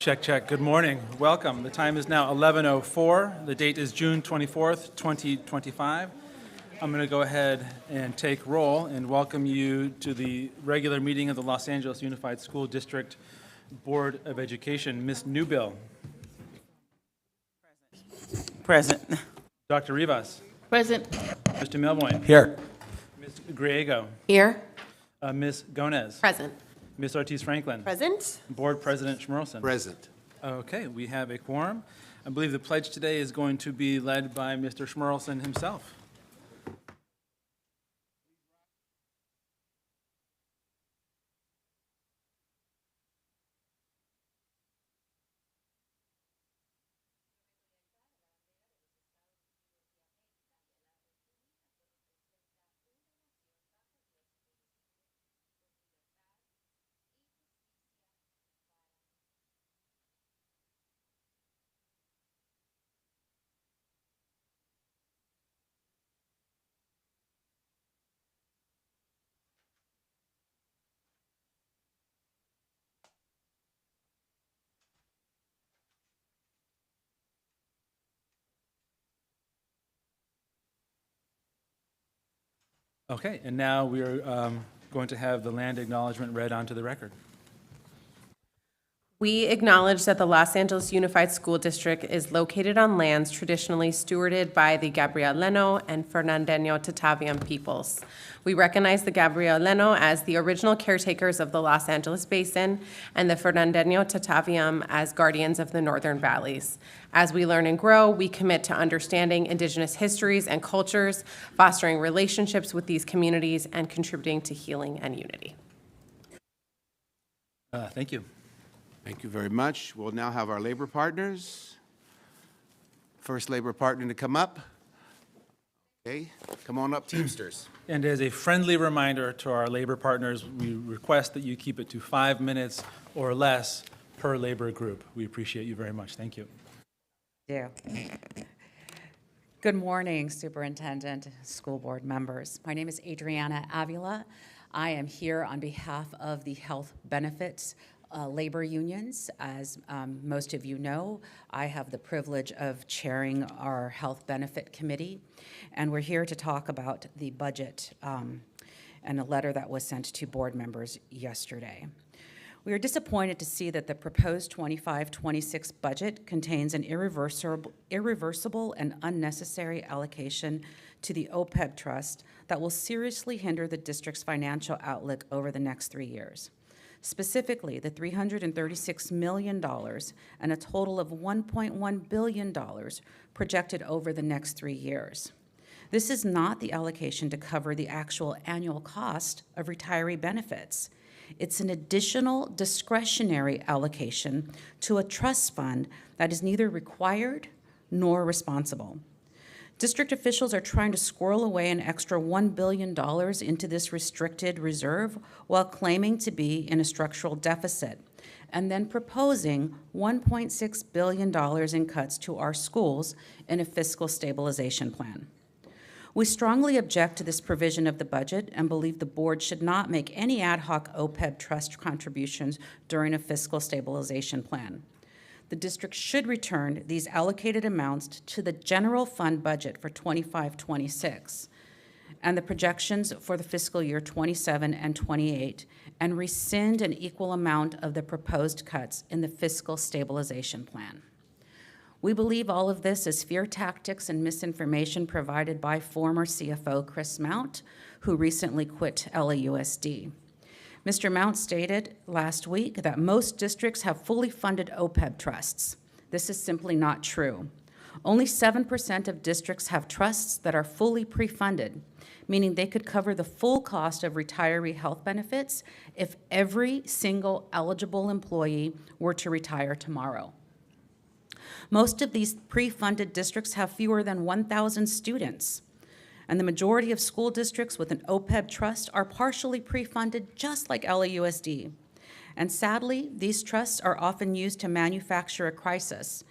Check, check. Good morning. Welcome. The time is now 11:04. The date is June 24th, 2025. I'm going to go ahead and take roll and welcome you to the regular meeting of the Los Angeles Unified School District Board of Education. Ms. Newbill. Present. Dr. Rivas. Present. Mr. Melvoin. Here. Ms. Griego. Here. Ms. Gonez. Present. Ms. Ortiz-Franklin. Present. Board President Schmerlson. Present. Okay, we have a quorum. I believe the pledge today is going to be led by Mr. Schmerlson himself. Okay, and now we are going to have the land acknowledgement read onto the record. We acknowledge that the Los Angeles Unified School District is located on lands traditionally stewarded by the Gabrieleno and Fernandino Tataviam peoples. We recognize the Gabrieleno as the original caretakers of the Los Angeles Basin and the Fernandino Tataviam as guardians of the Northern Valleys. As we learn and grow, we commit to understanding Indigenous histories and cultures, fostering relationships with these communities, and contributing to healing and unity. Thank you. Thank you very much. We'll now have our labor partners. First labor partner to come up. Okay, come on up, Teamsters. And as a friendly reminder to our labor partners, we request that you keep it to 5 minutes or less per labor group. We appreciate you very much. Thank you. Good morning, Superintendent, school board members. My name is Adriana Avila. I am here on behalf of the health benefits labor unions. As most of you know, I have the privilege of chairing our health benefit committee, and we're here to talk about the budget and a letter that was sent to board members yesterday. We are disappointed to see that the proposed 25-26 budget contains an irreversible and unnecessary allocation to the OPEB trust that will seriously hinder the district's financial outlook over the next 3 years. Specifically, the $336 million and a total of $1.1 billion projected over the next 3 years. This is not the allocation to cover the actual annual cost of retiree benefits. It's an additional discretionary allocation to a trust fund that is neither required nor responsible. District officials are trying to squirrel away an extra $1 billion into this restricted reserve while claiming to be in a structural deficit, and then proposing $1.6 billion in cuts to our schools in a fiscal stabilization plan. We strongly object to this provision of the budget and believe the board should not make any ad hoc OPEB trust contributions during a fiscal stabilization plan. The district should return these allocated amounts to the general fund budget for 25-26 and the projections for the fiscal year 27 and 28, and rescind an equal amount of the proposed cuts in the fiscal stabilization plan. We believe all of this is fear tactics and misinformation provided by former CFO Chris Mount, who recently quit LAUSD. Mr. Mount stated last week that most districts have fully funded OPEB trusts. This is simply not true. Only 7% of districts have trusts that are fully pre-funded, meaning they could cover the full cost of retiree health benefits if every single eligible employee were to retire tomorrow. Most of these pre-funded districts have fewer than 1,000 students, and the majority of school districts with an OPEB trust are partially pre-funded, just like LAUSD. And sadly, these trusts are often used to manufacture a crisis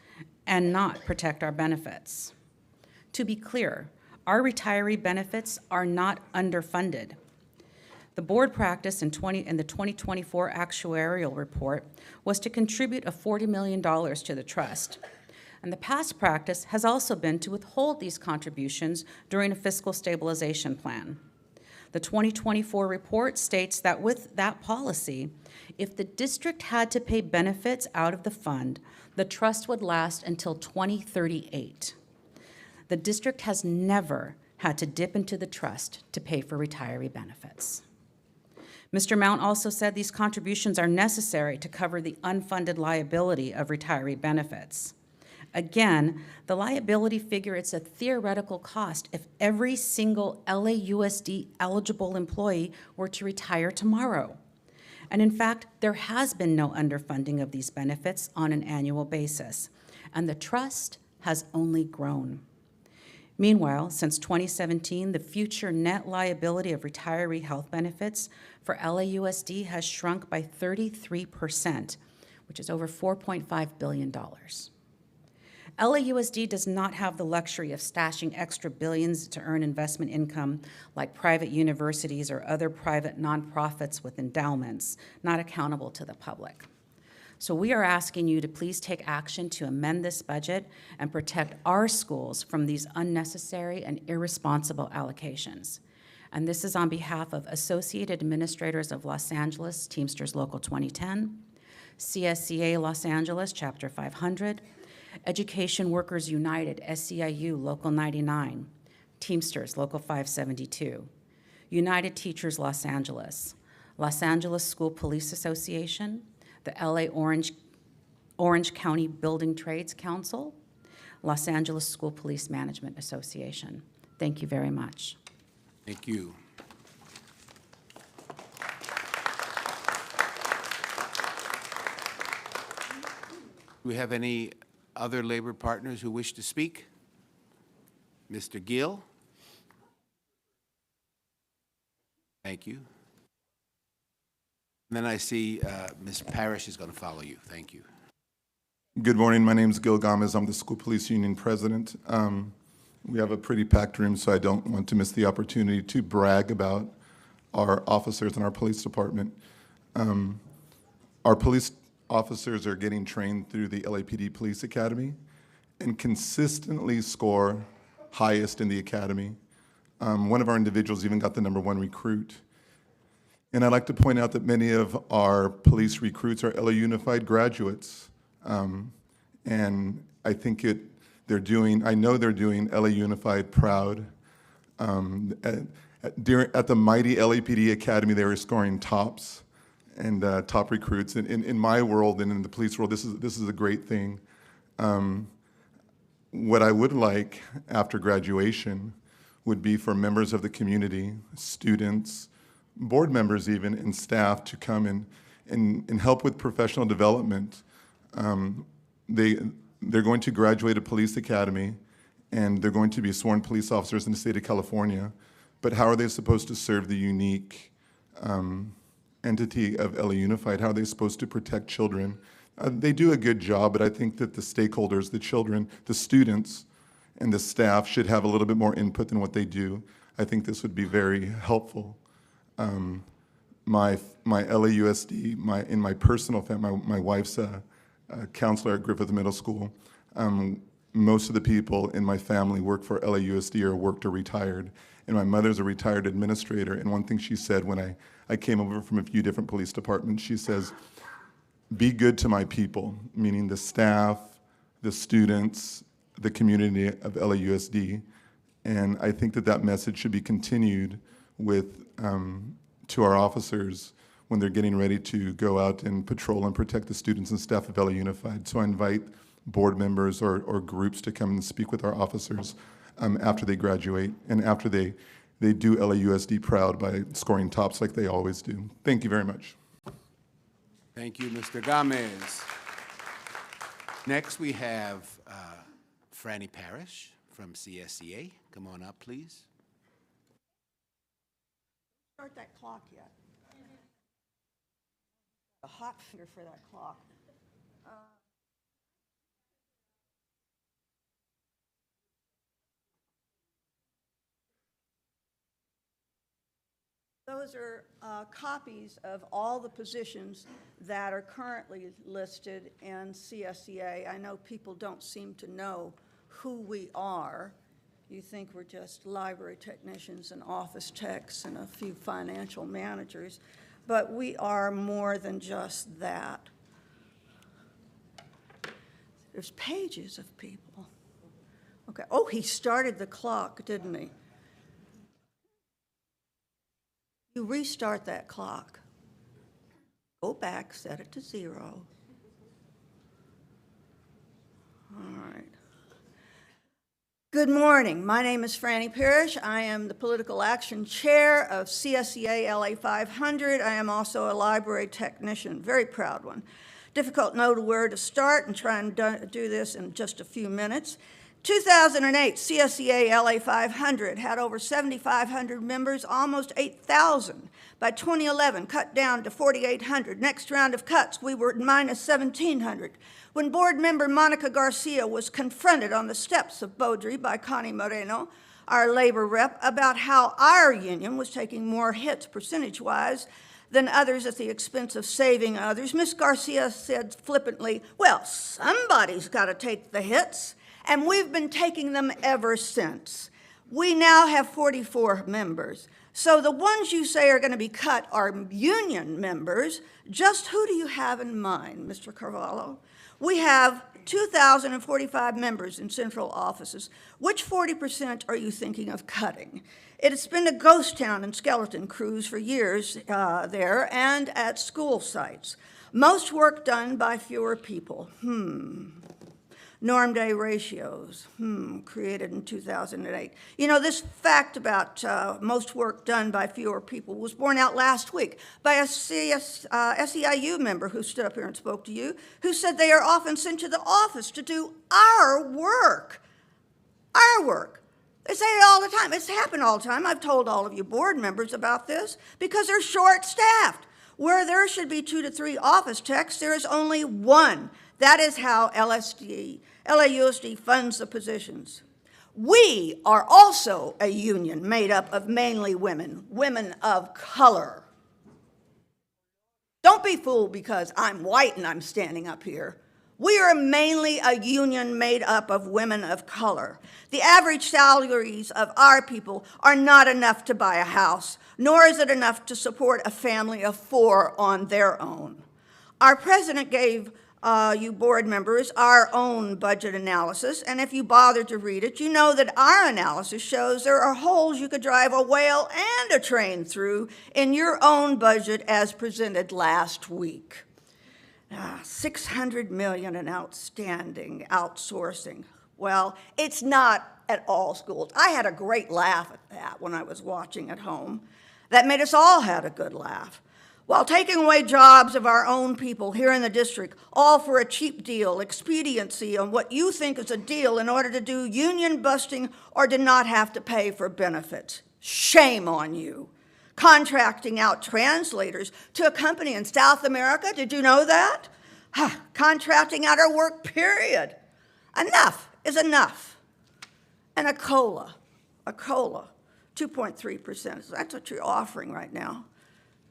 and not protect our benefits. To be clear, our retiree benefits are not underfunded. The board practice in the 2024 actuarial report was to contribute a $40 million to the trust. And the past practice has also been to withhold these contributions during a fiscal stabilization plan. The 2024 report states that with that policy, if the district had to pay benefits out of the fund, the trust would last until 2038. The district has never had to dip into the trust to pay for retiree benefits. Mr. Mount also said these contributions are necessary to cover the unfunded liability of retiree benefits. Again, the liability figure, it's a theoretical cost if every single LAUSD eligible employee were to retire tomorrow. And in fact, there has been no underfunding of these benefits on an annual basis, and the trust has only grown. Meanwhile, since 2017, the future net liability of retiree health benefits for LAUSD has shrunk by 33%, which is over $4.5 billion. LAUSD does not have the luxury of stashing extra billions to earn investment income like private universities or other private nonprofits with endowments not accountable to the public. So we are asking you to please take action to amend this budget and protect our schools from these unnecessary and irresponsible allocations. And this is on behalf of Associated Administrators of Los Angeles, Teamsters Local 2010, CSEA Los Angeles, Chapter 500, Education Workers United, SEIU, Local 99, Teamsters, Local 572, United Teachers Los Angeles, Los Angeles School Police Association, the LA Orange County Building Trades Council, Los Angeles School Police Management Association. Thank you very much. Thank you. Do we have any other labor partners who wish to speak? Mr. Gill? Thank you. And then I see Ms. Parrish is going to follow you. Thank you. Good morning. My name is Gil Gomez. I'm the School Police Union President. We have a pretty packed room, so I don't want to miss the opportunity to brag about our officers in our police department. Our police officers are getting trained through the LAPD Police Academy and consistently score highest in the academy. One of our individuals even got the #1 recruit. And I'd like to point out that many of our police recruits are LA Unified graduates. And I think I know they're doing LA Unified proud. At the mighty LAPD Academy, they were scoring tops and top recruits. In my world and in the police world, this is a great thing. What I would like after graduation would be for members of the community, students, board members even, and staff to come and help with professional development. They're going to graduate a police academy, and they're going to be sworn police officers in the state of California. But how are they supposed to serve the unique entity of LA Unified? How are they supposed to protect children? They do a good job, but I think that the stakeholders, the children, the students, and the staff should have a little bit more input than what they do. I think this would be very helpful. My LAUSD, in my personal family, my wife's a counselor at Griffith Middle School. Most of the people in my family work for LAUSD or worked or retired. And my mother's a retired administrator. And one thing she said when I came over from a few different police departments, she says, "Be good to my people," meaning the staff, the students, the community of LAUSD. And I think that message should be continued with to our officers when they're getting ready to go out and patrol and protect the students and staff of LA Unified. So I invite board members or groups to come and speak with our officers after they graduate and after they do LAUSD proud by scoring tops like they always do. Thank you very much. Thank you, Mr. Gomez. Next, we have Franny Parrish from CSEA. Come on up, please. Start that clock yet. A hot finger for that clock. Those are copies of all the positions that are currently listed in CSEA. I know people don't seem to know who we are. You think we're just library technicians and office techs and a few financial managers, but we are more than just that. There's pages of people. Okay, oh, he started the clock, didn't he? You restart that clock. Go back, set it to 0. All right. Good morning. My name is Franny Parrish. I am the Political Action Chair of CSEA LA 500. I am also a library technician, very proud one. Difficult to know where to start and try and do this in just a few minutes. 2008, CSEA LA 500 had over 7,500 members, almost 8,000. By 2011, cut down to 4,800. Next round of cuts, we were minus 1,700. When board member Monica Garcia was confronted on the steps of Beaudry by Connie Moreno, our labor rep, about how our union was taking more hits percentage-wise than others at the expense of saving others, Ms. Garcia said flippantly, well, somebody's got to take the hits. And we've been taking them ever since. We now have 44 members. So the ones you say are going to be cut are union members. Just who do you have in mind, Mr. Carvalho? We have 2,045 members in central offices. Which 40% are you thinking of cutting? It's been a ghost town and skeleton crews for years there and at school sites. Most work done by fewer people. Norm day ratios, created in 2008. You know, this fact about most work done by fewer people was borne out last week by a SEIU member who stood up here and spoke to you, who said they are often sent to the office to do our work. Our work. They say it all the time. It's happened all the time. I've told all of you board members about this because they're short-staffed. Where there should be 2 to 3 office techs, there is only 1. That is how LAUSD funds the positions. We are also a union made up of mainly women, women of color. Don't be fooled because I'm white and I'm standing up here. We are mainly a union made up of women of color. The average salaries of our people are not enough to buy a house, nor is it enough to support a family of 4 on their own. Our president gave you board members our own budget analysis, and if you bother to read it, you know that our analysis shows there are holes you could drive a whale and a train through in your own budget as presented last week. $600 million in outstanding outsourcing. Well, it's not at all schools. I had a great laugh at that when I was watching at home. That made us all have a good laugh. While taking away jobs of our own people here in the district, all for a cheap deal, expediency on what you think is a deal in order to do union busting or to not have to pay for benefits. Shame on you. Contracting out translators to a company in South America, did you know that? Contracting out our work, period. Enough is enough. And a COLA, 2.3%. So that's what you're offering right now.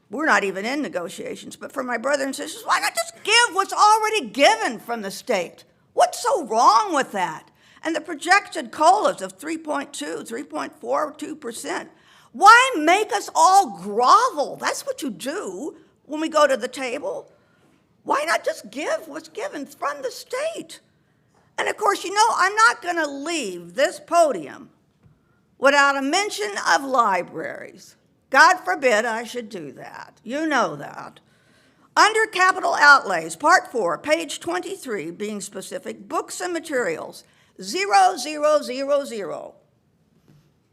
We're not even in negotiations, but for my brothers and sisters, why not just give what's already given from the state? What's so wrong with that? And the projected COLAs of 3.2, 3.42%. Why make us all grovel? That's what you do when we go to the table. Why not just give what's given from the state? And of course, you know, I'm not going to leave this podium without a mention of libraries. God forbid I should do that. You know that. Under capital outlays, part 4, page 23, being specific, books and materials, 0,000.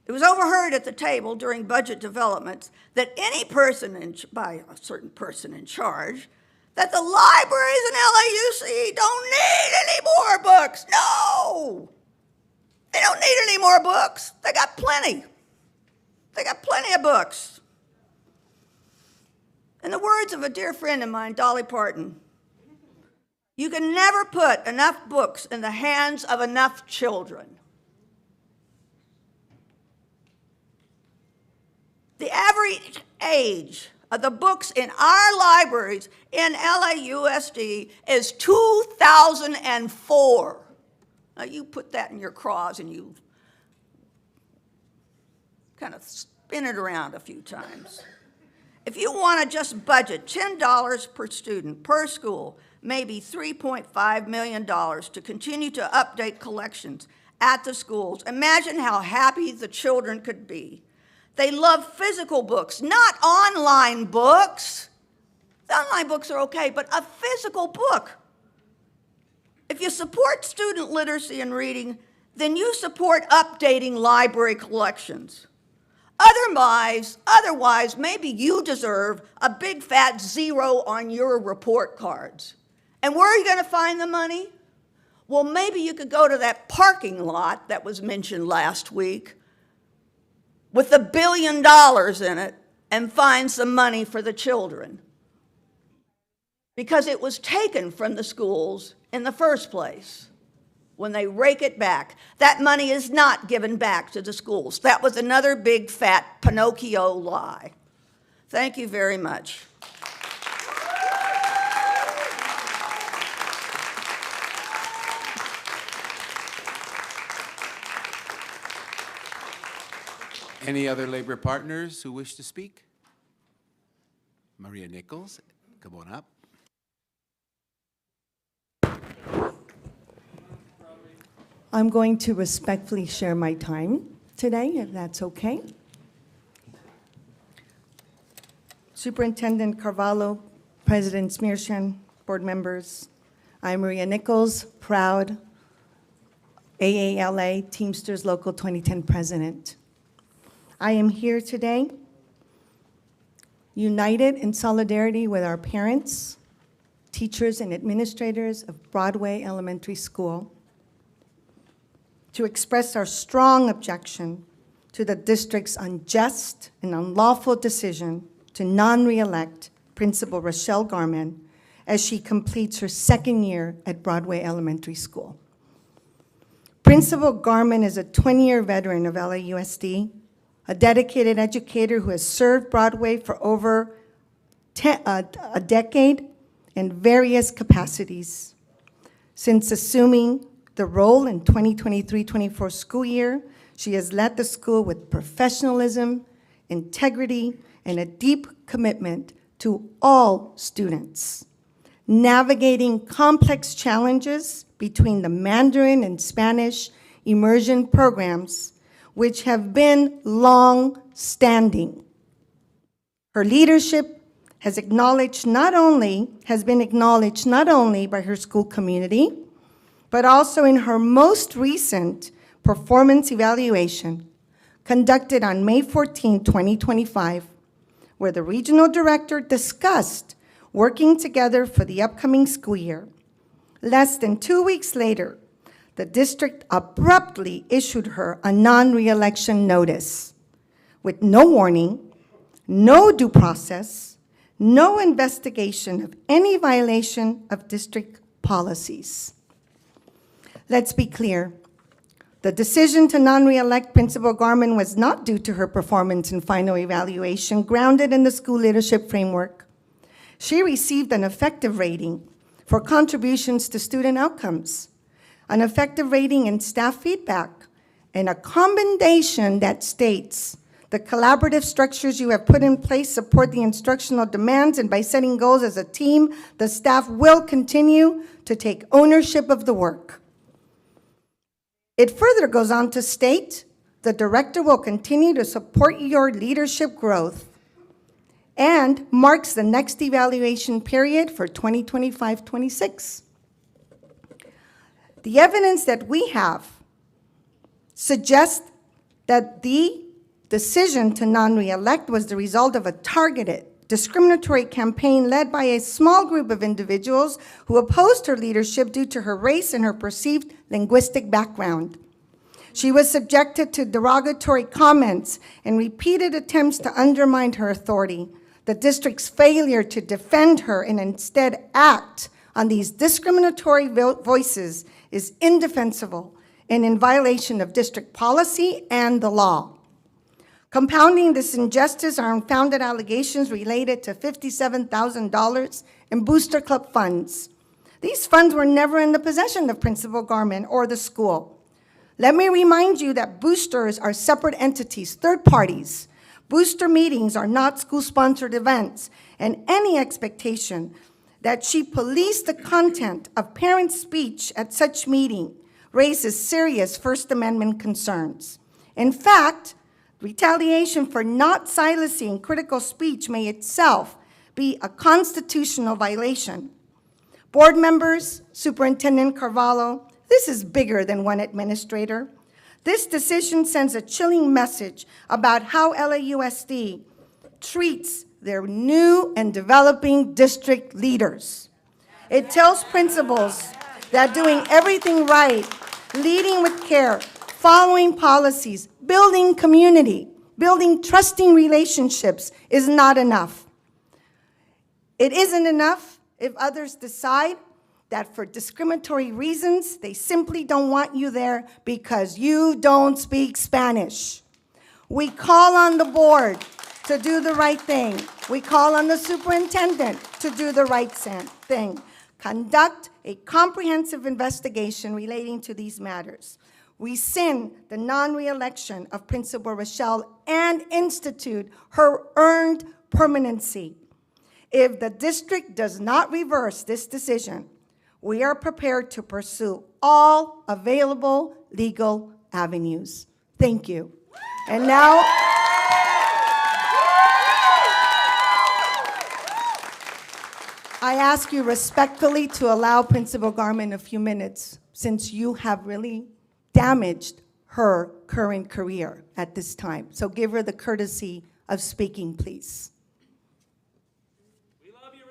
It was overheard at the table during budget developments that any person, by a certain person in charge, that the libraries in LAUC don't need any more books. No! They don't need any more books. They got plenty. They got plenty of books. In the words of a dear friend of mine, Dolly Parton, you can never put enough books in the hands of enough children. The average age of the books in our libraries in LAUSD is 2004. Now, you put that in your craws and you kind of spin it around a few times. If you want to just budget $10 per student per school, maybe $3.5 million to continue to update collections at the schools, imagine how happy the children could be. They love physical books, not online books. The online books are okay, but a physical book. If you support student literacy and reading, then you support updating library collections. Otherwise, maybe you deserve a big fat zero on your report cards. And where are you going to find the money? Well, maybe you could go to that parking lot that was mentioned last week with $1 billion in it and find some money for the children. Because it was taken from the schools in the first place. When they rake it back, that money is not given back to the schools. That was another big fat Pinocchio lie. Thank you very much. Any other labor partners who wish to speak? Maria Nichols, come on up. I'm going to respectfully share my time today, if that's okay. Superintendent Carvalho, President Smearshan, board members, I'm Maria Nichols, proud AALA Teamsters Local 2010 president. I am here today united in solidarity with our parents, teachers, and administrators of Broadway Elementary School to express our strong objection to the district's unjust and unlawful decision to non-reelect Principal Rochelle Garman as she completes her second year at Broadway Elementary School. Principal Garman is a 20-year veteran of LAUSD, a dedicated educator who has served Broadway for over a decade in various capacities. Since assuming the role in 2023-24 school year, she has led the school with professionalism, integrity, and a deep commitment to all students, navigating complex challenges between the Mandarin and Spanish immersion programs, which have been long-standing. Her leadership has been acknowledged not only by her school community, but also in her most recent performance evaluation conducted on May 14, 2025, where the regional director discussed working together for the upcoming school year. Less than 2 weeks later, the district abruptly issued her a non-reelection notice with no warning, no due process, no investigation of any violation of district policies. Let's be clear. The decision to non-reelect Principal Garman was not due to her performance in final evaluation grounded in the school leadership framework. She received an effective rating for contributions to student outcomes, an effective rating in staff feedback, and a commendation that states the collaborative structures you have put in place support the instructional demands, and by setting goals as a team, the staff will continue to take ownership of the work. It further goes on to state, the director will continue to support your leadership growth and marks the next evaluation period for 2025-26. The evidence that we have suggests that the decision to non-reelect was the result of a targeted, discriminatory campaign led by a small group of individuals who opposed her leadership due to her race and her perceived linguistic background. She was subjected to derogatory comments and repeated attempts to undermine her authority. The district's failure to defend her and instead act on these discriminatory voices is indefensible and in violation of district policy and the law. Compounding this injustice are unfounded allegations related to $57,000 in Booster Club funds. These funds were never in the possession of Principal Garment or the school. Let me remind you that boosters are separate entities, third parties. Booster meetings are not school-sponsored events, and any expectation that she police the content of parent speech at such meeting raises serious First Amendment concerns. In fact, retaliation for not silencing critical speech may itself be a constitutional violation. Board members, Superintendent Carvalho, this is bigger than one administrator. This decision sends a chilling message about how LAUSD treats their new and developing district leaders. It tells principals that doing everything right, leading with care, following policies, building community, building trusting relationships is not enough. It isn't enough if others decide that for discriminatory reasons, they simply don't want you there because you don't speak Spanish. We call on the board to do the right thing. We call on the superintendent to do the right thing. Conduct a comprehensive investigation relating to these matters. Rescind the non-reelection of Principal Rochelle and institute her earned permanency. If the district does not reverse this decision, we are prepared to pursue all available legal avenues. Thank you. And now, I ask you respectfully to allow Principal Garment a few minutes, since you have really damaged her current career at this time. So give her the courtesy of speaking, please. We love you,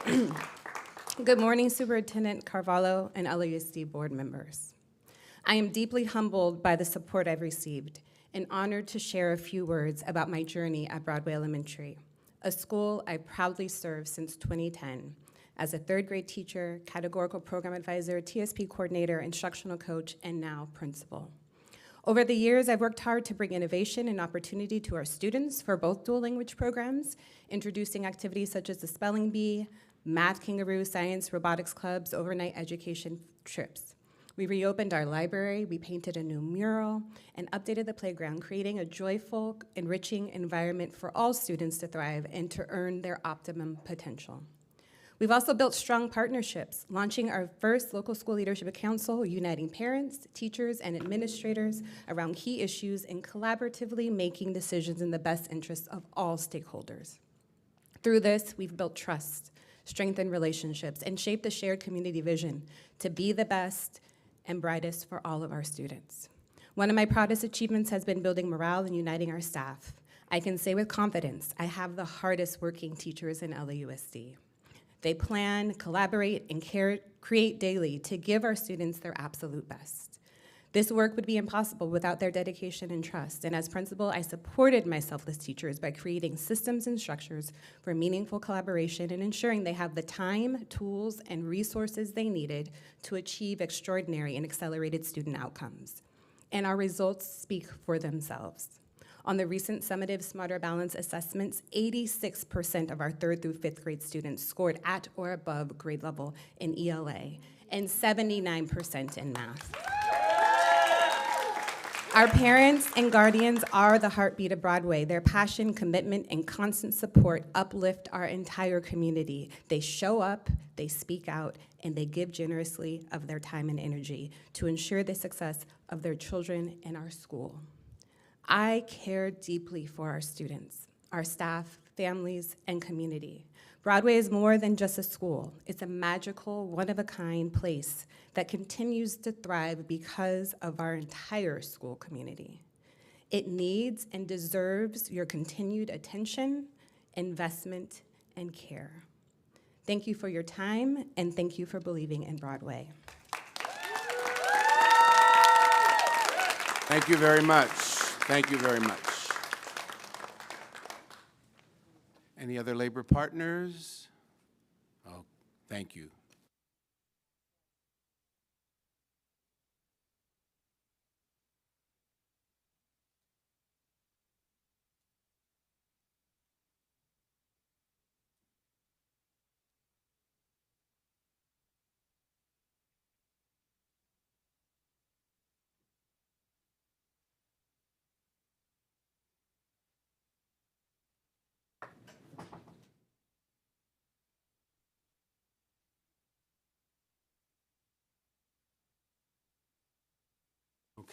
Rochelle! Good morning, Superintendent Carvalho and LAUSD board members. I am deeply humbled by the support I've received and honored to share a few words about my journey at Broadway Elementary, a school I proudly served since 2010 as a third grade teacher, categorical program advisor, TSP coordinator, instructional coach, and now principal. Over the years, I've worked hard to bring innovation and opportunity to our students for both dual language programs, introducing activities such as the spelling bee, math kangaroo, science, robotics clubs, overnight education trips. We reopened our library, we painted a new mural, and updated the playground, creating a joyful, enriching environment for all students to thrive and to earn their optimum potential. We've also built strong partnerships, launching our first local school leadership council, uniting parents, teachers, and administrators around key issues and collaboratively making decisions in the best interests of all stakeholders. Through this, we've built trust, strengthened relationships, and shaped a shared community vision to be the best and brightest for all of our students. One of my proudest achievements has been building morale and uniting our staff. I can say with confidence, I have the hardest working teachers in LAUSD. They plan, collaborate, and create daily to give our students their absolute best. This work would be impossible without their dedication and trust, and as principal, I supported my selfless teachers by creating systems and structures for meaningful collaboration and ensuring they have the time, tools, and resources they needed to achieve extraordinary and accelerated student outcomes. And our results speak for themselves. On the recent summative Smarter Balance assessments, 86% of our 3rd through 5th grade students scored at or above grade level in ELA, and 79% in math. Our parents and guardians are the heartbeat of Broadway. Their passion, commitment, and constant support uplift our entire community. They show up, they speak out, and they give generously of their time and energy to ensure the success of their children and our school. I care deeply for our students, our staff, families, and community. Broadway is more than just a school. It's a magical, one-of-a-kind place that continues to thrive because of our entire school community. It needs and deserves your continued attention, investment, and care. Thank you for your time, and thank you for believing in Broadway. Thank you very much. Thank you very much. Any other labor partners? Oh, thank you.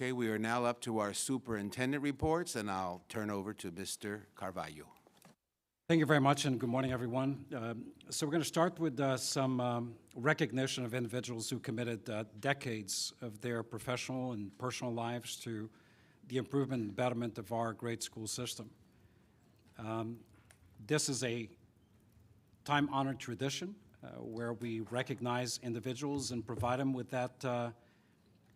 Okay, we are now up to our superintendent reports, and I'll turn over to Mr. Carvalho. Thank you very much, and good morning, everyone. So we're going to start with some recognition of individuals who committed decades of their professional and personal lives to the improvement and betterment of our great school system. This is a time-honored tradition where we recognize individuals and provide them with that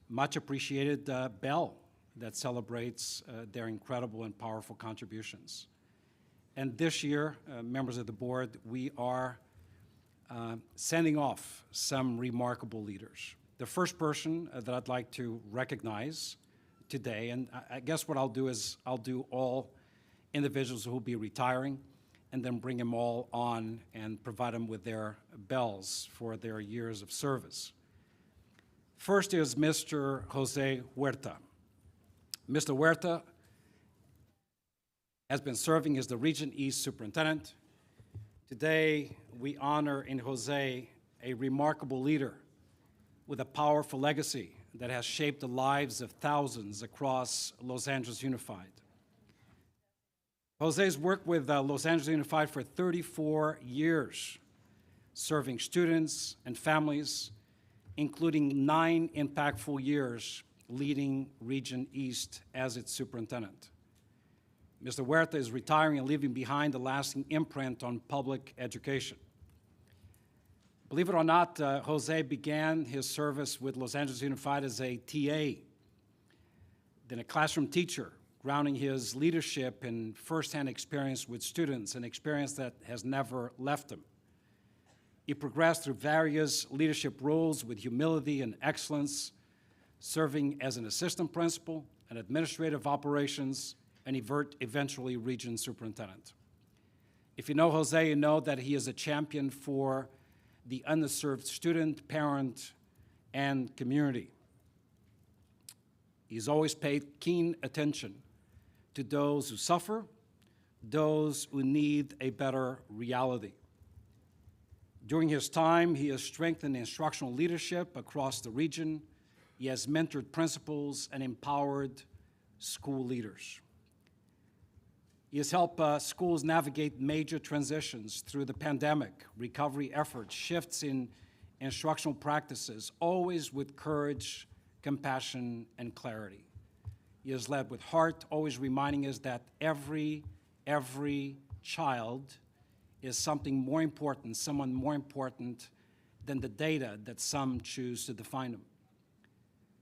much appreciated bell that celebrates their incredible and powerful contributions. And this year, members of the board, we are sending off some remarkable leaders. The first person that I'd like to recognize today, and I guess what I'll do is I'll do all individuals who will be retiring and then bring them all on and provide them with their bells for their years of service. First is Mr. Jose Huerta. Mr. Huerta has been serving as the Region East Superintendent. Today, we honor in Jose a remarkable leader with a powerful legacy that has shaped the lives of thousands across Los Angeles Unified. Jose's worked with Los Angeles Unified for 34 years, serving students and families, including 9 impactful years leading Region East as its superintendent. Mr. Huerta is retiring and leaving behind a lasting imprint on public education. Believe it or not, Jose began his service with Los Angeles Unified as a TA, then a classroom teacher, grounding his leadership in firsthand experience with students, an experience that has never left him. He progressed through various leadership roles with humility and excellence, serving as an assistant principal and administrative operations, and eventually region superintendent. If you know Jose, you know that he is a champion for the underserved student, parent, and community. He's always paid keen attention to those who suffer, those who need a better reality. During his time, he has strengthened instructional leadership across the region. He has mentored principals and empowered school leaders. He has helped schools navigate major transitions through the pandemic, recovery efforts, shifts in instructional practices, always with courage, compassion, and clarity. He has led with heart, always reminding us that every child is something more important, someone more important than the data that some choose to define them.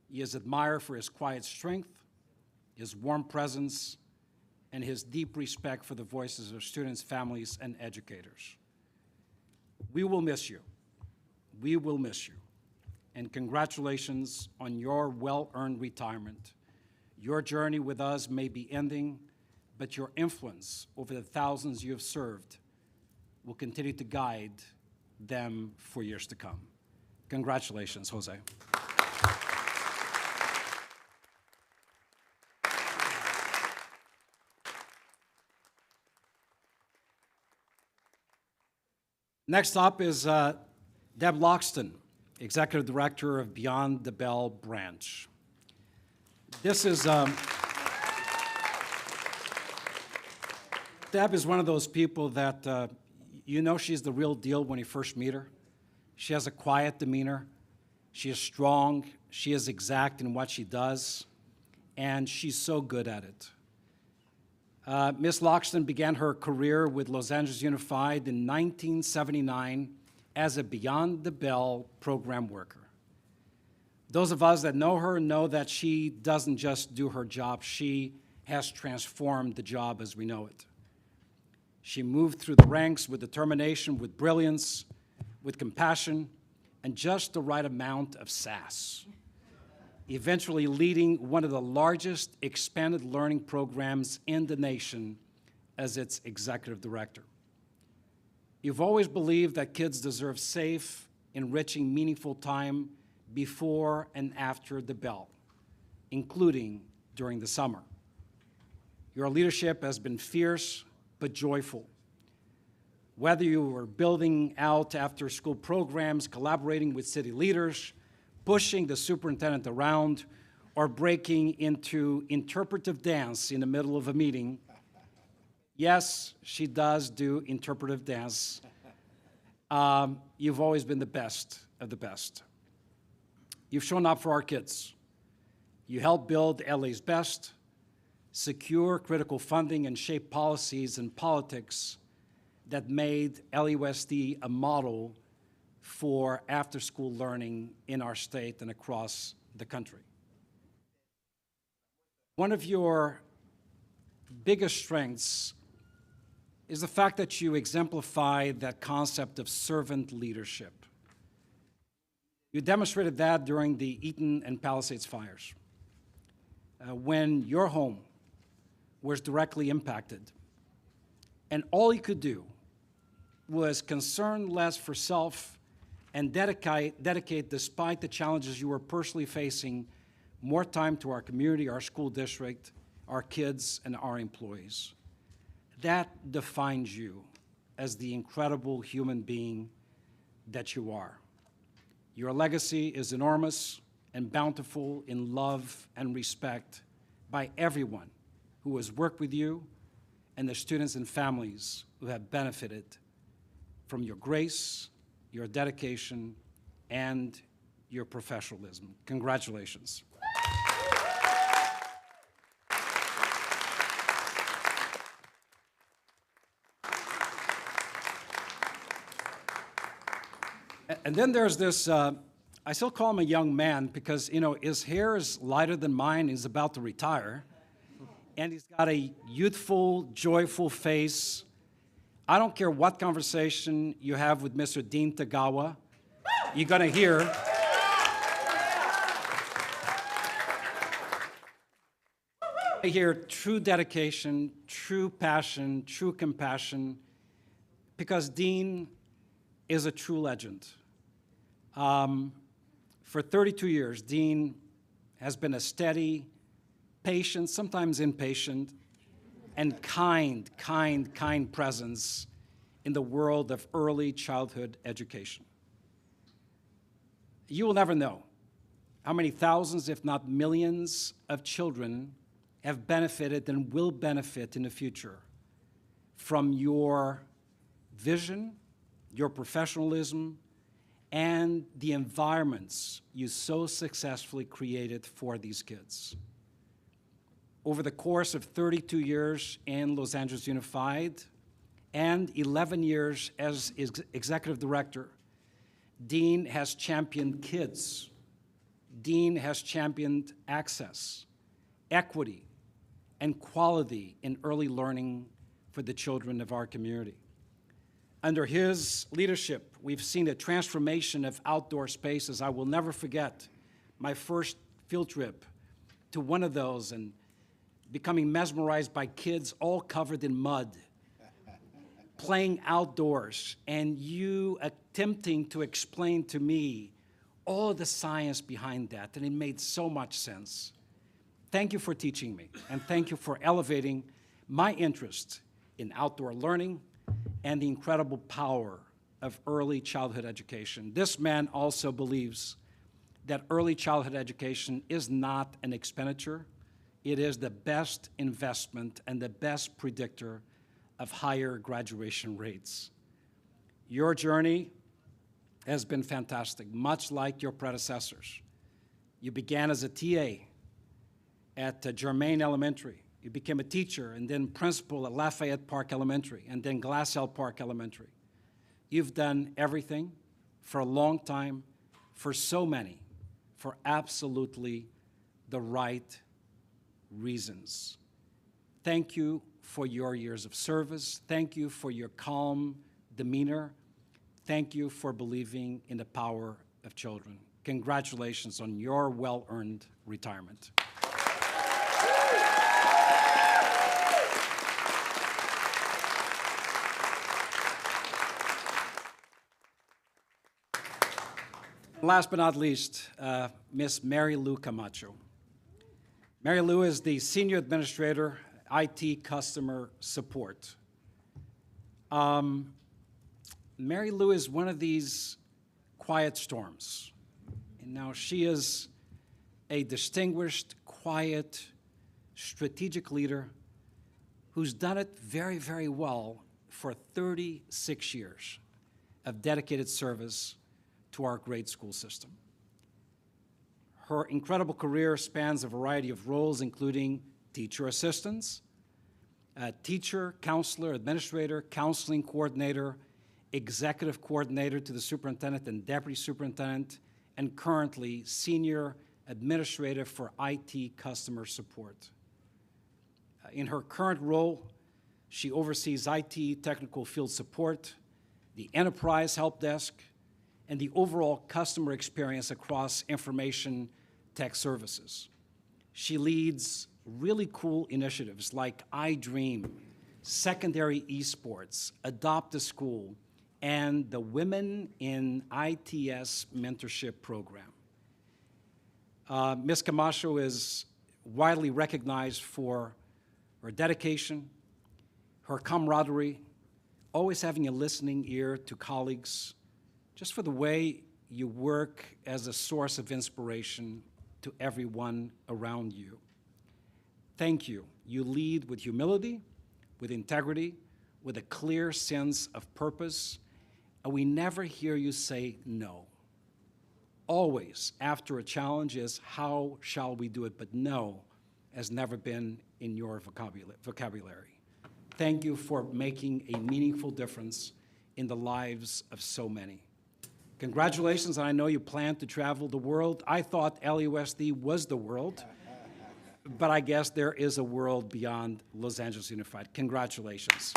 He is admired for his quiet strength, his warm presence, and his deep respect for the voices of students, families, and educators. We will miss you. We will miss you. And congratulations on your well-earned retirement. Your journey with us may be ending, but your influence over the thousands you have served will continue to guide them for years to come. Congratulations, Jose. Next up is Deb Loxton, Executive Director of Beyond the Bell Branch. This is, Deb is one of those people that you know she's the real deal when you first meet her. She has a quiet demeanor. She is strong. She is exact in what she does, and she's so good at it. Ms. Loxton began her career with Los Angeles Unified in 1979 as a Beyond the Bell program worker. Those of us that know her know that she doesn't just do her job, she has transformed the job as we know it. She moved through the ranks with determination, with brilliance, with compassion, and just the right amount of sass, eventually leading one of the largest expanded learning programs in the nation as its executive director. You've always believed that kids deserve safe, enriching, meaningful time before and after the bell, including during the summer. Your leadership has been fierce but joyful. Whether you were building out after-school programs, collaborating with city leaders, pushing the superintendent around, or breaking into interpretive dance in the middle of a meeting. Yes, she does do interpretive dance. You've always been the best of the best. You've shown up for our kids. You helped build LA's best, secure critical funding, and shape policies and politics that made LUSD a model for after-school learning in our state and across the country. One of your biggest strengths is the fact that you exemplify that concept of servant leadership. You demonstrated that during the Eaton and Palisades fires, when your home was directly impacted, and all you could do was concern less for self and dedicate, despite the challenges you were personally facing, more time to our community, our school district, our kids, and our employees. That defines you as the incredible human being that you are. Your legacy is enormous and bountiful in love and respect by everyone who has worked with you and the students and families who have benefited from your grace, your dedication, and your professionalism. Congratulations. And then there's this, I still call him a young man because, you know, his hair is lighter than mine. He's about to retire. And he's got a youthful, joyful face. I don't care what conversation you have with Mr. Dean Tagawa, you're going to hear. I hear true dedication, true passion, true compassion, because Dean is a true legend. For 32 years, Dean has been a steady, patient, sometimes impatient, and kind presence in the world of early childhood education. You will never know how many thousands, if not millions, of children have benefited and will benefit in the future from your vision, your professionalism, and the environments you so successfully created for these kids. Over the course of 32 years in Los Angeles Unified and 11 years as executive director, Dean has championed kids. Dean has championed access, equity, and quality in early learning for the children of our community. Under his leadership, we've seen a transformation of outdoor spaces. I will never forget my first field trip to one of those and becoming mesmerized by kids all covered in mud, playing outdoors, and you attempting to explain to me all the science behind that, and it made so much sense. Thank you for teaching me, and thank you for elevating my interest in outdoor learning and the incredible power of early childhood education. This man also believes that early childhood education is not an expenditure. It is the best investment and the best predictor of higher graduation rates. Your journey has been fantastic, much like your predecessors. You began as a TA at Germain Elementary. You became a teacher and then principal at Lafayette Park Elementary and then Glassell Park Elementary. You've done everything for a long time, for so many, for absolutely the right reasons. Thank you for your years of service. Thank you for your calm demeanor. Thank you for believing in the power of children. Congratulations on your well-earned retirement. Last but not least, Miss Mary Lou Camacho. Mary Lou is the Senior Administrator, IT Customer Support. Mary Lou is one of these quiet storms. And now she is a distinguished, quiet, strategic leader who's done it very, very well for 36 years of dedicated service to our great school system. Her incredible career spans a variety of roles, including teacher assistants, teacher, counselor, administrator, counseling coordinator, executive coordinator to the superintendent and deputy superintendent, and currently senior administrator for IT customer support. In her current role, she oversees IT technical field support, the enterprise help desk, and the overall customer experience across information tech services. She leads really cool initiatives like iDream, secondary esports, Adopt a School, and the Women in ITS mentorship program. Ms. Camacho is widely recognized for her dedication, her camaraderie, always having a listening ear to colleagues, just for the way you work as a source of inspiration to everyone around you. Thank you. You lead with humility, with integrity, with a clear sense of purpose, and we never hear you say no. Always, after a challenge, is how shall we do it, but no has never been in your vocabulary. Thank you for making a meaningful difference in the lives of so many. Congratulations, and I know you plan to travel the world. I thought LUSD was the world, but I guess there is a world beyond Los Angeles Unified. Congratulations.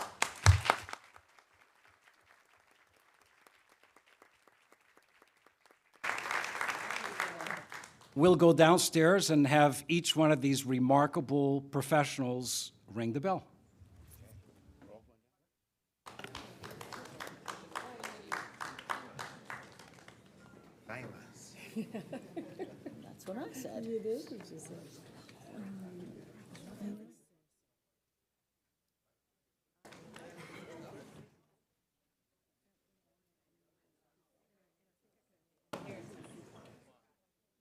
We'll go downstairs and have each one of these remarkable professionals ring the bell. That's what I said. You did, what you said.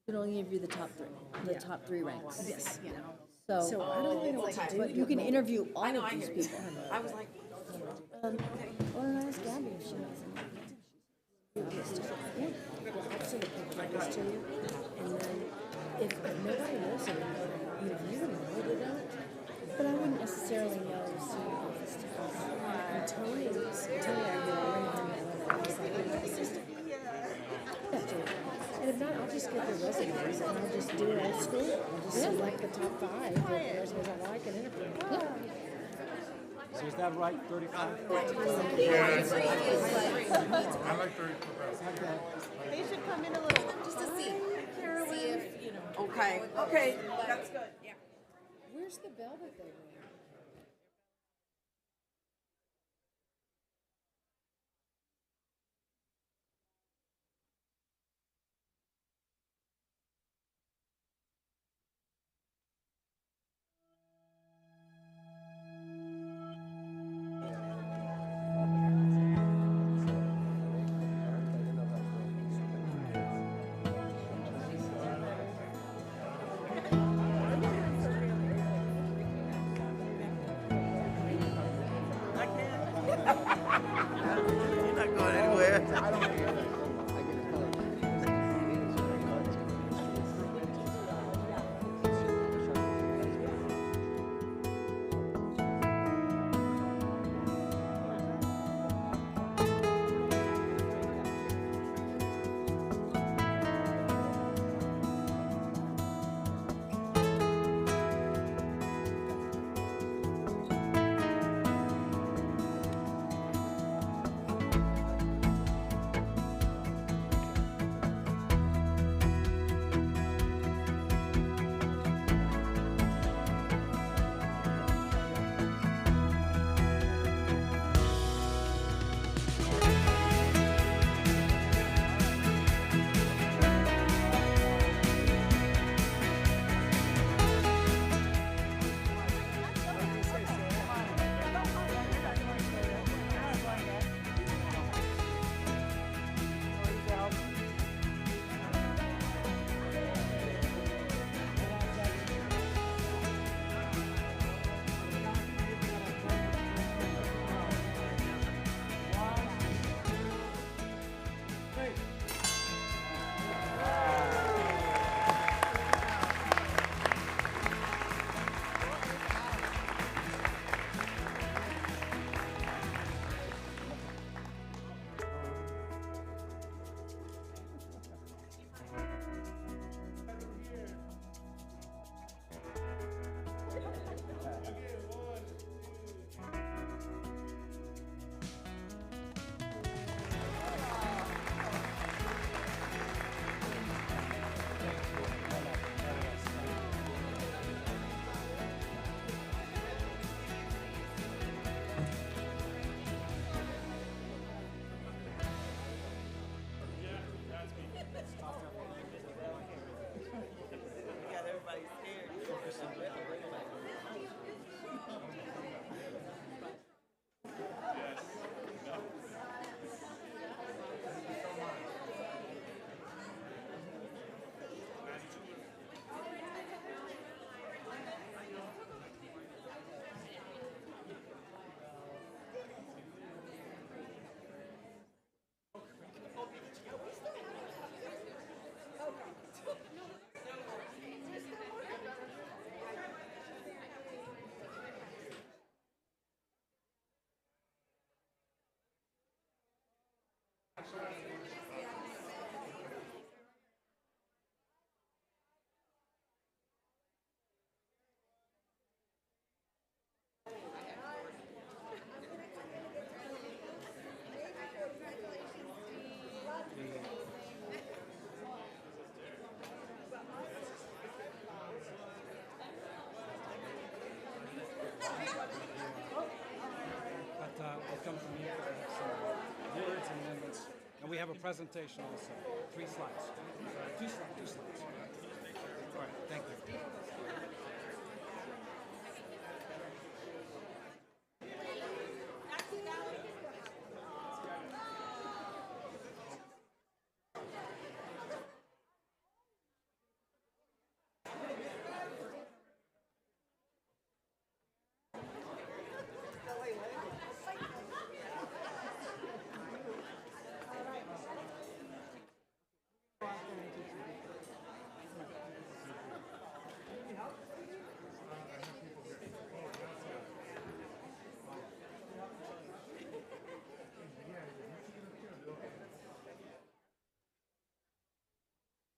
It only give you the top three ranks. Yes, yeah. So I don't really know what to do, but you can interview all of these people. I was like, or ask Gabby if she knows them. I'll send a picture of this to you, and then if nobody knows it, you know it, but I wouldn't necessarily know office to office. And Tony, I was like, I'm assistant. And if not, I'll just get the resumes and I'll just do it old school. I'll just select the top 5, the resumes I like, and interview. So is that right, 35? I like 34. They should come in a little, just to see if, you know. Okay, that's good, yeah. Where's the bell that they ring? have a presentation also, 3 slides. 2 slides. All right, thank you.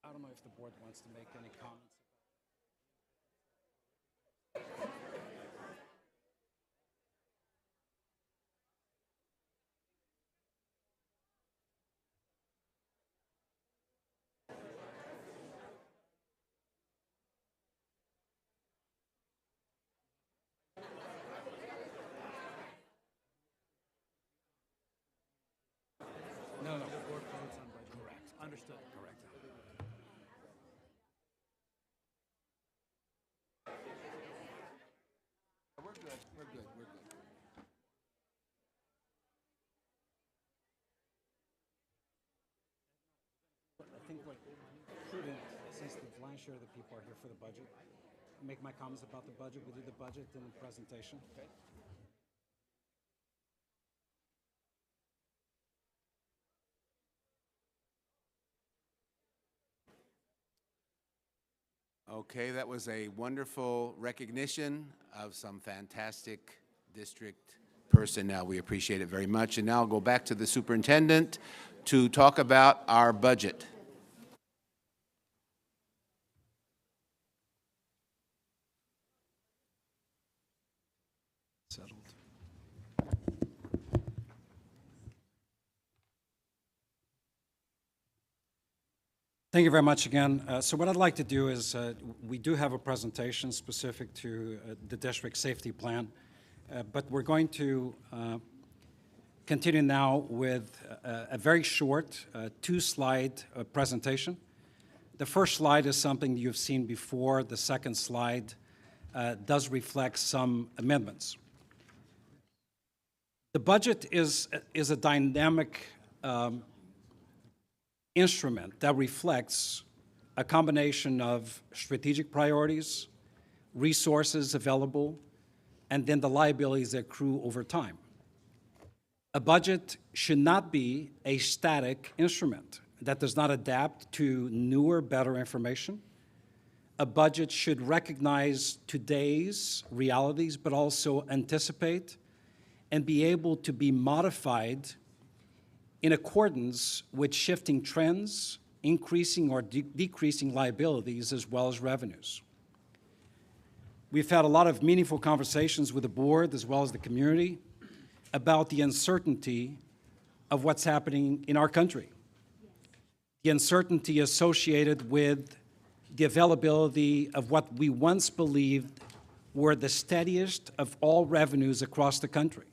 I don't know if the board wants to make any comments. No. The board votes on budget. Correct. Understood. Correct. We're good. I think what prudent, since the lion's share of the people are here for the budget, make my comments about the budget. We'll do the budget in the presentation. Okay. Okay, that was a wonderful recognition of some fantastic district personnel. We appreciate it very much. And now I'll go back to the superintendent to talk about our budget. Settled. Thank you very much again. So what I'd like to do is, we do have a presentation specific to the district safety plan, but we're going to continue now with a very short 2-slide presentation. The first slide is something you've seen before. The second slide does reflect some amendments. The budget is a dynamic instrument that reflects a combination of strategic priorities, resources available, and then the liabilities that accrue over time. A budget should not be a static instrument that does not adapt to newer, better information. A budget should recognize today's realities, but also anticipate and be able to be modified in accordance with shifting trends, increasing or decreasing liabilities, as well as revenues. We've had a lot of meaningful conversations with the board as well as the community about the uncertainty of what's happening in our country. The uncertainty associated with the availability of what we once believed were the steadiest of all revenues across the country.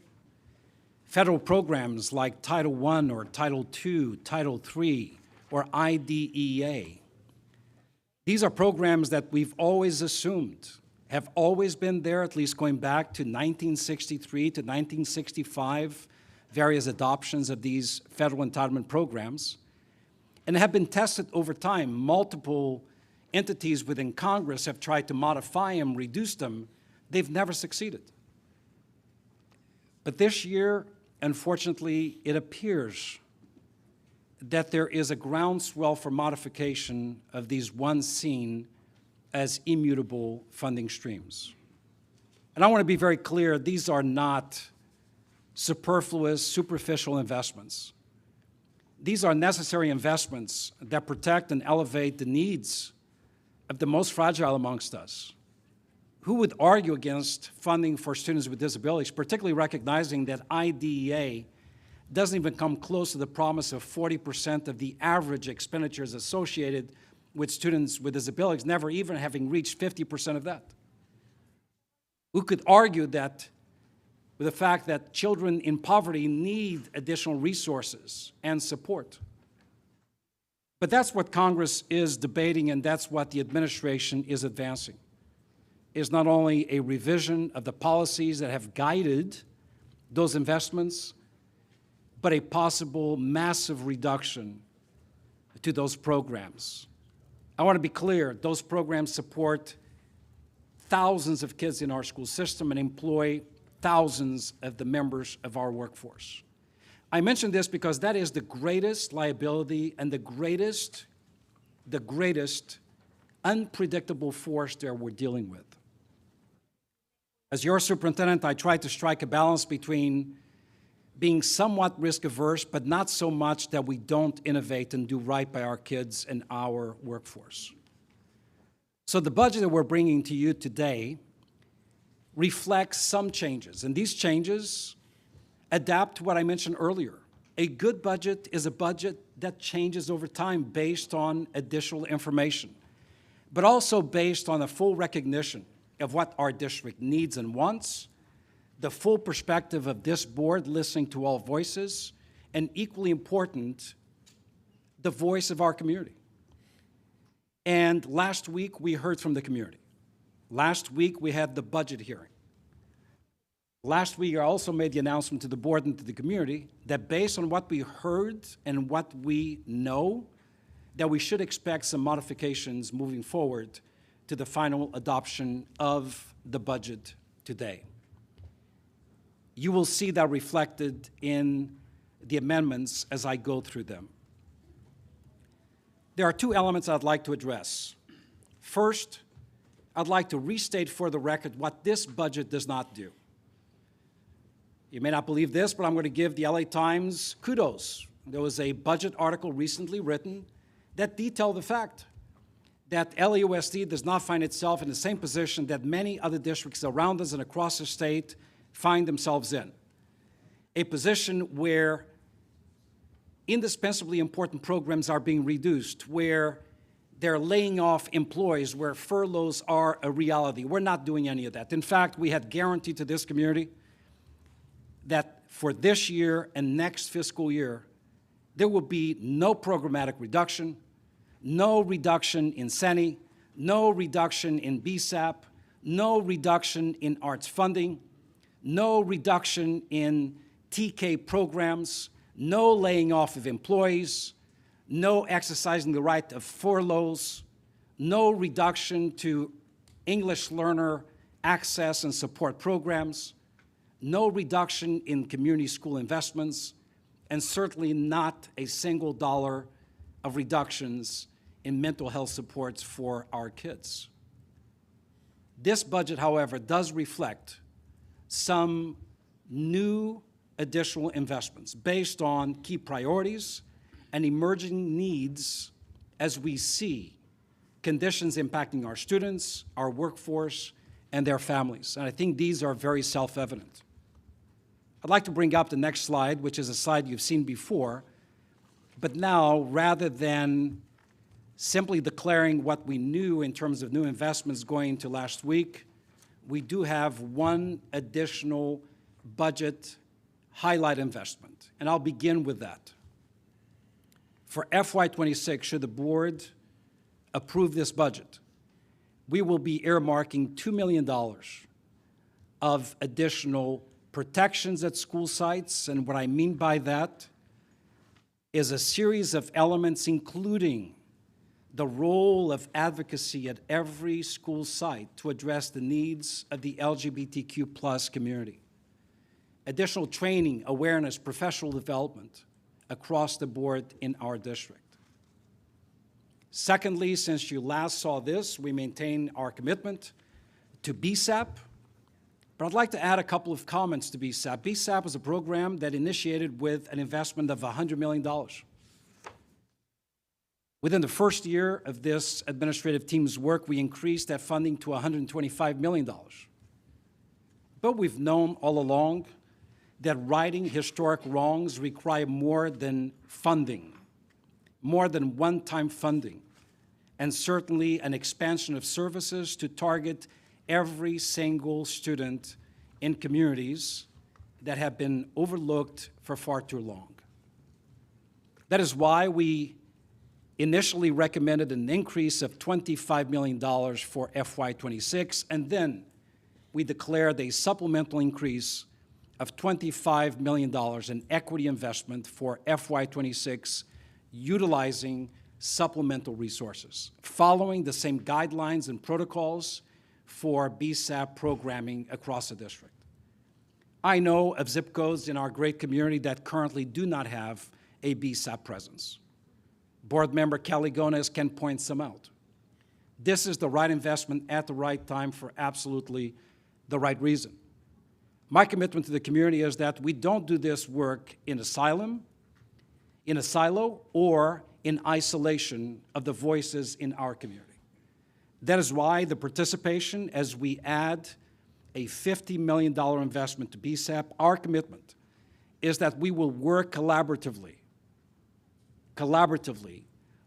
Federal programs like Title I or Title II, Title III, or IDEA. These are programs that we've always assumed have always been there, at least going back to 1963 to 1965, various adoptions of these federal entitlement programs, and have been tested over time. Multiple entities within Congress have tried to modify them, reduce them. They've never succeeded. But this year, unfortunately, it appears that there is a groundswell for modification of these once seen as immutable funding streams. And I want to be very clear, these are not superfluous, superficial investments. These are necessary investments that protect and elevate the needs of the most fragile amongst us. Who would argue against funding for students with disabilities, particularly recognizing that IDEA doesn't even come close to the promise of 40% of the average expenditures associated with students with disabilities, never even having reached 50% of that? Who could argue that with the fact that children in poverty need additional resources and support? But that's what Congress is debating, and that's what the administration is advancing, is not only a revision of the policies that have guided those investments, but a possible massive reduction to those programs. I want to be clear, those programs support thousands of kids in our school system and employ thousands of the members of our workforce. I mention this because that is the greatest liability and the greatest unpredictable force that we're dealing with. As your superintendent, I try to strike a balance between being somewhat risk-averse, but not so much that we don't innovate and do right by our kids and our workforce. So the budget that we're bringing to you today reflects some changes, and these changes adapt to what I mentioned earlier. A good budget is a budget that changes over time based on additional information, but also based on a full recognition of what our district needs and wants, the full perspective of this board listening to all voices, and equally important, the voice of our community. And last week, we heard from the community. Last week, we had the budget hearing. Last week, I also made the announcement to the board and to the community that based on what we heard and what we know, that we should expect some modifications moving forward to the final adoption of the budget today. You will see that reflected in the amendments as I go through them. There are two elements I'd like to address. First, I'd like to restate for the record what this budget does not do. You may not believe this, but I'm going to give the LA Times kudos. There was a budget article recently written that detailed the fact that LAUSD does not find itself in the same position that many other districts around us and across the state find themselves in. A position where indispensably important programs are being reduced, where they're laying off employees, where furloughs are a reality. We're not doing any of that. In fact, we had guaranteed to this community that for this year and next fiscal year, there will be no programmatic reduction, no reduction in CSEA, no reduction in BSAP, no reduction in arts funding, no reduction in TK programs, no laying off of employees, no exercising the right of furloughs, no reduction to English learner access and support programs, no reduction in community school investments, and certainly not a single dollar of reductions in mental health supports for our kids. This budget, however, does reflect some new additional investments based on key priorities and emerging needs as we see conditions impacting our students, our workforce, and their families. And I think these are very self-evident. I'd like to bring up the next slide, which is a slide you've seen before, but now, rather than simply declaring what we knew in terms of new investments going into last week, we do have one additional budget highlight investment, and I'll begin with that. For FY26, should the board approve this budget, we will be earmarking $2 million of additional protections at school sites, and what I mean by that is a series of elements including the role of advocacy at every school site to address the needs of the LGBTQ+ community. Additional training, awareness, professional development across the board in our district. Secondly, since you last saw this, we maintain our commitment to BSAP, but I'd like to add a couple of comments to BSAP. BSAP is a program that initiated with an investment of $100 million. Within the first year of this administrative team's work, we increased that funding to $125 million. But we've known all along that righting historic wrongs require more than funding, more than one-time funding, and certainly an expansion of services to target every single student in communities that have been overlooked for far too long. That is why we initially recommended an increase of $25 million for FY26, and then we declared a supplemental increase of $25 million in equity investment for FY26, utilizing supplemental resources, following the same guidelines and protocols for BSAP programming across the district. I know of zip codes in our great community that currently do not have a BSAP presence. Board Member Kelly Gomez can point some out. This is the right investment at the right time for absolutely the right reason. My commitment to the community is that we don't do this work in a silo, or in isolation of the voices in our community. That is why the participation, as we add a $50 million investment to BSAP, our commitment is that we will work collaboratively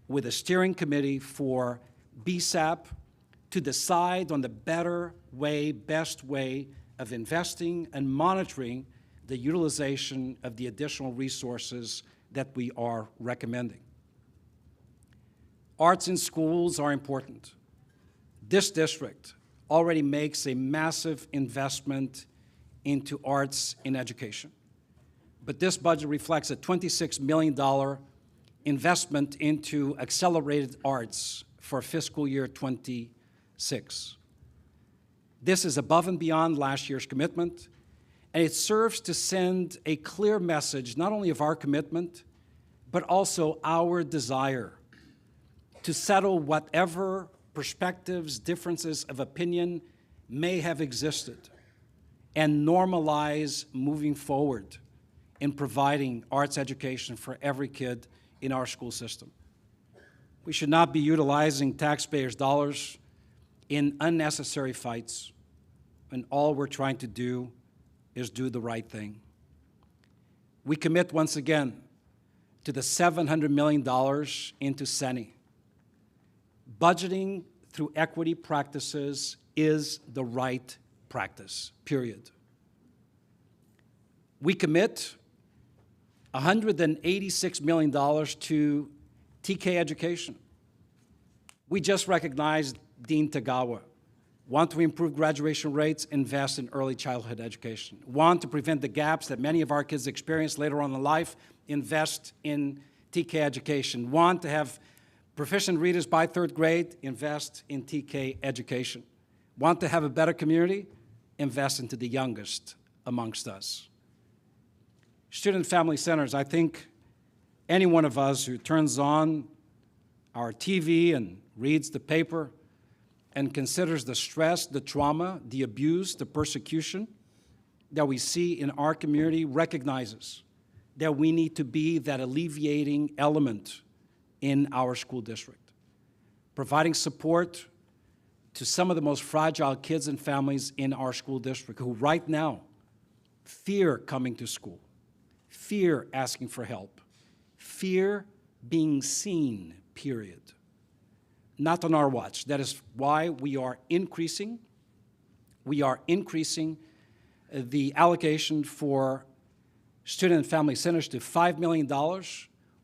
with the steering committee for BSAP to decide on the best way of investing and monitoring the utilization of the additional resources that we are recommending. Arts in schools are important. This district already makes a massive investment into arts in education. But this budget reflects a $26 million investment into accelerated arts for fiscal year 26. This is above and beyond last year's commitment, and it serves to send a clear message not only of our commitment, but also our desire to settle whatever perspectives, differences of opinion may have existed, and normalize moving forward in providing arts education for every kid in our school system. We should not be utilizing taxpayers' dollars in unnecessary fights, and all we're trying to do is do the right thing. We commit once again to the $700 million into CSEA. Budgeting through equity practices is the right practice, period. We commit $186 million to TK education. We just recognized Dean Tagawa. Want to improve graduation rates? Invest in early childhood education. Want to prevent the gaps that many of our kids experience later on in life? Invest in TK education. Want to have proficient readers by third grade? Invest in TK education. Want to have a better community? Invest into the youngest amongst us. Student family centers, I think any one of us who turns on our TV and reads the paper and considers the stress, the trauma, the abuse, the persecution that we see in our community recognizes that we need to be that alleviating element in our school district, providing support to some of the most fragile kids and families in our school district who right now fear coming to school, fear asking for help, fear being seen, period. Not on our watch. That is why we are increasing the allocation for student and family centers to $5 million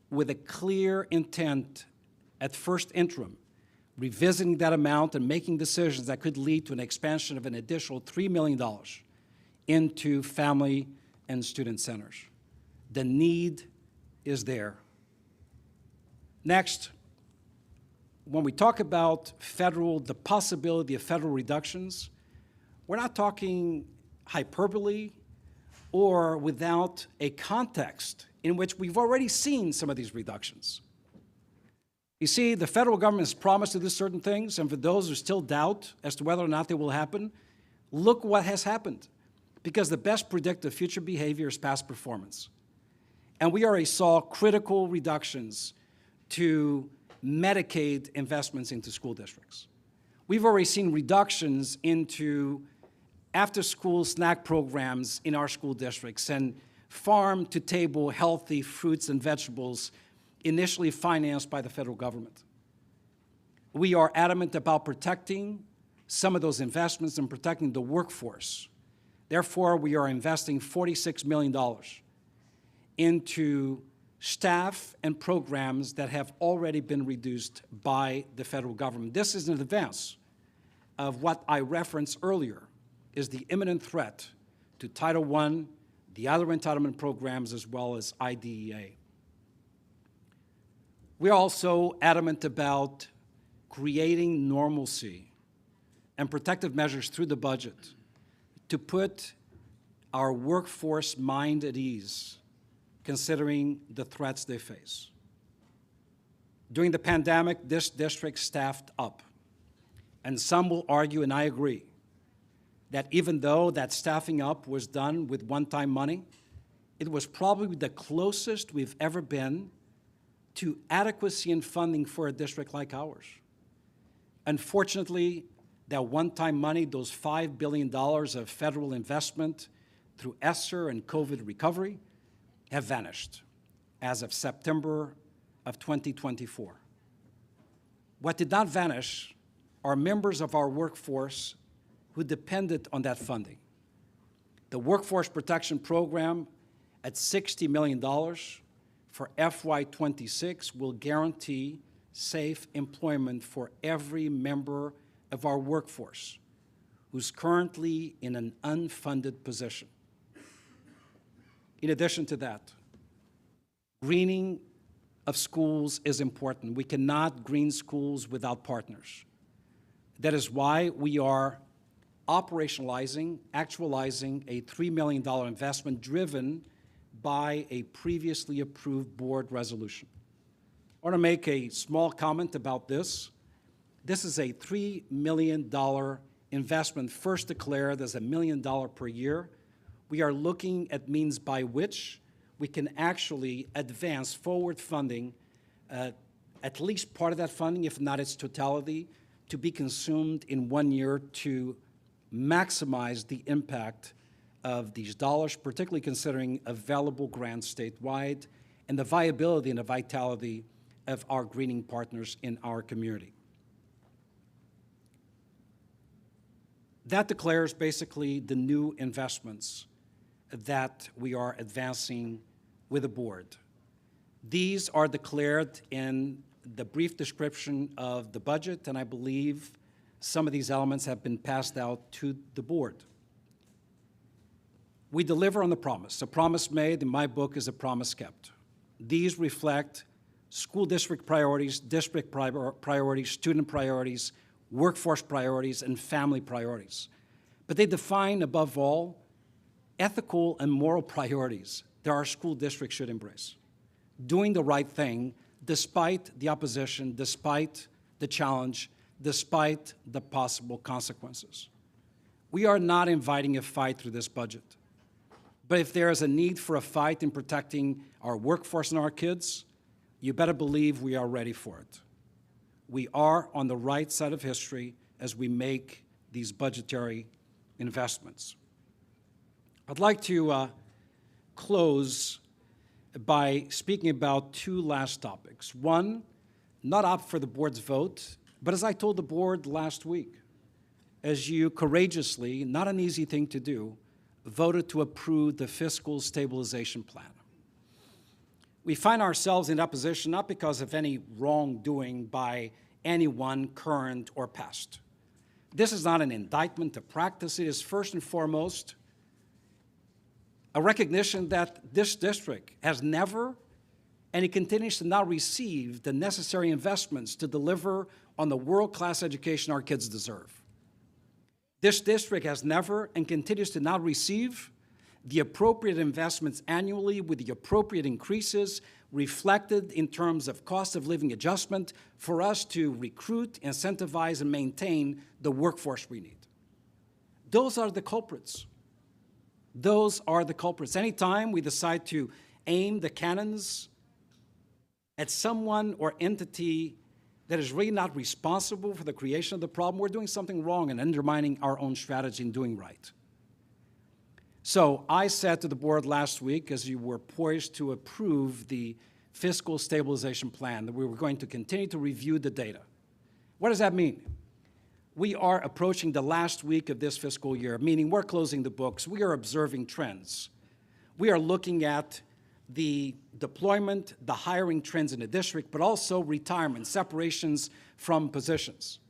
with a clear intent at first interim, revisiting that amount and making decisions that could lead to an expansion of an additional $3 million into family and student centers. The need is there. Next, when we talk about the possibility of federal reductions, we're not talking hyperbole or without a context in which we've already seen some of these reductions. You see, the federal government has promised to do certain things, and for those who still doubt as to whether or not they will happen, look what has happened. Because the best predictor of future behavior is past performance. And we already saw critical reductions to Medicaid investments into school districts. We've already seen reductions into after-school snack programs in our school districts and farm-to-table healthy fruits and vegetables initially financed by the federal government. We are adamant about protecting some of those investments and protecting the workforce. Therefore, we are investing $46 million into staff and programs that have already been reduced by the federal government. This is in advance of what I referenced earlier, is the imminent threat to Title I, the other entitlement programs, as well as IDEA. We're also adamant about creating normalcy and protective measures through the budget to put our workforce mind at ease, considering the threats they face. During the pandemic, this district staffed up, and some will argue, and I agree, that even though that staffing up was done with one-time money, it was probably the closest we've ever been to adequacy in funding for a district like ours. Unfortunately, that one-time money, those $5 billion of federal investment through ESSER and COVID recovery, have vanished as of September of 2024. What did not vanish are members of our workforce who depended on that funding. The Workforce Protection Program at $60 million for FY26 will guarantee safe employment for every member of our workforce who's currently in an unfunded position. In addition to that, greening of schools is important. We cannot green schools without partners. That is why we are operationalizing, actualizing a $3 million investment driven by a previously approved board resolution. I want to make a small comment about this. This is a $3 million investment, first declared as $1 million per year. We are looking at means by which we can actually advance forward funding, at least part of that funding, if not its totality, to be consumed in 1 year to maximize the impact of these dollars, particularly considering available grants statewide and the viability and the vitality of our greening partners in our community. That declares basically the new investments that we are advancing with the board. These are declared in the brief description of the budget, and I believe some of these elements have been passed out to the board. We deliver on the promise. A promise made, in my book, is a promise kept. These reflect school district priorities, priorities, student priorities, workforce priorities, and family priorities. But they define, above all, ethical and moral priorities that our school district should embrace. Doing the right thing despite the opposition, despite the challenge, despite the possible consequences. We are not inviting a fight through this budget. But if there is a need for a fight in protecting our workforce and our kids, you better believe we are ready for it. We are on the right side of history as we make these budgetary investments. I'd like to close by speaking about two last topics. One, not up for the board's vote, but as I told the board last week, as you courageously, not an easy thing to do, voted to approve the fiscal stabilization plan. We find ourselves in opposition not because of any wrongdoing by anyone, current or past. This is not an indictment of practice. It is first and foremost a recognition that this district has never, and it continues to not receive the necessary investments to deliver on the world-class education our kids deserve. This district has never and continues to not receive the appropriate investments annually with the appropriate increases reflected in terms of cost of living adjustment for us to recruit, incentivize, and maintain the workforce we need. Those are the culprits. Those are the culprits. Anytime we decide to aim the cannons at someone or entity that is really not responsible for the creation of the problem, we're doing something wrong and undermining our own strategy in doing right. So I said to the board last week, as you were poised to approve the fiscal stabilization plan, that we were going to continue to review the data. What does that mean? We are approaching the last week of this fiscal year, meaning we're closing the books. We are observing trends. We are looking at the deployment, the hiring trends in the district, but also retirement, separations from positions.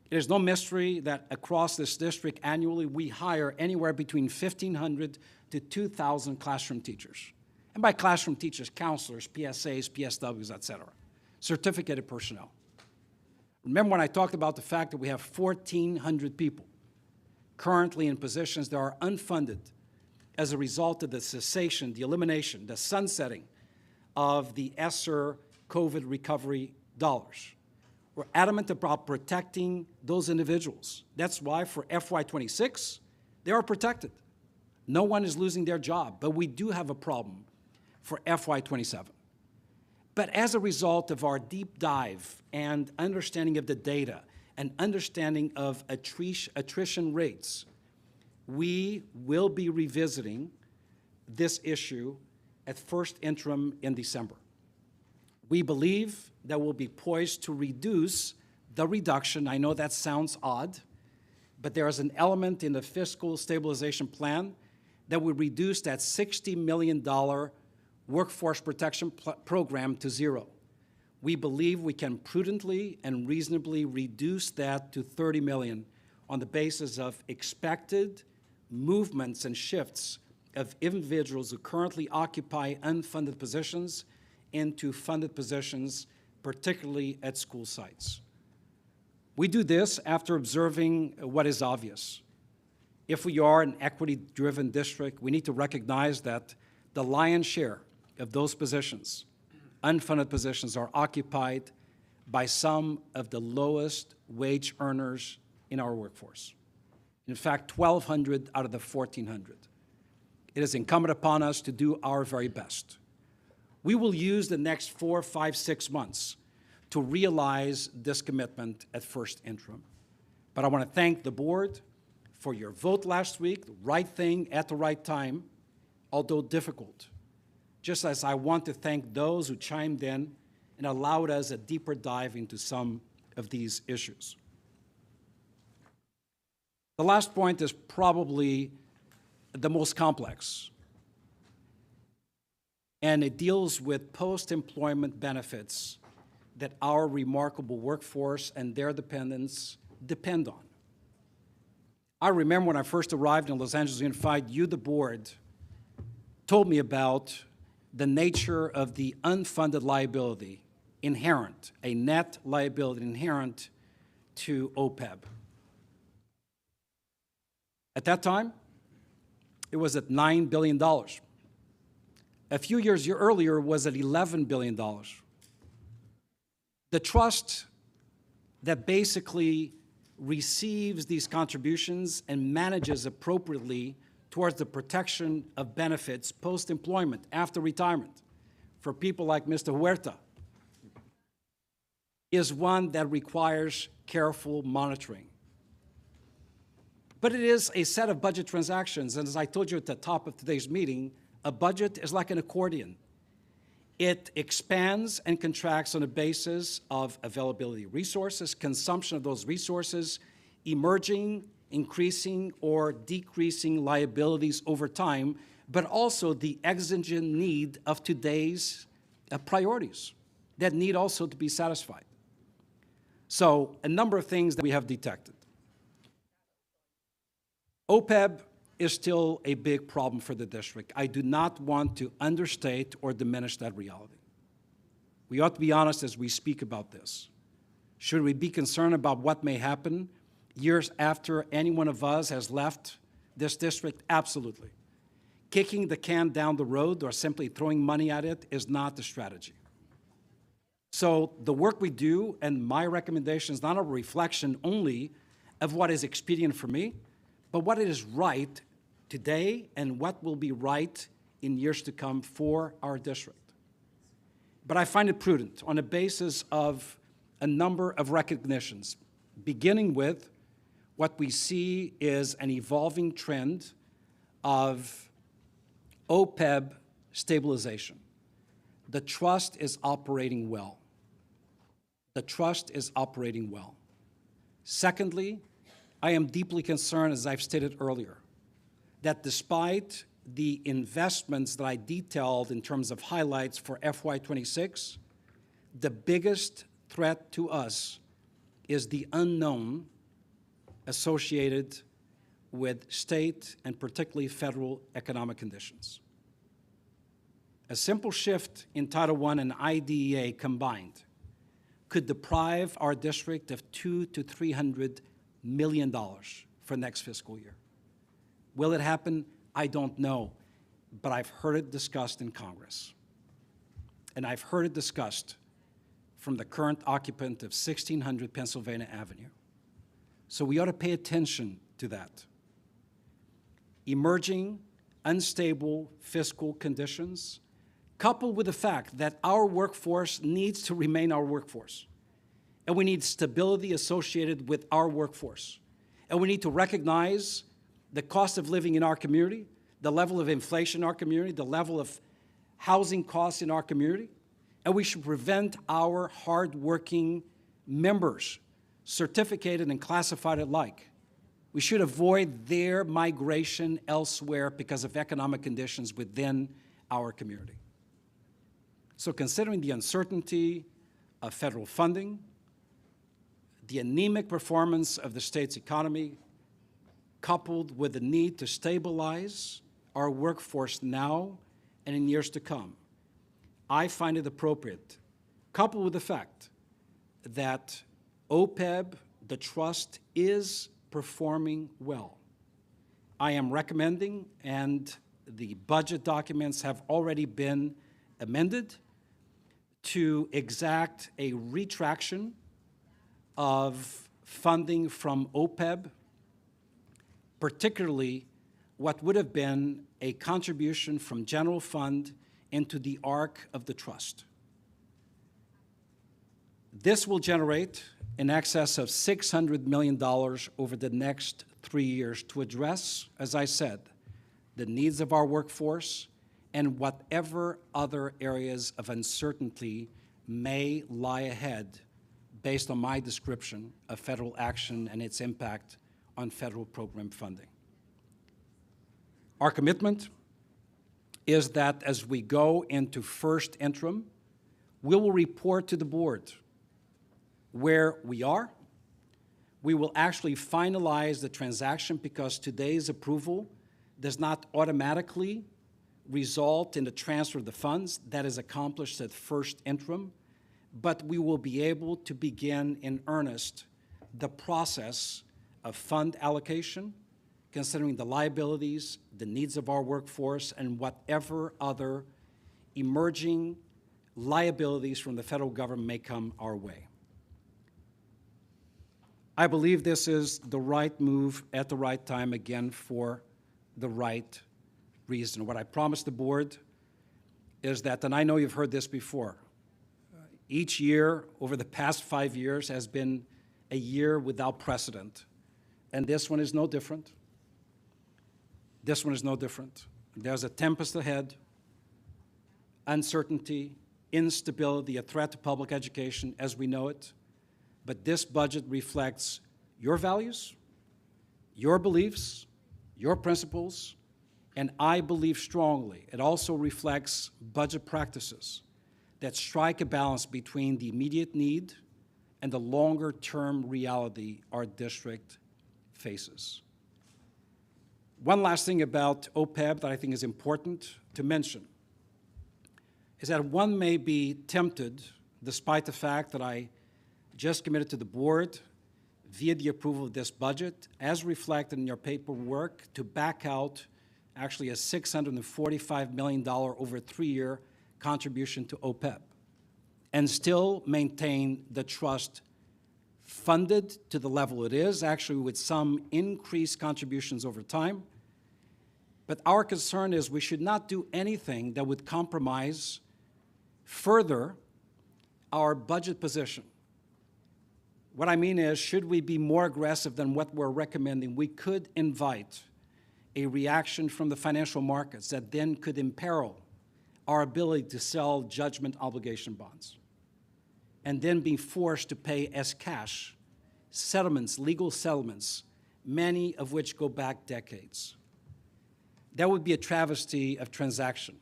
It is no mystery that across this district annually we hire anywhere between 1,500 to 2,000 classroom teachers. And by classroom teachers, counselors, PSAs, PSWs, et cetera, certificated personnel. Remember when I talked about the fact that we have 1,400 people currently in positions that are unfunded as a result of the cessation, the elimination, the sunsetting of the ESSER COVID recovery dollars. We're adamant about protecting those individuals. That's why for FY26, they are protected. No one is losing their job, but we do have a problem for FY27. But as a result of our deep dive and understanding of the data and understanding of attrition rates, we will be revisiting this issue at first interim in December. We believe that we'll be poised to reduce the reduction. I know that sounds odd, but there is an element in the fiscal stabilization plan that would reduce that $60 million workforce protection program to zero. We believe we can prudently and reasonably reduce that to $30 million on the basis of expected movements and shifts of individuals who currently occupy unfunded positions into funded positions, particularly at school sites. We do this after observing what is obvious. If we are an equity-driven district, we need to recognize that the lion's share of those positions, unfunded positions, are occupied by some of the lowest wage earners in our workforce. In fact, 1,200 out of the 1,400. It is incumbent upon us to do our very best. We will use the next 4, 5, 6 months to realize this commitment at first interim. But I want to thank the board for your vote last week, the right thing at the right time, although difficult. Just as I want to thank those who chimed in and allowed us a deeper dive into some of these issues. The last point is probably the most complex, and it deals with post-employment benefits that our remarkable workforce and their dependents depend on. I remember when I first arrived in Los Angeles Unified, you, the board, told me about the nature of the unfunded liability inherent, a net liability inherent to OPEB. At that time, it was at $9 billion. A few years earlier, it was at $11 billion. The trust that basically receives these contributions and manages appropriately towards the protection of benefits post-employment, after retirement, for people like Mr. Huerta, is one that requires careful monitoring. But it is a set of budget transactions, and as I told you at the top of today's meeting, a budget is like an accordion. It expands and contracts on the basis of availability of resources, consumption of those resources, emerging, increasing, or decreasing liabilities over time, but also the exigent need of today's priorities that need also to be satisfied. So, a number of things that we have detected. OPEB is still a big problem for the district. I do not want to understate or diminish that reality. We ought to be honest as we speak about this. Should we be concerned about what may happen years after any one of us has left this district? Absolutely. Kicking the can down the road or simply throwing money at it is not the strategy. So the work we do and my recommendation is not a reflection only of what is expedient for me, but what is right today and what will be right in years to come for our district. But I find it prudent on the basis of a number of recognitions, beginning with what we see is an evolving trend of OPEB stabilization. The trust is operating well. The trust is operating well. Secondly, I am deeply concerned, as I've stated earlier, that despite the investments that I detailed in terms of highlights for FY26, the biggest threat to us is the unknown associated with state and particularly federal economic conditions. A simple shift in Title I and IDEA combined could deprive our district of $200 to $300 million for next fiscal year. Will it happen? I don't know, but I've heard it discussed in Congress. And I've heard it discussed from the current occupant of 1600 Pennsylvania Avenue. So we ought to pay attention to that. Emerging, unstable fiscal conditions, coupled with the fact that our workforce needs to remain our workforce, and we need stability associated with our workforce, and we need to recognize the cost of living in our community, the level of inflation in our community, the level of housing costs in our community, and we should prevent our hardworking members, certificated and classified alike. We should avoid their migration elsewhere because of economic conditions within our community. So considering the uncertainty of federal funding, the anemic performance of the state's economy, coupled with the need to stabilize our workforce now and in years to come, I find it appropriate, coupled with the fact that OPEB, the trust, is performing well. I am recommending, and the budget documents have already been amended, to exact a retraction of funding from OPEB, particularly what would have been a contribution from general fund into the arc of the trust. This will generate in excess of $600 million over the next 3 years to address, as I said, the needs of our workforce and whatever other areas of uncertainty may lie ahead based on my description of federal action and its impact on federal program funding. Our commitment is that as we go into first interim, we will report to the board where we are. We will actually finalize the transaction because today's approval does not automatically result in the transfer of the funds. That is accomplished at first interim, but we will be able to begin in earnest the process of fund allocation, considering the liabilities, the needs of our workforce, and whatever other emerging liabilities from the federal government may come our way. I believe this is the right move at the right time, again, for the right reason. What I promised the board is that, and I know you've heard this before, each year over the past 5 years has been a year without precedent, and this one is no different. This one is no different. There's a tempest ahead, uncertainty, instability, a threat to public education as we know it. But this budget reflects your values, your beliefs, your principles, and I believe strongly it also reflects budget practices that strike a balance between the immediate need and the longer-term reality our district faces. One last thing about OPEB that I think is important to mention is that one may be tempted, despite the fact that I just committed to the board via the approval of this budget, as reflected in your paperwork, to back out actually a $645 million over a 3-year contribution to OPEB and still maintain the trust funded to the level it is, actually with some increased contributions over time. But our concern is we should not do anything that would compromise further our budget position. What I mean is, should we be more aggressive than what we're recommending, we could invite a reaction from the financial markets that then could imperil our ability to sell judgment obligation bonds and then be forced to pay as cash settlements, legal settlements, many of which go back decades. that would be a travesty of transaction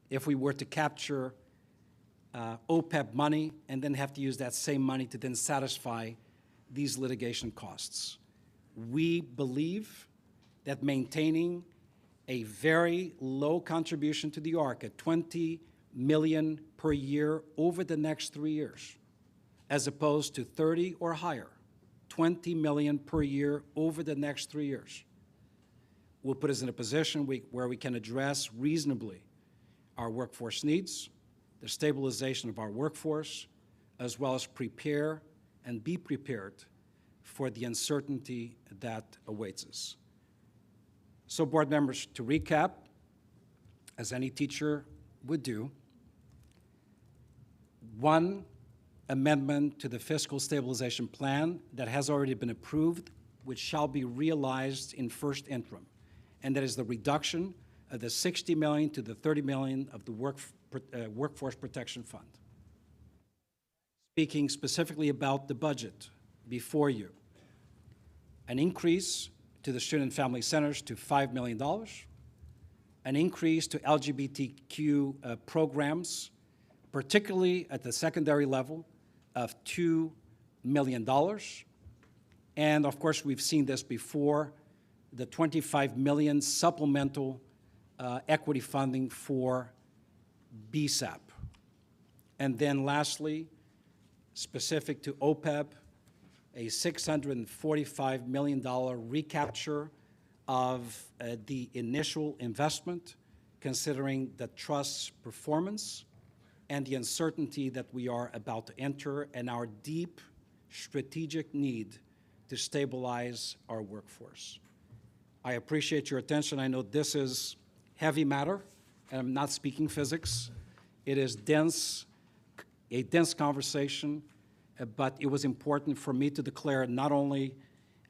if we were to capture OPEB money and then have to use that same money to then satisfy these litigation costs. We believe that maintaining a very low contribution to the ARC at $20 million per year over the next 3 years, as opposed to 30 or higher, $20 million per year over the next 3 years, will put us in a position where we can address reasonably our workforce needs, the stabilization of our workforce, as well as prepare and be prepared for the uncertainty that awaits us. So, board members, to recap, as any teacher would do, one amendment to the fiscal stabilization plan that has already been approved, which shall be realized in first interim, and that is the reduction of the $60 million to the $30 million of the Workforce Protection Fund. Speaking specifically about the budget before you, an increase to the Student and Family Centers to $5 million, an increase to LGBTQ programs, particularly at the secondary level, of $2 million. And of course, we've seen this before, the $25 million supplemental equity funding for BSAP. And then lastly, specific to OPEB, a $645 million recapture of the initial investment, considering the trust's performance and the uncertainty that we are about to enter and our deep strategic need to stabilize our workforce. I appreciate your attention. I know this is heavy matter, and I'm not speaking physics. It is a dense conversation, but it was important for me to declare not only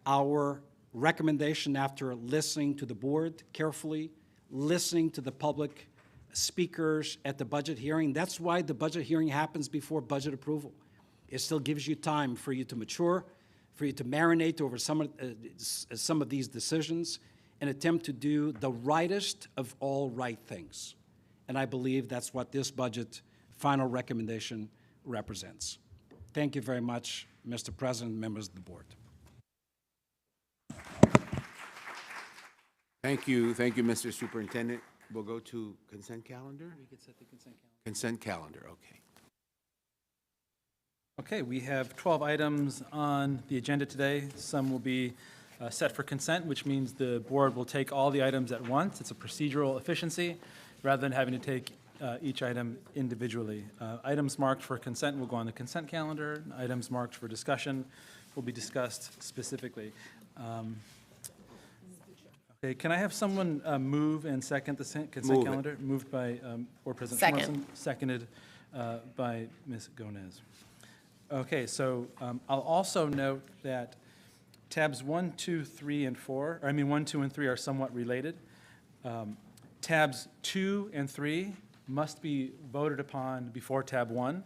our recommendation after listening to the board carefully, listening to the public speakers at the budget hearing. That's why the budget hearing happens before budget approval. It still gives you time for you to mature, for you to marinate over some of these decisions and attempt to do the rightest of all right things. And I believe that's what this budget final recommendation represents. Thank you very much, Mr. President, members of the board. Thank you, Mr. Superintendent. We'll go to consent calendar? We could set the consent calendar. Consent calendar, okay. Okay, we have 12 items on the agenda today. Some will be set for consent, which means the board will take all the items at once. It's a procedural efficiency rather than having to take each item individually. Items marked for consent will go on the consent calendar. Items marked for discussion will be discussed specifically. Okay, can I have someone move and second the consent calendar? Moved by Board President Morrison, seconded by Ms. Gomez. Okay, so I'll also note that tabs 1, 2, 3, and 4, or I mean 1, 2, and 3 are somewhat related. Tabs 2 and 3 must be voted upon before tab 1.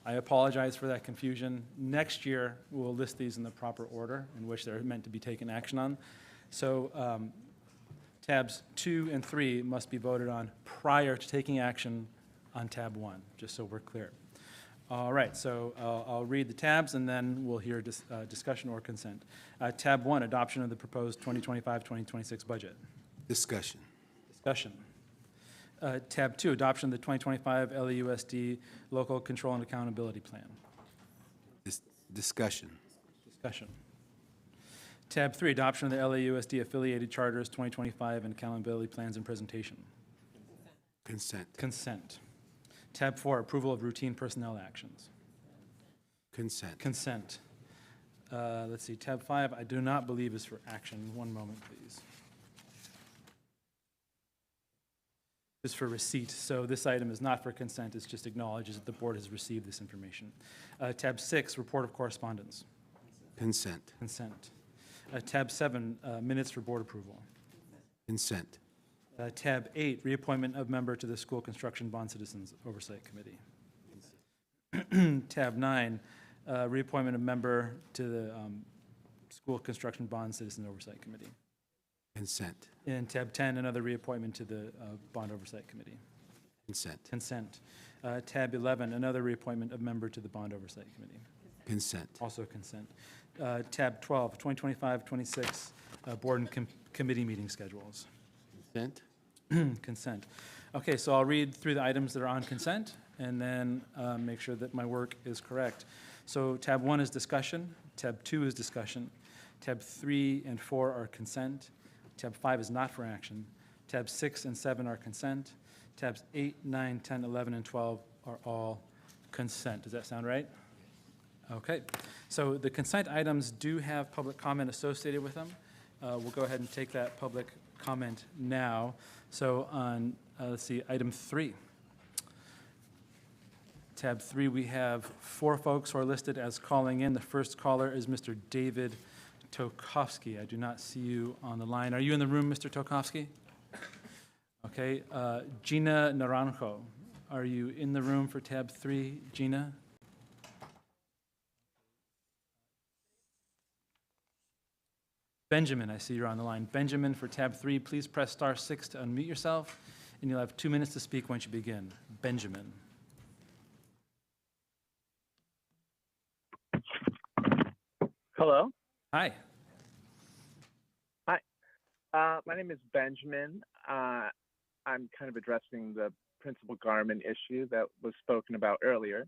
I apologize for that confusion. Next year, we'll list these in the proper order in which they're meant to be taken action on. So tabs 2 and 3 must be voted on prior to taking action on tab 1, just so we're clear. All right, so I'll read the tabs and then we'll hear discussion or consent. Tab 1, adoption of the proposed 2025-2026 budget. Discussion. Discussion. Tab 2, adoption of the 2025 LAUSD Local Control and Accountability Plan. Discussion. Discussion. Tab 3, adoption of the LAUSD Affiliated Charters 2025 and Accountability Plans and Presentation. Consent. Consent. Tab 4, approval of routine personnel actions. Consent. Consent. Let's see, tab 5, I do not believe is for action. One moment, please. Is for receipt, so this item is not for consent, it just acknowledges that the board has received this information. Tab 6, report of correspondence. Consent. Consent. Tab 7, minutes for board approval. Consent. Tab 8, reappointment of member to the School Construction Bond Citizens Oversight Committee. Tab 9, reappointment of member to the School Construction Bond Citizen Oversight Committee. Consent. In tab 10, another reappointment to the Bond Oversight Committee. Consent. Consent. Tab 11, another reappointment of member to the Bond Oversight Committee. Consent. Also consent. Tab 12, 2025-26 board and committee meeting schedules. Consent. Consent. Okay, so I'll read through the items that are on consent and then make sure that my work is correct. So tab 1 is discussion, tab 2 is discussion, tab 3 and 4 are consent, tab 5 is not for action, tab 6 and 7 are consent, tabs 8, 9, 10, 11, and 12 are all consent. Does that sound right? Okay, so the consent items do have public comment associated with them. We'll go ahead and take that public comment now. So on, let's see, item 3. Tab 3, we have 4 folks who are listed as calling in. The first caller is Mr. David Tokovsky. I do not see you on the line. Are you in the room, Mr. Tokovsky? Okay, Gina Naranjo, are you in the room for tab 3, Gina? Benjamin, I see you're on the line. Benjamin, for tab 3, please press *6 to unmute yourself, and you'll have 2 minutes to speak once you begin. Benjamin. Hello. Hi. Hi. My name is Benjamin. I'm kind of addressing the Principal Garmin issue that was spoken about earlier.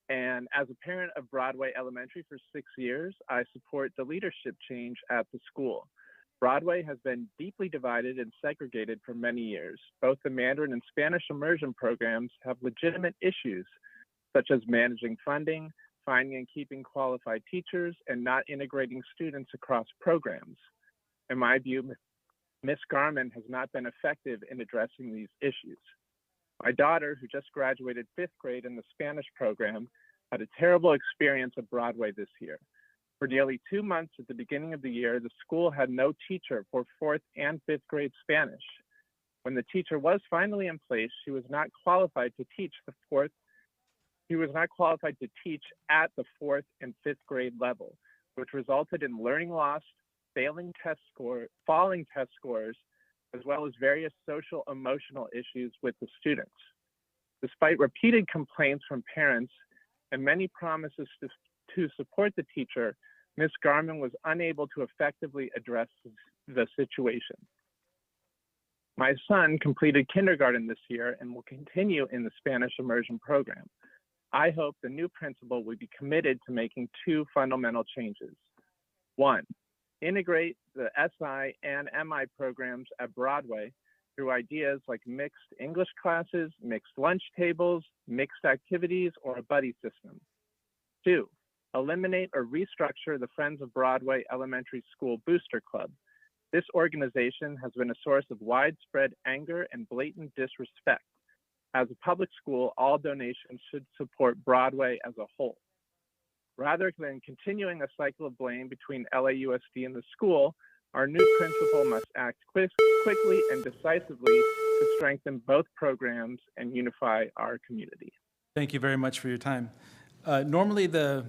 And as a parent of Broadway Elementary for 6 years, I support the leadership change at the school. Broadway has been deeply divided and segregated for many years. Both the Mandarin and Spanish immersion programs have legitimate issues, such as managing funding, finding and keeping qualified teachers, and not integrating students across programs. In my view, Ms. Garmin has not been effective in addressing these issues. My daughter, who just graduated 5th grade in the Spanish program, had a terrible experience at Broadway this year. For nearly 2 months at the beginning of the year, the school had no teacher for 4th and 5th grade Spanish. When the teacher was finally in place, she was not qualified to teach the 4th. She was not qualified to teach at the 4th and 5th grade level, which resulted in learning loss, falling test scores, as well as various social emotional issues with the students. Despite repeated complaints from parents and many promises to support the teacher, Ms. Garmin was unable to effectively address the situation. My son completed kindergarten this year and will continue in the Spanish immersion program. I hope the new principal will be committed to making 2 fundamental changes. 1, integrate the SI and MI programs at Broadway through ideas like mixed English classes, mixed lunch tables, mixed activities, or a buddy system. 2, eliminate or restructure the Friends of Broadway Elementary School Booster Club. This organization has been a source of widespread anger and blatant disrespect. As a public school, all donations should support Broadway as a whole. Rather than continuing a cycle of blame between LAUSD and the school, our new principal must act quickly and decisively to strengthen both programs and unify our community. Thank you very much for your time. Normally, the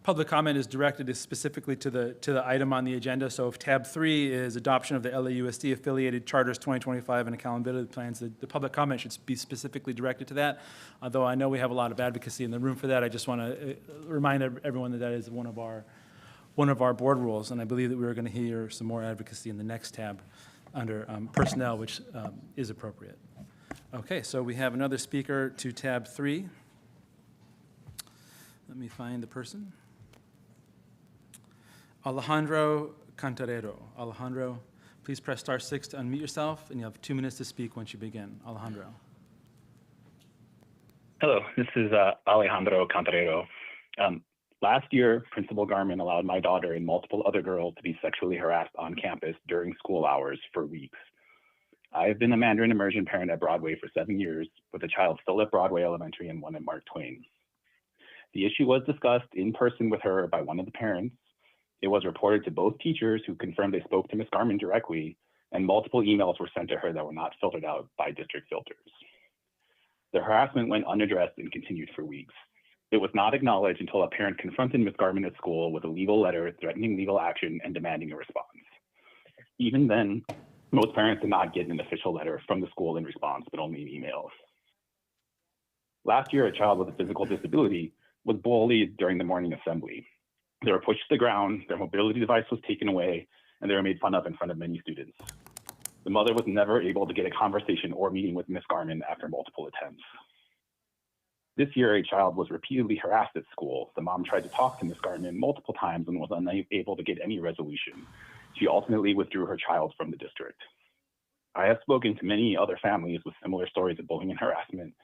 public comment is directed specifically to the item on the agenda. So if tab 3 is adoption of the LAUSD affiliated charters 2025 and accountability plans, the public comment should be specifically directed to that. Although I know we have a lot of advocacy in the room for that, I just want to remind everyone that that is one of our board rules, and I believe that we are going to hear some more advocacy in the next tab under personnel, which is appropriate. Okay, so we have another speaker to tab 3. Let me find the person. Alejandro Cantarero. Alejandro, please press *6 to unmute yourself, and you have 2 minutes to speak once you begin. Alejandro. Hello, this is Alejandro Cantarero. Last year, Principal Garmin allowed my daughter and multiple other girls to be sexually harassed on campus during school hours for weeks. I have been a Mandarin immersion parent at Broadway for 7 years, with a child still at Broadway Elementary and one at Mark Twain. The issue was discussed in person with her by one of the parents. It was reported to both teachers, who confirmed they spoke to Ms. Garmin directly, and multiple emails were sent to her that were not filtered out by district filters. The harassment went unaddressed and continued for weeks. It was not acknowledged until a parent confronted Ms. Garmin at school with a legal letter threatening legal action and demanding a response. Even then, most parents did not get an official letter from the school in response, but only an email. Last year, a child with a physical disability was bullied during the morning assembly. They were pushed to the ground, their mobility device was taken away, and they were made fun of in front of many students. The mother was never able to get a conversation or meeting with Ms. Garman after multiple attempts. This year, a child was repeatedly harassed at school. The mom tried to talk to Ms. Garman multiple times and was unable to get any resolution. She ultimately withdrew her child from the district. I have spoken to many other families with similar stories of bullying and harassment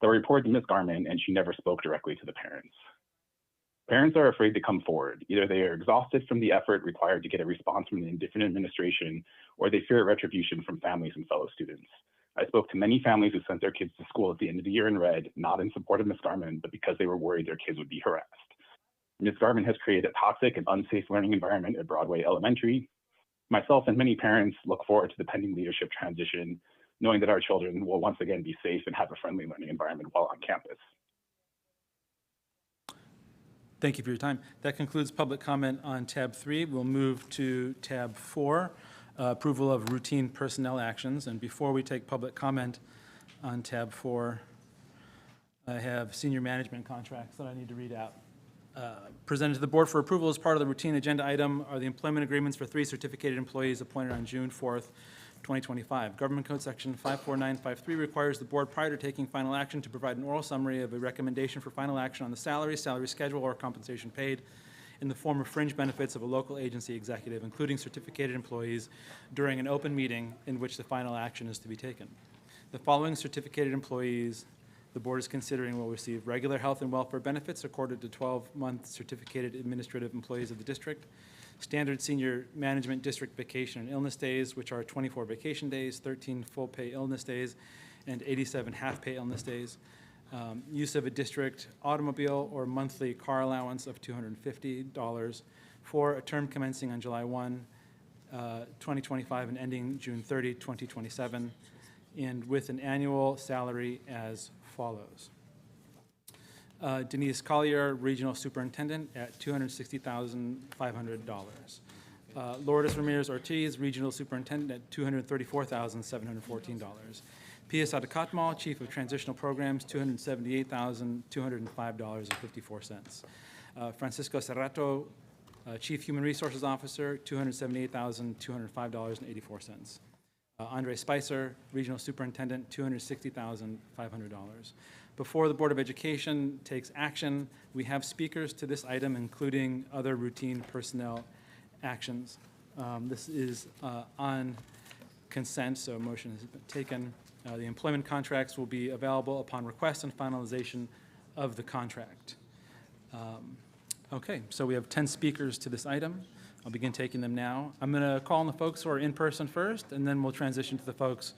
that were reported to Ms. Garman, and she never spoke directly to the parents. Parents are afraid to come forward. Either they are exhausted from the effort required to get a response from the different administration, or they fear retribution from families and fellow students. I spoke to many families who sent their kids to school at the end of the year in red, not in support of Ms. Garman, but because they were worried their kids would be harassed. Ms. Garman has created a toxic and unsafe learning environment at Broadway Elementary. Myself and many parents look forward to the pending leadership transition, knowing that our children will once again be safe and have a friendly learning environment while on campus. Thank you for your time. That concludes public comment on tab 3. We'll move to tab 4, approval of routine personnel actions. And before we take public comment on tab 4, I have senior management contracts that I need to read out. Presented to the board for approval as part of the routine agenda item are the employment agreements for 3 certificated employees appointed on June 4th, 2025. Government Code Section 54953 requires the board, prior to taking final action, to provide an oral summary of a recommendation for final action on the salary schedule, or compensation paid in the form of fringe benefits of a local agency executive, including certificated employees, during an open meeting in which the final action is to be taken. The following certificated employees the board is considering will receive regular health and welfare benefits accorded to 12-month certificated administrative employees of the district, standard senior management district vacation and illness days, which are 24 vacation days, 13 full pay illness days, and 87 half pay illness days. Use of a district automobile or monthly car allowance of $250 for a term commencing on July 1, 2025 and ending June 30, 2027, and with an annual salary as follows. Denise Collier, Regional Superintendent, at $260,500. Lourdes Ramirez Ortiz, Regional Superintendent, at $234,714. Pia Sadakatmal, Chief of Transitional Programs, $278,205.54. Francisco Serrato, Chief Human Resources Officer, $278,205.84. Andre Spicer, Regional Superintendent, $260,500. Before the Board of Education takes action, we have speakers to this item, including other routine personnel actions. This is on consent, so a motion has been taken. The employment contracts will be available upon request and finalization of the contract. Okay, so we have 10 speakers to this item. I'll begin taking them now. I'm going to call on the folks who are in person first, and then we'll transition to the folks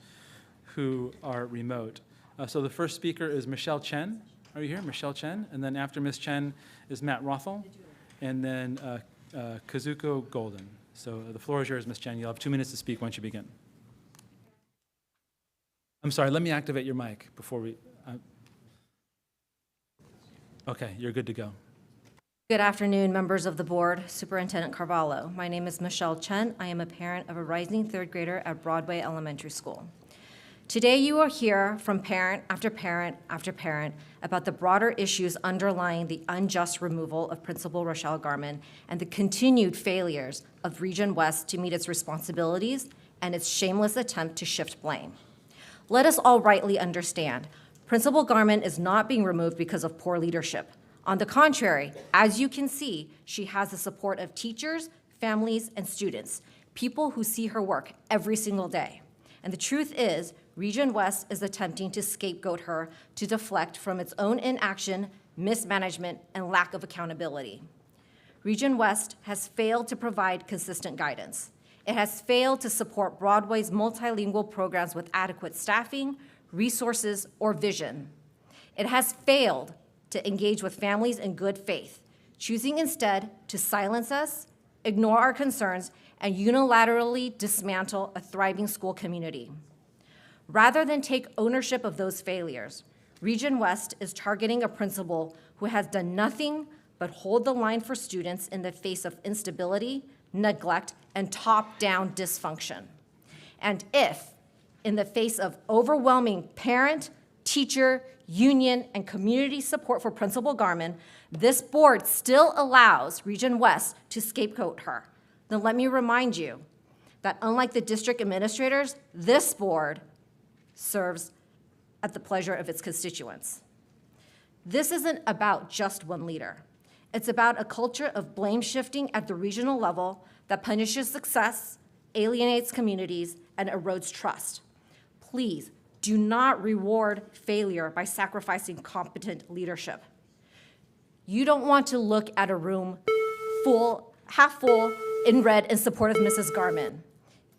who are remote. So the first speaker is Michelle Chen. Are you here? Michelle Chen. And then after Ms. Chen is Matt Rothel, and then Kazuko Golden. So the floor is yours, Ms. Chen. You'll have 2 minutes to speak once you begin. I'm sorry, let me activate your mic before we... Okay, you're good to go. Good afternoon, members of the board, Superintendent Carvalho. My name is Michelle Chen. I am a parent of a rising third grader at Broadway Elementary School. Today, you will hear from parent after parent after parent about the broader issues underlying the unjust removal of Principal Rochelle Garman and the continued failures of Region West to meet its responsibilities and its shameless attempt to shift blame. Let us all rightly understand, Principal Garman is not being removed because of poor leadership. On the contrary, as you can see, she has the support of teachers, families, and students, people who see her work every single day. And the truth is, Region West is attempting to scapegoat her to deflect from its own inaction, mismanagement, and lack of accountability. Region West has failed to provide consistent guidance. It has failed to support Broadway's multilingual programs with adequate staffing, resources, or vision. It has failed to engage with families in good faith, choosing instead to silence us, ignore our concerns, and unilaterally dismantle a thriving school community. Rather than take ownership of those failures, Region West is targeting a principal who has done nothing but hold the line for students in the face of instability, neglect, and top-down dysfunction. And if, in the face of overwhelming parent, teacher, union, and community support for Principal Garman, this board still allows Region West to scapegoat her, then let me remind you that unlike the district administrators, this board serves at the pleasure of its constituents. This isn't about just one leader. It's about a culture of blame shifting at the regional level that punishes success, alienates communities, and erodes trust. Please do not reward failure by sacrificing competent leadership. You don't want to look at a room full, half full, in red in support of Mrs. Garman.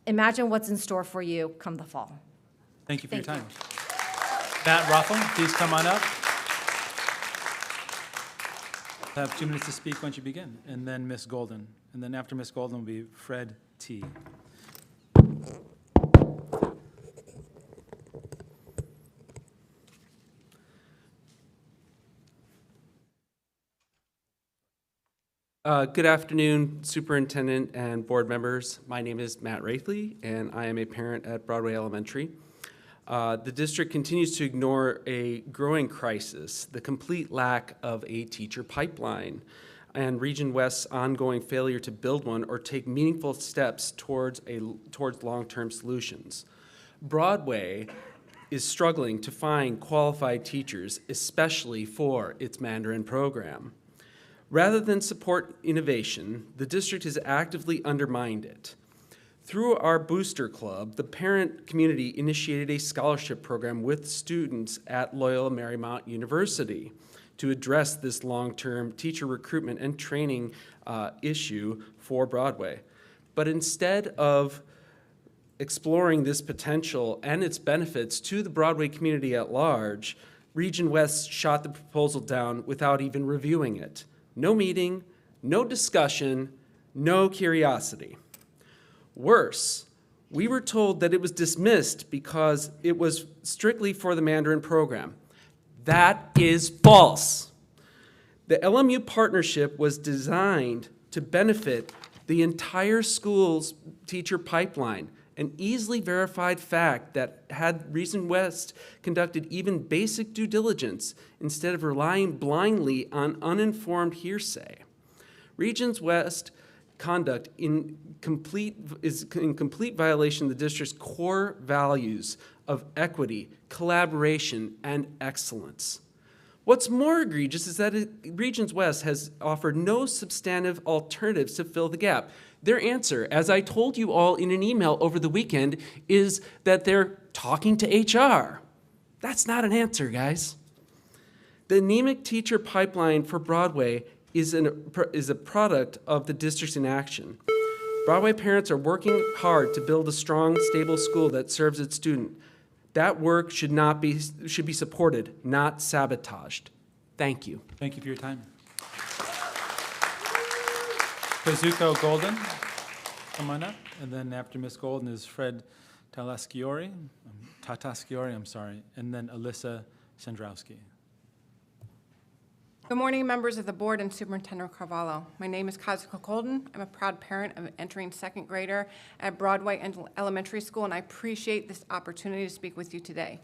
Imagine what's in store for you come the fall. Thank you for your Thank time. Matt Ruffin, please come on up. I have 2 minutes to speak once you begin, and then Ms. Golden. And then after Ms. Golden will be Fred T. Good afternoon, Superintendent and board members. My name is Matt Wrathley, and I am a parent at Broadway Elementary. The district continues to ignore a growing crisis, the complete lack of a teacher pipeline, and Region West's ongoing failure to build one or take meaningful steps towards long-term solutions. Broadway is struggling to find qualified teachers, especially for its Mandarin program. Rather than support innovation, the district has actively undermined it. Through our Booster Club, the parent community initiated a scholarship program with students at Loyola Marymount University to address this long-term teacher recruitment and training issue for Broadway. But instead of exploring this potential and its benefits to the Broadway community at large, Region West shot the proposal down without even reviewing it. No meeting, no discussion, no curiosity. Worse, we were told that it was dismissed because it was strictly for the Mandarin program. That is false. The LMU partnership was designed to benefit the entire school's teacher pipeline, an easily verified fact that had Region West conducted even basic due diligence instead of relying blindly on uninformed hearsay. Region West conduct is in complete violation of the district's core values of equity, collaboration, and excellence. What's more egregious is that Region West has offered no substantive alternatives to fill the gap. Their answer, as I told you all in an email over the weekend, is that they're talking to HR. That's not an answer, guys. The anemic teacher pipeline for Broadway is a product of the district's inaction. Broadway parents are working hard to build a strong, stable school that serves its student. That work should be supported, not sabotaged. Thank you. Thank you for your time. Kazuko Golden, come on up. And then after Ms. Golden is Fred Tatasciore, and then Alyssa Sandrowski. Good morning, members of the board and Superintendent Carvalho. My name is Kazuko Golden. I'm a proud parent of an entering second grader at Broadway Elementary School, and I appreciate this opportunity to speak with you today.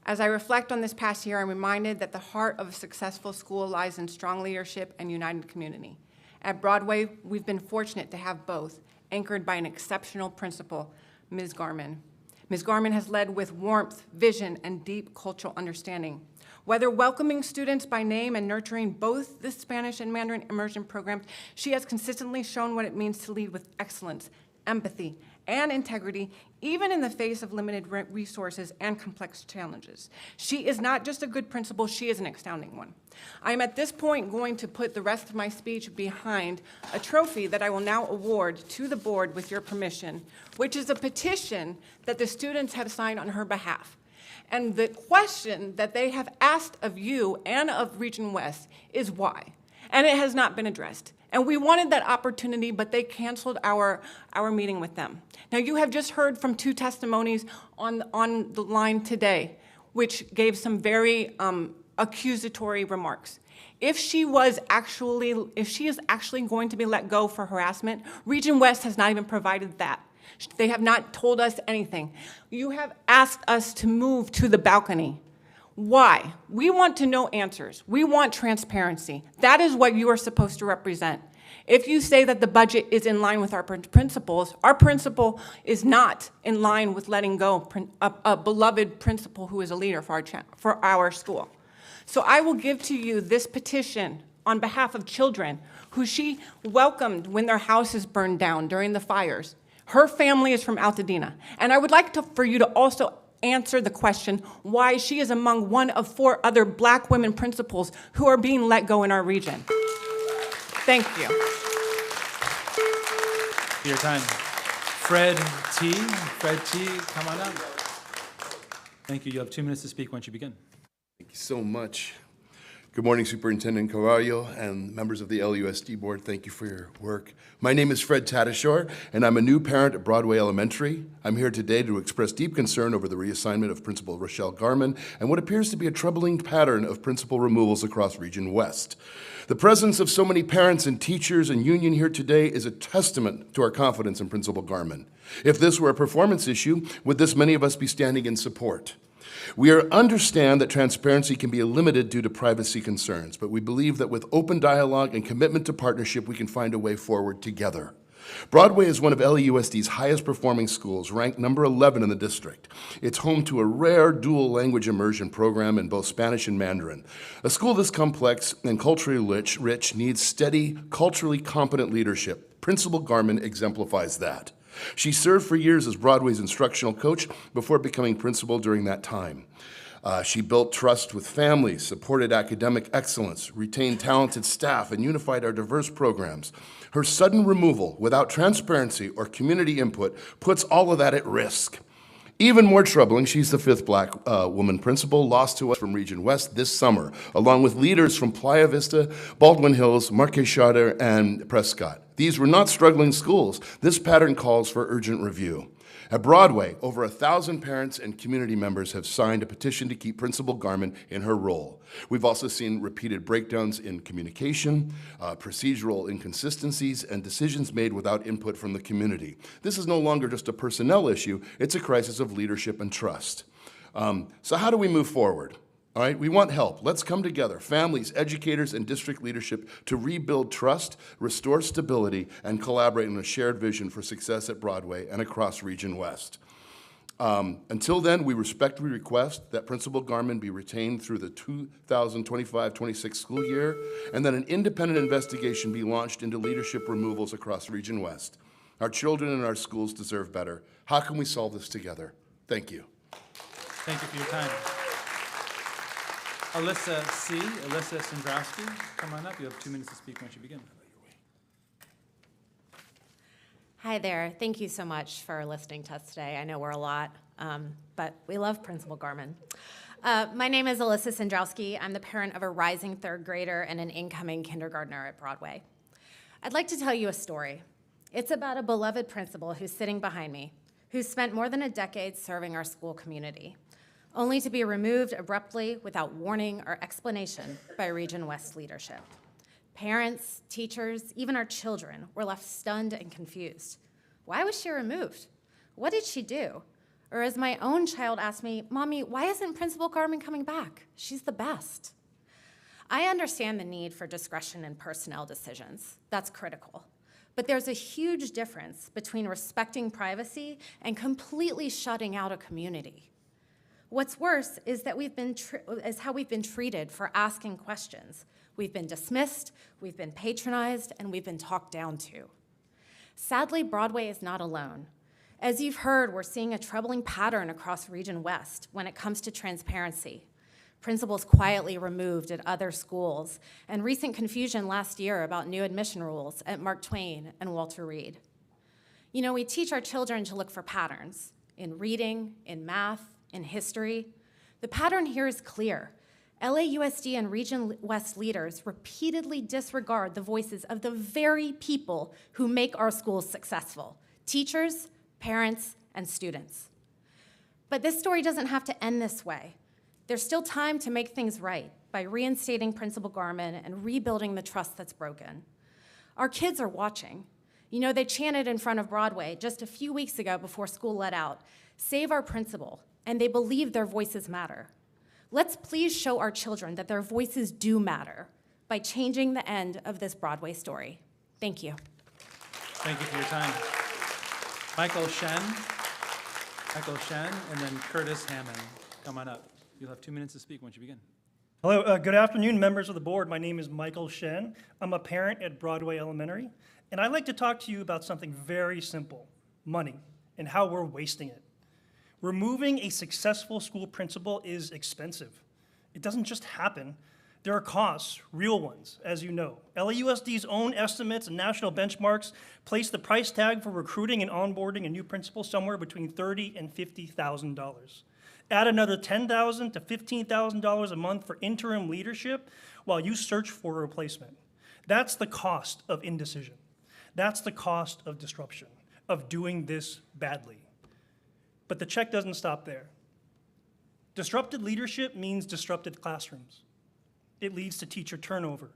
As I reflect on this past year, I'm reminded that the heart of a successful school lies in strong leadership and united community. At Broadway, we've been fortunate to have both, anchored by an exceptional principal, Ms. Garman. Ms. Garman has led with warmth, vision, and deep cultural understanding. Whether welcoming students by name and nurturing both the Spanish and Mandarin immersion programs, she has consistently shown what it means to lead with excellence, empathy, and integrity, even in the face of limited resources and complex challenges. She is not just a good principal, she is an astounding one. I am at this point going to put the rest of my speech behind a trophy that I will now award to the board with your permission, which is a petition that the students have signed on her behalf. And the question that they have asked of you and of Region West is why? And it has not been addressed. And we wanted that opportunity, but they canceled our meeting with them. Now, you have just heard from two testimonies on the line today, which gave some very accusatory remarks. If she is actually going to be let go for harassment, Region West has not even provided that. They have not told us anything. You have asked us to move to the balcony. Why? We want to know answers. We want transparency. That is what you are supposed to represent. If you say that the budget is in line with our principles, our principle is not in line with letting go a beloved principal who is a leader for our school. So I will give to you this petition on behalf of children who she welcomed when their houses burned down during the fires. Her family is from Altadena. And I would like for you to also answer the question why she is among one of 4 other Black women principals who are being let go in our region. Thank you. For your time. Fred T. Fred T., come on up. Thank you. You have 2 minutes to speak once you begin. Thank you so much. Good morning, Superintendent Carvalho and members of the LUSD Board. Thank you for your work. My name is Fred Tatasciore, and I'm a new parent at Broadway Elementary. I'm here today to express deep concern over the reassignment of Principal Rochelle Garman and what appears to be a troubling pattern of principal removals across Region West. The presence of so many parents and teachers and union here today is a testament to our confidence in Principal Garman. If this were a performance issue, would this many of us be standing in support? We understand that transparency can be limited due to privacy concerns, but we believe that with open dialogue and commitment to partnership, we can find a way forward together. Broadway is one of LAUSD's highest performing schools, ranked number 11 in the district. It's home to a rare dual language immersion program in both Spanish and Mandarin. A school this complex and culturally rich needs steady, culturally competent leadership. Principal Garman exemplifies that. She served for years as Broadway's instructional coach before becoming principal during that time. She built trust with families, supported academic excellence, retained talented staff, and unified our diverse programs. Her sudden removal without transparency or community input puts all of that at risk. Even more troubling, she's the 5th Black woman principal lost to us from Region West this summer, along with leaders from Playa Vista, Baldwin Hills, Marquez Charter, and Prescott. These were not struggling schools. This pattern calls for urgent review. At Broadway, over 1,000 parents and community members have signed a petition to keep Principal Garman in her role. We've also seen repeated breakdowns in communication, procedural inconsistencies, and decisions made without input from the community. This is no longer just a personnel issue, it's a crisis of leadership and trust. So how do we move forward? All right, we want help. Let's come together, families, educators, and district leadership, to rebuild trust, restore stability, and collaborate on a shared vision for success at Broadway and across Region West. Until then, we respectfully request that Principal Garman be retained through the 2025-26 school year, and that an independent investigation be launched into leadership removals across Region West. Our children and our schools deserve better. How can we solve this together? Thank you. Thank you for your time. Alyssa C., Alyssa Sandrowski, come on up. You have 2 minutes to speak once you begin. Hi there. Thank you so much for listening to us today. I know we're a lot, but we love Principal Garman. My name is Alyssa Sandrowski. I'm the parent of a rising 3rd grader and an incoming kindergartner at Broadway. I'd like to tell you a story. It's about a beloved principal who's sitting behind me, who's spent more than a decade serving our school community, only to be removed abruptly without warning or explanation by Region West leadership. Parents, teachers, even our children were left stunned and confused. Why was she removed? What did she do? Or as my own child asked me, Mommy, why isn't Principal Garman coming back? She's the best. I understand the need for discretion in personnel decisions. That's critical. But there's a huge difference between respecting privacy and completely shutting out a community. What's worse is that how we've been treated for asking questions. We've been dismissed, we've been patronized, and we've been talked down to. Sadly, Broadway is not alone. As you've heard, we're seeing a troubling pattern across Region West when it comes to transparency. Principals quietly removed at other schools, and recent confusion last year about new admission rules at Mark Twain and Walter Reed. You know, we teach our children to look for patterns in reading, in math, in history. The pattern here is clear. LAUSD and Region West leaders repeatedly disregard the voices of the very people who make our schools successful: teachers, parents, and students. But this story doesn't have to end this way. There's still time to make things right by reinstating Principal Garman and rebuilding the trust that's broken. Our kids are watching. You know, they chanted in front of Broadway just a few weeks ago before school let out, "Save our principal," and they believe their voices matter. Let's please show our children that their voices do matter by changing the end of this Broadway story. Thank you. Thank you for your time. Michael Shen, and then Curtis Hammond. Come on up. You'll have 2 minutes to speak once you begin. Hello, good afternoon, members of the board. My name is Michael Shen. I'm a parent at Broadway Elementary, and I'd like to talk to you about something very simple, money, and how we're wasting it. Removing a successful school principal is expensive. It doesn't just happen. There are costs, real ones, as you know. LAUSD's own estimates and national benchmarks place the price tag for recruiting and onboarding a new principal somewhere between $30,000 and $50,000. Add another $10,000 to $15,000 a month for interim leadership while you search for a replacement. That's the cost of indecision. That's the cost of disruption, of doing this badly. But the check doesn't stop there. Disrupted leadership means disrupted classrooms. It leads to teacher turnover,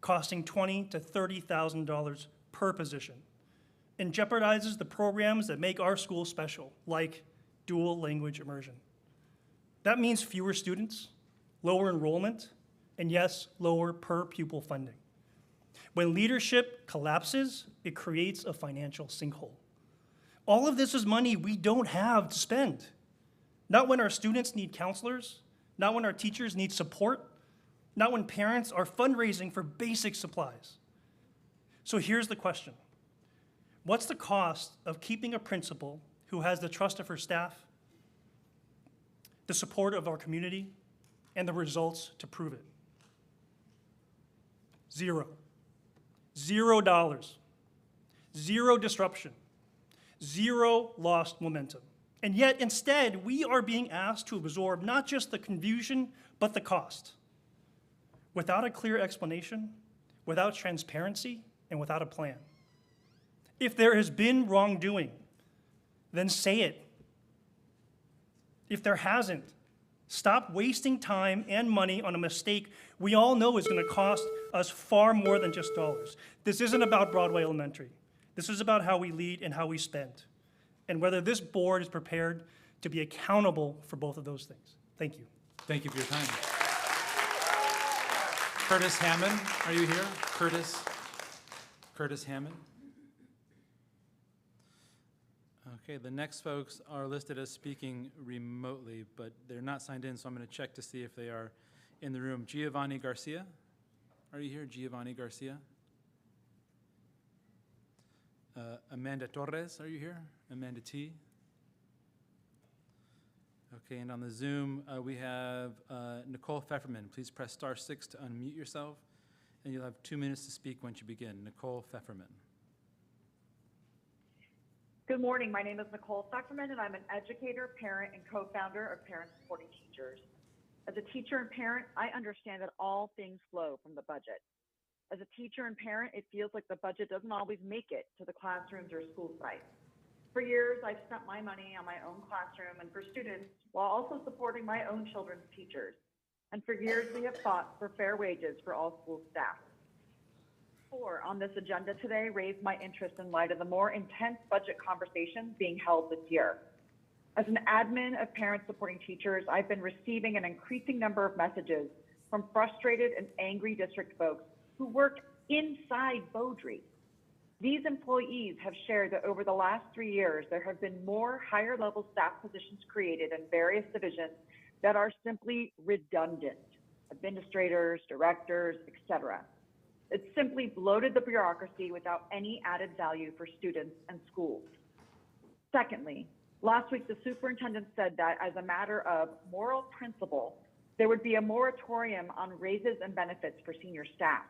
costing $20,000 to $30,000 per position, and jeopardizes the programs that make our school special, like dual language immersion. That means fewer students, lower enrollment, and yes, lower per pupil funding. When leadership collapses, it creates a financial sinkhole. All of this is money we don't have to spend. Not when our students need counselors, not when our teachers need support, not when parents are fundraising for basic supplies. So here's the question. What's the cost of keeping a principal who has the trust of her staff, the support of our community, and the results to prove it? Zero. $0. Zero disruption. Zero lost momentum. And yet, instead, we are being asked to absorb not just the confusion, but the cost. Without a clear explanation, without transparency, and without a plan. If there has been wrongdoing, then say it. If there hasn't, stop wasting time and money on a mistake we all know is going to cost us far more than just dollars. This isn't about Broadway Elementary. This is about how we lead and how we spend, and whether this board is prepared to be accountable for both of those things. Thank you. Thank you for your time. Curtis Hammond, are you here? Curtis Hammond. Okay, the next folks are listed as speaking remotely, but they're not signed in, so I'm going to check to see if they are in the room. Giovanni Garcia, are you here? Giovanni Garcia. Amanda Torres, are you here? Amanda T. Okay, and on the Zoom, we have Nicole Pfefferman. Please press *6 to unmute yourself, and you'll have 2 minutes to speak once you begin. Nicole Pfefferman. Good morning. My name is Nicole Pfefferman, and I'm an educator, parent, and co-founder of Parents Supporting Teachers. As a teacher and parent, I understand that all things flow from the budget. As a teacher and parent, it feels like the budget doesn't always make it to the classrooms or school sites. For years, I've spent my money on my own classroom and for students while also supporting my own children's teachers. And for years, we have fought for fair wages for all school staff. 4 on this agenda today raised my interest in light of the more intense budget conversations being held this year. As an admin of Parents Supporting Teachers, I've been receiving an increasing number of messages from frustrated and angry district folks who work inside Beaudry. These employees have shared that over the last 3 years, there have been more higher level staff positions created in various divisions that are simply redundant, administrators, directors, etc. It's simply bloated the bureaucracy without any added value for students and schools. Secondly, last week the superintendent said that as a matter of moral principle, there would be a moratorium on raises and benefits for senior staff.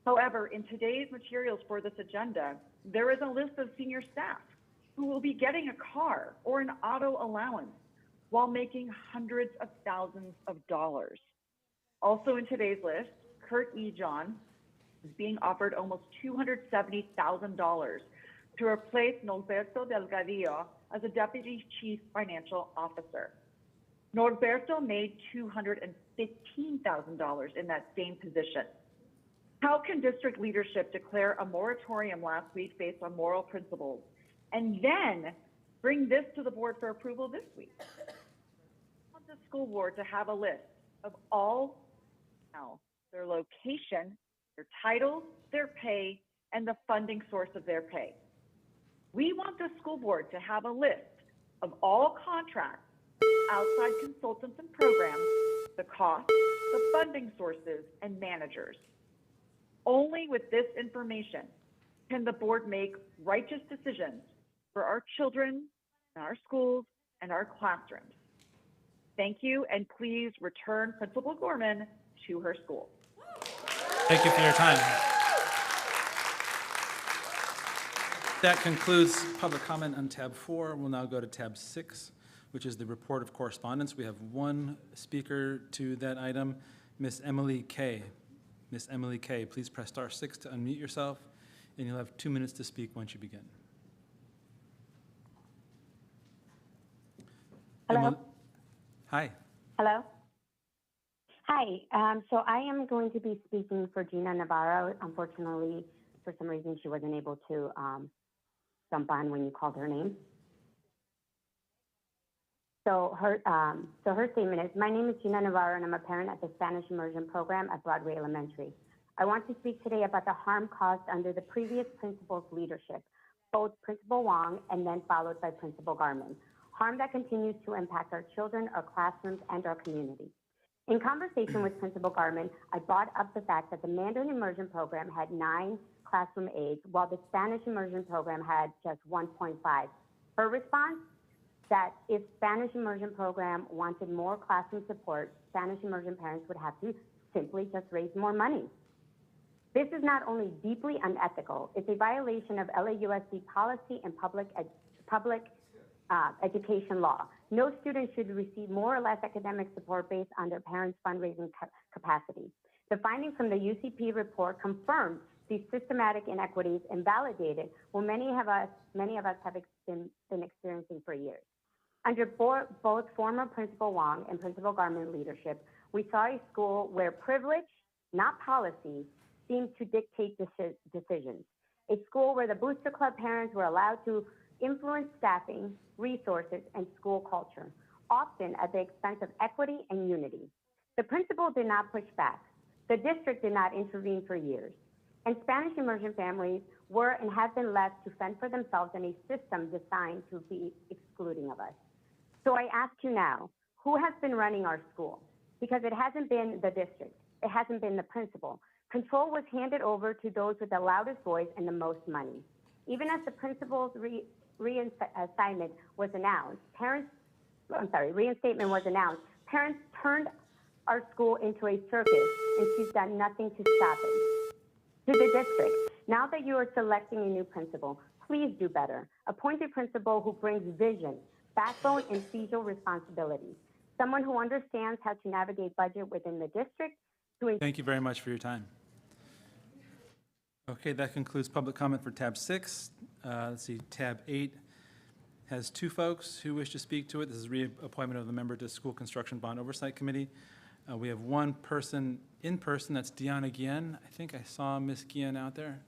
However, in today's materials for this agenda, there is a list of senior staff who will be getting a car or an auto allowance while making hundreds of thousands of dollars. Also in today's list, Kurt E. John is being offered almost $270,000 to replace Norberto Delgadillo as a Deputy Chief Financial Officer. Norberto made $215,000 in that same position. How can district leadership declare a moratorium last week based on moral principles and then bring this to the board for approval this week? I want the school board to have a list of all their location, their titles, their pay, and the funding source of their pay. We want the school board to have a list of all contracts, outside consultants and programs, the costs, the funding sources, and managers. Only with this information can the board make righteous decisions for our children, and our schools, and our classrooms. Thank you, and please return Principal Gorman to her school. Thank you for your time. That concludes public comment on tab 4. We'll now go to tab 6, which is the report of correspondence. We have one speaker to that item, Miss Emily Kay. Miss Emily Kay, please press *6 to unmute yourself, and you'll have 2 minutes to speak once you begin. Hello. Hi. Hello. Hi. So I am going to be speaking for Gina Navarro. Unfortunately, for some reason, she wasn't able to jump on when you called her name. So her statement is, my name is Gina Navarro, and I'm a parent at the Spanish Immersion Program at Broadway Elementary. I want to speak today about the harm caused under the previous principal's leadership, both Principal Wong and then followed by Principal Garman. Harm that continues to impact our children, our classrooms, and our community. In conversation with Principal Garman, I brought up the fact that the Mandarin Immersion Program had 9 classroom aides, while the Spanish Immersion Program had just 1.5. Her response? That if Spanish Immersion Program wanted more classroom support, Spanish Immersion parents would have to simply just raise more money. This is not only deeply unethical, it's a violation of LAUSD policy and public education law. No student should receive more or less academic support based on their parents' fundraising capacity. The findings from the UCP report confirmed these systematic inequities and validated what many of us have been experiencing for years. Under both former Principal Wong and Principal Garman leadership, we saw a school where privilege, not policy, seemed to dictate decisions. A school where the Booster Club parents were allowed to influence staffing, resources, and school culture, often at the expense of equity and unity. The principal did not push back. The district did not intervene for years. And Spanish immersion families were and have been left to fend for themselves in a system designed to be excluding of us. So I ask you now, who has been running our school? Because it hasn't been the district. It hasn't been the principal. Control was handed over to those with the loudest voice and the most money. Even as the principal's reinstatement was announced, parents turned our school into a circus, and she's done nothing to stop it. To the district, now that you are selecting a new principal, please do better. Appoint a principal who brings vision, backbone, and seizure responsibility. Someone who understands how to navigate budget within the district. Thank you very much for your time. Okay, that concludes public comment for tab 6. Let's see, tab 8 has 2 folks who wish to speak to it. This is reappointment of the member to School Construction Bond Oversight Committee. We have one person in person, that's Deanna Guillen. I think I saw Ms. Guillen out there.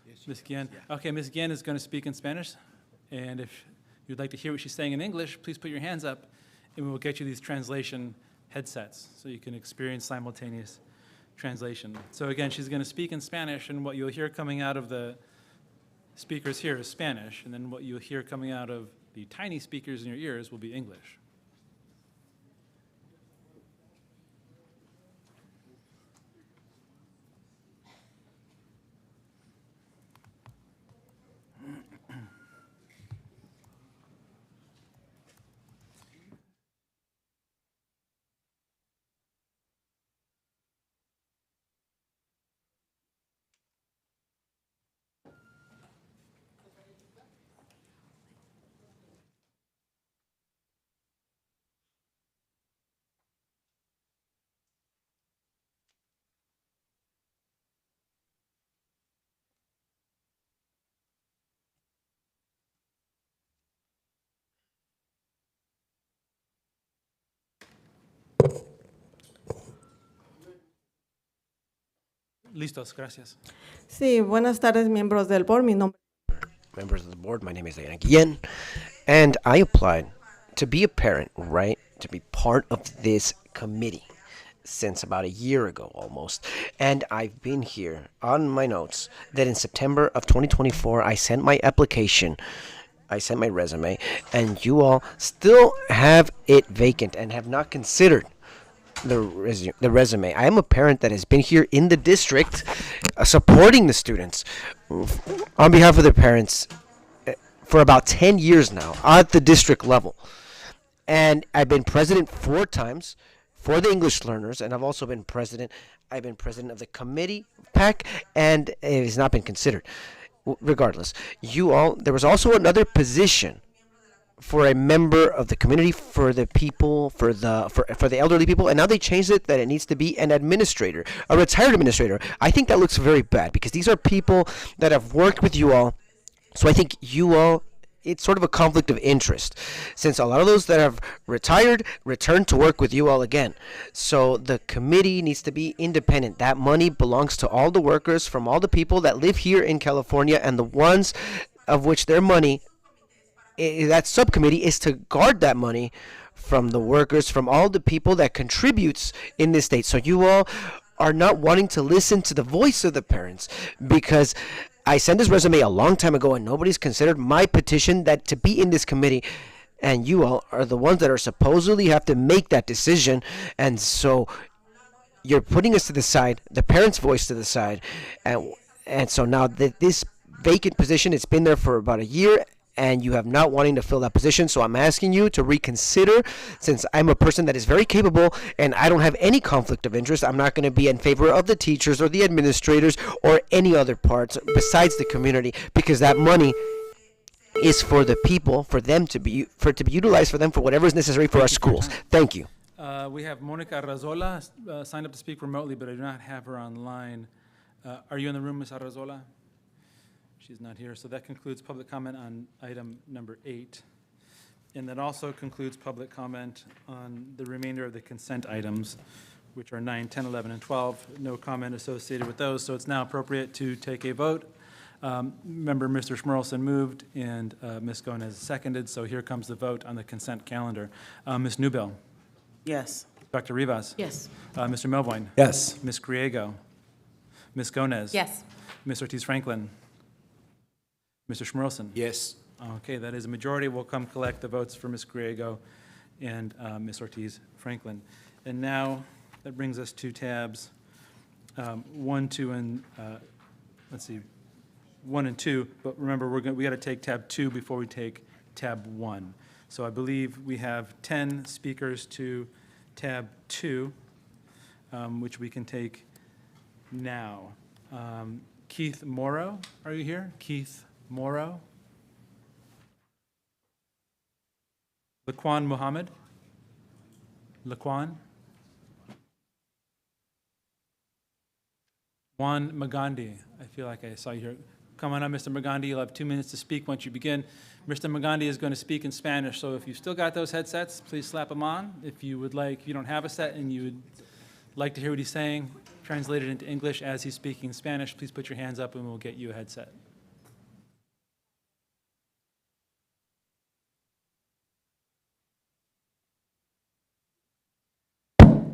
Yes, Ms. Guillen. Yeah. Okay, Ms. Guillen is going to speak in Spanish. And if you'd like to hear what she's saying in English, please put your hands up, and we will get you these translation headsets so you can experience simultaneous translation. So again, she's going to speak in Spanish, and what you'll hear coming out of the speakers here is Spanish, and then what you'll hear coming out of the tiny speakers in your ears will be English. Listos, gracias. Sí, buenas tardes, miembros del board. Mi nombre Members of the board, my name is Diana Guillen, and I applied to be a parent, right? To be part of this committee since about a year ago almost. And I've been here on my notes that in September of 2024, I sent my application, I sent my resume, and you all still have it vacant and have not considered the resume. I am a parent that has been here in the district supporting the students on behalf of their parents for about 10 years now at the district level. And I've been president 4 times for the English learners, and I've also been president. I've been president of the committee PAC, and it has not been considered. Regardless, you all, there was also another position for a member of the community for the people, for the elderly people, and now they changed it that it needs to be an administrator, a retired administrator. I think that looks very bad because these are people that have worked with you all. So I think you all, it's sort of a conflict of interest, since a lot of those that have retired return to work with you all again. So the committee needs to be independent. That money belongs to all the workers from all the people that live here in California, and the ones of which their money, that subcommittee is to guard that money from the workers, from all the people that contributes in this state. So you all are not wanting to listen to the voice of the parents, because I sent this resume a long time ago and nobody's considered my petition that to be in this committee, and you all are the ones that are supposedly have to make that decision. And so you're putting us to the side, the parents' voice to the side, and so now that this vacant position, it's been there for about a year, and you have not wanting to fill that position. So I'm asking you to reconsider, since I'm a person that is very capable and I don't have any conflict of interest. I'm not going to be in favor of the teachers or the administrators or any other parts besides the community, because that money is for the people, for them to be utilized for them for whatever is necessary for our schools. Thank you. We have Monica Arrazola signed up to speak remotely, but I do not have her online. Are you in the room, Ms. Arrazola? She's not here, so that concludes public comment on item number 8. And that also concludes public comment on the remainder of the consent items, which are 9, 10, 11, and 12. No comment associated with those, so it's now appropriate to take a vote. Member Mr. Schmerlson moved and Ms. Gomez seconded, so here comes the vote on the consent calendar. Ms. Newbill? Yes. Dr. Rivas? Yes. Mr. Melvoin? Yes. Ms. Griego? Ms. Gomez? Yes. Ms. Ortiz-Franklin? Mr. Schmerlson? Yes. Okay, that is a majority. We'll come collect the votes for Ms. Griego and Ms. Ortiz-Franklin. And now that brings us to tabs 1, 2, and let's see, 1 and 2. But remember, we got to take tab 2 before we take tab 1. So I believe we have 10 speakers to tab 2, which we can take now. Keith Morrow, are you here? Keith Morrow? Laquan Muhammad? Laquan? Juan Magandi, I feel like I saw you here. Come on up, Mr. Magandi. You'll have 2 minutes to speak once you begin. Mr. Magandi is going to speak in Spanish, so if you've still got those headsets, please slap them on. If you would like, if you don't have a set and you would like to hear what he's saying, translated into English as he's speaking Spanish, please put your hands up and we'll get you a headset.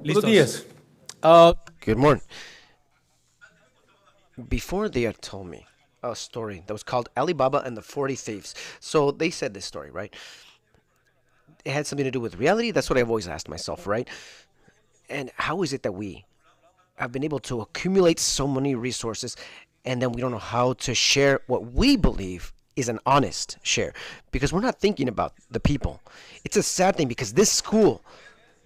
Buenos días. Good morning. Before they had told me a story that was called Alibaba and the 40 Thieves. So they said this story, right? It had something to do with reality. That's what I've always asked myself, right? And how is it that we have been able to accumulate so many resources and then we don't know how to share what we believe is an honest share? Because we're not thinking about the people. It's a sad thing because this school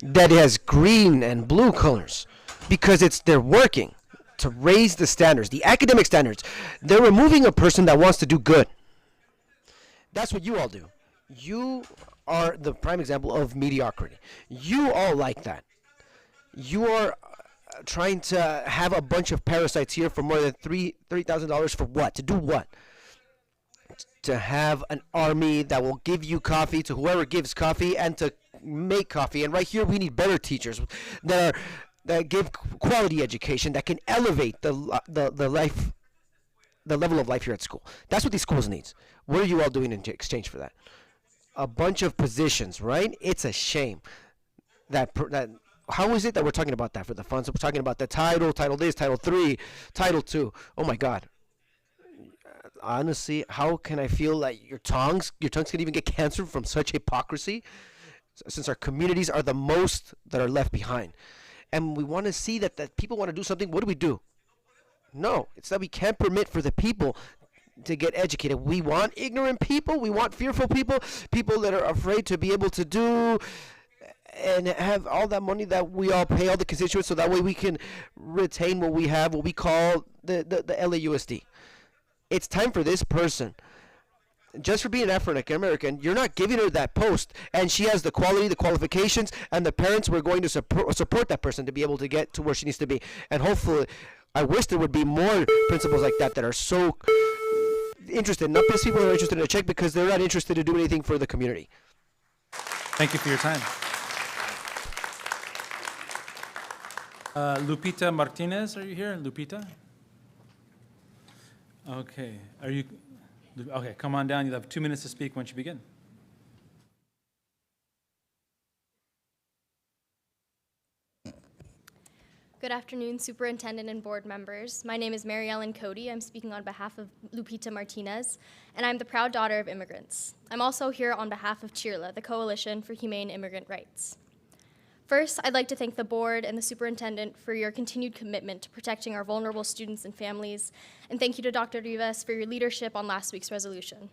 that has green and blue colors, because they're working to raise the standards, the academic standards. They're removing a person that wants to do good. That's what you all do. You are the prime example of mediocrity. You all like that. You are trying to have a bunch of parasites here for more than $30,000 for what? To do what? To have an army that will give you coffee to whoever gives coffee and to make coffee. And right here we need better teachers that that give quality education, that can elevate the level of life here at school. That's what these schools needs. What are you all doing in exchange for that? A bunch of positions, right? It's a shame that how is it that we're talking about that for the funds? We're talking about the title this, title 3, title 2. Oh my God. Honestly, how can I feel like your tongues can even get cancer from such hypocrisy? Since our communities are the most that are left behind. And we want to see that people want to do something. What do? No, it's that we can't permit for the people to get educated. We want ignorant people. We want fearful people, people that are afraid to be able to do and have all that money that we all pay, all the constituents, so that way we can retain what we have, what we call the LAUSD. It's time for this person. Just for being African American, you're not giving her that post, and she has the quality, the qualifications, and the parents were going to support that person to be able to get to where she needs to be. And hopefully, I wish there would be more principals like that are so interested, not because people are interested in a check, because they're not interested to do anything for the community. Thank you for your time. Lupita Martinez, are you here? Lupita? Okay. Are you? Okay, come on down. You'll have 2 minutes to speak once you begin. Good afternoon, Superintendent and board members. My name is Mary Ellen Cody. I'm speaking on behalf of Lupita Martinez, and I'm the proud daughter of immigrants. I'm also here on behalf of CHIRLA, the Coalition for Humane Immigrant Rights. First, I'd like to thank the board and the superintendent for your continued commitment to protecting our vulnerable students and families, and thank you to Dr. Rivas for your leadership on last week's resolution.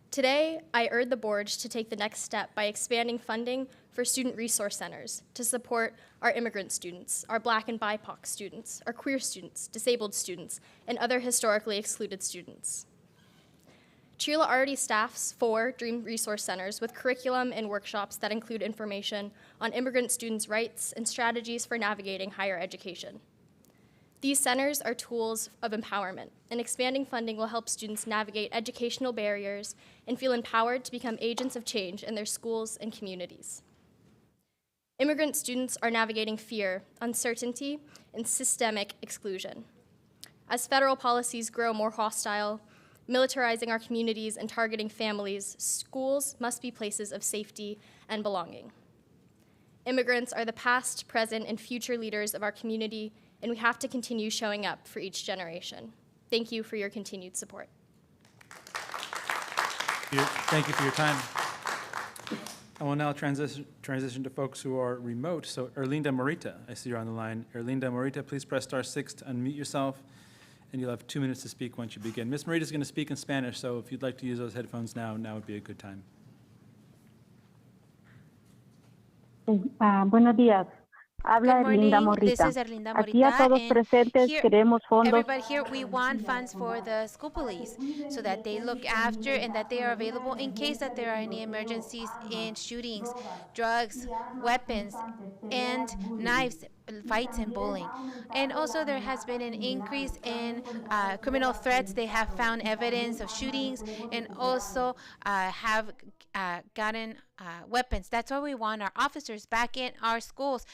Today, I urge the board to take the next step by expanding funding for student resource centers to support our immigrant students, our Black and BIPOC students, our queer students, disabled students, and other historically excluded students. CHIRLA already staffs 4 Dream Resource Centers with curriculum and workshops that include information on immigrant students' rights and strategies for navigating higher education. These centers are tools of empowerment, and expanding funding will help students navigate educational barriers and feel empowered to become agents of change in their schools and communities. Immigrant students are navigating fear, uncertainty, and systemic exclusion. As federal policies grow more hostile, militarizing our communities and targeting families, schools must be places of safety and belonging. Immigrants are the past, present, and future leaders of our community, and we have to continue showing up for each generation. Thank you for your continued support. Thank you for your time. I will now transition to folks who are remote. So Erlinda Morita, I see you're on the line. Erlinda Morita, please press *6 to unmute yourself, and you'll have 2 minutes to speak once you begin. Ms. Morita is going to speak in Spanish, so if you'd like to use those headphones now would be a good time. Buenos días. Habla Good morning. Erlinda Morita. This is Erlinda Morita. Aquí a todos and presentes here, queremos fondos. everybody here, we want funds for the school police so that they look after and that they are available in case that there are any emergencies in shootings, drugs, weapons, and knives, fights and bullying. And also there has been an increase in criminal threats. They have found evidence of shootings and also have gotten weapons. That's why we want our officers back in our schools.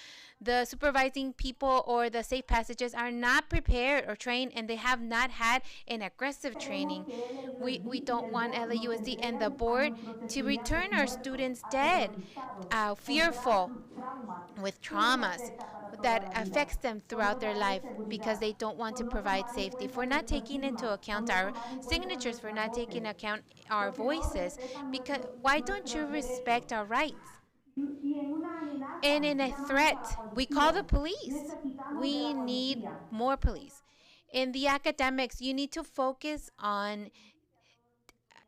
The supervising people or the safe passages are not prepared or trained, and they have not had an aggressive training. We don't want LAUSD and the board to return our students dead, fearful, with traumas that affects them throughout their life because they don't want to provide safety. For not taking into account our signatures, for not taking into account our voices, because why don't you respect our rights? And in a threat, we call the police. We need more police. In the academics, you need to focus on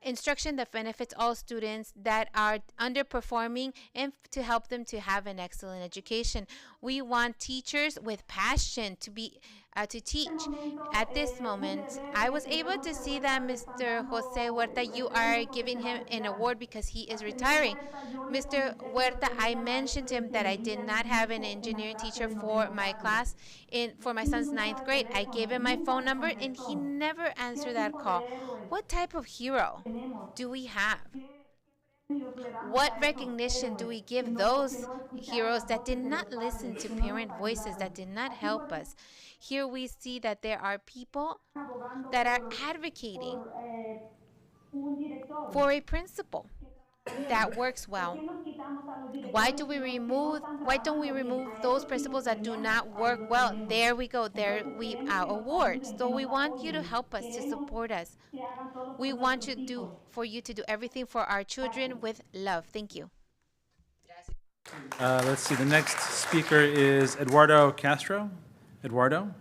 instruction that benefits all students that are underperforming and to help them to have an excellent education. We want teachers with passion to be to teach. At this moment, I was able to see that Mr. Jose Huerta, you are giving him an award because he is retiring. Mr. Huerta, I mentioned to him that I did not have an engineering teacher for my class for my son's 9th grade. I gave him my phone number and he never answered that call. What type of hero do we have? What recognition do we give those heroes that did not listen to parent voices, that did not help us? Here we see that there are people that are advocating for a principal that works well. Why don't we remove those principles that do not work well? There we go. There we awards. So we want you to help us, to support us. We want for you to do everything for our children with love. Thank you. Let's see, the next speaker is Eduardo Castro. Eduardo,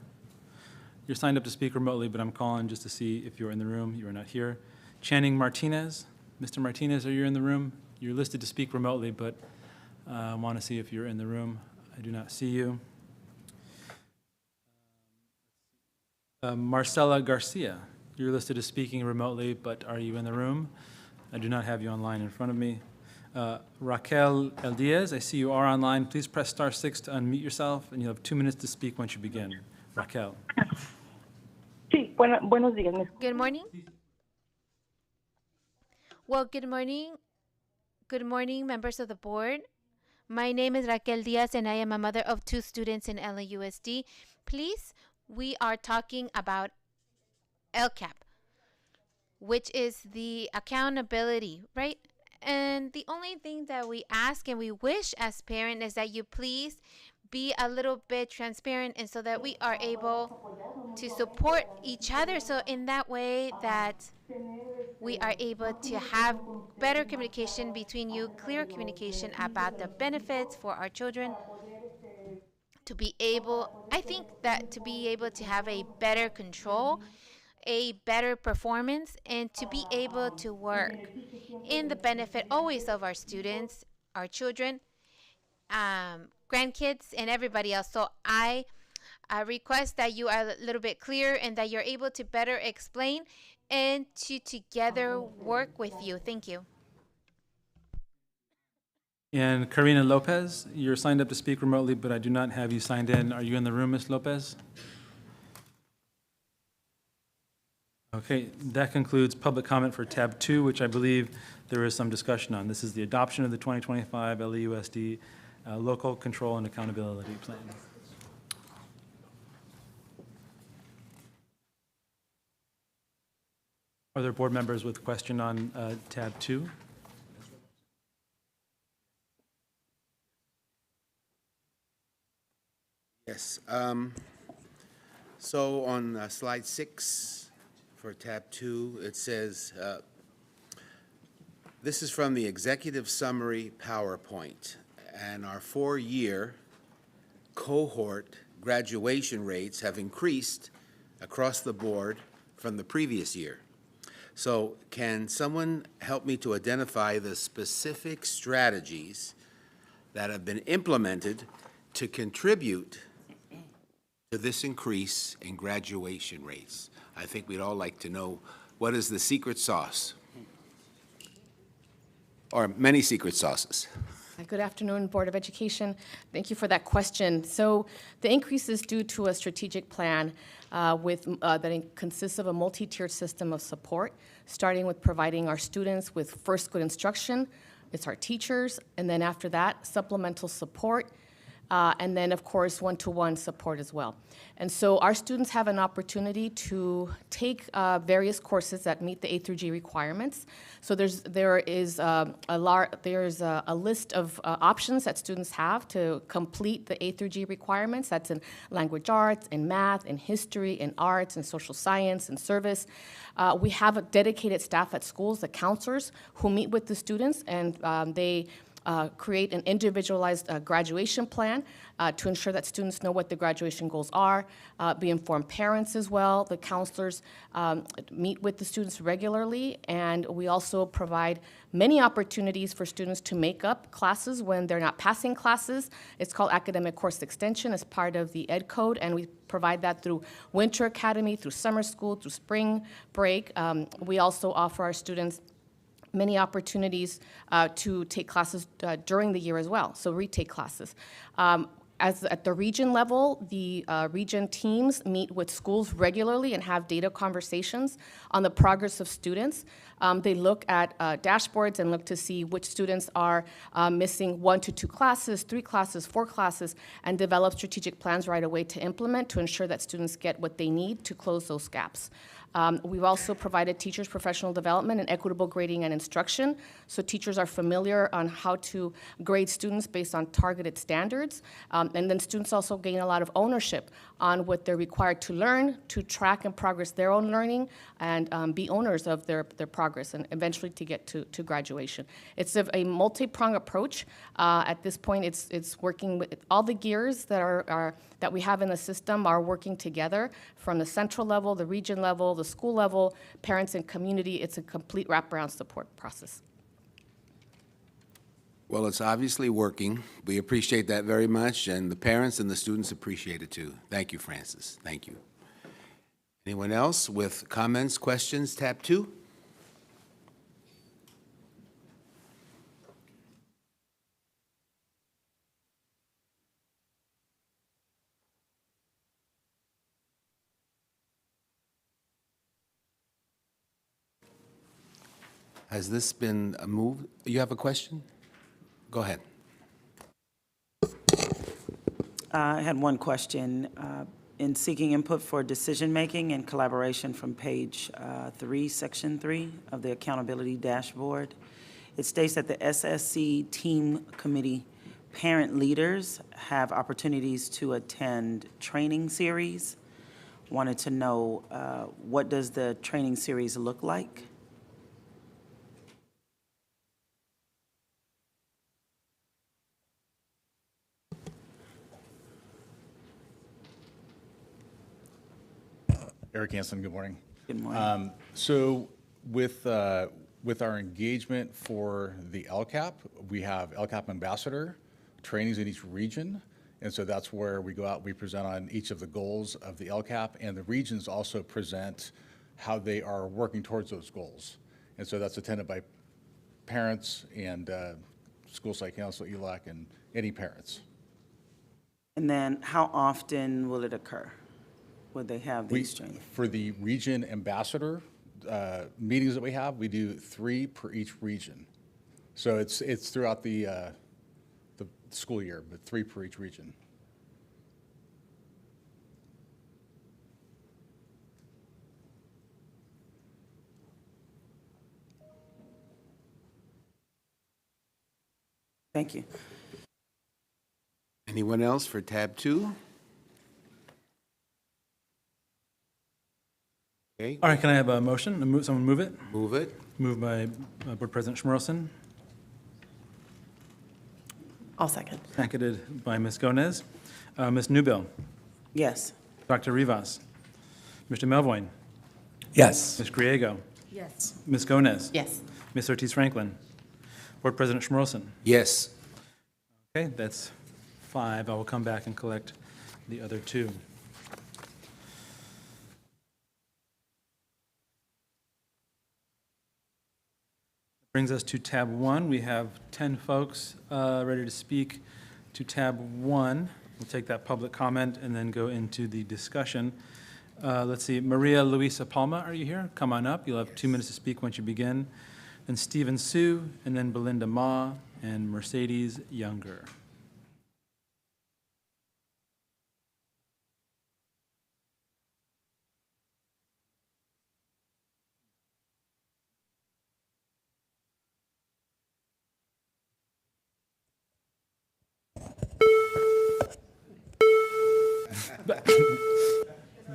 you're signed up to speak remotely, but I'm calling just to see if you're in the room. You are not here. Channing Martinez. Mr. Martinez, are you in the room? You're listed to speak remotely, but I want to see if you're in the room. I do not see you. Marcela Garcia, you're listed as speaking remotely, but are you in the room? I do not have you online in front of me. Raquel El Diaz, I see you are online. Please press *6 to unmute yourself, and you'll have 2 minutes to speak once you begin. Raquel. Sí, buenos días. Good morning. Well, good morning. Good morning, members of the board. My name is Raquel Diaz, and I am a mother of 2 students in LAUSD. Please, we are talking about LCAP, which is the accountability, right? And the only thing that we ask and we wish as parents is that you please be a little bit transparent, and so that we are able to support each other. So in that way that we are able to have better communication between you, clear communication about the benefits for our children, to be able, I think that to be able to have a better control, a better performance, and to be able to work in the benefit always of our students, our children, grandkids, and everybody else. So I request that you are a little bit clear and that you're able to better explain and to together work with you. Thank you. And Karina Lopez, you're signed up to speak remotely, but I do not have you signed in. Are you in the room, Ms. Lopez? Okay, that concludes public comment for tab 2, which I believe there is some discussion on. This is the adoption of the 2025 LAUSD Local Control and Accountability Plan. Are there board members with a question on tab 2? Yes. So on slide 6 for tab 2, it says, this is from the executive summary PowerPoint, and our 4-year cohort graduation rates have increased across the board from the previous year. So can someone help me to identify the specific strategies that have been implemented to contribute to this increase in graduation rates? I think we'd all like to know, what is the secret sauce? Or many secret sauces. Good afternoon, Board of Education. Thank you for that question. So the increase is due to a strategic plan that consists of a multi-tiered system of support, starting with providing our students with first good instruction. It's our teachers, and then after that, supplemental support, and then, of course, one-to-one support as well. And so our students have an opportunity to take various courses that meet the A through G requirements. So there is a list of options that students have to complete the A through G requirements. That's in language arts, in math, in history, in arts, in social science, and service. We have a dedicated staff at schools, the counselors, who meet with the students, and they create an individualized graduation plan to ensure that students know what the graduation goals are, be informed parents as well. The counselors meet with the students regularly, and we also provide many opportunities for students to make up classes when they're not passing classes. It's called academic course extension as part of the Ed Code, and we provide that through Winter Academy, through summer school, through spring break. We also offer our students many opportunities to take classes during the year as well, so retake classes. As at the region level, the region teams meet with schools regularly and have data conversations on the progress of students. They look at dashboards and look to see which students are missing 1 to 2 classes, 3 classes, 4 classes, and develop strategic plans right away to implement to ensure that students get what they need to close those gaps. We've also provided teachers professional development and equitable grading and instruction, so teachers are familiar on how to grade students based on targeted standards. And then students also gain a lot of ownership on what they're required to learn, to track and progress their own learning, and be owners of their progress, and eventually to get to graduation. It's a multi-pronged approach. At this point, it's working with all the gears that we have in the system are working together from the central level, the region level, the school level, parents and community. It's a complete wraparound support process. Well, it's obviously working. We appreciate that very much, and the parents and the students appreciate it too. Thank you, Francis. Thank you. Anyone else with comments, questions? Tab 2. Has this been moved? You have a question? Go ahead. I had one question. In seeking input for decision-making and collaboration from page 3, section 3 of the accountability dashboard, it states that the SSC team committee parent leaders have opportunities to attend training series. Wanted to know what does the training series look like? Eric Hansen, good morning. Good morning. So with our engagement for the LCAP, we have LCAP ambassador trainings in each region. And so that's where we go out, we present on each of the goals of the LCAP, and the regions also present how they are working towards those goals. And so that's attended by parents and school site council, ELAC, and any parents. And then how often will it occur? Would they have these trainings? For the region ambassador meetings that we have, we do 3 per each region. So it's throughout the school year, but 3 per each region. Thank you. Anyone else for tab 2? Okay. All right, can I have a motion? Someone move it? Move it. Moved by Board President Schmerelson, I'll second. seconded by Ms. Gomez. Ms. Newbill, Yes. Dr. Rivas, Mr. Melvoin, Yes. Ms. Griego, Yes. Ms. Gomez, Yes. Ms. Ortiz-Franklin, Board President Schmerelson. Yes. Okay, that's 5. I will come back and collect the other 2. Brings us to tab 1. We have 10 folks ready to speak to tab 1. We'll take that public comment and then go into the discussion. Let's see, Maria Luisa Palma, are you here? Come on up. You'll have 2 minutes to speak once you begin. Then Stephen Sue, and then Belinda Ma, and Mercedes Younger.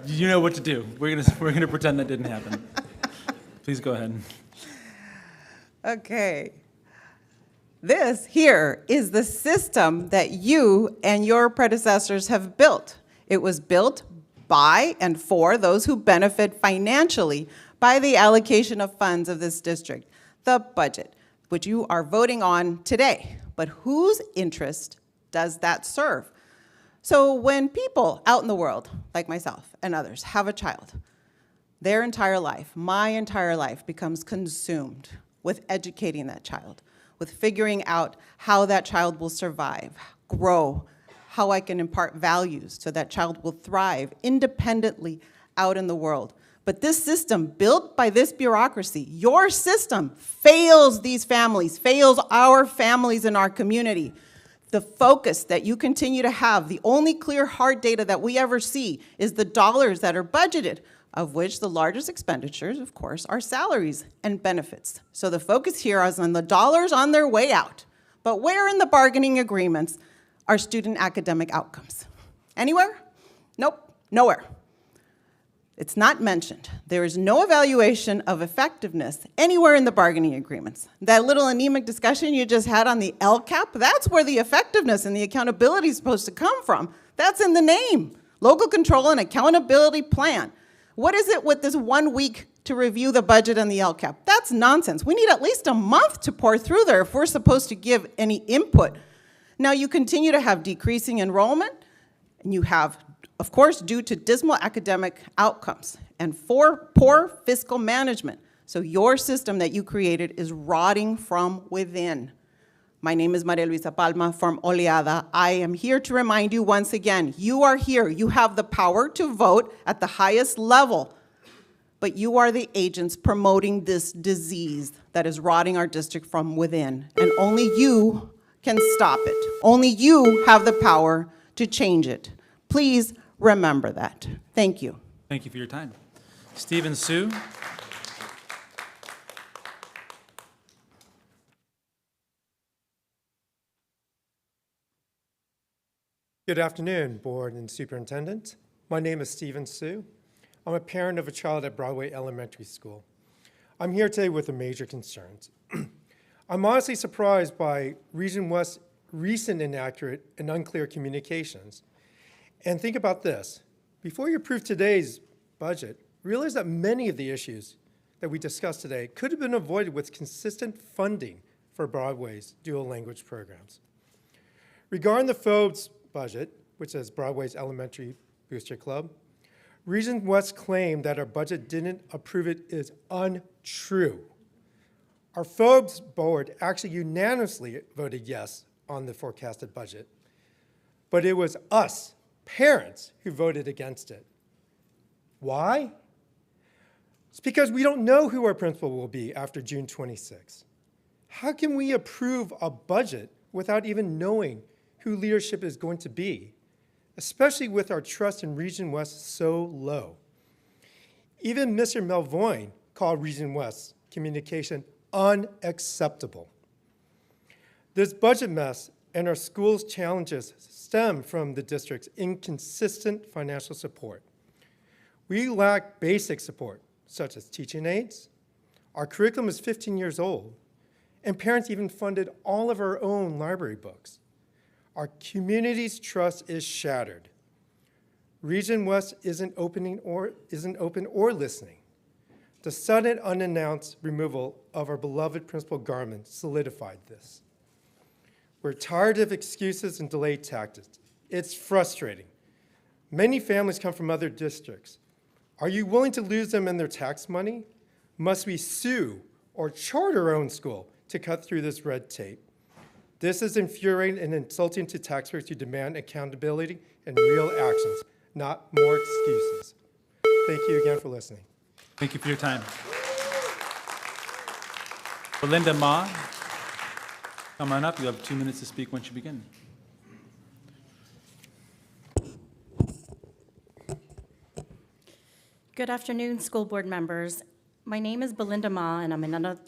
You know what to do. We're gonna pretend that didn't happen. Please go ahead. Okay. This here is the system that you and your predecessors have built. It was built by and for those who benefit financially by the allocation of funds of this district, the budget, which you are voting on today. But whose interest does that serve? So when people out in the world, like myself and others, have a child, their entire life, my entire life, becomes consumed with educating that child, with figuring out how that child will survive, grow, how I can impart values so that child will thrive independently out in the world. But this system, built by this bureaucracy, your system, fails these families, fails our families in our community. The focus that you continue to have, the only clear hard data that we ever see is the dollars that are budgeted, of which the largest expenditures, of course, are salaries and benefits. So the focus here is on the dollars on their way out. But where in the bargaining agreements are student academic outcomes? Anywhere? Nope, nowhere. It's not mentioned. There is no evaluation of effectiveness anywhere in the bargaining agreements. That little anemic discussion you just had on the LCAP, that's where the effectiveness and the accountability is supposed to come from. That's in the name. Local Control and Accountability Plan. What is it with this 1 week to review the budget and the LCAP? That's nonsense. We need at least a month to pour through there if we're supposed to give any input. Now, you continue to have decreasing enrollment, and you have, of course, due to dismal academic outcomes and for poor fiscal management. So your system that you created is rotting from within. My name is Maria Luisa Palma from Oleada. I am here to remind you once again, you are here. You have the power to vote at the highest level, but you are the agents promoting this disease that is rotting our district from within, and only you can stop it. Only you have the power to change it. Please remember that. Thank you. Thank you for your time. Stephen Sue. Good afternoon, Board and Superintendent. My name is Stephen Sue. I'm a parent of a child at Broadway Elementary School. I'm here today with major concerns. I'm honestly surprised by Region West's recent inaccurate and unclear communications. And think about this. Before you approve today's budget, realize that many of the issues that we discussed today could have been avoided with consistent funding for Broadway's dual language programs. Regarding the FOBE's budget, which is Broadway's Elementary Booster Club, Region West claim that our budget didn't approve it is untrue. Our FOBE's board actually unanimously voted yes on the forecasted budget, but it was us, parents, who voted against it. Why? It's because we don't know who our principal will be after June 26. How can we approve a budget without even knowing who leadership is going to be, especially with our trust in Region West so low? Even Mr. Melvoin called Region West's communication unacceptable. This budget mess and our school's challenges stem from the district's inconsistent financial support. We lack basic support, such as teaching aids. Our curriculum is 15 years old, and parents even funded all of our own library books. Our community's trust is shattered. Region West isn't open or listening. The sudden unannounced removal of our beloved Principal Garman solidified this. We're tired of excuses and delayed tactics. It's frustrating. Many families come from other districts. Are you willing to lose them and their tax money? Must we sue or charter our own school to cut through this red tape? This is infuriating and insulting to taxpayers who demand accountability and real actions, not more excuses. Thank you again for listening. Thank you for your time. Belinda Ma, come on up. You have 2 minutes to speak once you begin. Good afternoon, school board members. My name is Belinda Ma, and I'm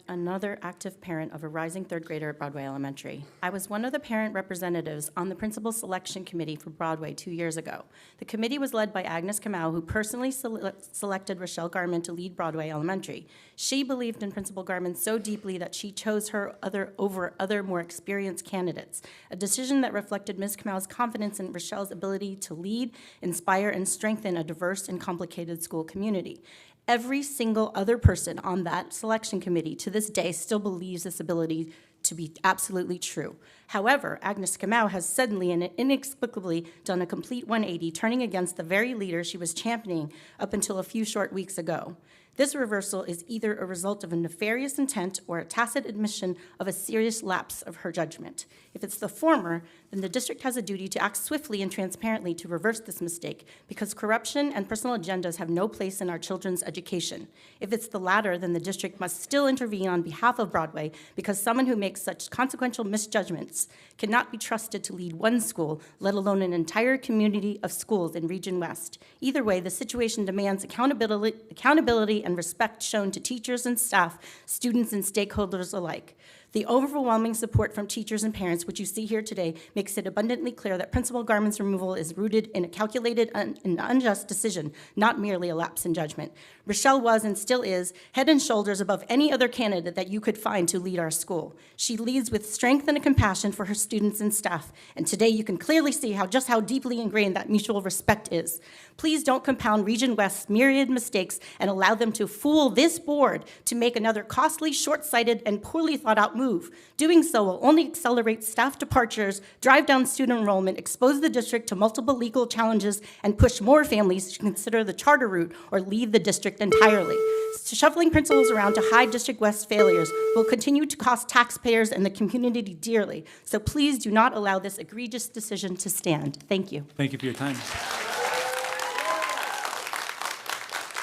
another active parent of a rising third grader at Broadway Elementary. I was one of the parent representatives on the principal selection committee for Broadway 2 years ago. The committee was led by Agnes Kamau, who personally selected Rochelle Garman to lead Broadway Elementary. She believed in Principal Garman so deeply that she chose her over other more experienced candidates, a decision that reflected Ms. Kamau's confidence in Rochelle's ability to lead, inspire, and strengthen a diverse and complicated school community. Every single other person on that selection committee to this day still believes this ability to be absolutely true. However, Agnes Kamau has suddenly and inexplicably done a complete 180, turning against the very leader she was championing up until a few short weeks ago. This reversal is either a result of a nefarious intent or a tacit admission of a serious lapse of her judgment. If it's the former, then the district has a duty to act swiftly and transparently to reverse this mistake, because corruption and personal agendas have no place in our children's education. If it's the latter, then the district must still intervene on behalf of Broadway, because someone who makes such consequential misjudgments cannot be trusted to lead one school, let alone an entire community of schools in Region West. Either way, the situation demands accountability and respect shown to teachers and staff, students and stakeholders alike. The overwhelming support from teachers and parents, which you see here today, makes it abundantly clear that Principal Garman's removal is rooted in a calculated and unjust decision, not merely a lapse in judgment. Rochelle was and still is head and shoulders above any other candidate that you could find to lead our school. She leads with strength and a compassion for her students and staff, and today you can clearly see just how deeply ingrained that mutual respect is. Please don't compound Region West's myriad mistakes and allow them to fool this board to make another costly, short-sighted, and poorly thought-out move. Doing so will only accelerate staff departures, drive down student enrollment, expose the district to multiple legal challenges, and push more families to consider the charter route or leave the district entirely. Shuffling principals around to hide District West failures will continue to cost taxpayers and the community dearly. So please do not allow this egregious decision to stand. Thank you. Thank you for your time.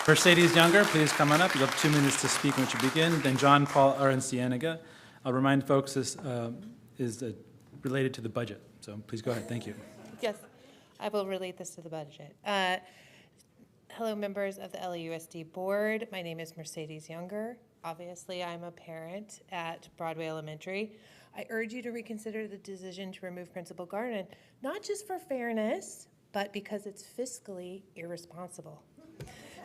Mercedes Younger, please come on up. You have 2 minutes to speak once you begin. Then John Paul Arancienega. I'll remind folks this is related to the budget. So please go ahead. Thank you. Yes, I will relate this to the budget. Hello, members of the LAUSD board. My name is Mercedes Younger. Obviously, I'm a parent at Broadway Elementary. I urge you to reconsider the decision to remove Principal Garman, not just for fairness, but because it's fiscally irresponsible.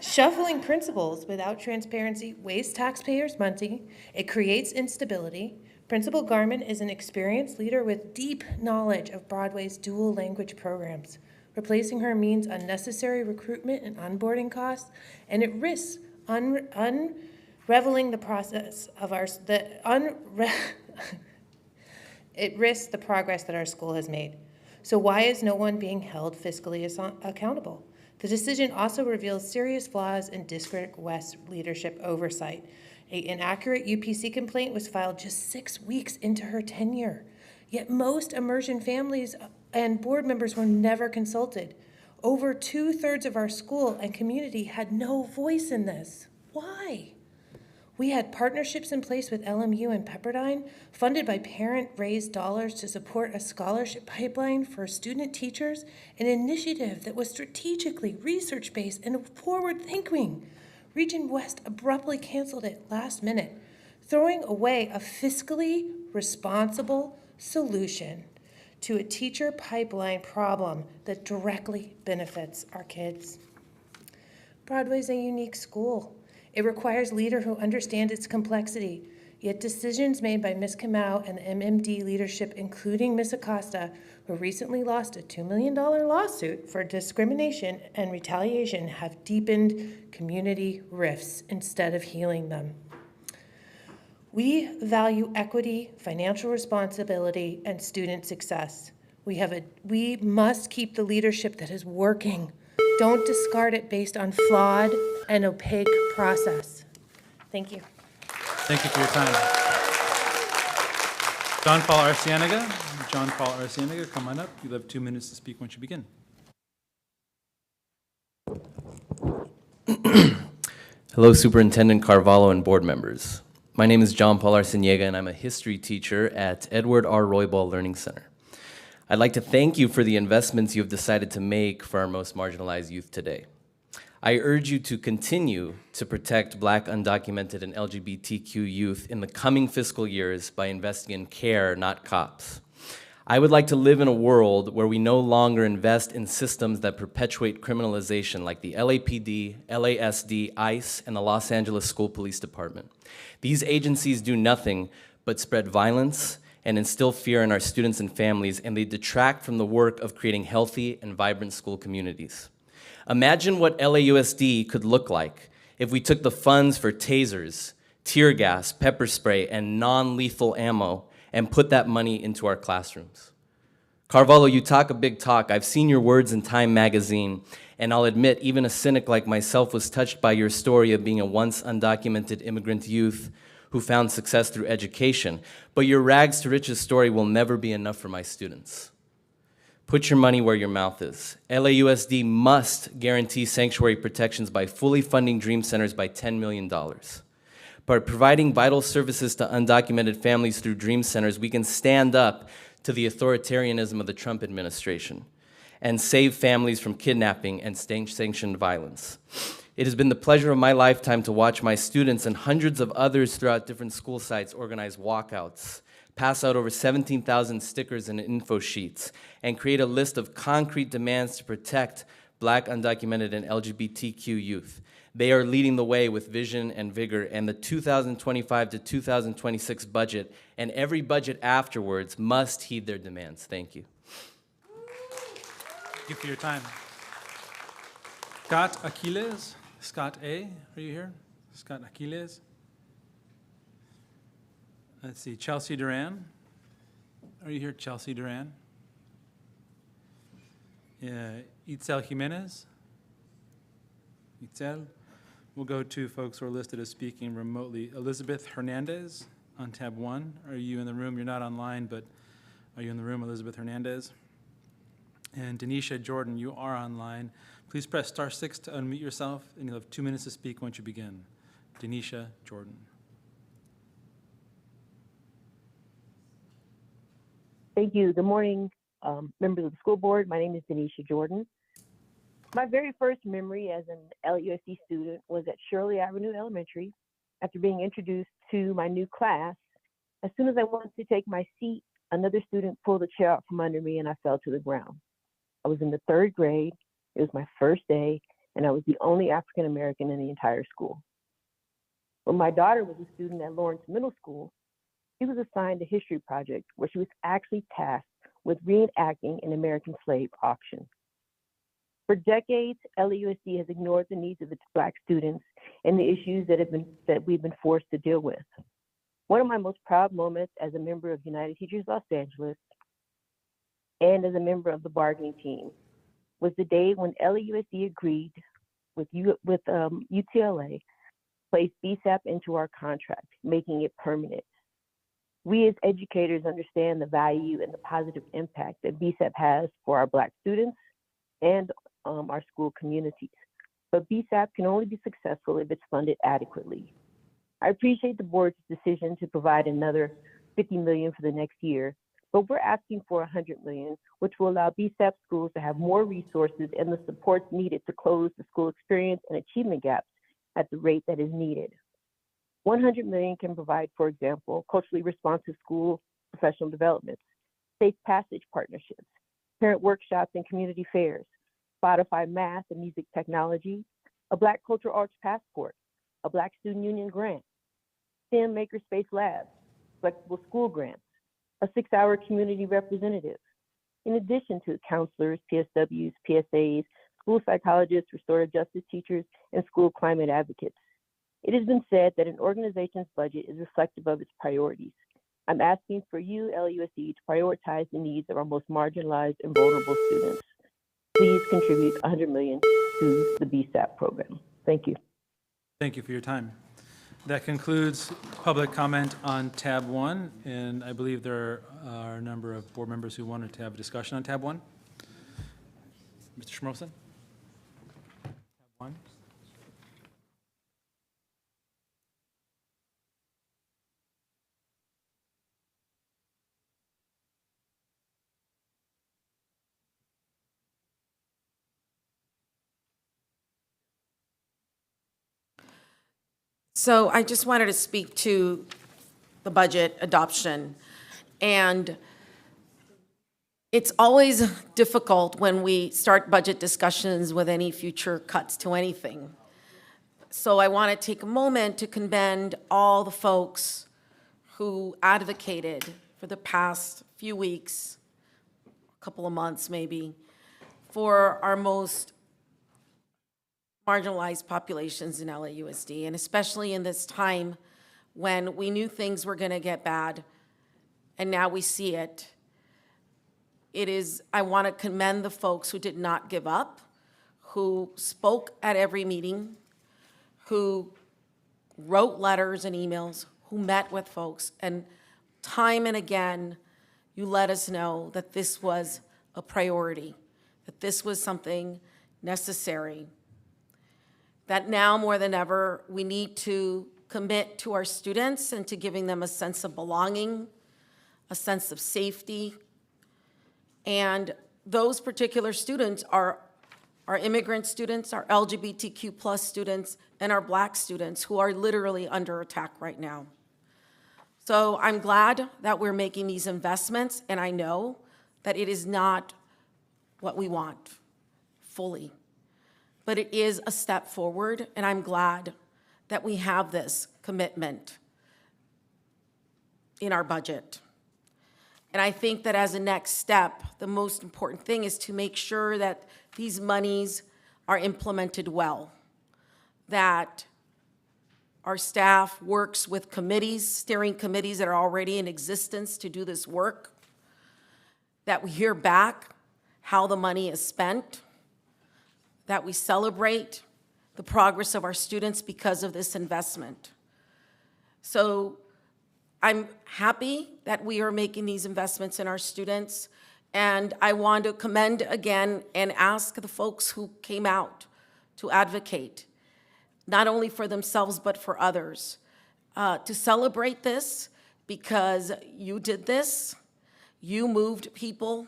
Shuffling principals without transparency wastes taxpayers' money. It creates instability. Principal Garman is an experienced leader with deep knowledge of Broadway's dual language programs. Replacing her means unnecessary recruitment and onboarding costs, and it risks unraveling the process of it risks the progress that our school has made. So why is no one being held fiscally accountable? The decision also reveals serious flaws in District West leadership oversight. An inaccurate UPC complaint was filed just 6 weeks into her tenure. Yet most immersion families and board members were never consulted. Over 2/3 of our school and community had no voice in this. Why? We had partnerships in place with LMU and Pepperdine, funded by parent-raised dollars to support a scholarship pipeline for student teachers, an initiative that was strategically research-based and forward-thinking. Region West abruptly canceled it last minute, throwing away a fiscally responsible solution to a teacher pipeline problem that directly benefits our kids. Broadway's a unique school. It requires a leader who understands its complexity, yet decisions made by Ms. Kamau and the MMD leadership, including Ms. Acosta, who recently lost a $2 million lawsuit for discrimination and retaliation, have deepened community rifts instead of healing them. We value equity, financial responsibility, and student success. We must keep the leadership that is working. Don't discard it based on flawed and opaque process. Thank you. Thank you for your time. John Paul Arancienega. John Paul Arancienega, come on up. You have 2 minutes to speak once you begin. Hello, Superintendent Carvalho and board members. My name is John Paul Arancienega, and I'm a history teacher at Edward R. Roybal Learning Center. I'd like to thank you for the investments you have decided to make for our most marginalized youth today. I urge you to continue to protect Black, undocumented, and LGBTQ youth in the coming fiscal years by investing in care, not cops. I would like to live in a world where we no longer invest in systems that perpetuate criminalization like the LAPD, LASD, ICE, and the Los Angeles School Police Department. These agencies do nothing but spread violence and instill fear in our students and families, and they detract from the work of creating healthy and vibrant school communities. Imagine what LAUSD could look like if we took the funds for tasers, tear gas, pepper spray, and non-lethal ammo and put that money into our classrooms. Carvalho, you talk a big talk. I've seen your words in Time magazine, and I'll admit, even a cynic like myself was touched by your story of being a once undocumented immigrant youth who found success through education. But your rags to riches story will never be enough for my students. Put your money where your mouth is. LAUSD must guarantee sanctuary protections by fully funding Dream Centers by $10 million. By providing vital services to undocumented families through Dream Centers, we can stand up to the authoritarianism of the Trump administration and save families from kidnapping and state-sanctioned violence. It has been the pleasure of my lifetime to watch my students and hundreds of others throughout different school sites organize walkouts, pass out over 17,000 stickers and info sheets, and create a list of concrete demands to protect Black, undocumented, and LGBTQ youth. They are leading the way with vision and vigor, and the 2025 to 2026 budget and every budget afterwards must heed their demands. Thank you. Thank you for your time. Scott Aquiles, Scott A., are you here? Scott Aquiles. Let's see, Chelsea Duran. Are you here, Chelsea Duran? Itzel Jimenez. Itzel. We'll go to folks who are listed as speaking remotely. Elizabeth Hernandez on tab 1. Are you in the room? You're not online, but are you in the room, Elizabeth Hernandez? And Denisha Jordan, you are online. Please press *6 to unmute yourself, and you'll have 2 minutes to speak once you begin. Denisha Jordan. Thank you. Good morning, members of the school board. My name is Denisha Jordan. My very first memory as an LUSD student was at Shirley Avenue Elementary. After being introduced to my new class, as soon as I wanted to take my seat, another student pulled a chair out from under me and I fell to the ground. I was in the 3rd grade. It was my first day, and I was the only African American in the entire school. When my daughter was a student at Lawrence Middle School, she was assigned a history project where she was actually tasked with reenacting an American slave auction. For decades, LAUSD has ignored the needs of its Black students and the issues that we've been forced to deal with. One of my most proud moments as a member of United Teachers Los Angeles and as a member of the bargaining team was the day when LAUSD agreed with UTLA place BSAP into our contract, making it permanent. We as educators understand the value and the positive impact that BSAP has for our Black students and our school communities. But BSAP can only be successful if it's funded adequately. I appreciate the board's decision to provide another $50 million for the next year, but we're asking for $100 million, which will allow BSAP schools to have more resources and the supports needed to close the school experience and achievement gaps at the rate that is needed. $100 million can provide, for example, culturally responsive school professional developments, safe passage partnerships, parent workshops and community fairs, Spotify math and music technology, a Black cultural arts passport, a Black student union grant, STEM makerspace labs, flexible school grants, a 6-hour community representative, in addition to counselors, PSWs, PSAs, school psychologists, restorative justice teachers, and school climate advocates. It has been said that an organization's budget is reflective of its priorities. I'm asking for you, LUSD, to prioritize the needs of our most marginalized and vulnerable students. Please contribute $100 million to the BSAP program. Thank you. Thank you for your time. That concludes public comment on tab 1, and I believe there are a number of board members who wanted to have a discussion on tab 1. Mr. Schmerson? Tab 1. So I just wanted to speak to the budget adoption. And it's always difficult when we start budget discussions with any future cuts to anything. So I want to take a moment to commend all the folks who advocated for the past few weeks, a couple of months maybe, for our most marginalized populations in LAUSD, and especially in this time when we knew things were going to get bad, and now we see it. I want to commend the folks who did not give up, who spoke at every meeting, who wrote letters and emails, who met with folks, and time and again, you let us know that this was a priority, that this was something necessary, that now more than ever, we need to commit to our students and to giving them a sense of belonging, a sense of safety. And those particular students are our immigrant students, our LGBTQ plus students, and our Black students who are literally under attack right now. So I'm glad that we're making these investments, and I know that it is not what we want fully, but it is a step forward, and I'm glad that we have this commitment in our budget. And I think that as a next step, the most important thing is to make sure that these monies are implemented well, that our staff works with committees, steering committees that are already in existence to do this work, that we hear back how the money is spent, that we celebrate the progress of our students because of this investment. So I'm happy that we are making these investments in our students, and I want to commend again and ask the folks who came out to advocate, not only for themselves but for others, to celebrate this, because you did this. You moved people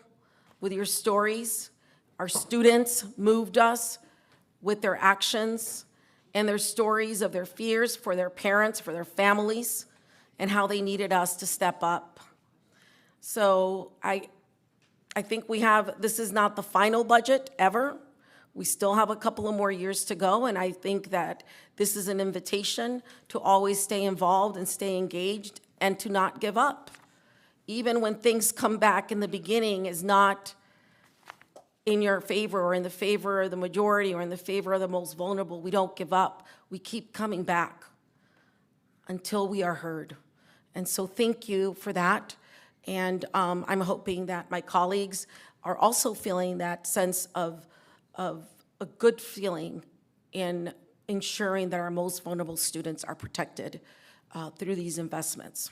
with your stories. Our students moved us with their actions and their stories of their fears for their parents, for their families, and how they needed us to step up. So I think this is not the final budget ever. We still have a couple of more years to go, and I think that this is an invitation to always stay involved and stay engaged and to not give up. Even when things come back in the beginning is not in your favor or in the favor of the majority or in the favor of the most vulnerable, we don't give up. We keep coming back until we are heard. And so thank you for that. And I'm hoping that my colleagues are also feeling that sense of a good feeling in ensuring that our most vulnerable students are protected through these investments.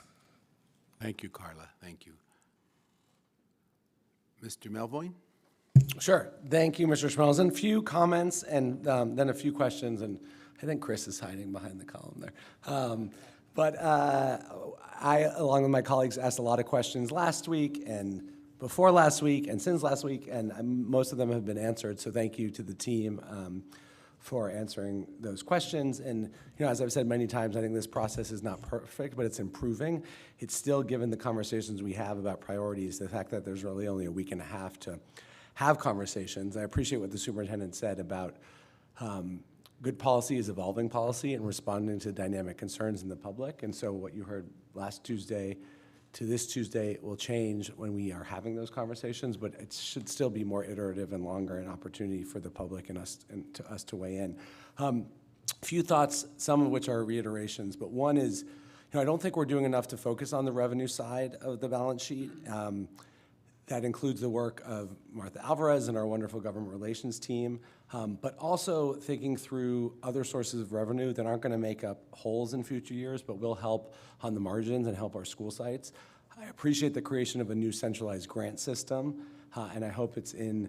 Thank you, Carla. Thank you. Mr. Melvoin? Sure. Thank you, Mr. Schmelzen. Few comments and then a few questions, and I think Chris is hiding behind the column there. But I, along with my colleagues, asked a lot of questions last week and before last week and since last week, and most of them have been answered, so thank you to the team for answering those questions. And as I've said many times, I think this process is not perfect, but it's improving. It's still, given the conversations we have about priorities, the fact that there's really only a week and a half to have conversations. I appreciate what the superintendent said about good policy is evolving policy and responding to dynamic concerns in the public. And so what you heard last Tuesday to this Tuesday will change when we are having those conversations, but it should still be more iterative and longer, an opportunity for the public and us to weigh in. Few thoughts, some of which are reiterations, but one is, I don't think we're doing enough to focus on the revenue side of the balance sheet. That includes the work of Martha Alvarez and our wonderful government relations team, but also thinking through other sources of revenue that aren't going to make up holes in future years, but will help on the margins and help our school sites. I appreciate the creation of a new centralized grant system, and I hope it's in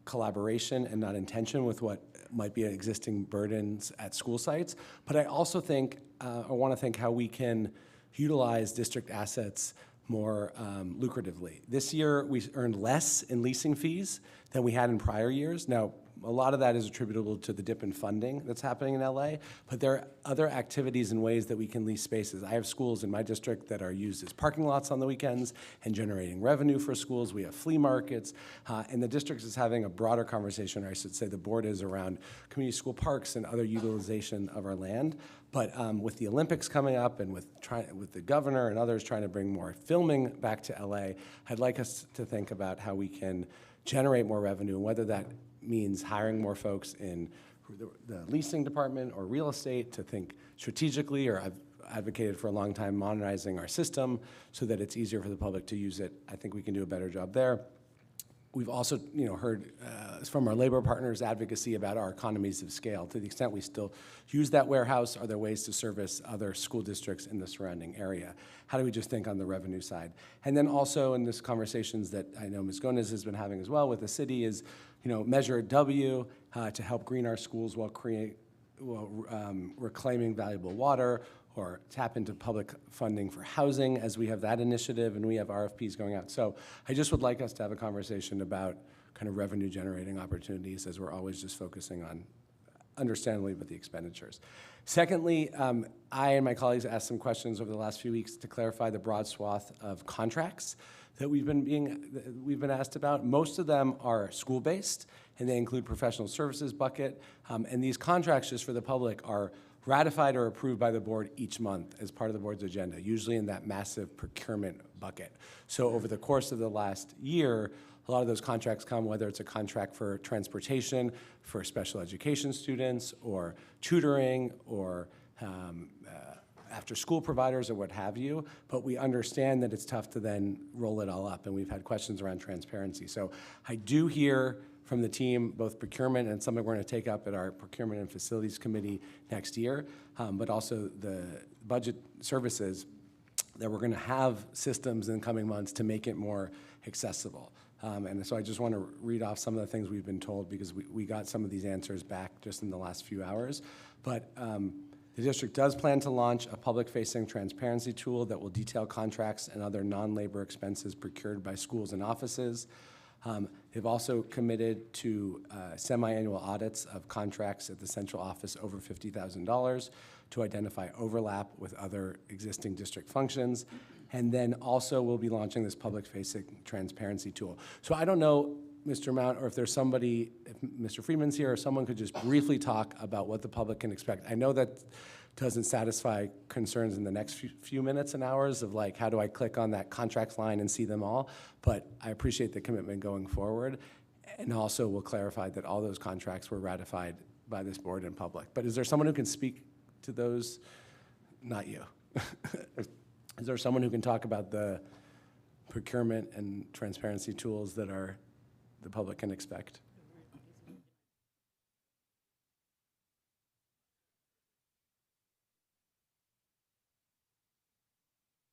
collaboration and not in tension with what might be existing burdens at school sites. But I also think, I want to think how we can utilize district assets more lucratively. This year, we earned less in leasing fees than we had in prior years. Now, a lot of that is attributable to the dip in funding that's happening in LA, but there are other activities and ways that we can lease spaces. I have schools in my district that are used as parking lots on the weekends and generating revenue for schools. We have flea markets, and the district is having a broader conversation, or I should say the board is, around community school parks and other utilization of our land. But with the Olympics coming up and with the governor and others trying to bring more filming back to LA, I'd like us to think about how we can generate more revenue, and whether that means hiring more folks in the leasing department or real estate to think strategically, or I've advocated for a long time modernizing our system so that it's easier for the public to use it. I think we can do a better job there. We've also, heard from our labor partners advocacy about our economies of scale. To the extent we still use that warehouse, are there ways to service other school districts in the surrounding area? How do we just think on the revenue side? And then also in this conversations that I know Ms. Gomez has been having as well with the city is, measure W to help green our schools while reclaiming valuable water, or tap into public funding for housing, as we have that initiative and we have RFPs going out. So I just would like us to have a conversation about kind of revenue generating opportunities, as we're always just focusing on, understandably, but the expenditures. Secondly, I and my colleagues asked some questions over the last few weeks to clarify the broad swath of contracts that we've been asked about. Most of them are school-based, and they include professional services bucket. And these contracts, just for the public, are ratified or approved by the board each month as part of the board's agenda, usually in that massive procurement bucket. So over the course of the last year, a lot of those contracts come, whether it's a contract for transportation for special education students, or tutoring, or after-school providers, or what have you. But we understand that it's tough to then roll it all up, and we've had questions around transparency. So I do hear from the team, both procurement and something we're going to take up at our Procurement and Facilities Committee next year, but also the budget services, that we're going to have systems in the coming months to make it more accessible. And so I just want to read off some of the things we've been told, because we got some of these answers back just in the last few hours. But the district does plan to launch a public-facing transparency tool that will detail contracts and other non-labor expenses procured by schools and offices. They've also committed to semi-annual audits of contracts at the central office over $50,000 to identify overlap with other existing district functions. And then also we'll be launching this public-facing transparency tool. So I don't know, Mr. Mount, or if there's somebody, if Mr. Friedman's here, or someone could just briefly talk about what the public can expect. I know that doesn't satisfy concerns in the next few minutes and hours of like, how do I click on that contracts line and see them all? But I appreciate the commitment going forward. And also we'll clarify that all those contracts were ratified by this board in public. But is there someone who can speak to those? Not you. Is there someone who can talk about the procurement and transparency tools that the public can expect?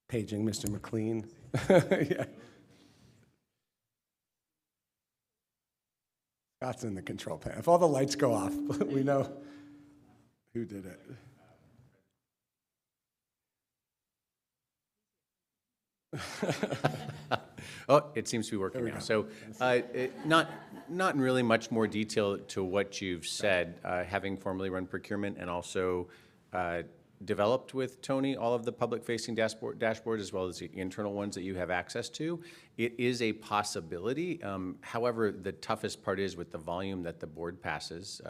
Paging Mr. McLean. Yeah. Scott's in the control panel. If all the lights go off, we know who did it. Oh, it seems to be working now. So not really much more detail to what you've said, having formerly run procurement and also developed with Tony all of the public-facing dashboards as well as the internal ones that you have access to. It is a possibility. However, the toughest part is with the volume that the board passes,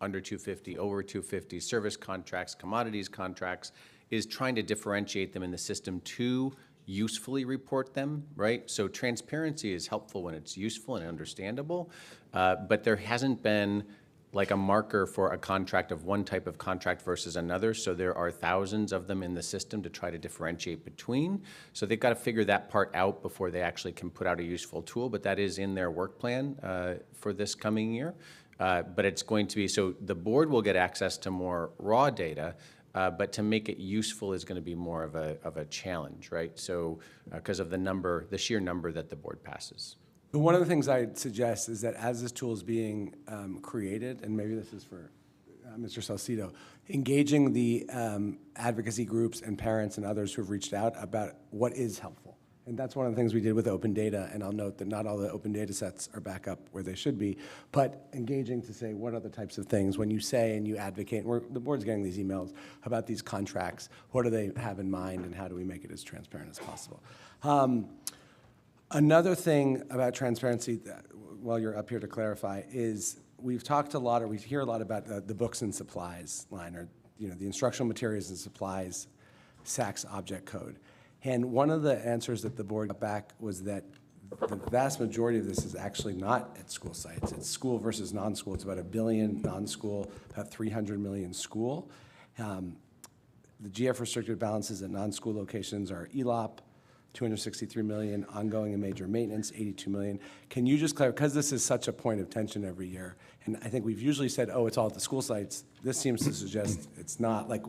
under 250, over 250, service contracts, commodities contracts, is trying to differentiate them in the system to usefully report them, right? So transparency is helpful when it's useful and understandable, but there hasn't been like a marker for a contract of one type of contract versus another. So there are thousands of them in the system to try to differentiate between. So they've got to figure that part out before they actually can put out a useful tool, but that is in their work plan for this coming year. But it's going to be, so the board will get access to more raw data, but to make it useful is going to be more of a challenge, right? So because of the sheer number that the board passes. But one of the things I'd suggest is that as this tool is being created, and maybe this is for Mr. Salcido, engaging the advocacy groups and parents and others who have reached out about what is helpful. And that's one of the things we did with open data, and I'll note that not all the open data sets are back up where they should be, but engaging to say what are the types of things when you say and you advocate, and the board's getting these emails about these contracts, what do they have in mind and how do we make it as transparent as possible? Another thing about transparency, that, while you're up here to clarify, is we've talked a lot, or we hear a lot about the books and supplies line, or the instructional materials and supplies SACS object code. And one of the answers that the board got back was that the vast majority of this is actually not at school sites. It's school versus non-school. It's about $1 billion non-school, about $300 million school. The GF restricted balances at non-school locations are ELOP, $263 million, ongoing and major maintenance, $82 million. Can you just clarify, because this is such a point of tension every year, and I think we've usually said, oh, it's all at the school sites. This seems to suggest it's not. Like,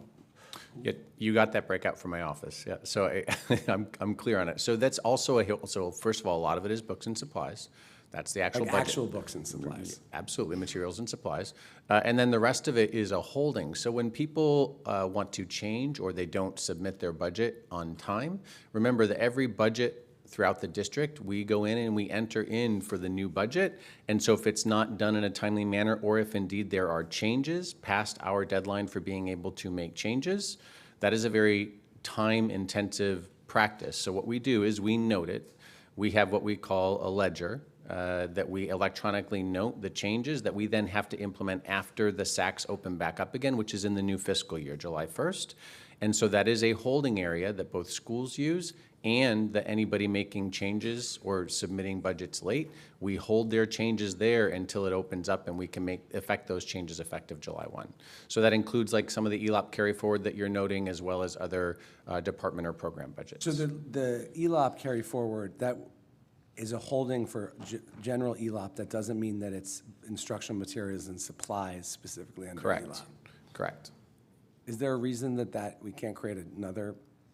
Yeah, you got that breakout from my office. Yeah, so I'm clear on it. So that's also so first of all, a lot of it is books and supplies. That's the actual like budget. actual books and supplies. Absolutely, materials and supplies. And then the rest of it is a holding. So when people want to change or they don't submit their budget on time, remember that every budget throughout the district, we go in and we enter in for the new budget. And so if it's not done in a timely manner, or if indeed there are changes past our deadline for being able to make changes, that is a very time-intensive practice. So what we do is we note it. We have what we call a ledger, that we electronically note the changes that we then have to implement after the SACs open back up again, which is in the new fiscal year, July 1st. And so that is a holding area that both schools use, and that anybody making changes or submitting budgets late, we hold their changes there until it opens up and we can affect those changes effective July 1. So that includes like some of the ELAP carry forward that you're noting, as well as other department or program budgets. So the ELAP carry forward, that is a holding for general ELAP. That doesn't mean that it's instructional materials and supplies specifically under ELAP. Correct. Is there a reason that we can't create another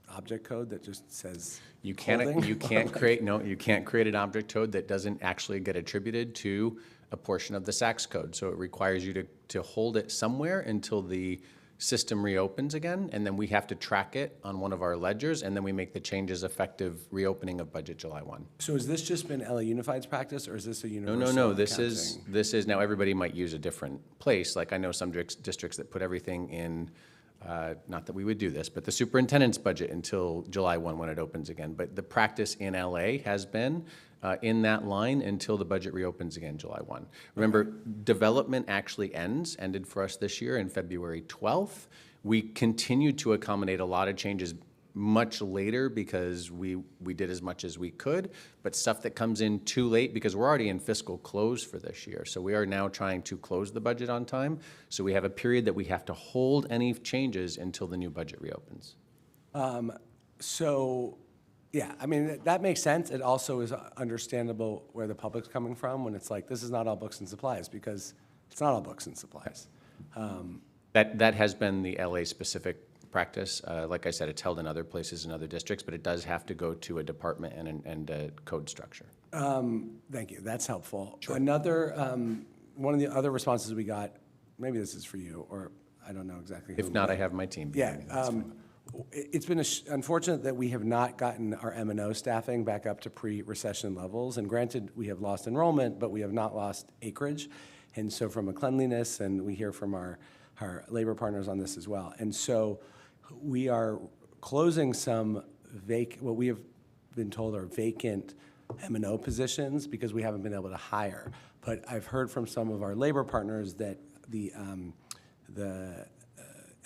object code that just says you can't create an object code that doesn't actually get attributed to a portion of the SACS code. So it requires you to hold it somewhere until the system reopens again, and then we have to track it on one of our ledgers, and then we make the changes effective reopening of budget July 1. So has this just been LA Unified's practice, or is this a universal? No. This is now everybody might use a different place. Like I know some districts that put everything in. Not that we would do this, but the superintendent's budget until July 1 when it opens again. But the practice in LA has been in that line until the budget reopens again July 1. Remember, development actually ended for us this year in February 12th. We continued to accommodate a lot of changes much later because we did as much as we could, but stuff that comes in too late because we're already in fiscal close for this year. So we are now trying to close the budget on time. So we have a period that we have to hold any changes until the new budget reopens. So, yeah, I mean, that makes sense. It also is understandable where the public's coming from when it's like, this is not all books and supplies, because it's not all books and supplies. That has been the LA specific practice. Like I said, it's held in other places in other districts, but it does have to go to a department and a code structure. Thank you. That's helpful. Sure. Another, one of the other responses we got, maybe this is for you, or I don't know exactly who. If not, I have my team. Yeah. It's been unfortunate that we have not gotten our M&O staffing back up to pre-recession levels. And granted, we have lost enrollment, but we have not lost acreage. And so from a cleanliness, and we hear from our labor partners on this as well. And so we are closing some what we have been told are vacant M&O positions because we haven't been able to hire. But I've heard from some of our labor partners that the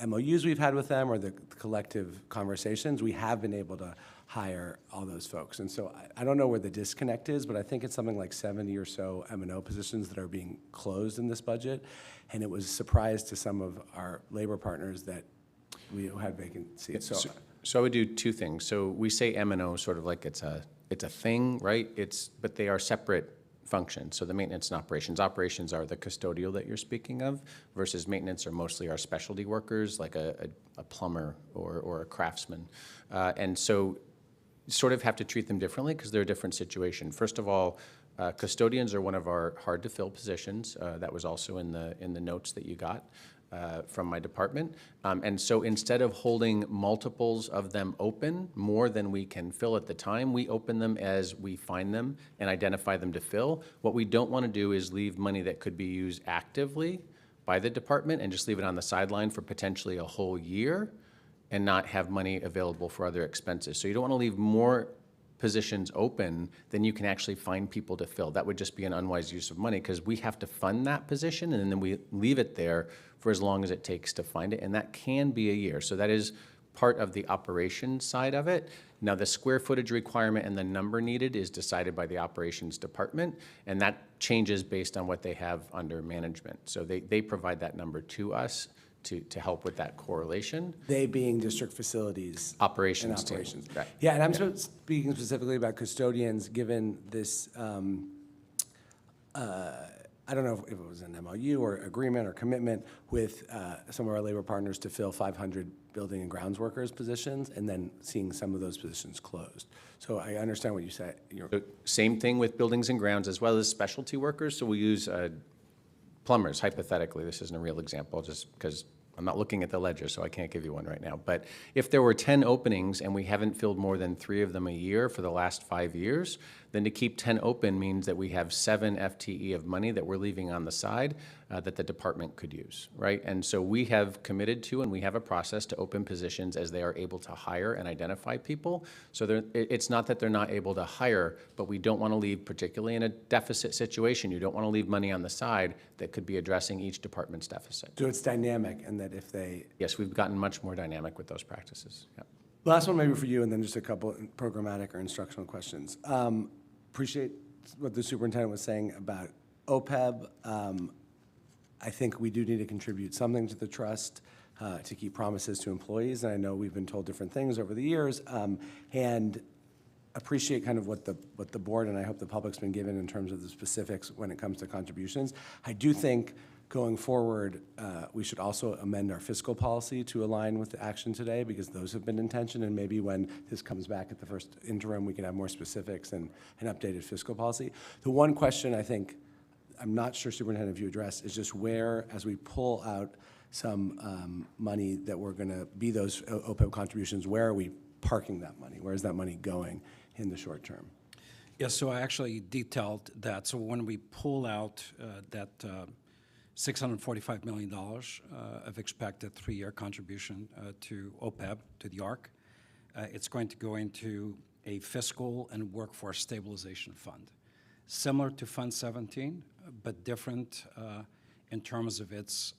MOUs we've had with them or the collective conversations, we have been able to hire all those folks. And so I don't know where the disconnect is, but I think it's something like 70 or so M&O positions that are being closed in this budget. And it was a surprise to some of our labor partners that we had vacant seats. So I would do two things. So we say M&O sort of like it's a thing, right? But they are separate functions. So the maintenance and operations are the custodial that you're speaking of, versus maintenance are mostly our specialty workers, like a plumber or a craftsman. And so you sort of have to treat them differently because they're a different situation. First of all, custodians are one of our hard to fill positions. That was also in the notes that you got from my department. And so instead of holding multiples of them open, more than we can fill at the time, we open them as we find them and identify them to fill. What we don't want to do is leave money that could be used actively by the department and just leave it on the sideline for potentially a whole year and not have money available for other expenses. So you don't want to leave more positions open than you can actually find people to fill. That would just be an unwise use of money because we have to fund that position and then we leave it there for as long as it takes to find it, and that can be a year. So that is part of the operations side of it. Now the square footage requirement and the number needed is decided by the operations department, and that changes based on what they have under management. So they provide that number to us to help with that correlation. They being district facilities. Operations and team. operations. Right. Yeah, and I'm speaking specifically about custodians, given this, I don't know if it was an MOU or agreement or commitment with some of our labor partners to fill 500 building and grounds workers positions, and then seeing some of those positions closed. So I understand what you said. So same thing with buildings and grounds as well as specialty workers. So we use plumbers, hypothetically. This isn't a real example, just because I'm not looking at the ledger, so I can't give you one right now. But if there were 10 openings and we haven't filled more than 3 of them a year for the last 5 years, then to keep 10 open means that we have 7 FTE of money that we're leaving on the side that the department could use, right? And so we have committed to, and we have a process to open positions as they are able to hire and identify people. So it's not that they're not able to hire, but we don't want to leave, particularly in a deficit situation, you don't want to leave money on the side that could be addressing each department's deficit. So it's dynamic, and that if they... Yes, we've gotten much more dynamic with those practices. Yep. Last one maybe for you, and then just a couple programmatic or instructional questions. Appreciate what the superintendent was saying about OPEB. I think we do need to contribute something to the trust to keep promises to employees, and I know we've been told different things over the years, and appreciate kind of what the board, and I hope the public's been given in terms of the specifics when it comes to contributions. I do think going forward, we should also amend our fiscal policy to align with the action today, because those have been in tension, and maybe when this comes back at the first interim, we can have more specifics and an updated fiscal policy. The one question I think, I'm not sure, Superintendent, if you addressed, is just where, as we pull out some money that we're going to be those OPEB contributions, where are we parking that money? Where is that money going in the short term? Yes, so I actually detailed that. So when we pull out that $645 million of expected 3-year contribution to OPEB, to the ARC, it's going to go into a fiscal and workforce stabilization fund, similar to Fund 17, but different in terms of its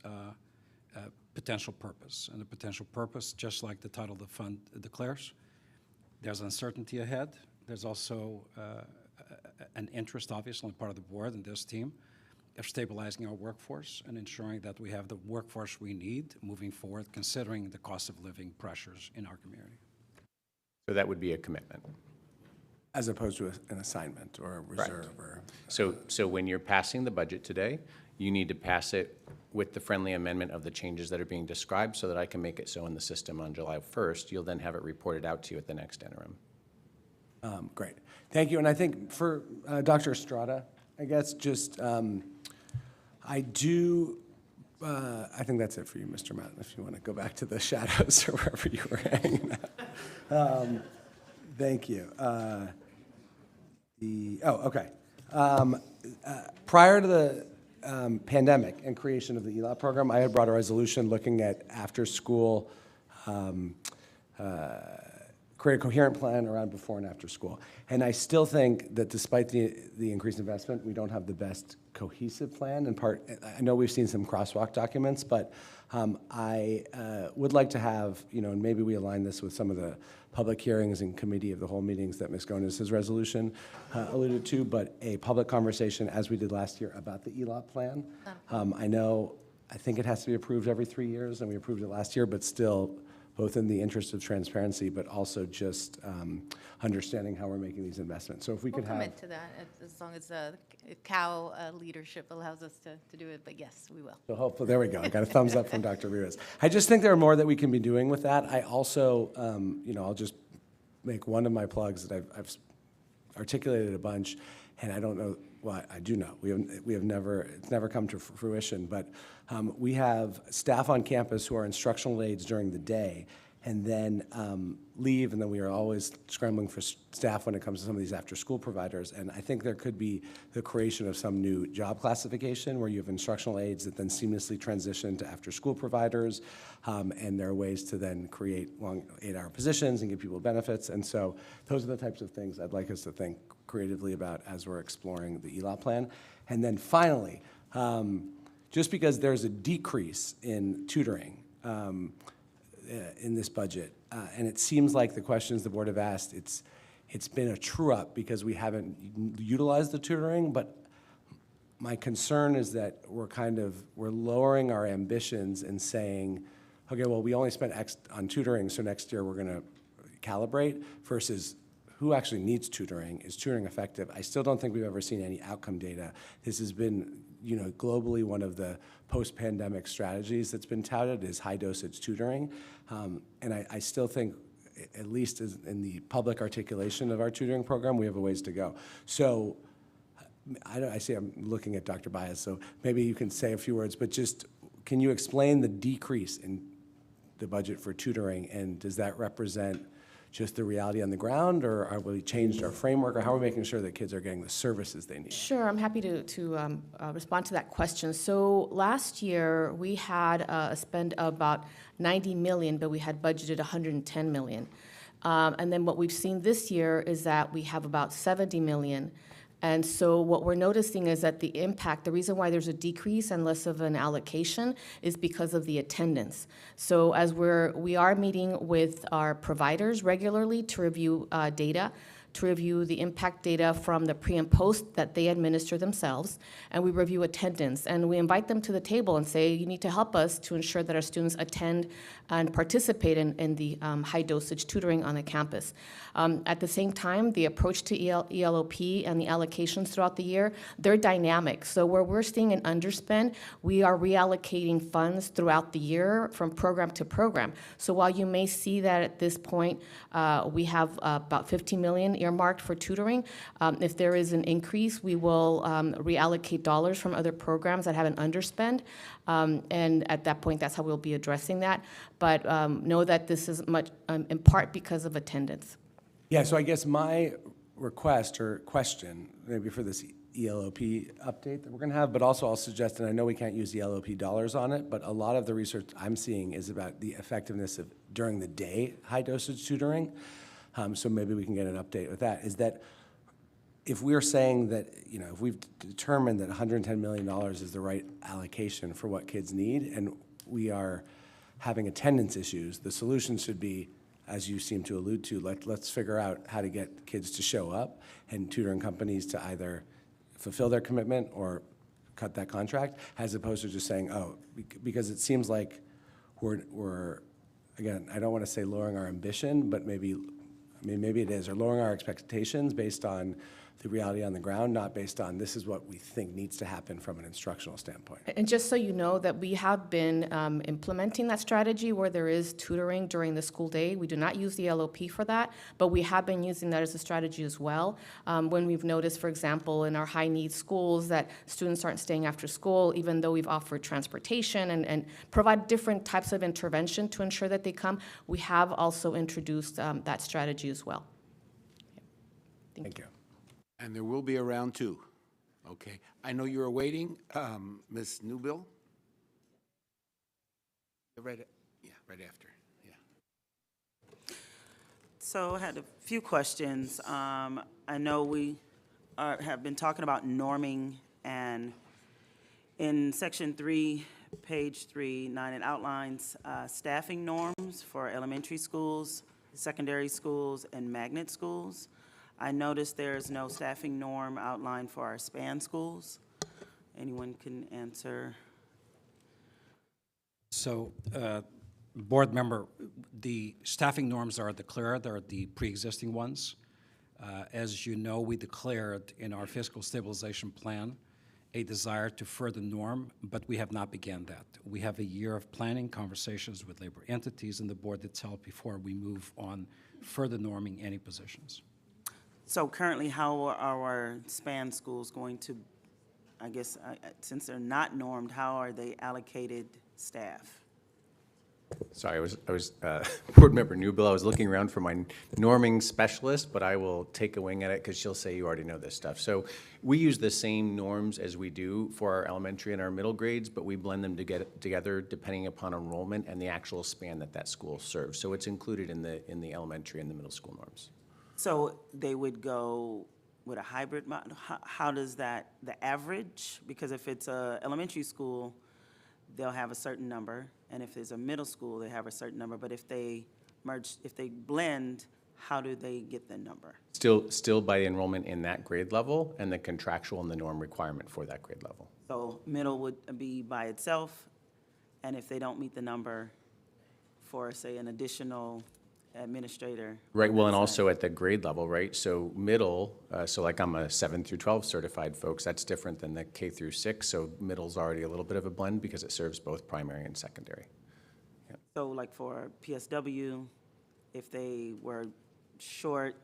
potential purpose. And the potential purpose, just like the title of the fund declares, there's uncertainty ahead. There's also an interest, obviously, on the part of the board and this team of stabilizing our workforce and ensuring that we have the workforce we need moving forward, considering the cost of living pressures in our community. So that would be a commitment. As opposed to an assignment or a reserve? Or So when you're passing the budget today, you need to pass it with the friendly amendment of the changes that are being described so that I can make it so in the system on July 1st. You'll then have it reported out to you at the next interim. Great. Thank you. And I think for Dr. Estrada, I guess just I think that's it for you, Mr. Madden, if you want to go back to the shadows or wherever you were hanging out. Thank you. Okay. Prior to the pandemic and creation of the ELAP program, I had brought a resolution looking at after-school, create a coherent plan around before and after school. And I still think that despite the increased investment, we don't have the best cohesive plan. In part, I know we've seen some crosswalk documents, but I would like to have, and maybe we align this with some of the public hearings and committee of the whole meetings that Ms. Gonis's resolution alluded to, but a public conversation, as we did last year, about the ELAP plan. I think it has to be approved every 3 years, and we approved it last year, but still, both in the interest of transparency, but also just understanding how we're making these investments. So if we could have... We'll commit to that as long as COW leadership allows us to do it, but yes, we will. So hopefully, there we go. I got a thumbs up from Dr. Ruiz. I just think there are more that we can be doing with that. I also, I'll just make one of my plugs that I've articulated a bunch, and I don't know, well, I do know. It's never come to fruition, but we have staff on campus who are instructional aides during the day and then leave, and then we are always scrambling for staff when it comes to some of these after-school providers. And I think there could be the creation of some new job classification where you have instructional aides that then seamlessly transition to after-school providers, and there are ways to then create long 8-hour positions and give people benefits. And so those are the types of things I'd like us to think creatively about as we're exploring the ELAP plan. And then finally, just because there's a decrease in tutoring in this budget, and it seems like the questions the board have asked, it's been a true-up because we haven't utilized the tutoring, but my concern is that we're lowering our ambitions and saying, okay, well, we only spent X on tutoring, so next year we're gonna calibrate, versus who actually needs tutoring? Is tutoring effective? I still don't think we've ever seen any outcome data. This has been, globally one of the post-pandemic strategies that's been touted is high-dosage tutoring. And I still think, at least in the public articulation of our tutoring program, we have a ways to go. So I see I'm looking at Dr. Baez, so maybe you can say a few words, but just can you explain the decrease in the budget for tutoring, and does that represent just the reality on the ground, or have we changed our framework, or how are we making sure that kids are getting the services they need? Sure, I'm happy to respond to that question. So last year, we had a spend of about 90 million, but we had budgeted 110 million. And then what we've seen this year is that we have about 70 million. And so what we're noticing is that the impact, the reason why there's a decrease and less of an allocation is because of the attendance. So as we are meeting with our providers regularly to review data, to review the impact data from the pre and post that they administer themselves, and we review attendance. And we invite them to the table and say, you need to help us to ensure that our students attend and participate in the high dosage tutoring on the campus. At the same time, the approach to ELOP and the allocations throughout the year, they're dynamic. So where we're seeing an underspend, we are reallocating funds throughout the year from program to program. So while you may see that at this point, we have about 50 million earmarked for tutoring, if there is an increase, we will reallocate dollars from other programs that have an underspend. And at that point, that's how we'll be addressing that. But know that this is much in part because of attendance. Yeah, so I guess my request or question, maybe for this ELOP update that we're gonna have, but also I'll suggest, and I know we can't use the ELOP dollars on it, but a lot of the research I'm seeing is about the effectiveness of during the day high dosage tutoring. So maybe we can get an update with that. Is that if we're saying that, if we've determined that $110 million is the right allocation for what kids need, and we are having attendance issues, the solution should be, as you seem to allude to, let's figure out how to get kids to show up and tutoring companies to either fulfill their commitment or cut that contract, as opposed to just saying, oh, because it seems like we're again, I don't want to say lowering our ambition, but maybe it is, or lowering our expectations based on the reality on the ground, not based on this is what we think needs to happen from an instructional standpoint. And just so you know that we have been implementing that strategy where there is tutoring during the school day. We do not use the LOP for that, but we have been using that as a strategy as well. When we've noticed, for example, in our high-need schools that students aren't staying after school, even though we've offered transportation and provide different types of intervention to ensure that they come, we have also introduced that strategy as well. Thank you. And there will be a round two. Okay. I know you're waiting, Ms. Newbill. Right after. Yeah. So I had a few questions. I know we have been talking about norming, and in section 3, page 3, 9, it outlines staffing norms for elementary schools, secondary schools, and magnet schools. I noticed there's no staffing norm outlined for our span schools. Anyone can answer? So, board member, the staffing norms are declared, they're the pre-existing ones. As you know, we declared in our fiscal stabilization plan a desire to further norm, but we have not begun that. We have a year of planning, conversations with labor entities and the board itself before we move on further norming any positions. So currently, how are our span schools going to, I guess, since they're not normed, how are they allocated staff? Sorry, I was Board Member Newbill. I was looking around for my norming specialist, but I will take a wing at it because she'll say you already know this stuff. So we use the same norms as we do for our elementary and our middle grades, but we blend them together depending upon enrollment and the actual span that school serves. So it's included in the elementary and the middle school norms. So they would go with a hybrid model? How does that, the average? Because if it's a elementary school, they'll have a certain number, and if it's a middle school, they have a certain number. But if they merge, if they blend, how do they get the number? Still by enrollment in that grade level and the contractual and the norm requirement for that grade level. So middle would be by itself, and if they don't meet the number for, say, an additional administrator. Right, well, and also at the grade level, right? So middle, so like I'm a 7 through 12 certified folks, that's different than the K through 6, so middle's already a little bit of a blend because it serves both primary and secondary. So like for PSW, if they were short,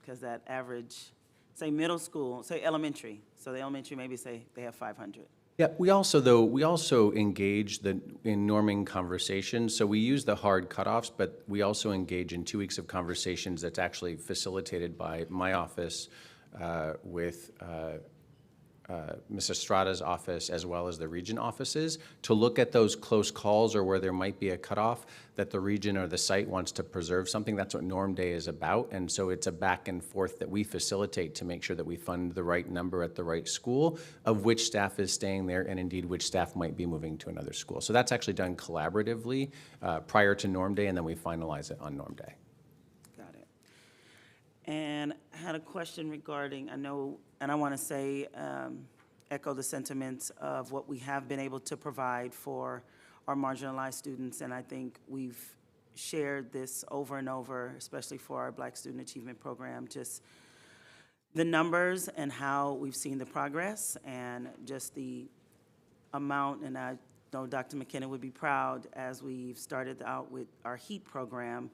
because that average, say middle school, say elementary, so the elementary maybe say they have 500. Yeah, we also engage in norming conversations. So we use the hard cutoffs, but we also engage in 2 weeks of conversations that's actually facilitated by my office with Ms. Estrada's office as well as the region offices to look at those close calls or where there might be a cutoff that the region or the site wants to preserve something. That's what Norm Day is about. And so it's a back and forth that we facilitate to make sure that we fund the right number at the right school of which staff is staying there and indeed which staff might be moving to another school. So that's actually done collaboratively prior to Norm Day, and then we finalize it on Norm Day. Got it. And I had a question regarding, I know, and I want to say, echo the sentiments of what we have been able to provide for our marginalized students, and I think we've shared this over and over, especially for our Black Student Achievement Program, just the numbers and how we've seen the progress and just the amount, and I know Dr. McKenna would be proud as we've started out with our HEAT program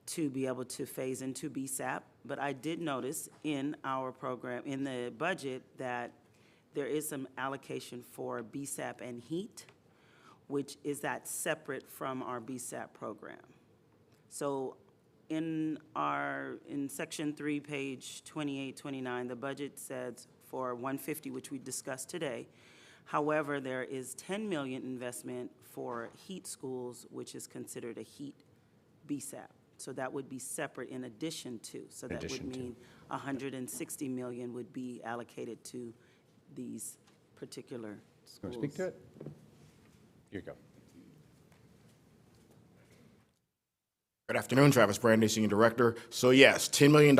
to be able to phase into BSAP. But I did notice in our program, in the budget, that there is some allocation for BSAP and HEAT, which is that separate from our BSAP program. So in section 3, page 28, 29, the budget says for 150, which we discussed today. However, there is 10 million investment for HEAT schools, which is considered a HEAT BSAP. So that would be separate in addition to. So that would mean 160 million would be allocated to these particular schools. Want to speak to it? Here you go. Good afternoon, Travis Brandy, Senior Director. So yes, $10 million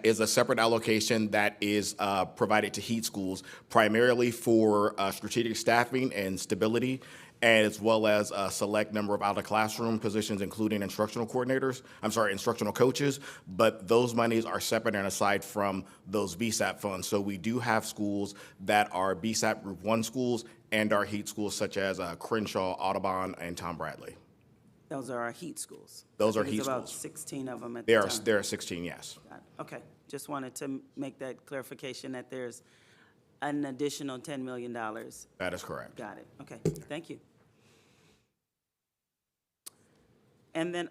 is a separate allocation that is provided to HEAT schools, primarily for strategic staffing and stability, as well as a select number of out-of-classroom positions, including instructional coaches, but those monies are separate and aside from those BSAP funds. So we do have schools that are BSAP Group 1 schools and our HEAT schools, such as Crenshaw, Audubon, and Tom Bradley. Those are our HEAT schools. Those are There's HEAT about schools. 16 of them at the time. There are 16, yes. Got it. Okay, just wanted to make that clarification that there's an additional $10 million. That is correct. Got it, okay, thank you. And then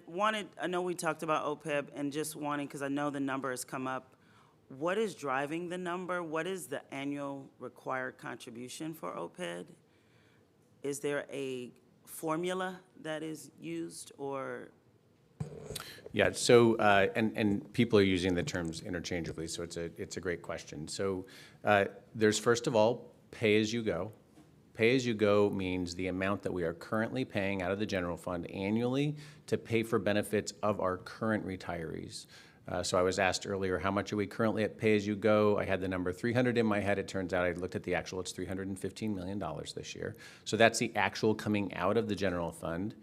I know we talked about OPEB and just wanting, because I know the number has come up, what is driving the number? What is the annual required contribution for OPEB? Is there a formula that is used, or? Yeah, so, and people are using the terms interchangeably, so it's a great question. So there's, first of all, pay-as-you-go. Pay-as-you-go means the amount that we are currently paying out of the general fund annually to pay for benefits of our current retirees. So I was asked earlier, how much are we currently at pay-as-you-go? I had the number 300 in my head. It turns out I looked at the actual, it's $315 million this year. So that's the actual coming out of the general fund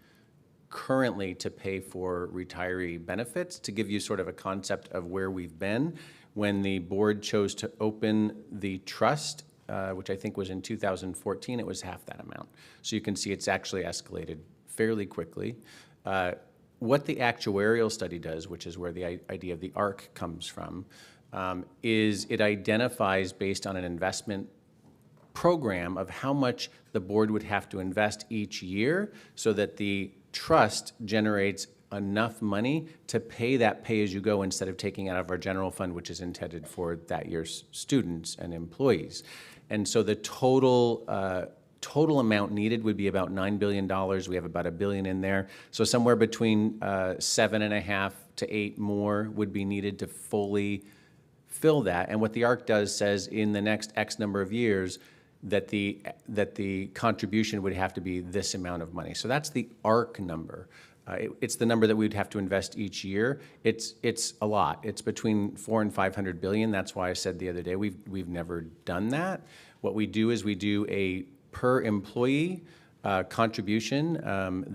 currently to pay for retiree benefits. To give you sort of a concept of where we've been, when the board chose to open the trust, which I think was in 2014, it was half that amount. So you can see it's actually escalated fairly quickly. What the actuarial study does, which is where the idea of the ARC comes from, is it identifies based on an investment program of how much the board would have to invest each year so that the trust generates enough money to pay that pay-as-you-go instead of taking out of our general fund, which is intended for that year's students and employees. And so the total amount needed would be about $9 billion. We have about $1 billion in there. So somewhere between 7.5 to 8 more would be needed to fully fill that. And what the ARC does says in the next X number of years that the contribution would have to be this amount of money. So that's the ARC number. It's the number that we'd have to invest each year. It's a lot. It's between 400 and 500 billion. That's why I said the other day we've never done that. What we do is we do a per employee contribution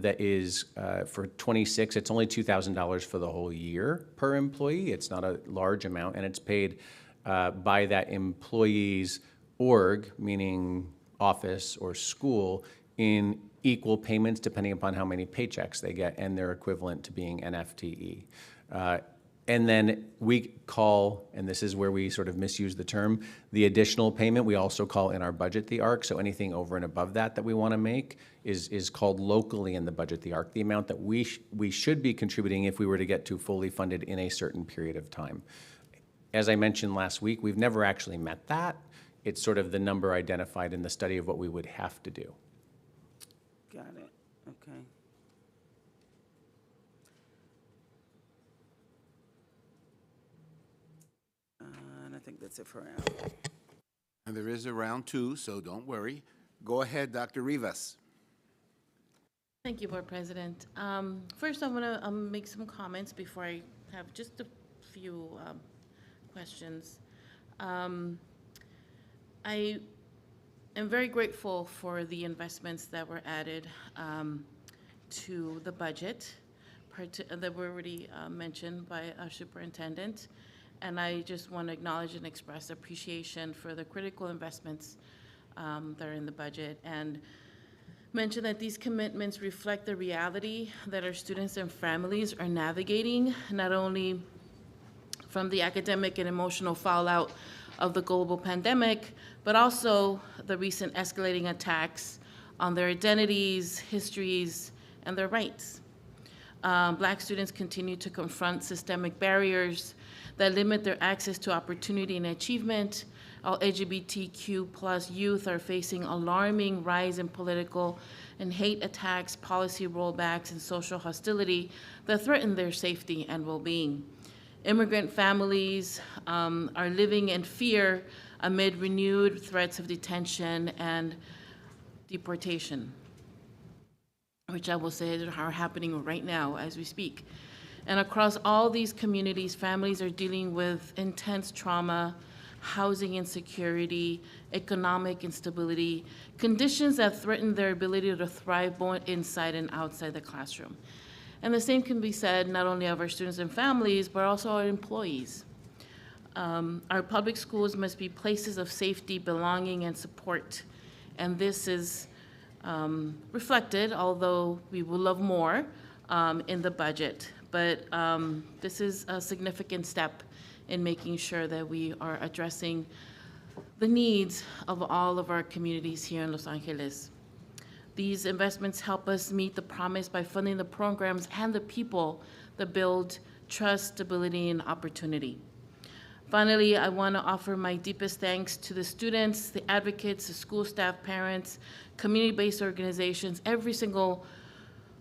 that is for 26. It's only $2,000 for the whole year per employee. It's not a large amount, and it's paid by that employee's org, meaning office or school, in equal payments depending upon how many paychecks they get, and they're equivalent to being an FTE. And then we call, and this is where we sort of misuse the term, the additional payment, we also call in our budget the ARC. So anything over and above that we want to make is called locally in the budget the ARC, the amount that we should be contributing if we were to get to fully funded in a certain period of time. As I mentioned last week, we've never actually met that. It's sort of the number identified in the study of what we would have to do. Got it, okay. And I think that's it for now. And there is a round two, so don't worry. Go ahead, Dr. Rivas. Thank you, Board President. First, I want to make some comments before I have just a few questions. I am very grateful for the investments that were added to the budget that were already mentioned by our superintendent. And I just want to acknowledge and express appreciation for the critical investments that are in the budget, and mention that these commitments reflect the reality that our students and families are navigating, not only from the academic and emotional fallout of the global pandemic, but also the recent escalating attacks on their identities, histories, and their rights. Black students continue to confront systemic barriers that limit their access to opportunity and achievement. All LGBTQ+ youth are facing alarming rise in political and hate attacks, policy rollbacks, and social hostility that threaten their safety and well-being. Immigrant families are living in fear amid renewed threats of detention and deportation, which I will say are happening right now as we speak. And across all these communities, families are dealing with intense trauma, housing insecurity, economic instability, conditions that threaten their ability to thrive both inside and outside the classroom. And the same can be said not only of our students and families, but also our employees. Our public schools must be places of safety, belonging, and support. And this is reflected, although we will love more, in the budget. But this is a significant step in making sure that we are addressing the needs of all of our communities here in Los Angeles. These investments help us meet the promise by funding the programs and the people that build trust, stability, and opportunity. Finally, I want to offer my deepest thanks to the students, the advocates, the school staff, parents, community-based organizations, every single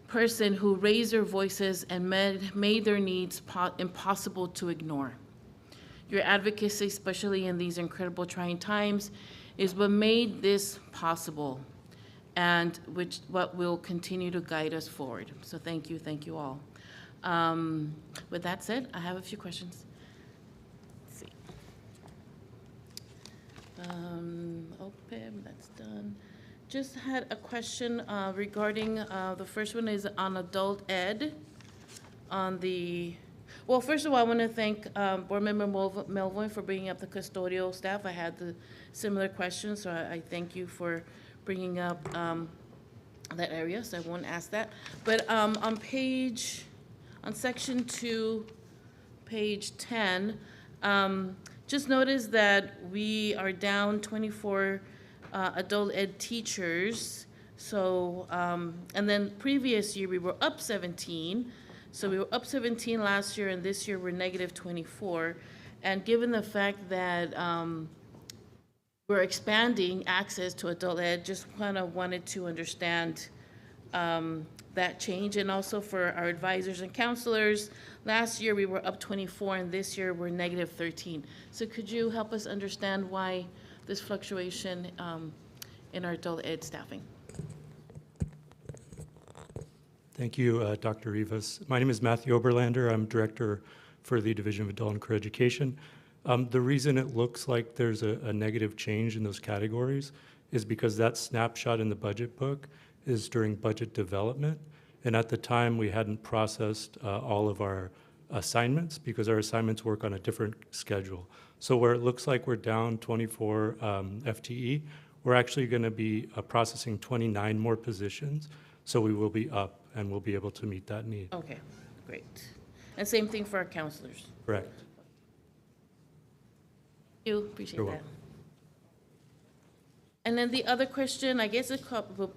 person who raised their voices and made their needs impossible to ignore. Your advocacy, especially in these incredible trying times, is what made this possible, and what will continue to guide us forward. So thank you all. With that said, I have a few questions. Let's see. OPEB, that's done. Just had a question regarding, the first one is on adult ed. Well, first of all, I want to thank Board Member Melvoin for bringing up the custodial staff. I had the similar questions, so I thank you for bringing up that area, so I won't ask that. But on section 2, page 10, just notice that we are down 24 adult ed teachers. So, and then previous year we were up 17. So we were up 17 last year, and this year we're negative 24. And given the fact that we're expanding access to adult ed, just kind of wanted to understand that change. And also for our advisors and counselors, last year we were up 24, and this year we're negative 13. So could you help us understand why this fluctuation in our adult ed staffing? Thank you, Dr. Rivas. My name is Matthew Oberlander. I'm Director for the Division of Adult and Career Education. The reason it looks like there's a negative change in those categories is because that snapshot in the budget book is during budget development. And at the time, we hadn't processed all of our assignments because our assignments work on a different schedule. So where it looks like we're down 24 FTE, we're actually going to be processing 29 more positions. So we will be up and we'll be able to meet that need. Okay, great. And same thing for our counselors. Correct. Thank you, appreciate You're that. welcome. And then the other question, I guess it will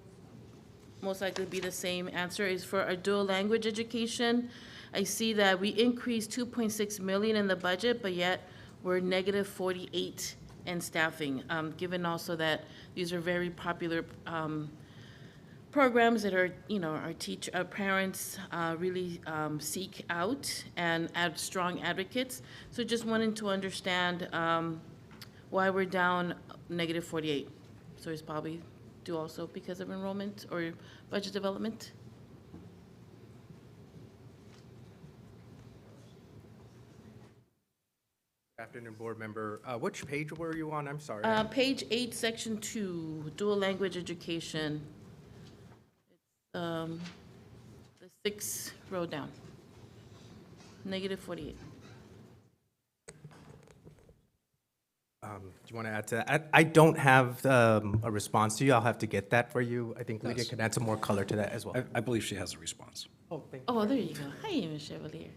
most likely be the same answer, is for our dual language education. I see that we increased 2.6 million in the budget, but yet we're negative 48 in staffing, given also that these are very popular programs that are, our parents really seek out and add strong advocates. So just wanting to understand why we're down negative 48. So it's probably due also because of enrollment or budget development. Good afternoon, board member. Which page were you on? I'm sorry. Page 8, section 2, dual language education. The 6th row down. Negative 48. Do you want to add to that? I don't have a response to you. I'll have to get that for you. I think Lydia Yes. can add some more color to that as well. I believe she has a response. Oh, thank Oh, there you go. Hi, Ms. Chevalier.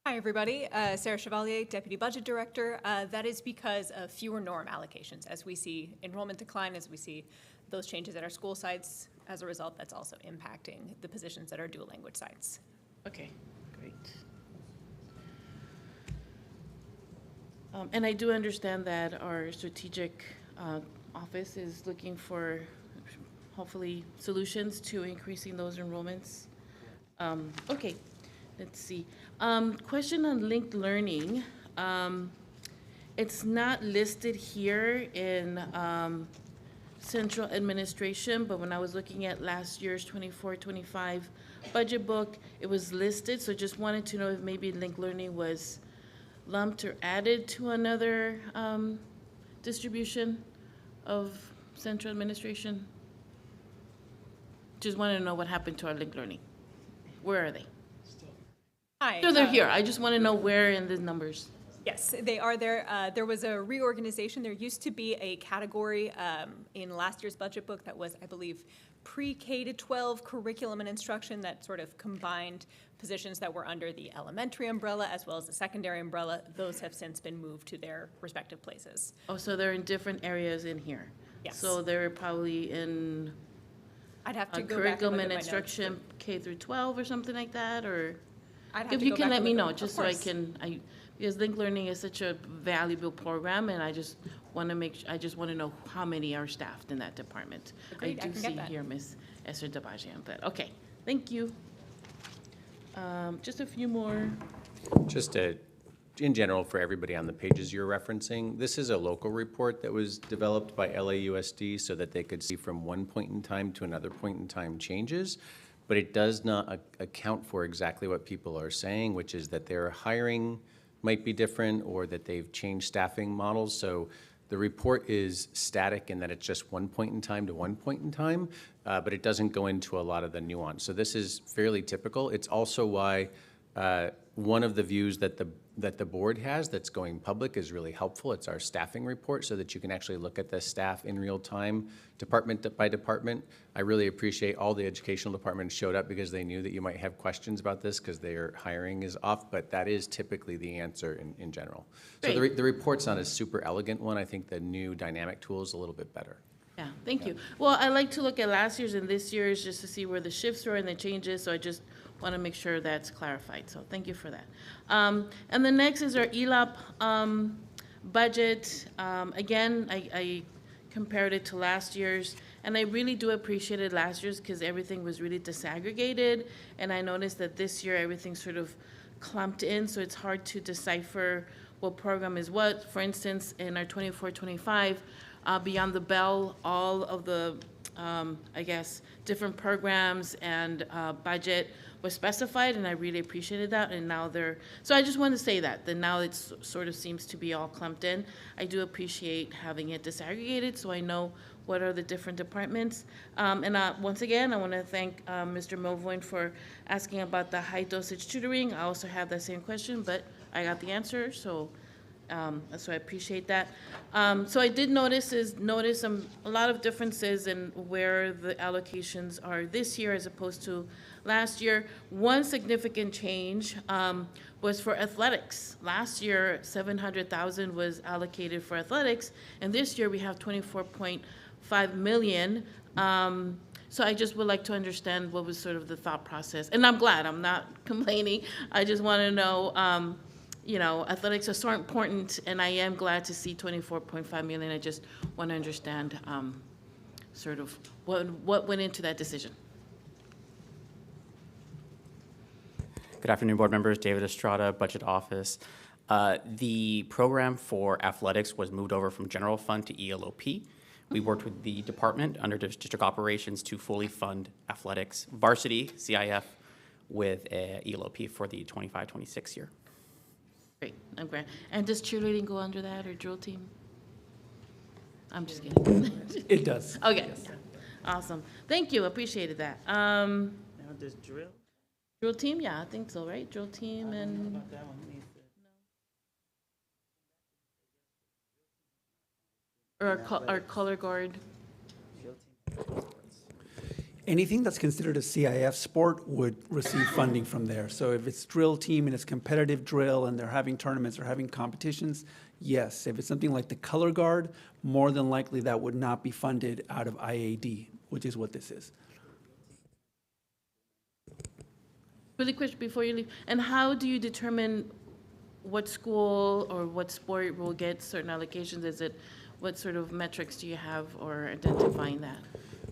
Hi, everybody. Sarah Chevalier, Deputy Budget Director. That is because of fewer norm allocations. As we see enrollment decline, as we see those changes at our school sites, as a result, that's also impacting the positions that are dual language sites. Okay, great. And I do understand that our strategic office is looking for, hopefully, solutions to increasing those enrollments. Okay, let's see. Question on linked learning. It's not listed here in central administration, but when I was looking at last year's 24-25 budget book, it was listed. So just wanted to know if maybe linked learning was lumped or added to another distribution of central administration. Just wanted to know what happened to our linked learning. Where are they? Hi. So they're here. I just want to know where in the numbers. Yes, they are there. There was a reorganization. There used to be a category in last year's budget book that was, I believe, pre-K to 12 curriculum and instruction that sort of combined positions that were under the elementary umbrella as well as the secondary umbrella. Those have since been moved to their respective places. Oh, so they're in different areas in here? Yes. So they're probably in I'd have to go back and curriculum look and at my notes, instruction K through 12 or something like that, or? I'd have If to you go can back let and me look at know, it. just Of so I course. can, because linked learning is such a valuable program, and I just want to I just want to know how many are staffed in that department. Agreed, I do can get see that. here Ms. Esther Dabajian, but, okay, thank you. Just a few more. Just in general, for everybody on the pages you're referencing, this is a local report that was developed by LAUSD so that they could see from one point in time to another point in time changes. But it does not account for exactly what people are saying, which is that their hiring might be different or that they've changed staffing models. So the report is static in that it's just one point in time to one point in time, but it doesn't go into a lot of the nuance. So this is fairly typical. It's also why one of the views that the board has that's going public is really helpful. It's our staffing report so that you can actually look at the staff in real time, department by department. I really appreciate all the educational departments showed up because they knew that you might have questions about this because their hiring is off, but that is typically the answer in general. So the report's not a super elegant one. I think the new dynamic tool is a little bit better. Yeah, thank you. Well, I like to look at last year's and this year's just to see where the shifts were and the changes, so I just want to make sure that's clarified, so thank you for that. And the next is our ELAP budget. Again, I compared it to last year's, and I really do appreciate it last year's because everything was really disaggregated, and I noticed that this year everything's sort of clumped in, so it's hard to decipher what program is what. For instance, in our 24-25, Beyond the Bell, all of the I guess, different programs and budget was specified, and I really appreciated that. And now so I just want to say that now it sort of seems to be all clumped in. I do appreciate having it disaggregated so I know what are the different departments. And once again, I want to thank Mr. Milvoin for asking about the high dosage tutoring. I also have that same question, but I got the answer, so I appreciate that. So I did notice a lot of differences in where the allocations are this year as opposed to last year. One significant change was for athletics. Last year, $700,000 was allocated for athletics, and this year we have $24.5 million. So I just would like to understand what was sort of the thought process. And I'm glad, I'm not complaining. I just want to know, you know, athletics are so important, and I am glad to see $24.5 million. I just want to understand sort of what went into that decision. Good afternoon, board members. David Estrada, Budget Office. The program for athletics was moved over from general fund to ELOP. We worked with the department under district operations to fully fund athletics, varsity, CIF, with ELOP for the 25-26 year. Great, I'm glad. And does cheerleading go under that, or drill team? I'm just kidding. It does. Okay, awesome. Thank you, appreciated that. Now does drill? Drill team, yeah, I think so, right? Drill team and. Or our color guard. Anything that's considered a CIF sport would receive funding from there. So if it's drill team and it's competitive drill and they're having tournaments or having competitions, yes. If it's something like the color guard, more than likely that would not be funded out of IAD, which is what this is. Really quick before you leave, and how do you determine what school or what sport will get certain allocations? What sort of metrics do you have or identifying that?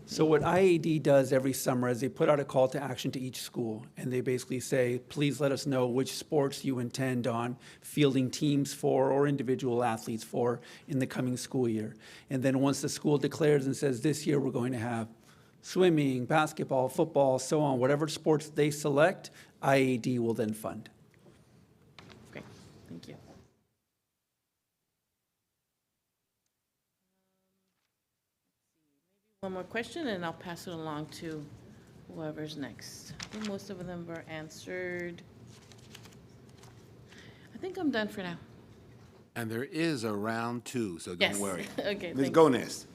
So what IAD does every summer is they put out a call to action to each school, and they basically say, please let us know which sports you intend on fielding teams for or individual athletes for in the coming school year. And then once the school declares and says, this year we're going to have swimming, basketball, football, so on, whatever sports they select, IAD will then fund. Great, thank you. One more question, and I'll pass it along to whoever's next. I think most of them were answered. I think I'm done for now. And there is a round two, so don't Yes. worry. Okay, Ms. thank Gomez.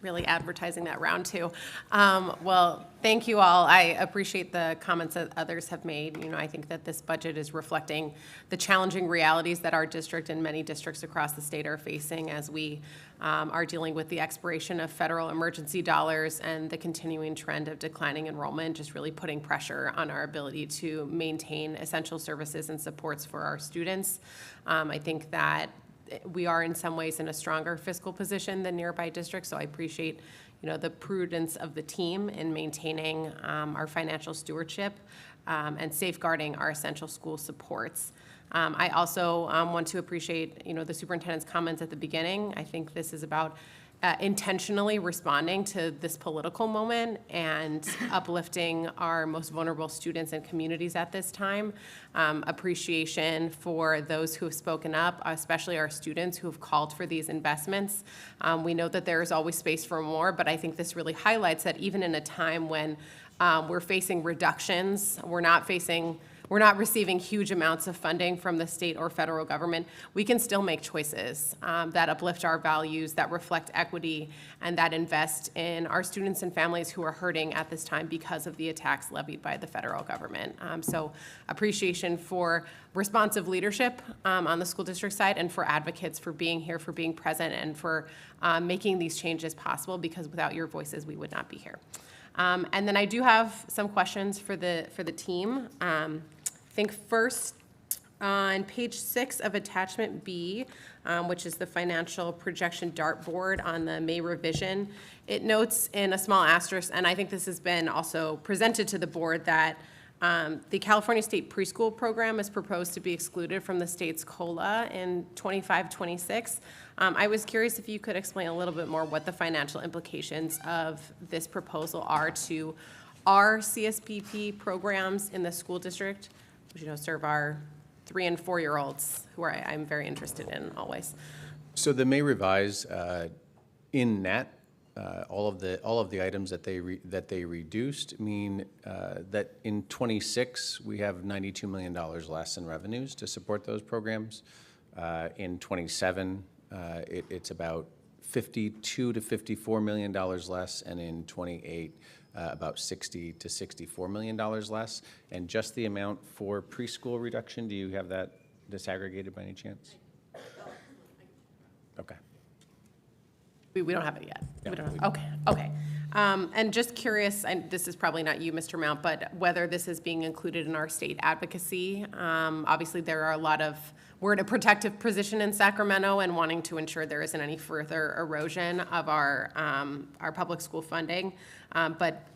Really advertising that round two. Well, thank you all. I appreciate the comments that others have made. You know, I think that this budget is reflecting the challenging realities that our district and many districts across the state are facing as we are dealing with the expiration of federal emergency dollars and the continuing trend of declining enrollment, just really putting pressure on our ability to maintain essential services and supports for our students. I think that we are in some ways in a stronger fiscal position than nearby districts, so I appreciate, you know, the prudence of the team in maintaining our financial stewardship and safeguarding our essential school supports. I also want to appreciate, you know, the superintendent's comments at the beginning. I think this is about intentionally responding to this political moment and uplifting our most vulnerable students and communities at this time. Appreciation for those who have spoken up, especially our students who have called for these investments. We know that there is always space for more, but I think this really highlights that even in a time when we're facing reductions, we're not receiving huge amounts of funding from the state or federal government, we can still make choices that uplift our values, that reflect equity, and that invest in our students and families who are hurting at this time because of the attacks levied by the federal government. So appreciation for responsive leadership on the school district side and for advocates for being here, for being present, and for making these changes possible, because without your voices, we would not be here. And then I do have some questions for the team. I think first, on page 6 of attachment B, which is the financial projection dartboard on the May revision, it notes in a small asterisk, and I think this has been also presented to the board, that The California State Preschool Program is proposed to be excluded from the state's COLA in 25-26. I was curious if you could explain a little bit more what the financial implications of this proposal are to our CSPP programs in the school district, which, serve our 3- and 4-year-olds, who I'm very interested in always. So the May revise in net, all of the items that they reduced mean that in 26 we have $92 million less in revenues to support those programs. In 27, it's about $52 to $54 million less, and in 28, about $60 to $64 million less. And just the amount for preschool reduction, do you have that disaggregated by any chance? Okay. We don't have it yet. Yeah, We don't we have, okay. And just curious, and this is probably not you, Mr. Mount, but whether this is being included in our state advocacy. Obviously, we're in a protective position in Sacramento and wanting to ensure there isn't any further erosion of our public school funding. But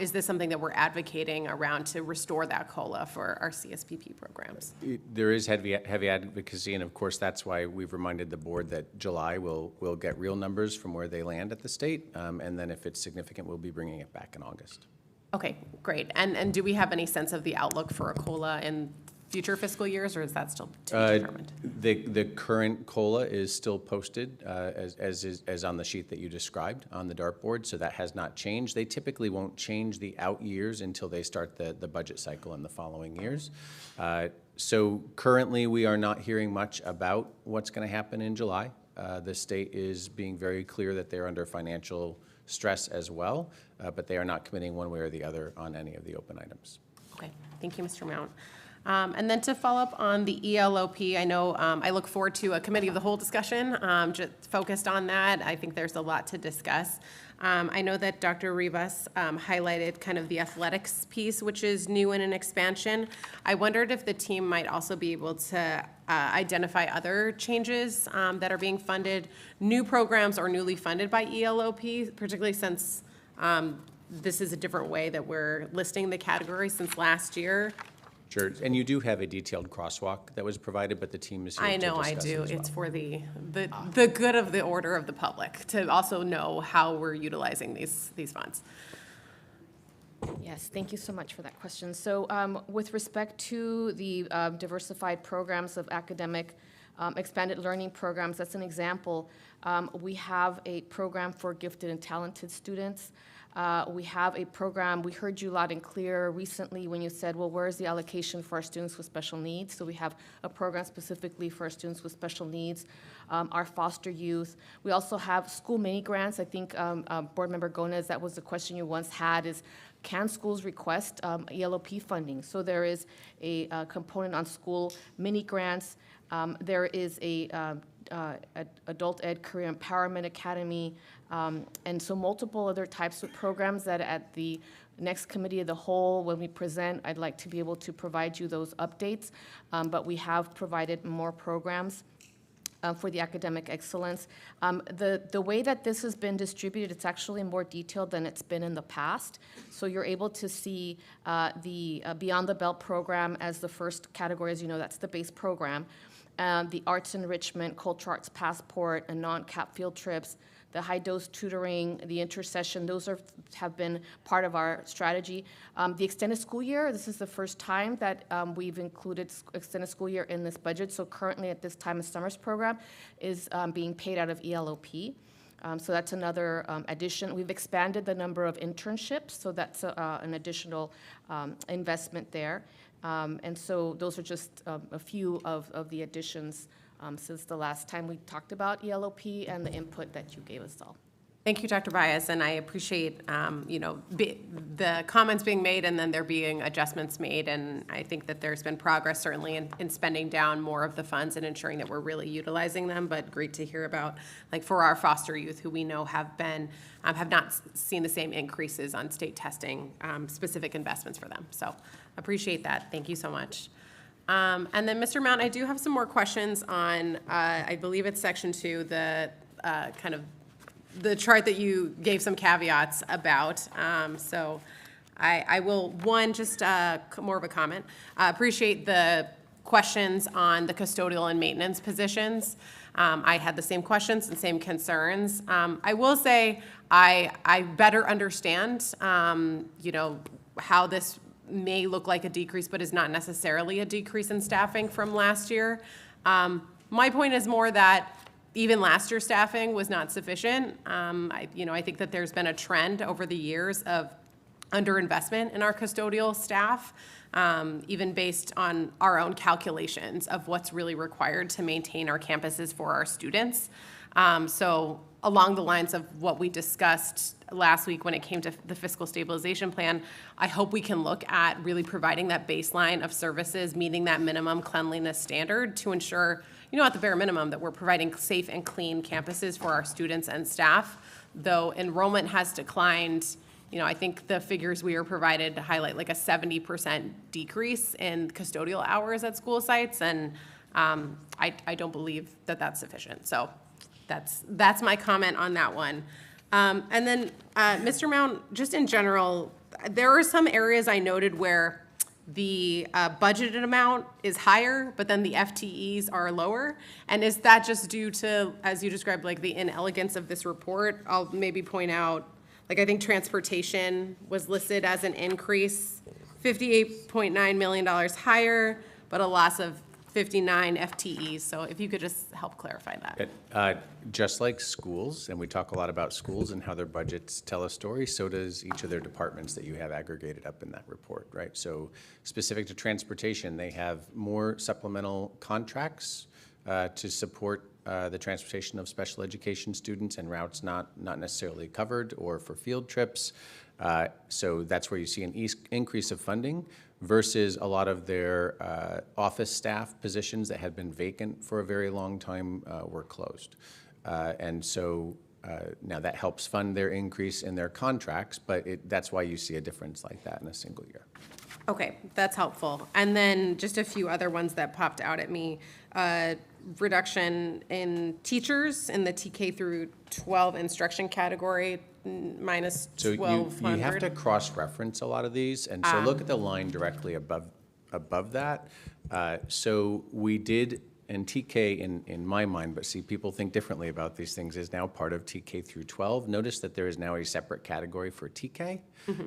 is this something that we're advocating around to restore that COLA for our CSPP programs? There is heavy advocacy, and of course, that's why we've reminded the board that July we'll get real numbers from where they land at the state, and then if it's significant, we'll be bringing it back in August. Okay, great. And do we have any sense of the outlook for a COLA in future fiscal years, or is that still to be determined? The current COLA is still posted as on the sheet that you described on the dartboard, so that has not changed. They typically won't change the out years until they start the budget cycle in the following years. So currently, we are not hearing much about what's going to happen in July. The state is being very clear that they're under financial stress as well, but they are not committing one way or the other on any of the open items. Okay, thank you, Mr. Mount. And then to follow up on the ELOP, I know I look forward to a committee of the whole discussion, just focused on that. I think there's a lot to discuss. I know that Dr. Rivas highlighted kind of the athletics piece, which is new and an expansion. I wondered if the team might also be able to identify other changes that are being funded, new programs or newly funded by ELOP, particularly since this is a different way that we're listing the categories since last year. Sure, and you do have a detailed crosswalk that was provided, but the team is here to discuss I do. it as well. It's for the good of the order of the public, to also know how we're utilizing these funds. Yes, thank you so much for that question. So with respect to the diversified programs of academic expanded learning programs, that's an example. We have a program for gifted and talented students. We have a program, we heard you loud and clear recently when you said, well, where's the allocation for our students with special needs? So we have a program specifically for our students with special needs, our foster youth. We also have school mini grants. I think, Board Member Gomez, that was the question you once had, is can schools request ELOP funding? So there is a component on school mini grants. There is a Adult Ed Career Empowerment Academy, and so multiple other types of programs that at the next committee of the whole, when we present, I'd like to be able to provide you those updates, but we have provided more programs for the academic excellence. The way that this has been distributed, it's actually more detailed than it's been in the past. So you're able to see the Beyond the Belt program as the first category. As you know, that's the base program. The arts enrichment, culture arts passport, and non-cap field trips, the high-dose tutoring, the intercession, those have been part of our strategy. The extended school year, this is the first time that we've included extended school year in this budget. So currently at this time, the summers program is being paid out of ELOP. So that's another addition. We've expanded the number of internships, so that's an additional investment there. And so those are just a few of the additions since the last time we talked about ELOP and the input that you gave us all. Thank you, Dr. Baez, and I appreciate the comments being made and then there being adjustments made, and I think that there's been progress certainly in spending down more of the funds and ensuring that we're really utilizing them, but great to hear about, like for our foster youth who we know have not seen the same increases on state testing, specific investments for them. So appreciate that. Thank you so much. And then Mr. Mount, I do have some more questions on, I believe it's section 2, the kind of the chart that you gave some caveats about. I will, just more of a comment. Appreciate the questions on the custodial and maintenance positions. I had the same questions and same concerns. I will say I better understand, how this may look like a decrease, but is not necessarily a decrease in staffing from last year. My point is more that even last year's staffing was not sufficient. I think that there's been a trend over the years of underinvestment in our custodial staff, even based on our own calculations of what's really required to maintain our campuses for our students. So along the lines of what we discussed last week when it came to the fiscal stabilization plan, I hope we can look at really providing that baseline of services, meeting that minimum cleanliness standard to ensure, at the bare minimum, that we're providing safe and clean campuses for our students and staff. Though enrollment has declined, I think the figures we were provided highlight like a 70% decrease in custodial hours at school sites, and I don't believe that that's sufficient. So that's my comment on that one. And then, Mr. Mount, just in general, there are some areas I noted where the budgeted amount is higher, but then the FTEs are lower. And is that just due to, as you described, like the inelegance of this report? I'll maybe point out, I think transportation was listed as an increase, $58.9 million higher, but a loss of 59 FTEs. So if you could just help clarify that. Just like schools, and we talk a lot about schools and how their budgets tell a story, so does each of their departments that you have aggregated up in that report, right? So specific to transportation, they have more supplemental contracts to support the transportation of special education students and routes not necessarily covered or for field trips. So that's where you see an increase of funding versus a lot of their office staff positions that had been vacant for a very long time were closed. And so now that helps fund their increase in their contracts, but that's why you see a difference like that in a single year. Okay, that's helpful. And then just a few other ones that popped out at me. Reduction in teachers in the TK through 12 instruction category, minus So 1,200. you have to cross-reference a lot of these, and so look at the line directly above that. So we did, and TK in my mind, but see, people think differently about these things, is now part of TK through 12. Notice that there is now a separate category for TK,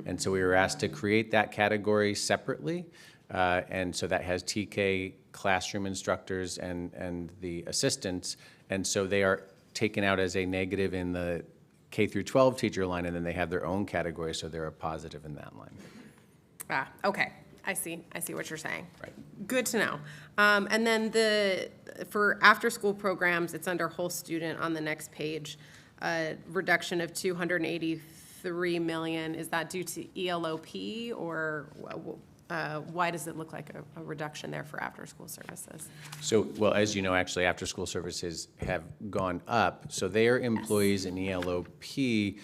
and so we were asked to create that category separately. And so that has TK classroom instructors and the assistants, and so they are taken out as a negative in the K through 12 teacher line, and then they have their own category, so they're a positive in that line. Okay, I see what you're saying. Right. Good to know. And then for after-school programs, it's under whole student on the next page, reduction of $283 million. Is that due to ELOP, or why does it look like a reduction there for after-school services? So, well, as you know, actually, after-school services have gone up. So they are employees in ELOP,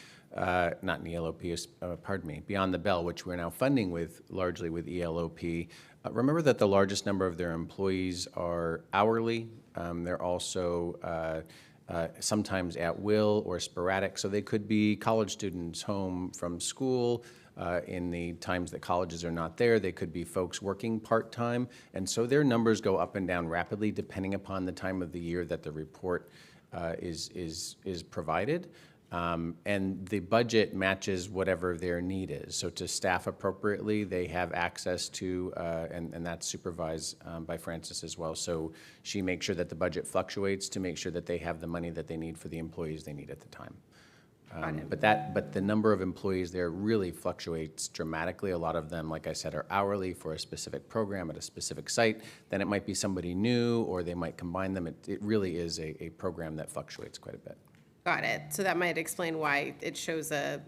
not in ELOP, pardon me, Beyond the Bell, which we're now funding largely with ELOP. Remember that the largest number of their employees are hourly. They're also sometimes at will or sporadic. So they could be college students home from school, in the times that colleges are not there. They could be folks working part-time. And so their numbers go up and down rapidly depending upon the time of the year that the report is provided. And the budget matches whatever their need is. So to staff appropriately, they have access to, and that's supervised by Frances as well. So she makes sure that the budget fluctuates to make sure that they have the money that they need for the employees they need at the time. But the number of employees there really fluctuates dramatically. A lot of them, like I said, are hourly for a specific program at a specific site. Then it might be somebody new, or they might combine them. It really is a program that fluctuates quite a bit. Got it. So that might explain why it shows a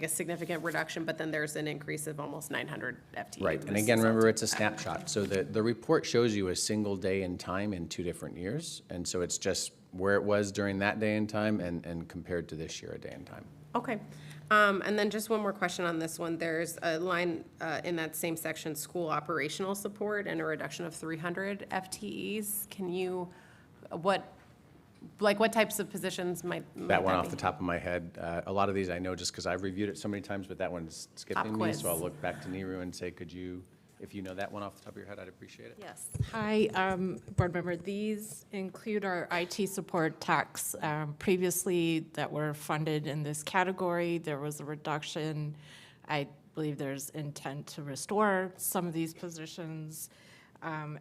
significant reduction, but then there's an increase of almost 900 FTE. Right, and again, remember, it's a snapshot. So the report shows you a single day in time in 2 different years, and so it's just where it was during that day and time and compared to this year, a day and time. Okay. And then just one more question on this one. There's a line in that same section, school operational support, and a reduction of 300 FTEs. Can you, Like what types of positions might That one that off be? the top of my head. A lot of these I know just because I've reviewed it so many times, but that one's skipping me. quiz. So I'll look back to Neeru and say, could you, if you know that one off the top of your head, I'd appreciate it. Yes. Hi, board member. These include our IT support tax. Previously, that were funded in this category, there was a reduction. I believe there's intent to restore some of these positions.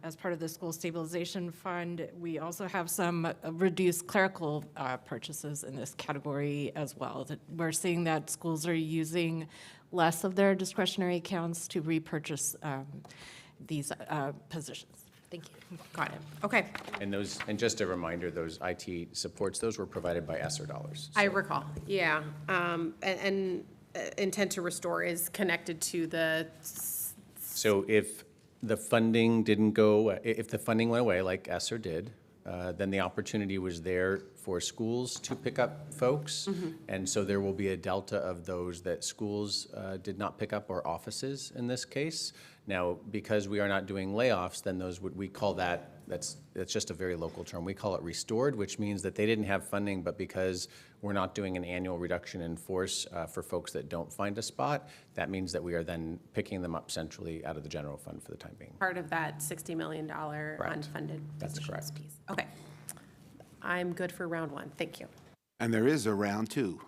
As part of the school stabilization fund, we also have some reduced clerical purchases in this category as well. That we're seeing that schools are using less of their discretionary accounts to repurchase these positions. Thank you. Got it. Okay. And those, and just a reminder, those IT supports, those were provided by ESSER dollars. I recall, yeah. And intent to restore is connected to the, So if the funding didn't go, if the funding went away like ESSER did, then the opportunity was there for schools to pick up folks. And so there will be a delta of those that schools did not pick up, or offices in this case. Now, because we are not doing layoffs, then those would, we call that, that's just a very local term. We call it restored, which means that they didn't have funding, but because we're not doing an annual reduction in force for folks that don't find a spot, that means that we are then picking them up centrally out of the general fund for the time being. part of that $60 million unfunded That's positions correct. piece. Okay. I'm good for round one. Thank you. And there is a round two.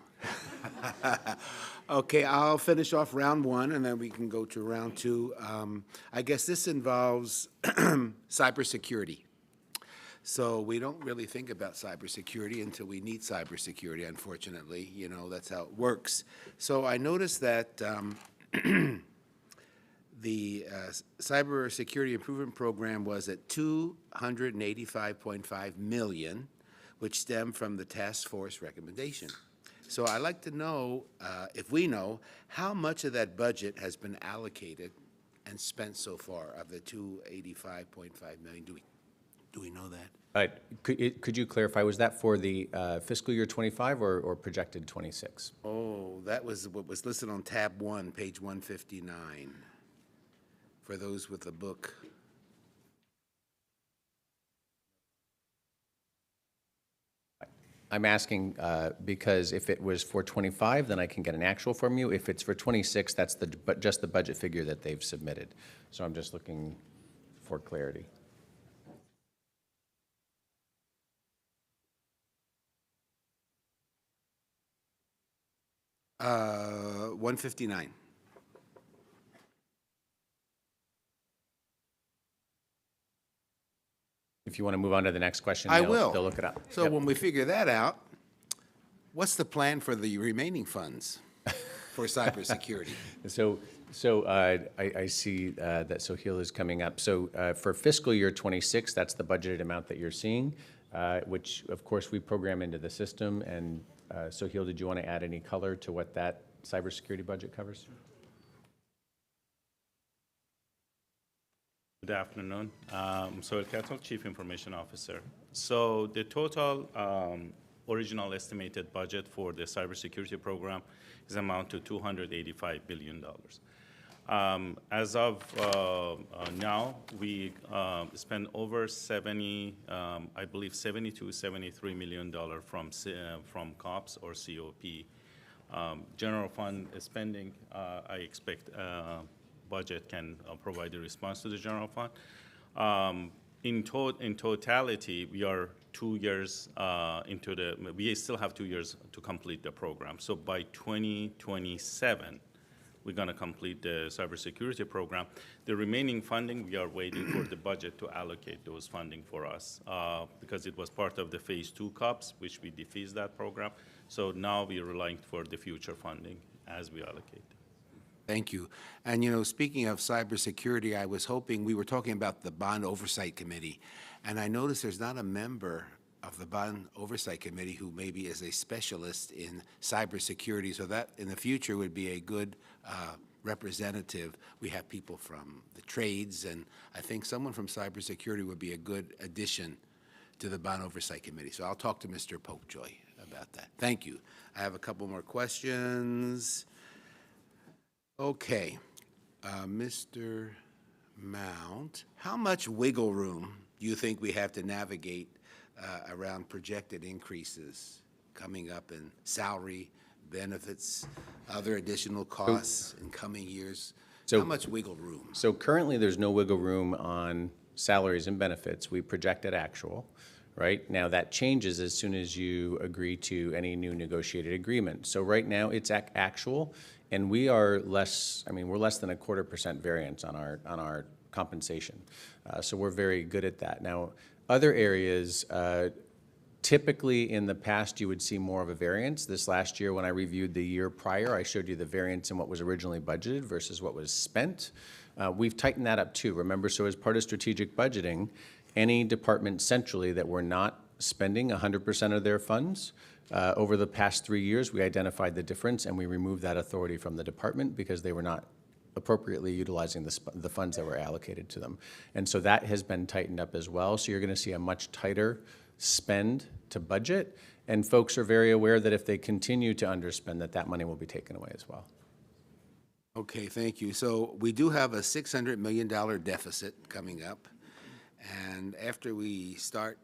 Okay, I'll finish off round one, and then we can go to round two. I guess this involves cybersecurity. So we don't really think about cybersecurity until we need cybersecurity, unfortunately. You know, that's how it works. So I noticed that the cybersecurity improvement program was at $285.5 million, which stemmed from the task force recommendation. So I'd like to know, if we know, how much of that budget has been allocated and spent so far of the $285.5 million? Do we know that? Could you clarify, was that for the fiscal year 25 or projected 26? Oh, that was what was listed on tab 1, page 159, for those with a book. I'm asking because if it was for 25, then I can get an actual from you. If it's for 26, that's just the budget figure that they've submitted. So I'm just looking for clarity. Uh, 159. If you want to move on to the next question, I they'll will. look it up. So when we figure that out, what's the plan for the remaining funds for cybersecurity? So I see that Sohail is coming up. So for fiscal year 26, that's the budgeted amount that you're seeing, which of course we program into the system. And Sohail, did you want to add any color to what that cybersecurity budget covers? Good afternoon. Sohail Kettle, Chief Information Officer. So the total original estimated budget for the cybersecurity program is amount to $285 billion. As of now, we spend over 70, I believe 72, $73 million from COPS or COP. General fund spending, I expect budget can provide a response to the general fund. In totality, we are 2 years into we still have 2 years to complete the program. So by 2027, we're going to complete the cybersecurity program. The remaining funding, we are waiting for the budget to allocate those funding for us because it was part of the phase 2 COPS, which we defeased that program. So now we are relying for the future funding as we allocate. Thank you. And, you know, speaking of cybersecurity, I was hoping, we were talking about the Bond Oversight Committee, and I noticed there's not a member of the Bond Oversight Committee who maybe is a specialist in cybersecurity, so that in the future would be a good representative. We have people from the trades, and I think someone from cybersecurity would be a good addition to the Bond Oversight Committee. So I'll talk to Mr. Popejoy about that. Thank you. I have a couple more questions. Okay, Mr. Mount, how much wiggle room do you think we have to navigate around projected increases coming up in salary, benefits, other additional costs in coming years? How much wiggle room? So currently, there's no wiggle room on salaries and benefits. We project at actual, right? Now, that changes as soon as you agree to any new negotiated agreement. So right now, it's actual, and we are less, I mean, we're less than 0.25% variance on our compensation. So we're very good at that. Now, other areas, typically in the past, you would see more of a variance. This last year, when I reviewed the year prior, I showed you the variance in what was originally budgeted versus what was spent. We've tightened that up too. Remember, so as part of strategic budgeting, any department centrally that were not spending 100% of their funds, over the past 3 years, we identified the difference and we removed that authority from the department because they were not appropriately utilizing the funds that were allocated to them. And so that has been tightened up as well. So you're going to see a much tighter spend to budget, and folks are very aware that if they continue to underspend, that money will be taken away as well. Okay, thank you. So we do have a $600 million deficit coming up, and after we start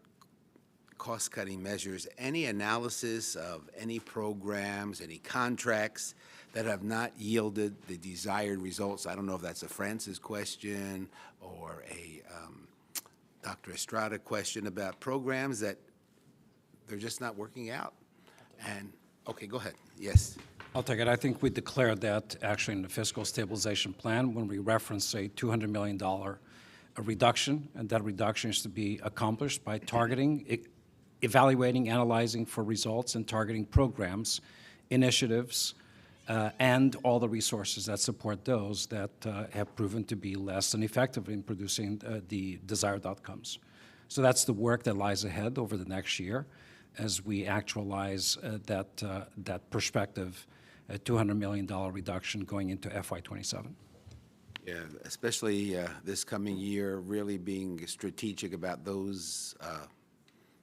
cost-cutting measures, any analysis of any programs, any contracts that have not yielded the desired results? I don't know if that's a Francis question or a Dr. Estrada question about programs that they're just not working out. And, okay, go ahead. Yes. I'll take it. I think we declared that actually in the fiscal stabilization plan when we referenced a $200 million reduction, and that reduction is to be accomplished by targeting, evaluating, analyzing for results, and targeting programs, initiatives, and all the resources that support those that have proven to be less than effective in producing the desired outcomes. So that's the work that lies ahead over the next year as we actualize that perspective, a $200 million reduction going into FY27. Yeah, especially this coming year, really being strategic about those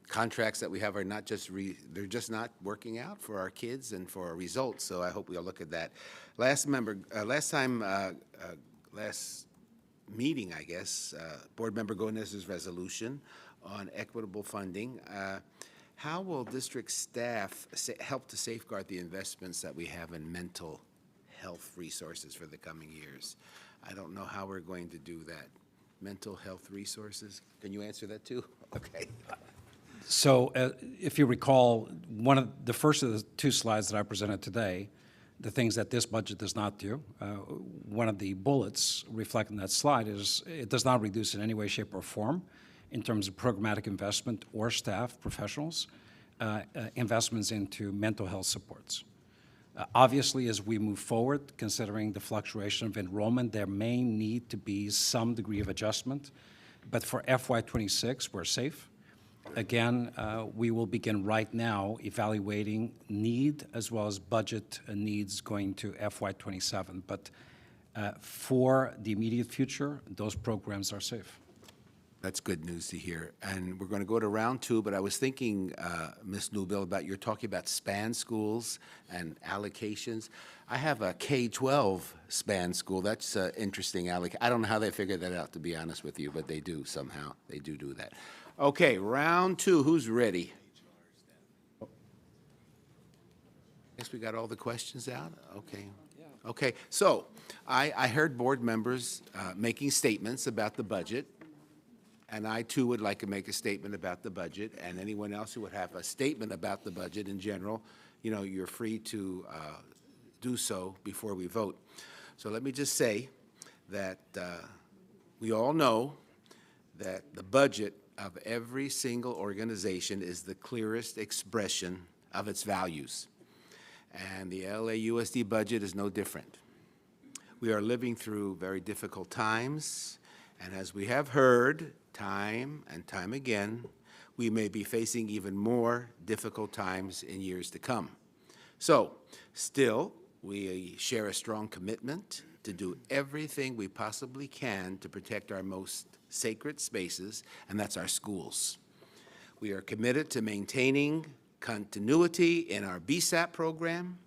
contracts that we have are not just, they're just not working out for our kids and for our results, so I hope we'll look at that. Last meeting, I guess, Board Member Gomez's resolution on equitable funding. How will district staff help to safeguard the investments that we have in mental health resources for the coming years? I don't know how we're going to do that. Mental health resources, can you answer that too? Okay. So if you recall, one of the first of the two slides that I presented today, the things that this budget does not do, one of the bullets reflecting that slide is it does not reduce in any way, shape, or form in terms of programmatic investment or staff professionals, investments into mental health supports. Obviously, as we move forward, considering the fluctuation of enrollment, there may need to be some degree of adjustment, but for FY26, we're safe. Again, we will begin right now evaluating need as well as budget needs going to FY27. But for the immediate future, those programs are safe. That's good news to hear. And we're going to go to round two, but I was thinking, Ms. Newbill, about you're talking about SPAN schools and allocations. I have a K-12 SPAN school. That's interesting. I don't know how they figured that out, to be honest with you, but they do somehow. They do that. Okay, round two. Who's ready? Guess we got all the questions out? Okay. Okay, so I heard board members making statements about the budget, and I too would like to make a statement about the budget, and anyone else who would have a statement about the budget in general, you know, you're free to do so before we vote. So let me just say that we all know that the budget of every single organization is the clearest expression of its values. And the LAUSD budget is no different. We are living through very difficult times, and as we have heard time and time again, we may be facing even more difficult times in years to come. So, still, we share a strong commitment to do everything we possibly can to protect our most sacred spaces, and that's our schools. We are committed to maintaining continuity in our BSAP program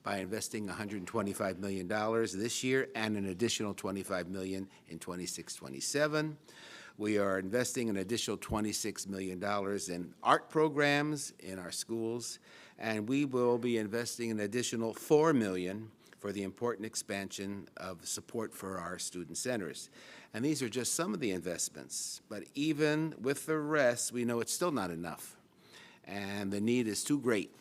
by investing $125 million this year and an additional $25 million in 26-27. We are investing an additional $26 million in art programs in our schools, and we will be investing an additional $4 million for the important expansion of support for our student centers. And these are just some of the investments, but even with the rest, we know it's still not enough, and the need is too great.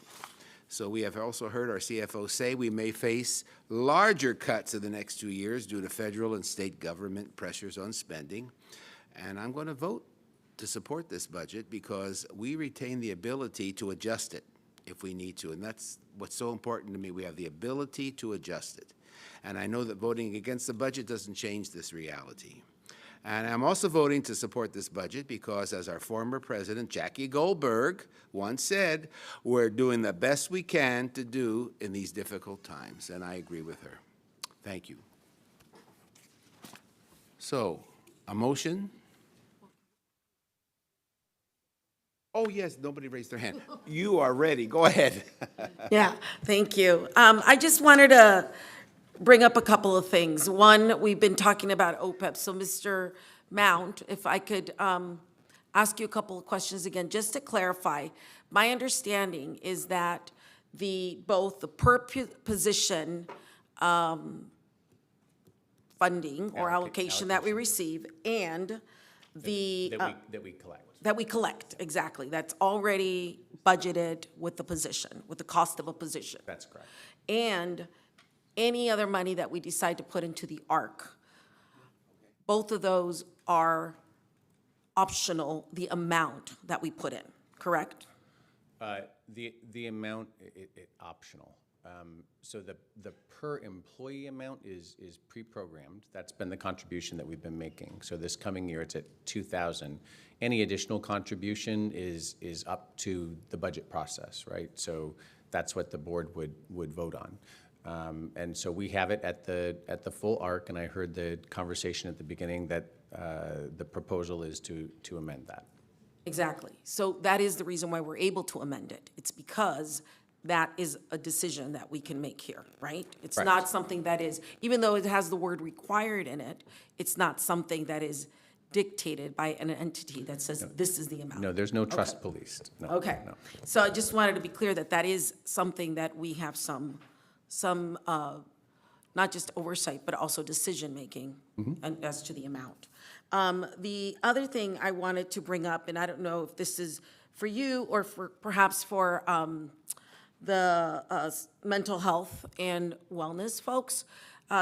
So we have also heard our CFO say we may face larger cuts in the next 2 years due to federal and state government pressures on spending. And I'm going to vote to support this budget because we retain the ability to adjust it if we need to. And that's what's so important to me. We have the ability to adjust it. And I know that voting against the budget doesn't change this reality. And I'm also voting to support this budget because, as our former president, Jackie Goldberg, once said, we're doing the best we can to do in these difficult times. And I agree with her. Thank you. So, a motion? Oh, yes, nobody raised their hand. You are ready. Go ahead. Yeah, thank you. I just wanted to bring up a couple of things. One, we've been talking about OPEB, so Mr. Mount, if I could ask you a couple of questions again, just to clarify. My understanding is that both the per position funding or allocation that we receive and the That we collect. that we collect, exactly. That's already budgeted with the position, with the cost of a position. That's correct. And any other money that we decide to put into the ARC. Both of those are optional, the amount that we put in, correct? The amount, optional. So the per employee amount is pre-programmed. That's been the contribution that we've been making. So this coming year, it's at 2,000. Any additional contribution is up to the budget process, right? So that's what the board would vote on. And so we have it at the full ARC, and I heard the conversation at the beginning that the proposal is to amend that. Exactly. So that is the reason why we're able to amend it. It's because that is a decision that we can make here, right? It's Right. not something that is, even though it has the word required in it, it's not something that is dictated by an entity that says this is the amount. No, there's no trust policed. No, Okay. no. So I just wanted to be clear that that is something that we have some not just oversight, but also decision-making and as to the amount. The other thing I wanted to bring up, and I don't know if this is for you or perhaps for the mental health and wellness folks,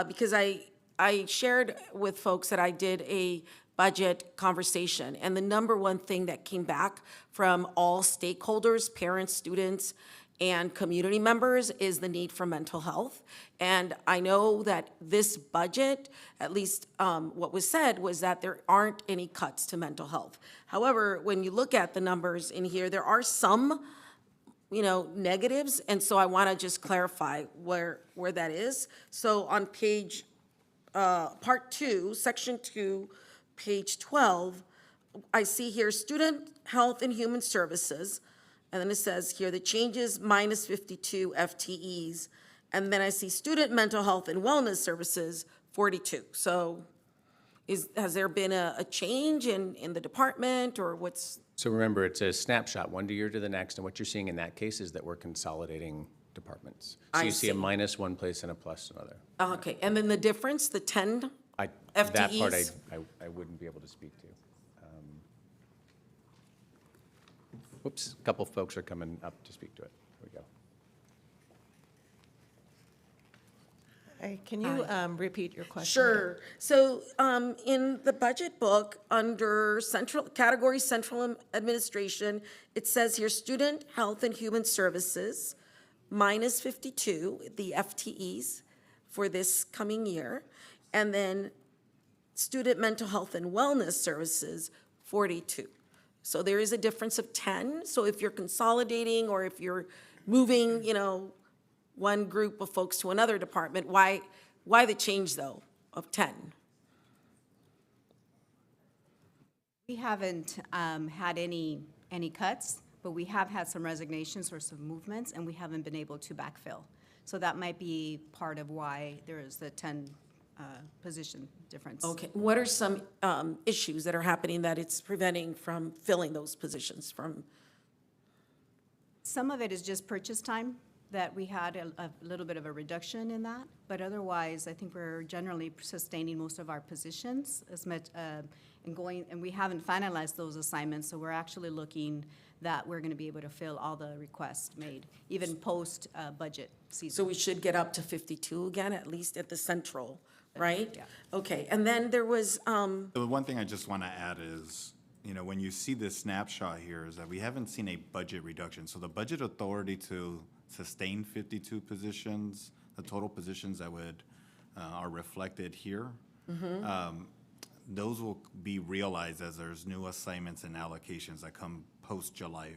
because I shared with folks that I did a budget conversation, and the number one thing that came back from all stakeholders, parents, students, and community members is the need for mental health. And I know that this budget, at least what was said, was that there aren't any cuts to mental health. However, when you look at the numbers in here, there are some negatives, and so I want to just clarify where that is. So on page, part 2, section 2, page 12, I see here student health and human services, and then it says here the changes minus 52 FTEs, and then I see student mental health and wellness services 42. So has there been a change in the department, or what's? So remember, it's a snapshot, one year to the next, and what you're seeing in that case is that we're consolidating departments. So I you see a see. minus one place and a plus another. Okay, and then the difference, the 10 That part FTEs? I wouldn't be able to speak to. Whoops, a couple folks are coming up to speak to it. Here we go. Can you repeat your question? Sure. So in the budget book, under category central administration, it says here, student health and human services, minus 52, the FTEs for this coming year. And then student mental health and wellness services, 42. So there is a difference of 10. So if you're consolidating or if you're moving, one group of folks to another department, why the change, though, of 10? We haven't had any cuts, but we have had some resignations or some movements, and we haven't been able to backfill. So that might be part of why there is the 10 position difference. Okay, what are some issues that are happening that it's preventing from filling those positions from? Some of it is just purchase time, that we had a little bit of a reduction in that, but otherwise, I think we're generally sustaining most of our positions as much, and we haven't finalized those assignments, so we're actually looking that we're gonna be able to fill all the requests made, even post budget season. So we should get up to 52 again, at least at the central, right? Yeah. Okay, and then there was, The one thing I just want to add is, when you see this snapshot here, is that we haven't seen a budget reduction. So the budget authority to sustain 52 positions, the total positions that are reflected here, those will be realized as there's new assignments and allocations that come post July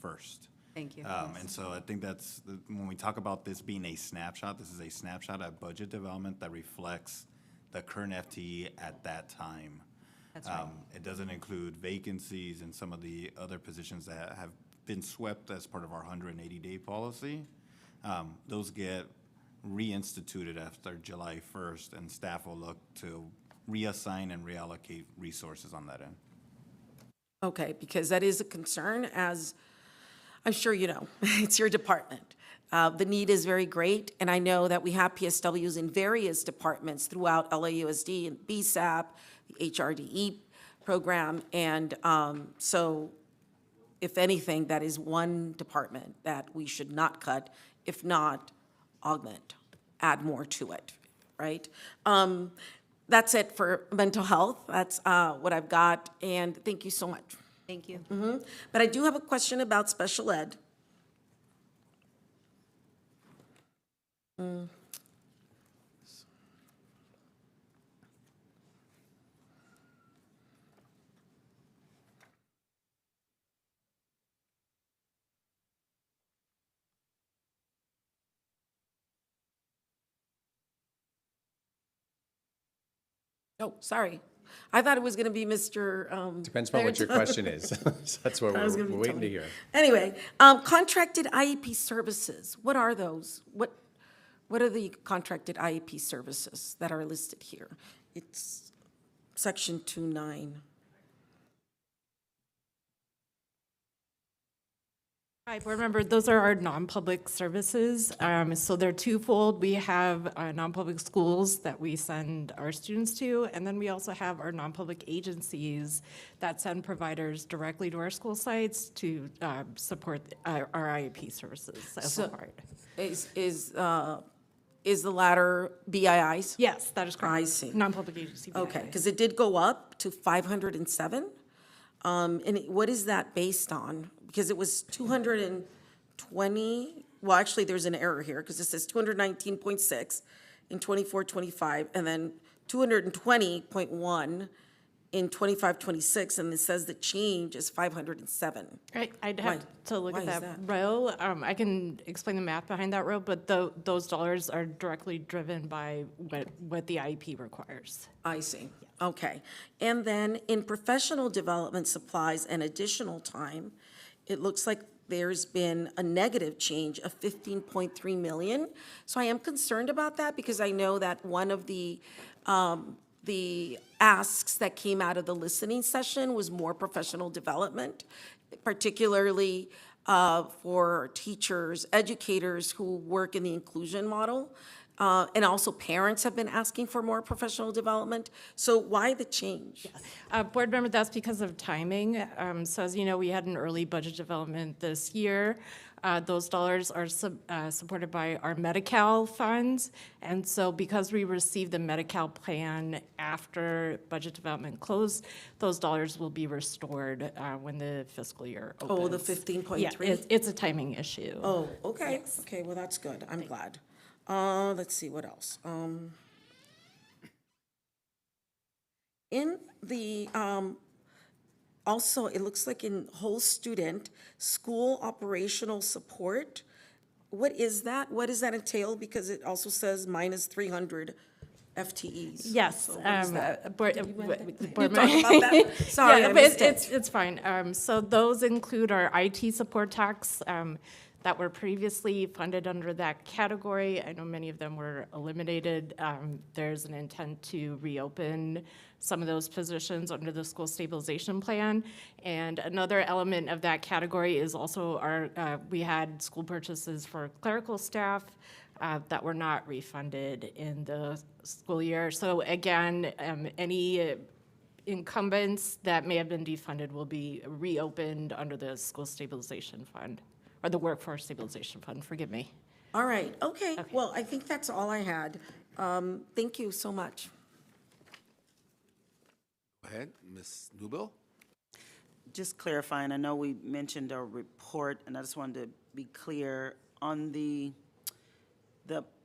1st. Thank you. And so I think when we talk about this being a snapshot, this is a snapshot at budget development that reflects the current FTE at that time. That's right. It doesn't include vacancies and some of the other positions that have been swept as part of our 180-day policy. Those get reinstituted after July 1st, and staff will look to reassign and reallocate resources on that end. okay, because that is a concern, as I'm sure you know, it's your department. The need is very great, and I know that we have PSWs in various departments throughout LAUSD and BSAP, the HRDE program, and so if anything, that is one department that we should not cut, if not augment, add more to it, right? That's it for mental health. That's what I've got, and thank you so much. Thank you. But I do have a question about special ed. Oh, sorry. I thought it was going to be Mr. Depends on what your question is. So that's what I was we're gonna be waiting to Tony. hear. Anyway, contracted IEP services, what are those? What are the contracted IEP services that are listed here? It's section 2.9. Hi, board member, those are our non-public services. So they're twofold. We have non-public schools that we send our students to, and then we also have our non-public agencies that send providers directly to our school sites to support our IEP services as a part. Is the latter BIIs? Yes, that is correct. I see. Non-public agency. Okay, BII. because it did go up to 507. What is that based on? Because it was 220, well, actually, there's an error here, because it says 219.6 in 24-25, and then 220.1 in 25-26, and it says the change is 507. Right, I'd Why? have to look Why at is that row. I can explain the math behind that row, but those dollars are directly driven by what the IEP requires. I see. Okay. And then in professional development supplies and additional time, it looks like there's been a negative change of 15.3 million. So I am concerned about that, because I know that one of the asks that came out of the listening session was more professional development, particularly for teachers, educators who work in the inclusion model. And also parents have been asking for more professional development. So why the change? Board member, that's because of timing. So as you know, we had an early budget development this year. Those dollars are supported by our Medi-Cal funds. And so because we received the Medi-Cal plan after budget development closed, those dollars will be restored when the fiscal year opens. Oh, the 15.3? Yeah, it's a timing issue. Oh, okay. Yes. Okay, well, that's good. I'm glad. Let's see, what else? In the, also, it looks like in whole student, school operational support, what is that? What does that entail? Because it also says minus 300 FTEs. Yes. So what is that? Board You board talk member- about that? Sorry, Yeah, I but missed it. it's fine. So those include our IT support tax. that were previously funded under that category. I know many of them were eliminated. There's an intent to reopen some of those positions under the school stabilization plan. And another element of that category is also we had school purchases for clerical staff that were not refunded in the school year. So again, any incumbents that may have been defunded will be reopened under the school stabilization fund, or the workforce stabilization fund, forgive me. All right, okay. Well, I think that's all I had. Thank you so much. Go ahead, Ms. Newbill. Just clarifying, I know we mentioned a report, and I just wanted to be clear on the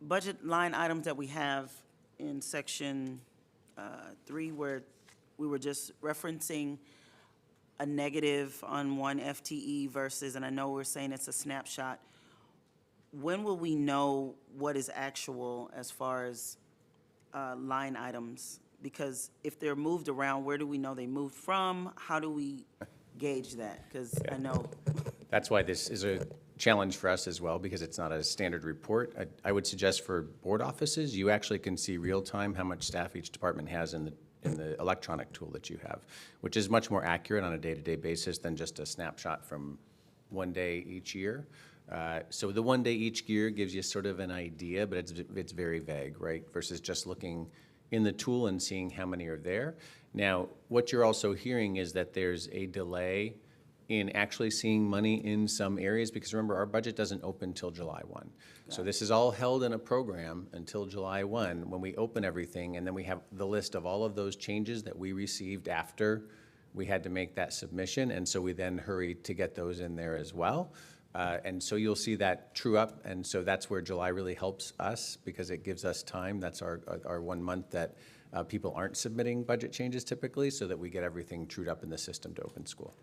budget line items that we have in section 3, where we were just referencing a negative on one FTE versus, and I know we're saying it's a snapshot. When will we know what is actual as far as line items? Because if they're moved around, where do we know they moved from? How do we gauge that? Because I know. That's why this is a challenge for us as well, because it's not a standard report. I would suggest for board offices, you actually can see real time how much staff each department has in the electronic tool that you have, which is much more accurate on a day-to-day basis than just a snapshot from one day each year. So the one day each year gives you sort of an idea, but it's very vague, right? Versus just looking in the tool and seeing how many are there. Now, what you're also hearing is that there's a delay in actually seeing money in some areas, because remember, our budget doesn't open till July 1. So this is all held in a program until July 1, when we open everything, and then we have the list of all of those changes that we received after we had to make that submission, and so we then hurried to get those in there as well. And so you'll see that true up, and so that's where July really helps us, because it gives us time. That's our 1 month that people aren't submitting budget changes typically, so that we get everything trued up in the system to open school.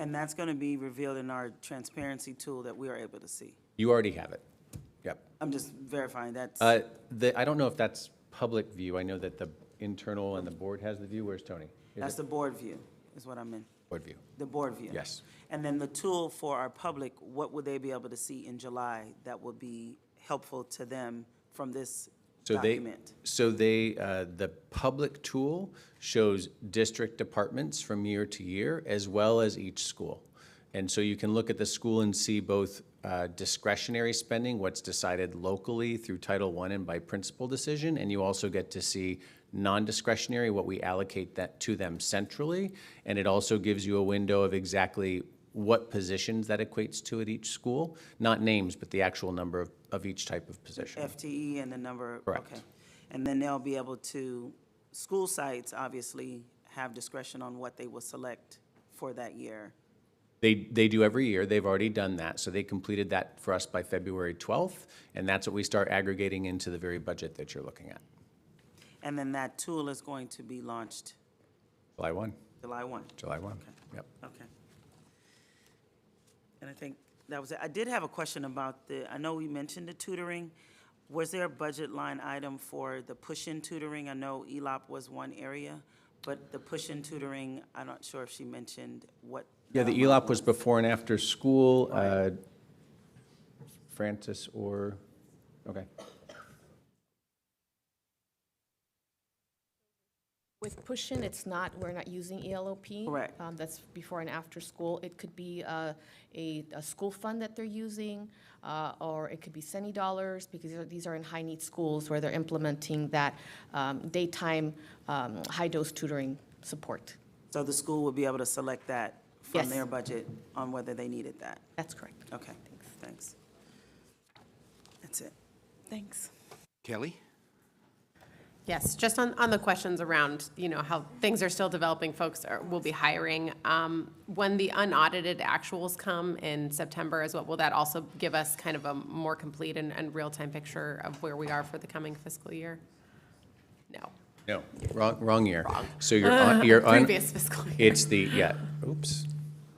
And that's going to be revealed in our transparency tool that we are able to see. You already have it. Yep. I'm just verifying that's. I don't know if that's public view. I know that the internal and the board has the view. Where's Tony? That's the board view, is what I meant. Board view. The board view. Yes. And then the tool for our public, what would they be able to see in July that would be helpful to them from this document? The public tool shows district departments from year to year, as well as each school. And so you can look at the school and see both discretionary spending, what's decided locally through Title I and by principal decision, and you also get to see non-discretionary, what we allocate that to them centrally, and it also gives you a window of exactly what positions that equates to at each school, not names, but the actual number of each type of position. FTE and the number. Correct. Okay. And then they'll be able to, school sites obviously have discretion on what they will select for that year. They do every year. They've already done that. So they completed that for us by February 12th, and that's what we start aggregating into the very budget that you're looking at. And then that tool is going to be launched July 1. July 1. July 1. Okay. Yep. Okay. And I think that was it. I did have a question about I know we mentioned the tutoring. Was there a budget line item for the push-in tutoring? I know ELOP was one area, but the push-in tutoring, I'm not sure if she mentioned what. Yeah, the ELOP was before and after school. Francis or, okay. With push-in, we're not using ELOP. Correct. That's before and after school. It could be a school fund that they're using, or it could be CENI dollars, because these are in high-need schools where they're implementing that daytime high-dose tutoring support. So the school would be able to select that from Yes. their budget on whether they needed that? That's correct. Okay, thanks. That's it. Thanks. Kelly? Yes, just on the questions around, how things are still developing, folks will be hiring. When the unaudited actuals come in September as well, will that also give us kind of a more complete and real-time picture of where we are for the coming fiscal year? No. No, wrong year. Wrong. So you're Previous fiscal year. It's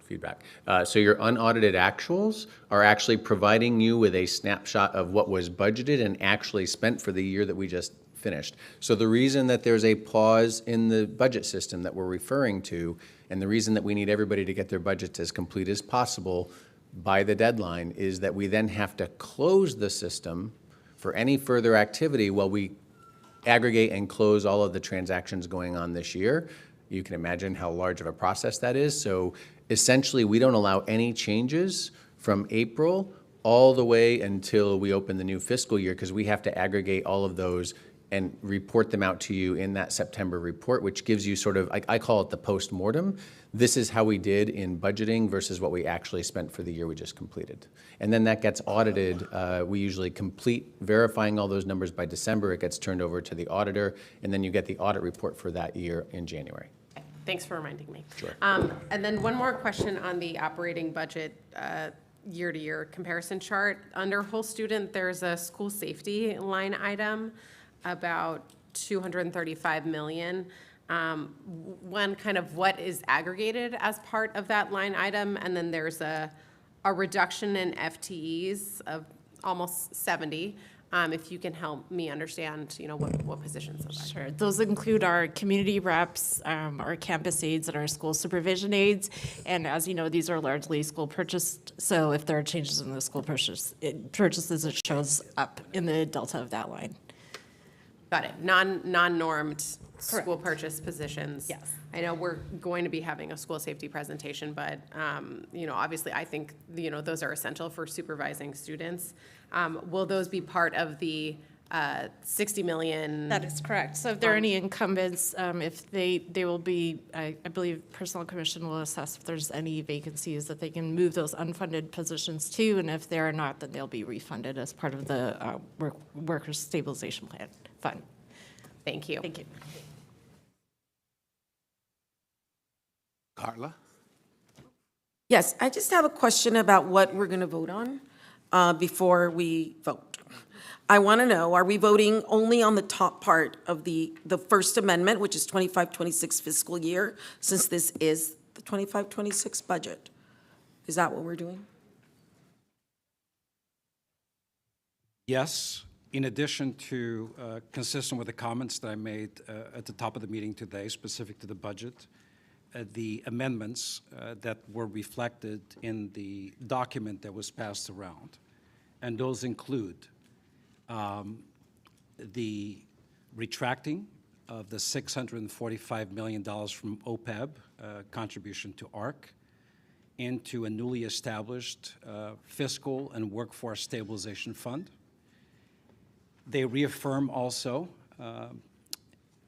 feedback. So your unaudited actuals are actually providing you with a snapshot of what was budgeted and actually spent for the year that we just finished. So the reason that there's a pause in the budget system that we're referring to, and the reason that we need everybody to get their budgets as complete as possible by the deadline is that we then have to close the system for any further activity while we aggregate and close all of the transactions going on this year. You can imagine how large of a process that is. So essentially, we don't allow any changes from April all the way until we open the new fiscal year, because we have to aggregate all of those and report them out to you in that September report, which gives you sort of, I call it the post-mortem. This is how we did in budgeting versus what we actually spent for the year we just completed. And then that gets audited. We usually complete verifying all those numbers by December. It gets turned over to the auditor, and then you get the audit report for that year in January. Thanks for reminding me. Sure. And then one more question on the operating budget year-to-year comparison chart. Under whole student, there's a school safety line item, about $235 million. One, kind of what is aggregated as part of that line item, and then there's a reduction in FTEs of almost 70. If you can help me understand, what positions those are. Sure. Those include our community reps, our campus aides, and our school supervision aides. And as you know, these are largely school purchased. So if there are changes in the school purchases, it shows up in the delta of that line. Got it. Non-normed school purchase positions. Yes. I know we're going to be having a school safety presentation, but, obviously I think, those are essential for supervising students. Will those be part of the 60 million? That is correct. So if there are any incumbents, if they will be, I believe Personnel Commission will assess if there's any vacancies that they can move those unfunded positions to, and if there are not, then they'll be refunded as part of the Workers' Stabilization Plan Fund. Thank you. Thank you. Carla? Yes, I just have a question about what we're going to vote on before we vote. I want to know, are we voting only on the top part of the First Amendment, which is 25-26 fiscal year, since this is the 25-26 budget? Is that what we're doing? Yes, in addition to, consistent with the comments that I made at the top of the meeting today, specific to the budget, the amendments that were reflected in the document that was passed around. And those include the retracting of the $645 million from OPEB contribution to ARC into a newly established fiscal and workforce stabilization fund. They reaffirm also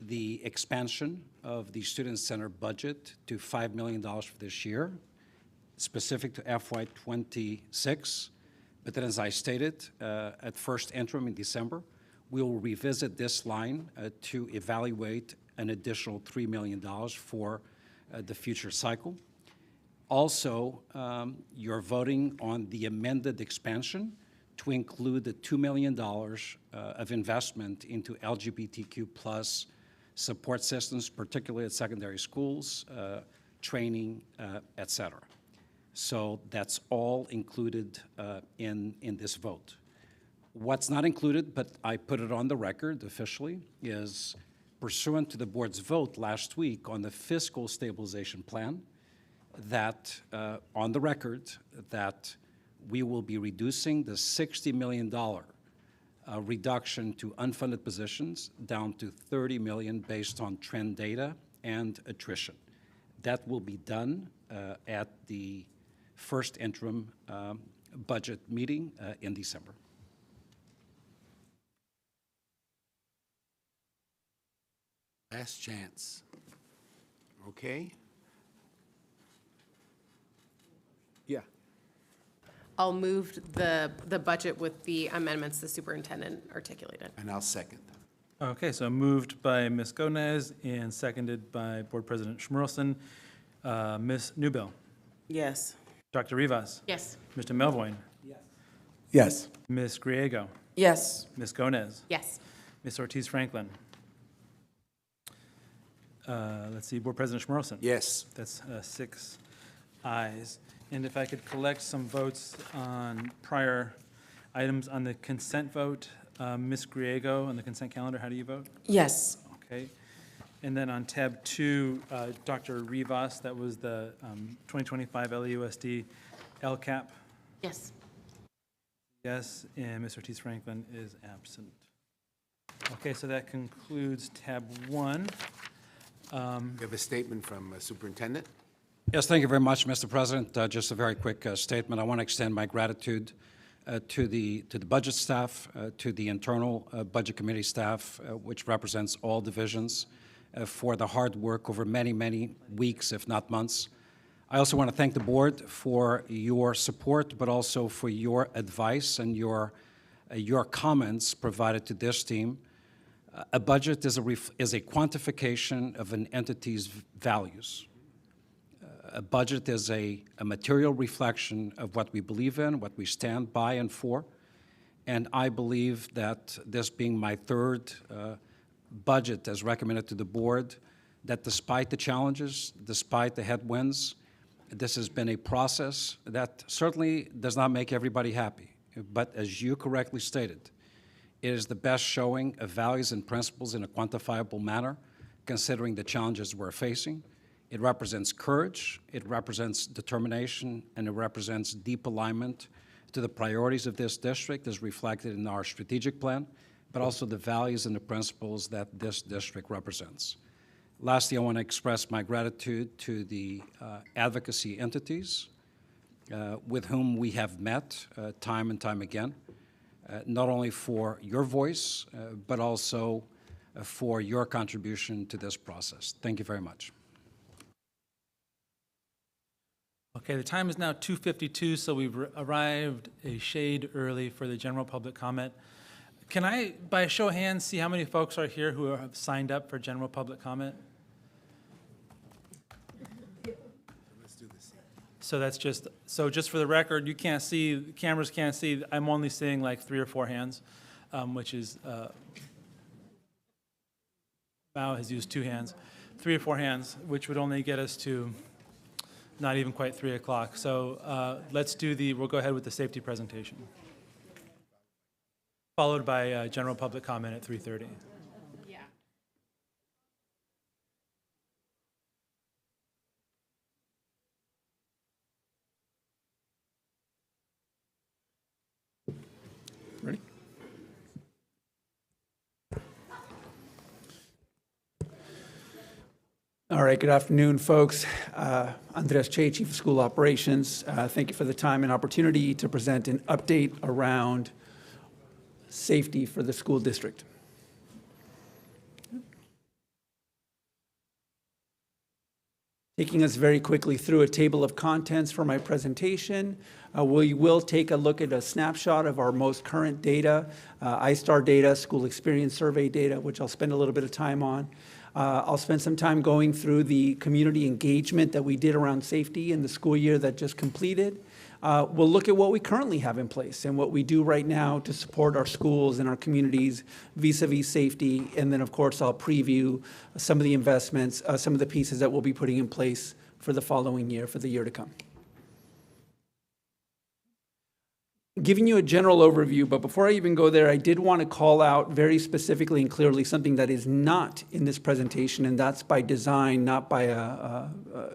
the expansion of the Student Center budget to $5 million for this year, specific to FY26. But then, as I stated, at first interim in December, we will revisit this line to evaluate an additional $3 million for the future cycle. Also, you're voting on the amended expansion to include the $2 million of investment into LGBTQ plus support systems, particularly at secondary schools, training, et cetera. So that's all included in this vote. What's not included, but I put it on the record officially, is pursuant to the board's vote last week on the fiscal stabilization plan, that on the record that we will be reducing the $60 million reduction to unfunded positions down to $30 million based on trend data and attrition. That will be done at the first interim budget meeting in December. Last chance. Okay? Yeah. I'll move the budget with the amendments the superintendent articulated. And I'll second. Okay, so moved by Ms. Gomez and seconded by Board President Schmerelson. Ms. Newbill? Yes. Dr. Rivas? Yes. Mr. Melvoin? Yes. Ms. Griego? Yes. Ms. Gomez? Yes. Ms. Ortiz-Franklin? Let's see, Board President Schmerelson? Yes. That's 6 ayes. And if I could collect some votes on prior items on the consent vote, Ms. Griego, on the consent calendar, how do you vote? Yes. Okay. And then on tab 2, Dr. Rivas, that was the 2025 LAUSD LCAP Yes. Yes, and Mr. Ortiz Franklin is absent. Okay, so that concludes tab 1. We have a statement from Superintendent. Yes, thank you very much, Mr. President. Just a very quick statement. I want to extend my gratitude to the budget staff, to the internal budget committee staff, which represents all divisions, for the hard work over many, many weeks, if not months. I also want to thank the board for your support, but also for your advice and your comments provided to this team. A budget is a quantification of an entity's values. A budget is a material reflection of what we believe in, what we stand by and for. And I believe that this being my third budget as recommended to the board, that despite the challenges, despite the headwinds, this has been a process that certainly does not make everybody happy. But as you correctly stated, it is the best showing of values and principles in a quantifiable manner, considering the challenges we're facing. It represents courage, it represents determination, and it represents deep alignment to the priorities of this district as reflected in our strategic plan, but also the values and the principles that this district represents. Lastly, I want to express my gratitude to the advocacy entities with whom we have met time and time again, not only for your voice, but also for your contribution to this process. Thank you very much. Okay, the time is now 2:52, so we've arrived a shade early for the general public comment. Can I, by a show of hands, see how many folks are here who have signed up for general public comment? So that's just for the record, you can't see, the cameras can't see, I'm only seeing like 3 or 4 hands, which is, Mao has used 2 hands, 3 or 4 hands, which would only get us to not even quite 3 o'clock. So we'll go ahead with the safety presentation, followed by general public comment at 3:30. Ready? All right, good afternoon, folks. Andres Che, Chief of School Operations. Thank you for the time and opportunity to present an update around safety for the school district. Taking us very quickly through a table of contents for my presentation. We will take a look at a snapshot of our most current data, ISTAR data, school experience survey data, which I'll spend a little bit of time on. I'll spend some time going through the community engagement that we did around safety in the school year that just completed. We'll look at what we currently have in place and what we do right now to support our schools and our communities vis-a-vis safety. And then, of course, I'll preview some of the investments, some of the pieces that we'll be putting in place for the following year, for the year to come. Giving you a general overview, but before I even go there, I did want to call out very specifically and clearly something that is not in this presentation, and that's by design, not by a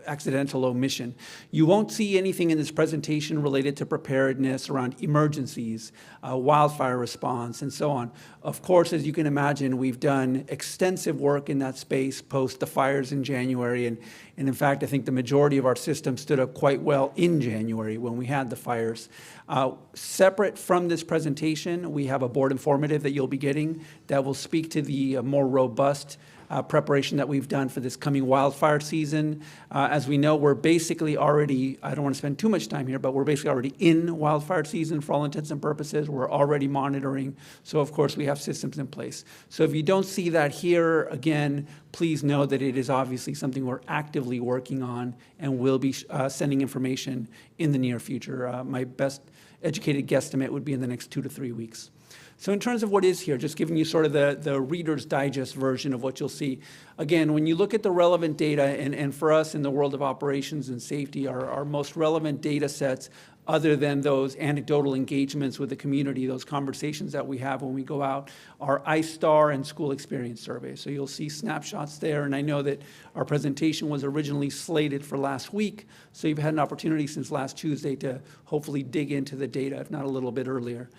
accidental omission. You won't see anything in this presentation related to preparedness around emergencies, wildfire response, and so on. Of course, as you can imagine, we've done extensive work in that space post the fires in January, and in fact, I think the majority of our system stood up quite well in January when we had the fires. Separate from this presentation, we have a board informative that you'll be getting that will speak to the more robust preparation that we've done for this coming wildfire season. As we know, we're basically already, I don't want to spend too much time here, but we're basically already in wildfire season for all intents and purposes. We're already monitoring. So of course we have systems in place. So if you don't see that here, again, please know that it is obviously something we're actively working on and will be sending information in the near future. My best educated guesstimate would be in the next 2 to 3 weeks. So in terms of what is here, just giving you sort of the Reader's Digest version of what you'll see. Again, when you look at the relevant data, and for us in the world of operations and safety, our most relevant data sets, other than those anecdotal engagements with the community, those conversations that we have when we go out, are iStar and school experience surveys. So you'll see snapshots there, and I know that our presentation was originally slated for last week, so you've had an opportunity since last Tuesday to hopefully dig into the data, if not a little bit earlier.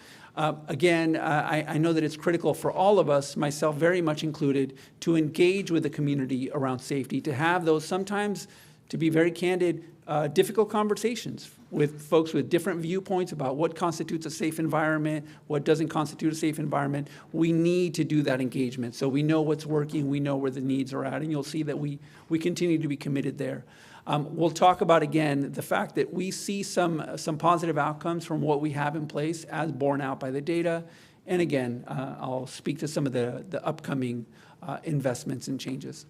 Again, I know that it's critical for all of us, myself very much included, to engage with the community around safety, to have those sometimes, to be very candid, difficult conversations with folks with different viewpoints about what constitutes a safe environment, what doesn't constitute a safe environment. We need to do that engagement so we know what's working, we know where the needs are at, and you'll see that we continue to be committed there. We'll talk about, again, the fact that we see some positive outcomes from what we have in place as borne out by the data. And again, I'll speak to some of the upcoming investments and changes.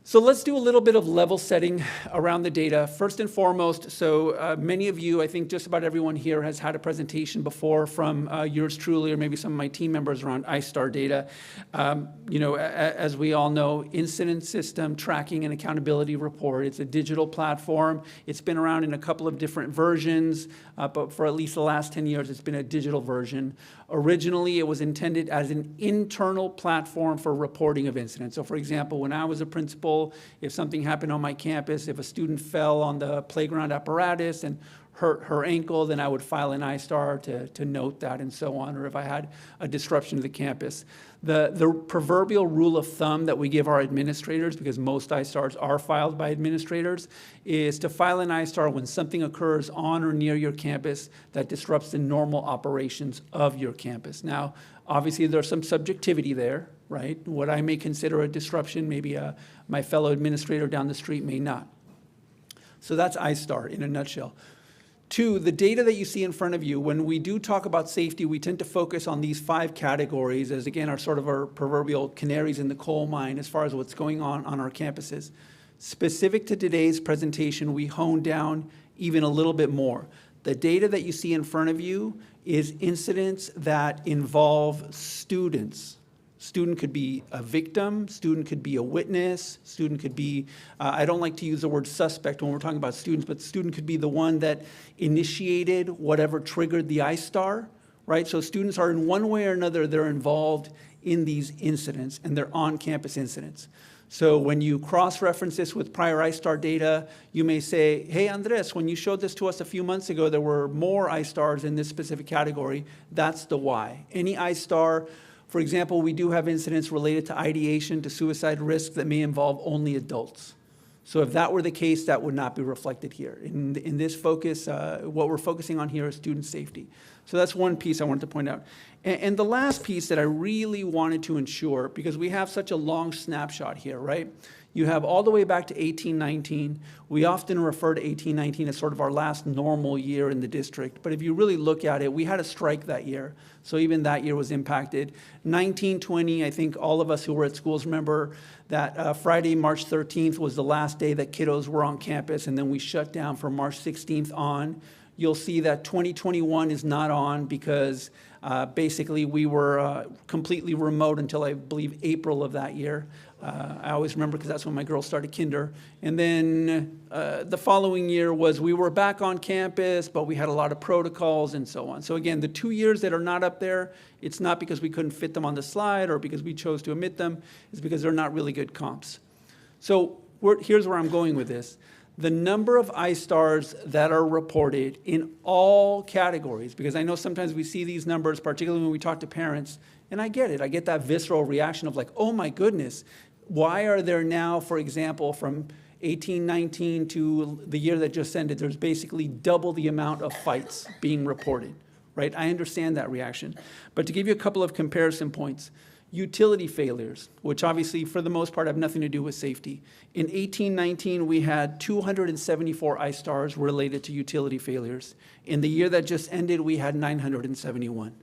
So let's do a little bit of level setting around the data. First and foremost, so many of you, I think just about everyone here has had a presentation before from yours truly, or maybe some of my team members around iStar data. As we all know, Incident System Tracking and Accountability Report, it's a digital platform. It's been around in a couple of different versions, but for at least the last 10 years, it's been a digital version. Originally, it was intended as an internal platform for reporting of incidents. So for example, when I was a principal, if something happened on my campus, if a student fell on the playground apparatus and hurt her ankle, then I would file an iStar to note that and so on, or if I had a disruption to the campus. The proverbial rule of thumb that we give our administrators, because most iStars are filed by administrators, is to file an iStar when something occurs on or near your campus that disrupts the normal operations of your campus. Now, obviously, there's some subjectivity there, right? What I may consider a disruption, maybe my fellow administrator down the street may not. So that's iStar in a nutshell. Two, the data that you see in front of you, when we do talk about safety, we tend to focus on these 5 categories as, again, our proverbial canaries in the coal mine as far as what's going on our campuses. Specific to today's presentation, we honed down even a little bit more. The data that you see in front of you is incidents that involve students. Student could be a victim, student could be a witness, student could be, I don't like to use the word suspect when we're talking about students, but student could be the one that initiated whatever triggered the iStar, right? So students are in one way or another, they're involved in these incidents, and they're on-campus incidents. So when you cross-reference this with prior iStar data, you may say, hey, Andres, when you showed this to us a few months ago, there were more iStars in this specific category. That's the why. Any iStar, for example, we do have incidents related to ideation, to suicide risk that may involve only adults. So if that were the case, that would not be reflected here. In this focus, what we're focusing on here is student safety. So that's one piece I wanted to point out. And the last piece that I really wanted to ensure, because we have such a long snapshot here, right? You have all the way back to 1819. We often refer to 1819 as sort of our last normal year in the district. But if you really look at it, we had a strike that year. So even that year was impacted. 1920, I think all of us who were at schools remember that Friday, March 13th was the last day that kiddos were on campus, and then we shut down from March 16th on. You'll see that 2021 is not on because basically we were completely remote until I believe April of that year. I always remember because that's when my girls started kinder. And then the following year was we were back on campus, but we had a lot of protocols and so on. So again, the 2 years that are not up there, it's not because we couldn't fit them on the slide or because we chose to omit them. It's because they're not really good comps. So here's where I'm going with this. The number of iStars that are reported in all categories, because I know sometimes we see these numbers, particularly when we talk to parents, and I get it. I get that visceral reaction of like, oh my goodness, why are there now, for example, from 1819 to the year that just ended, there's basically double the amount of fights being reported, right? I understand that reaction. But to give you a couple of comparison points, utility failures, which obviously for the most part have nothing to do with safety. In 1819, we had 274 iStars related to utility failures. In the year that just ended, we had 971.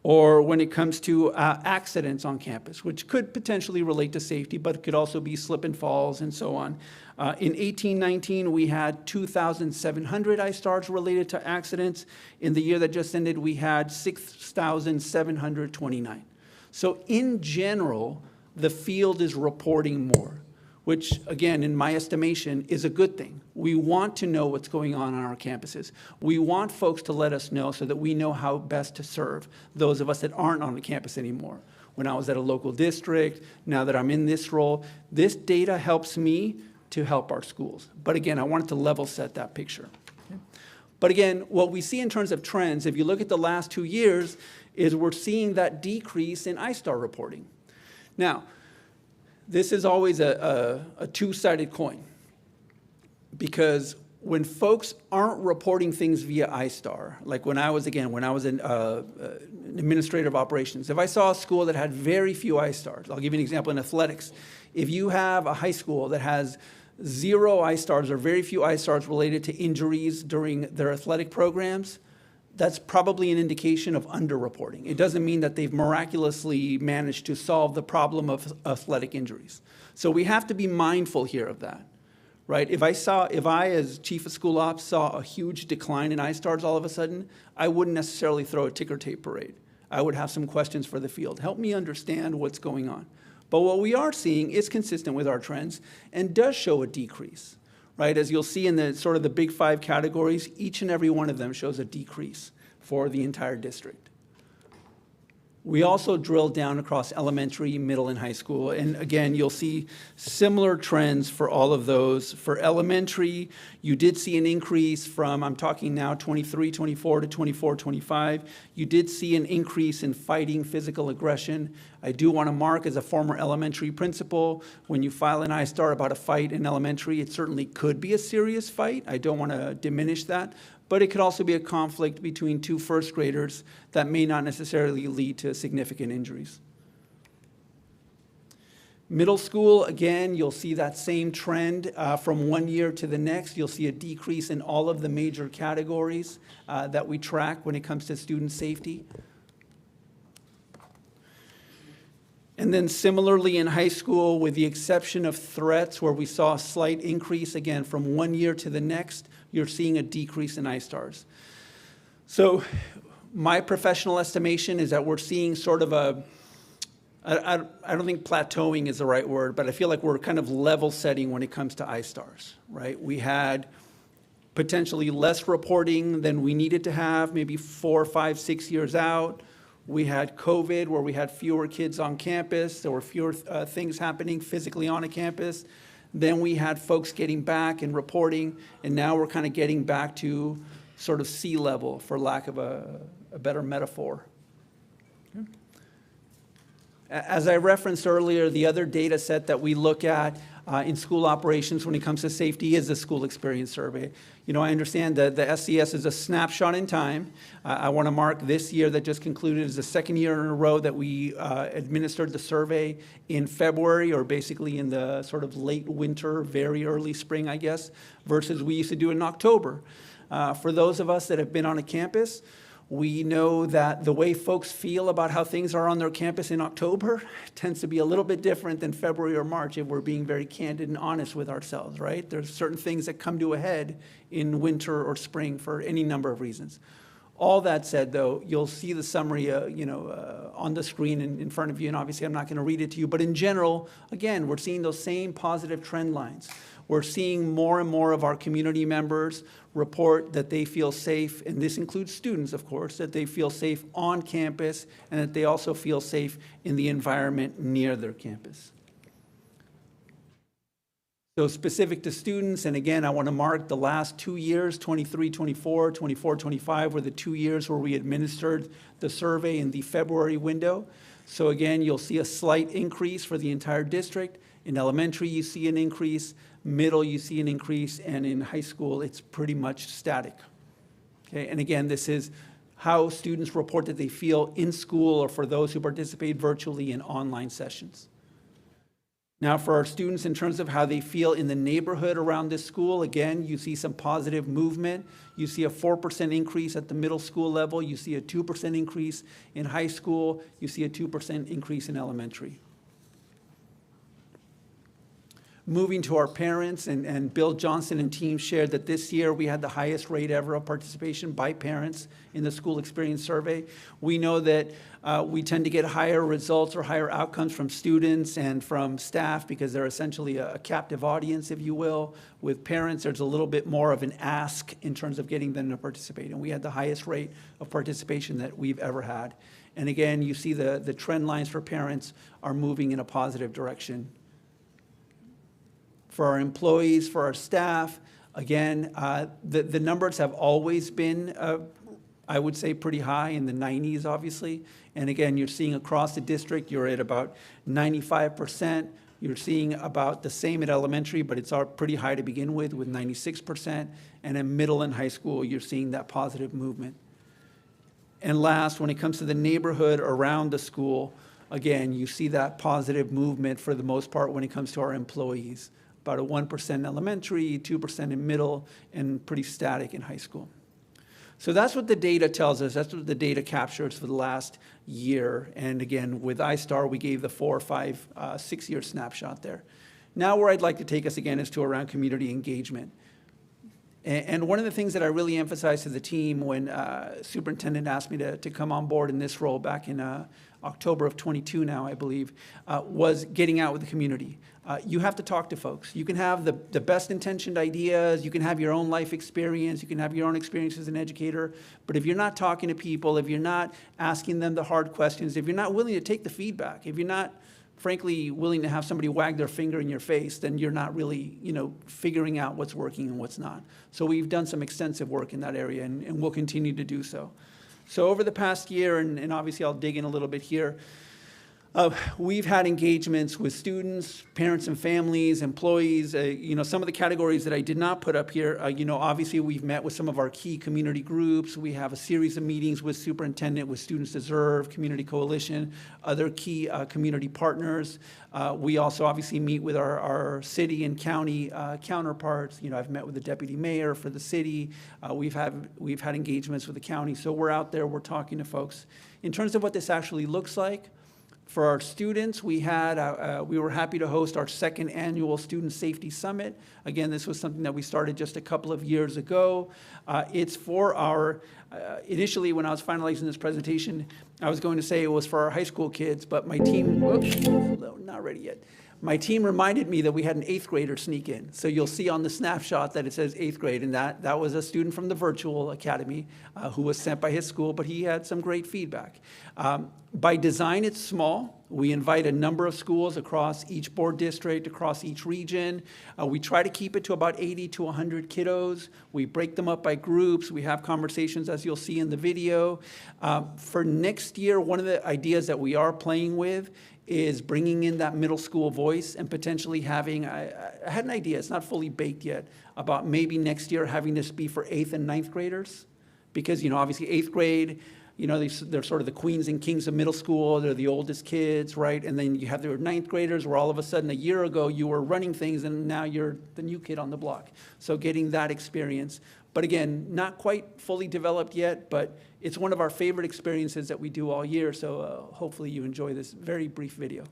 or when it comes to accidents on campus, which could potentially relate to safety, but could also be slip and falls and so on. In 1819, we had 2,700 I-STARs related to accidents. In the year that just ended, we had 6,729. So in general, the field is reporting more, which, again, in my estimation, is a good thing. We want to know what's going on our campuses. We want folks to let us know so that we know how best to serve those of us that aren't on the campus anymore. When I was at a local district, now that I'm in this role, this data helps me to help our schools. But again, I wanted to level set that picture. But again, what we see in terms of trends, if you look at the last 2 years, is we're seeing that decrease in I-STAR reporting. Now, this is always a two-sided coin, because when folks aren't reporting things via I-STAR, like when I was an administrator of operations, if I saw a school that had very few I-STARs, I'll give you an example in athletics. If you have a high school that has 0 I-STARs or very few I-STARs related to injuries during their athletic programs, that's probably an indication of underreporting. It doesn't mean that they've miraculously managed to solve the problem of athletic injuries. So we have to be mindful here of that, right? If I, as chief of school ops, saw a huge decline in I-STARs all of a sudden, I wouldn't necessarily throw a ticker tape parade. I would have some questions for the field. Help me understand what's going on. But what we are seeing is consistent with our trends and does show a decrease, right? As you'll see in the sort of the big 5 categories, each and every one of them shows a decrease for the entire district. We also drilled down across elementary, middle, and high school. And again, you'll see similar trends for all of those. For elementary, you did see an increase from, I'm talking now 23, 24 to 24, 25. You did see an increase in fighting physical aggression. I do want to mark, as a former elementary principal, when you file an I-STAR about a fight in elementary, it certainly could be a serious fight. I don't want to diminish that. But it could also be a conflict between 2 first graders that may not necessarily lead to significant injuries. Middle school, again, you'll see that same trend from one year to the next. You'll see a decrease in all of the major categories that we track when it comes to student safety. And then similarly in high school, with the exception of threats, where we saw a slight increase, again, from one year to the next, you're seeing a decrease in I-STARs. So my professional estimation is that we're seeing sort of I don't think plateauing is the right word, but I feel like we're kind of level setting when it comes to I-STARs, right? We had potentially less reporting than we needed to have, maybe 4, 5, 6 years out. We had COVID, where we had fewer kids on campus. There were fewer things happening physically on a campus. Then we had folks getting back and reporting, and now we're kind of getting back to sort of sea level, for lack of a better metaphor. As I referenced earlier, the other data set that we look at in school operations when it comes to safety is the school experience survey. You know, I understand that the SCS is a snapshot in time. I want to mark this year that just concluded as the second year in a row that we administered the survey in February, or basically in the sort of late winter, very early spring, I guess, versus we used to do it in October. For those of us that have been on a campus, we know that the way folks feel about how things are on their campus in October tends to be a little bit different than February or March, if we're being very candid and honest with ourselves, right? There's certain things that come to a head in winter or spring for any number of reasons. All that said, though, you'll see the summary on the screen in front of you, and obviously I'm not going to read it to you, but in general, again, we're seeing those same positive trend lines. We're seeing more and more of our community members report that they feel safe, and this includes students, of course, that they feel safe on campus and that they also feel safe in the environment near their campus. So specific to students, and again, I want to mark the last 2 years, 23, 24, 24, 25, were the 2 years where we administered the survey in the February window. So again, you'll see a slight increase for the entire district. In elementary, you see an increase. Middle, you see an increase. And in high school, it's pretty much static. Okay, and again, this is how students report that they feel in school, or for those who participate virtually in online sessions. Now, for our students, in terms of how they feel in the neighborhood around this school, again, you see some positive movement. You see a 4% increase at the middle school level. You see a 2% increase in high school. You see a 2% increase in elementary. Moving to our parents, and Bill Johnson and team shared that this year we had the highest rate ever of participation by parents in the school experience survey. We know that we tend to get higher results or higher outcomes from students and from staff because they're essentially a captive audience, if you will. With parents, there's a little bit more of an ask in terms of getting them to participate, and we had the highest rate of participation that we've ever had. And again, you see the trend lines for parents are moving in a positive direction. For our employees, for our staff, again, the numbers have always been, I would say, pretty high in the 90s, obviously. And again, you're seeing across the district, you're at about 95%. You're seeing about the same at elementary, but it's pretty high to begin with 96%. And in middle and high school, you're seeing that positive movement. And last, when it comes to the neighborhood around the school, again, you see that positive movement for the most part when it comes to our employees. About a 1% in elementary, 2% in middle, and pretty static in high school. So that's what the data tells us. That's what the data captures for the last year. And again, with iStar, we gave the 4, 5, 6-year snapshot there. Now where I'd like to take us again is to around community engagement. And one of the things that I really emphasized to the team when Superintendent asked me to come on board in this role back in October of 22 now, I believe, was getting out with the community. You have to talk to folks. You can have the best intentioned ideas, you can have your own life experience, you can have your own experience as an educator, but if you're not talking to people, if you're not asking them the hard questions, if you're not willing to take the feedback, if you're not frankly willing to have somebody wag their finger in your face, then you're not really, figuring out what's working and what's not. So we've done some extensive work in that area, and we'll continue to do so. So over the past year, and obviously I'll dig in a little bit here, we've had engagements with students, parents and families, employees. Some of the categories that I did not put up here, obviously we've met with some of our key community groups. We have a series of meetings with Superintendent, with Students Deserve, Community Coalition, other key community partners. We also obviously meet with our city and county counterparts. I've met with the deputy mayor for the city. We've had engagements with the county. So we're out there, we're talking to folks. In terms of what this actually looks like, for our students, we were happy to host our second annual Student Safety Summit. Again, this was something that we started just a couple of years ago. It's for our, initially when I was finalizing this presentation, I was going to say it was for our high school kids, but my team, not ready yet. My team reminded me that we had an 8th grader sneak in. So you'll see on the snapshot that it says 8th grade, and that was a student from the virtual academy who was sent by his school, but he had some great feedback. By design, it's small. We invite a number of schools across each board district, across each region. We try to keep it to about 80 to 100 kiddos. We break them up by groups. We have conversations, as you'll see in the video. For next year, one of the ideas that we are playing with is bringing in that middle school voice and potentially having, I had an idea, it's not fully baked yet, about maybe next year having this be for 8th and 9th graders. Because, obviously 8th grade, they're sort of the queens and kings of middle school. They're the oldest kids, right? And then you have their 9th graders where all of a sudden a year ago you were running things and now you're the new kid on the block. So getting that experience. But again, not quite fully developed yet, but it's one of our favorite experiences that we do all year. So hopefully you enjoy this very brief video.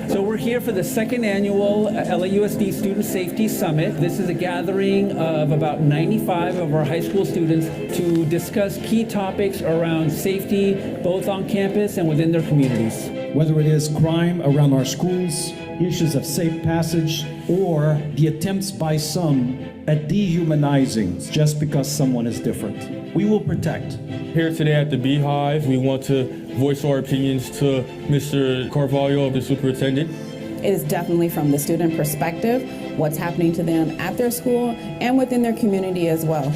So we're here for the second annual LAUSD Student Safety Summit. This is a gathering of about 95 of our high school students to discuss key topics around safety, both on campus and within their communities. Whether it is crime around our schools, issues of safe passage, or the attempts by some at dehumanizing just because someone is different, we will protect. Here today at the Beehive, we want to voice our opinions to Mr. Carvalho, the superintendent. It is definitely from the student perspective, what's happening to them at their school and within their community as well.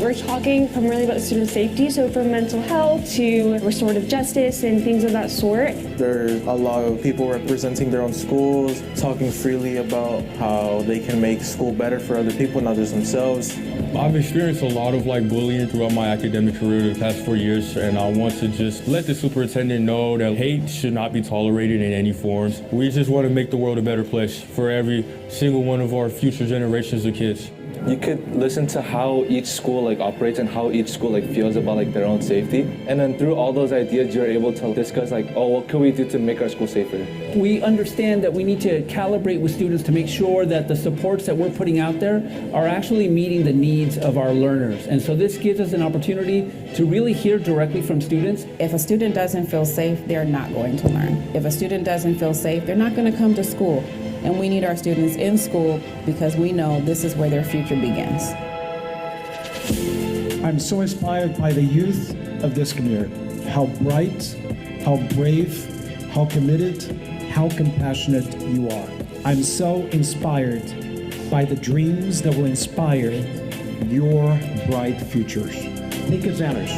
We're talking primarily about student safety, so from mental health to restorative justice and things of that sort. There's a lot of people representing their own schools, talking freely about how they can make school better for other people, not just themselves. I've experienced a lot of bullying throughout my academic career the past 4 years, and I want to just let the superintendent know that hate should not be tolerated in any forms. We just want to make the world a better place for every single one of our future generations of kids. You could listen to how each school operates and how each school feels about their own safety. And then through all those ideas, you're able to discuss what can we do to make our school safer? We understand that we need to calibrate with students to make sure that the supports that we're putting out there are actually meeting the needs of our learners. And so this gives us an opportunity to really hear directly from students. If a student doesn't feel safe, they're not going to learn. If a student doesn't feel safe, they're not going to come to school. And we need our students in school because we know this is where their future begins. I'm so inspired by the youth of this community. How bright, how brave, how committed, how compassionate you are. I'm so inspired by the dreams that will inspire your bright futures. Take advantage.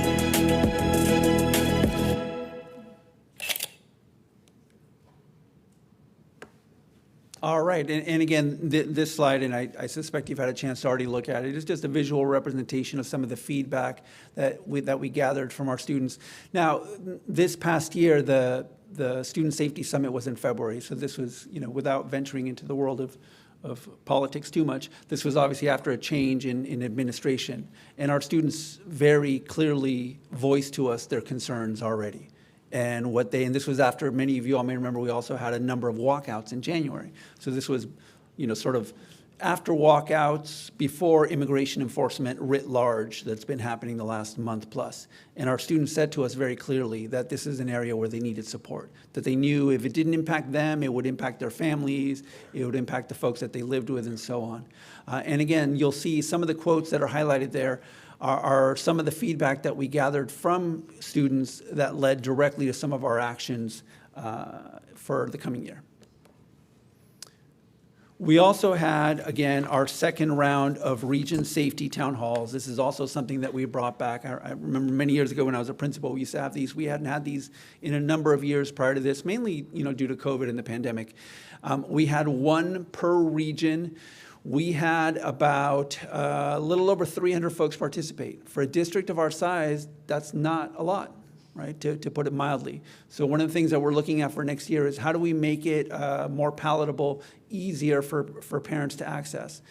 All right, and again, this slide, and I suspect you've had a chance to already look at it, is just a visual representation of some of the feedback that we gathered from our students. Now, this past year, the Student Safety Summit was in February, so this was, without venturing into the world of politics too much, this was obviously after a change in administration, and our students very clearly voiced to us their concerns already. And this was after, many of you all may remember, we also had a number of walkouts in January. So this was, sort of after walkouts, before immigration enforcement writ large that's been happening the last month plus. And our students said to us very clearly that this is an area where they needed support, that they knew if it didn't impact them, it would impact their families, it would impact the folks that they lived with, and so on. And again, you'll see some of the quotes that are highlighted there are some of the feedback that we gathered from students that led directly to some of our actions for the coming year. We also had, again, our second round of region safety town halls. This is also something that we brought back. I remember many years ago when I was a principal, we used to have these. We hadn't had these in a number of years prior to this, mainly due to COVID and the pandemic. We had one per region. We had about a little over 300 folks participate. For a district of our size, that's not a lot, right, to put it mildly. So one of the things that we're looking at for next year is how do we make it more palatable, easier for parents to access.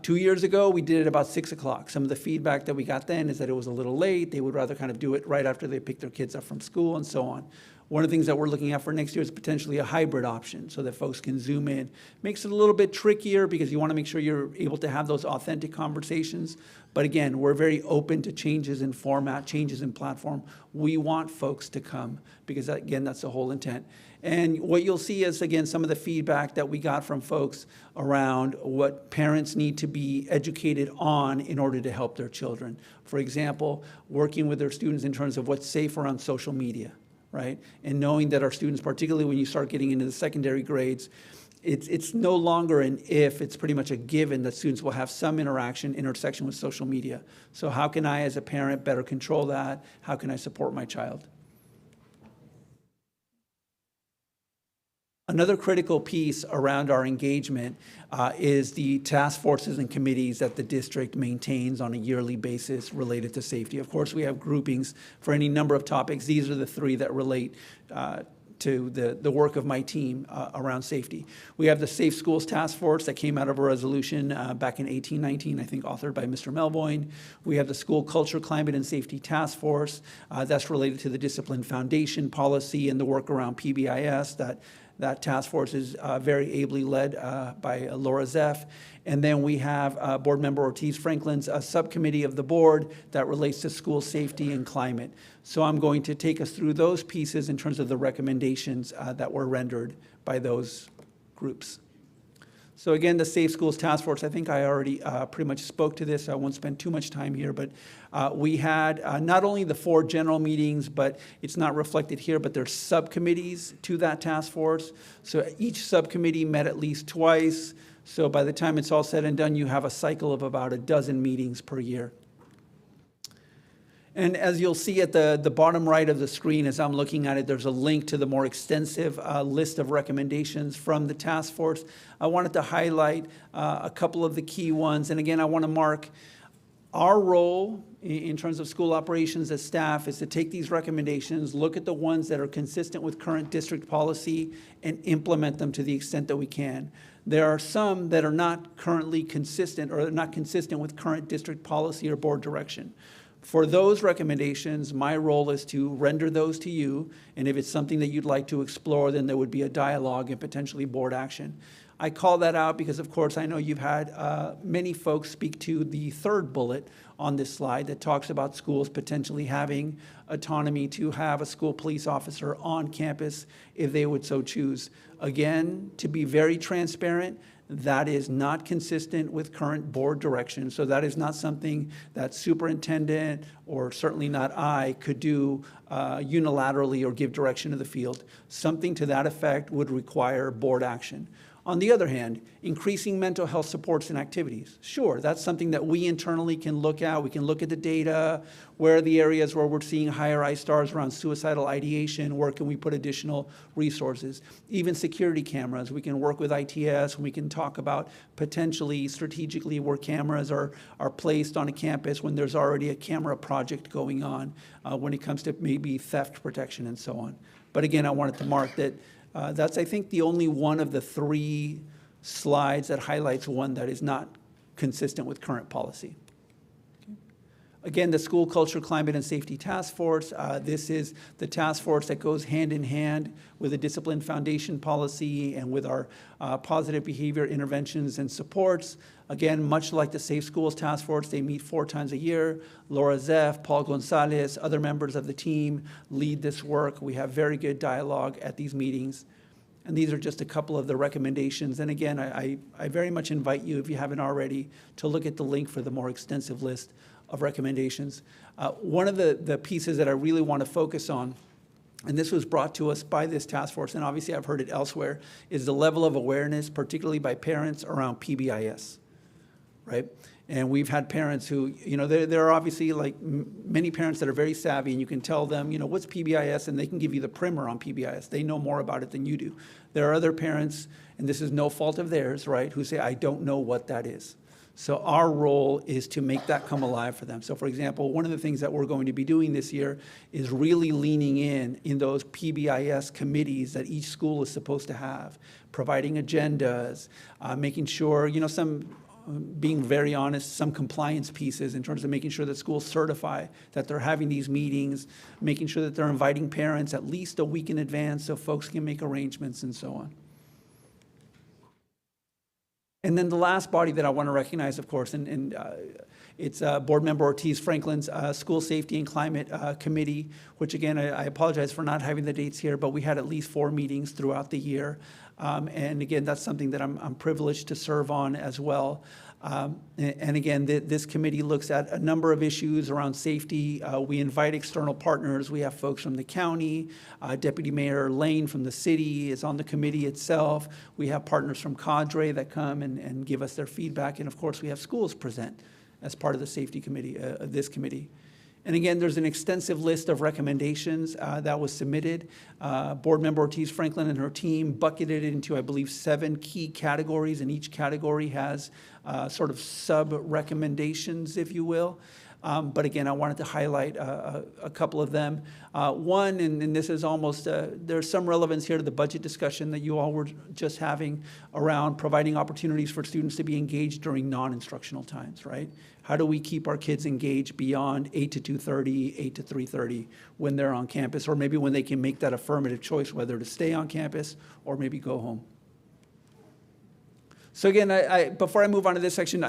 2 years ago, we did it about 6 o'clock. Some of the feedback that we got then is that it was a little late. They would rather kind of do it right after they pick their kids up from school and so on. One of the things that we're looking at for next year is potentially a hybrid option so that folks can Zoom in. Makes it a little bit trickier because you want to make sure you're able to have those authentic conversations. But again, we're very open to changes in format, changes in platform. We want folks to come because, again, that's the whole intent. And what you'll see is, again, some of the feedback that we got from folks around what parents need to be educated on in order to help their children. For example, working with their students in terms of what's safe around social media. Right? And knowing that our students, particularly when you start getting into the secondary grades, it's no longer an if, it's pretty much a given that students will have some intersection with social media. So how can I, as a parent, better control that? How can I support my child? Another critical piece around our engagement is the task forces and committees that the district maintains on a yearly basis related to safety. Of course, we have groupings for any number of topics. These are the three that relate to the work of my team around safety. We have the Safe Schools Task Force that came out of a resolution back in 1819, I think authored by Mr. Melvoin. We have the School Culture, Climate, and Safety Task Force that's related to the Discipline Foundation policy and the work around PBIS. That task force is very ably led by Laura Zeff. And then we have Board Member Ortiz Franklin's subcommittee of the board that relates to school safety and climate. So I'm going to take us through those pieces in terms of the recommendations that were rendered by those groups. So again, the Safe Schools Task Force, I think I already pretty much spoke to this. I won't spend too much time here, but we had not only the 4 general meetings, but it's not reflected here, but there's subcommittees to that task force. So each subcommittee met at least twice. So by the time it's all said and done, you have a cycle of about a dozen meetings per year. And as you'll see at the bottom right of the screen, as I'm looking at it, there's a link to the more extensive list of recommendations from the task force. I wanted to highlight a couple of the key ones. And again, I want to mark our role in terms of school operations as staff is to take these recommendations, look at the ones that are consistent with current district policy, and implement them to the extent that we can. There are some that are not currently consistent or not consistent with current district policy or board direction. For those recommendations, my role is to render those to you, and if it's something that you'd like to explore, then there would be a dialogue and potentially board action. I call that out because, of course, I know you've had many folks speak to the third bullet on this slide that talks about schools potentially having autonomy to have a school police officer on campus if they would so choose. Again, to be very transparent, that is not consistent with current board direction. So that is not something that superintendent or certainly not I could do unilaterally or give direction to the field. Something to that effect would require board action. On the other hand, increasing mental health supports and activities. Sure, that's something that we internally can look at. We can look at the data. Where are the areas where we're seeing higher ISTARs around suicidal ideation? Where can we put additional resources? Even security cameras. We can work with ITS. We can talk about potentially strategically where cameras are placed on a campus when there's already a camera project going on when it comes to maybe theft protection and so on. But again, I wanted to mark that that's, I think, the only one of the three slides that highlights one that is not consistent with current policy. Again, the School Culture, Climate, and Safety Task Force. This is the task force that goes hand in hand with the Discipline Foundation policy and with our positive behavior interventions and supports. Again, much like the Safe Schools Task Force, they meet 4 times a year. Laura Zeff, Paul Gonzalez, other members of the team lead this work. We have very good dialogue at these meetings. And these are just a couple of the recommendations. And again, I very much invite you, if you haven't already, to look at the link for the more extensive list of recommendations. One of the pieces that I really want to focus on, and this was brought to us by this task force, and obviously I've heard it elsewhere, is the level of awareness, particularly by parents, around PBIS, right? And we've had parents who, there are obviously like many parents that are very savvy, and you can tell them, what's PBIS, and they can give you the primer on PBIS. They know more about it than you do. There are other parents, and this is no fault of theirs, right, who say, I don't know what that is. So our role is to make that come alive for them. So for example, one of the things that we're going to be doing this year is really leaning in those PBIS committees that each school is supposed to have, providing agendas, making sure, being very honest, some compliance pieces in terms of making sure that schools certify that they're having these meetings, making sure that they're inviting parents at least a week in advance so folks can make arrangements and so on. And then the last body that I want to recognize, of course, and it's Board Member Ortiz Franklin's School Safety and Climate Committee, which again, I apologize for not having the dates here, but we had at least 4 meetings throughout the year. And again, that's something that I'm privileged to serve on as well. And again, this committee looks at a number of issues around safety. We invite external partners. We have folks from the county. Deputy Mayor Lane from the city is on the committee itself. We have partners from Cadre that come and give us their feedback. And of course, we have schools present as part of the safety committee, this committee. And again, there's an extensive list of recommendations that was submitted. Board Member Ortiz Franklin and her team bucketed it into, I believe, 7 key categories, and each category has sort of sub-recommendations, if you will. But again, I wanted to highlight a couple of them. One, and this is almost, there's some relevance here to the budget discussion that you all were just having around providing opportunities for students to be engaged during non-instructional times, right? How do we keep our kids engaged beyond 8 to 2:30, 8 to 3:30 when they're on campus, or maybe when they can make that affirmative choice whether to stay on campus or maybe go home? So again, before I move on to this section,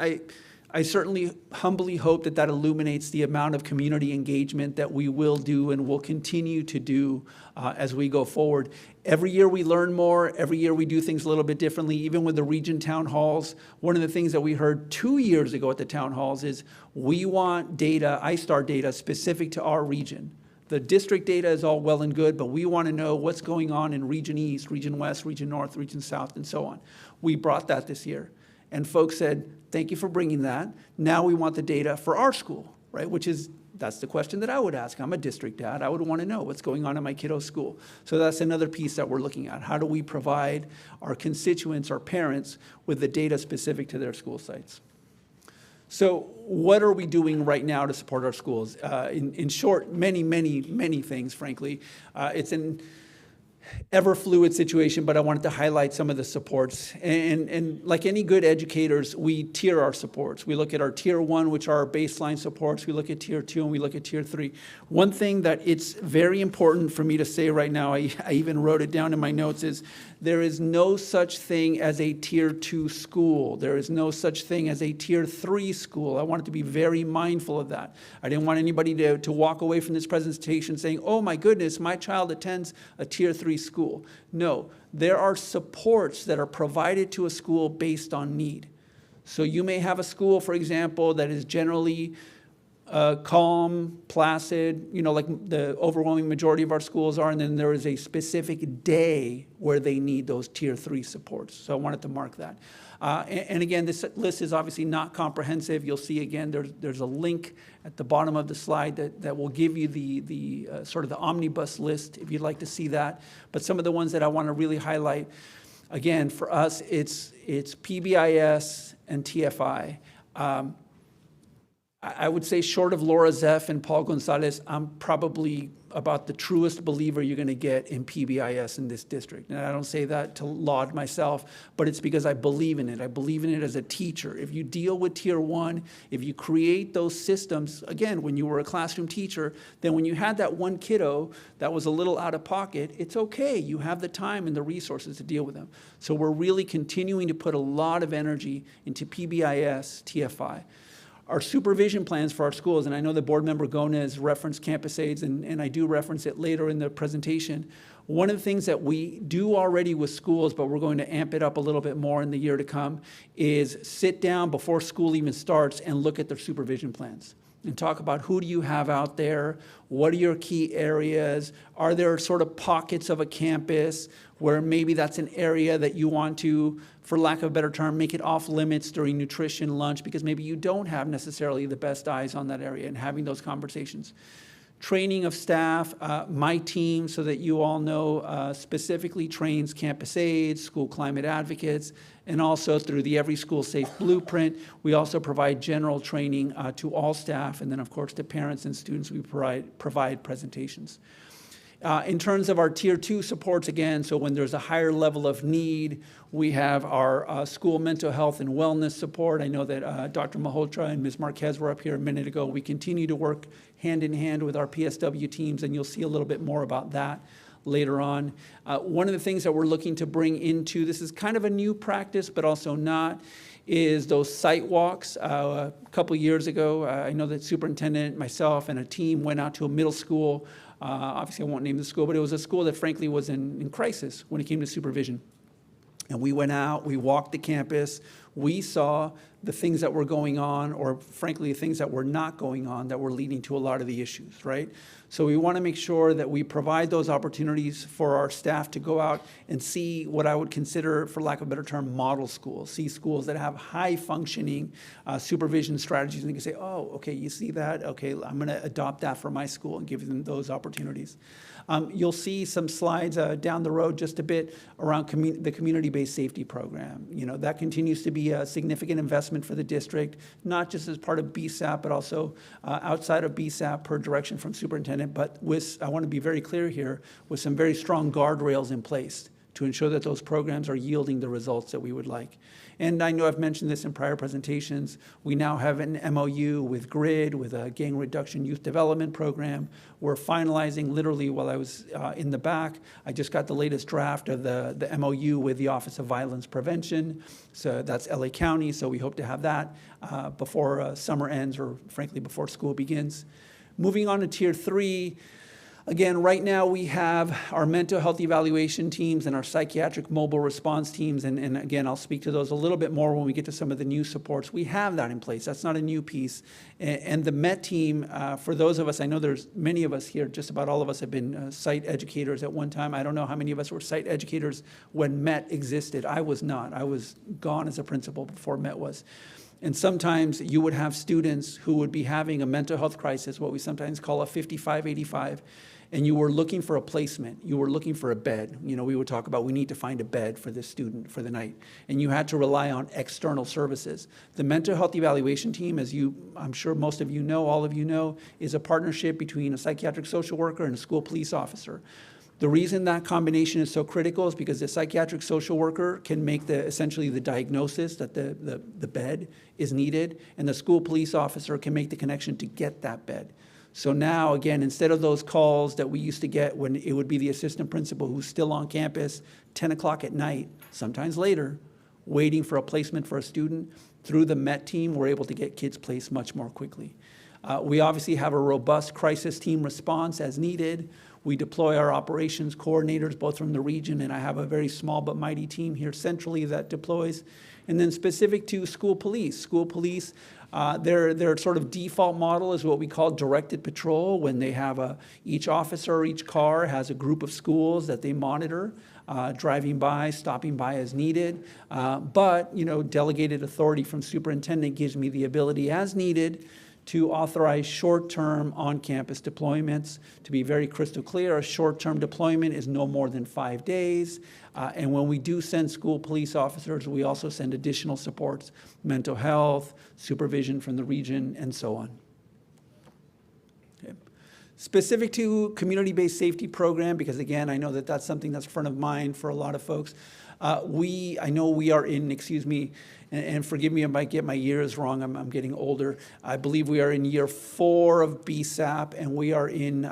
I certainly humbly hope that illuminates the amount of community engagement that we will do and will continue to do as we go forward. Every year we learn more. Every year we do things a little bit differently. Even with the region town halls, one of the things that we heard 2 years ago at the town halls is we want data, ISTAR data, specific to our region. The district data is all well and good, but we want to know what's going on in Region East, Region West, Region North, Region South, and so on. We brought that this year. And folks said, thank you for bringing that. Now we want the data for our school, right? Which is That's the question that I would ask. I'm a district dad. I would want to know what's going on in my kiddo's school. So that's another piece that we're looking at. How do we provide our constituents, our parents, with the data specific to their school sites? So what are we doing right now to support our schools? In short, many things, frankly. It's an ever fluid situation, but I wanted to highlight some of the supports. And like any good educators, we tier our supports. We look at our tier 1, which are our baseline supports. We look at tier 2, and we look at tier 3. One thing that it's very important for me to say right now, I even wrote it down in my notes, is there is no such thing as a tier 2 school. There is no such thing as a tier 3 school. I wanted to be very mindful of that. I didn't want anybody to walk away from this presentation saying, oh my goodness, my child attends a tier 3 school. No, there are supports that are provided to a school based on need. So you may have a school, for example, that is generally calm, placid, like the overwhelming majority of our schools are, and then there is a specific day where they need those tier 3 supports. So I wanted to mark that. And again, this list is obviously not comprehensive. You'll see again, there's a link at the bottom of the slide that will give you the sort of the omnibus list if you'd like to see that. But some of the ones that I want to really highlight, again, for us, it's PBIS and TFI. I would say short of Laura Zeff and Paul Gonzalez, I'm probably about the truest believer you're going to get in PBIS in this district. And I don't say that to laud myself, but it's because I believe in it. I believe in it as a teacher. If you deal with tier 1, if you create those systems, again, when you were a classroom teacher, then when you had that one kiddo that was a little out of pocket, it's okay. You have the time and the resources to deal with them. So we're really continuing to put a lot of energy into PBIS, TFI. Our supervision plans for our schools, and I know the board member Gomez referenced campus aides, and I do reference it later in the presentation. One of the things that we do already with schools, but we're going to amp it up a little bit more in the year to come, is sit down before school even starts and look at their supervision plans and talk about who do you have out there, what are your key areas, are there sort of pockets of a campus where maybe that's an area that you want to, for lack of a better term, make it off limits during nutrition, lunch, because maybe you don't have necessarily the best eyes on that area, and having those conversations. Training of staff, my team, so that you all know, specifically trains campus aides, school climate advocates, and also through the Every School Safe Blueprint, we also provide general training to all staff, and then of course to parents and students we provide presentations. In terms of our tier 2 supports, again, so when there's a higher level of need, we have our school mental health and wellness support. I know that Dr. Malhotra and Ms. Marquez were up here a minute ago. We continue to work hand in hand with our PSW teams, and you'll see a little bit more about that later on. One of the things that we're looking to bring into, this is kind of a new practice, but also not, is those site walks. A couple years ago, I know that superintendent, myself, and a team went out to a middle school. Obviously, I won't name the school, but it was a school that frankly was in crisis when it came to supervision. And we went out, we walked the campus, we saw the things that were going on, or frankly, the things that were not going on that were leading to a lot of the issues, right? So we want to make sure that we provide those opportunities for our staff to go out and see what I would consider, for lack of a better term, model schools, see schools that have high functioning supervision strategies, and they can say, oh, okay, you see that? Okay, I'm going to adopt that for my school and give them those opportunities. You'll see some slides down the road just a bit around the community-based safety program. That continues to be a significant investment for the district, not just as part of BSAP, but also outside of BSAP per direction from superintendent, but with, I want to be very clear here, with some very strong guardrails in place to ensure that those programs are yielding the results that we would like. And I know I've mentioned this in prior presentations. We now have an MOU with GRID, with a gang reduction youth development program. We're finalizing, literally while I was in the back, I just got the latest draft of the MOU with the Office of Violence Prevention. So that's LA County, so we hope to have that before summer ends, or frankly before school begins. Moving on to tier 3, again, right now we have our mental health evaluation teams and our psychiatric mobile response teams, and again, I'll speak to those a little bit more when we get to some of the new supports. We have that in place. That's not a new piece. And the MET team, for those of us, I know there's many of us here, just about all of us have been site educators at one time. I don't know how many of us were site educators when MET existed. I was not. I was gone as a principal before MET was. And sometimes you would have students who would be having a mental health crisis, what we sometimes call a 55-85, and you were looking for a placement. You were looking for a bed. You know, we would talk about we need to find a bed for this student for the night. And you had to rely on external services. The mental health evaluation team, as I'm sure most of you know, all of you know, is a partnership between a psychiatric social worker and a school police officer. The reason that combination is so critical is because the psychiatric social worker can make essentially the diagnosis that the bed is needed, and the school police officer can make the connection to get that bed. So now, again, instead of those calls that we used to get when it would be the assistant principal who's still on campus 10 o'clock at night, sometimes later, waiting for a placement for a student, through the MET team, we're able to get kids placed much more quickly. We obviously have a robust crisis team response as needed. We deploy our operations coordinators, both from the region, and I have a very small but mighty team here centrally that deploys. And then specific to school police, their sort of default model is what we call directed patrol, when they have each officer or each car has a group of schools that they monitor, driving by, stopping by as needed. But, you know, delegated authority from superintendent gives me the ability as needed to authorize short-term on-campus deployments. To be very crystal clear, a short-term deployment is no more than 5 days. And when we do send school police officers, we also send additional supports, mental health, supervision from the region, and so on. Okay. Specific to community-based safety program, because again, I know that that's something that's front of mind for a lot of folks. I know we are in, and forgive me if I get my years wrong, I'm getting older. I believe we are in year 4 of BSAP, and we are in,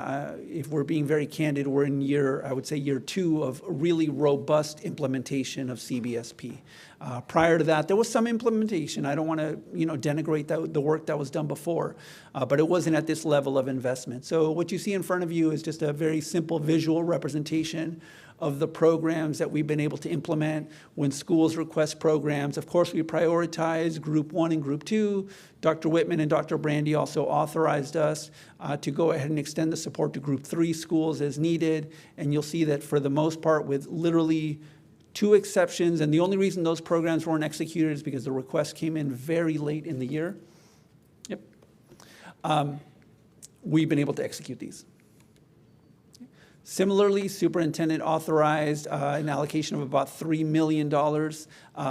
if we're being very candid, we're in I would say year 2 of really robust implementation of CBSP. Prior to that, there was some implementation. I don't want to, denigrate the work that was done before, but it wasn't at this level of investment. So what you see in front of you is just a very simple visual representation of the programs that we've been able to implement when schools request programs. Of course, we prioritize Group 1 and Group 2. Dr. Whitman and Dr. Brandy also authorized us to go ahead and extend the support to Group 3 schools as needed. And you'll see that for the most part, with literally 2 exceptions, and the only reason those programs weren't executed is because the request came in very late in the year. Yep. We've been able to execute these. Similarly, superintendent authorized an allocation of about $3 million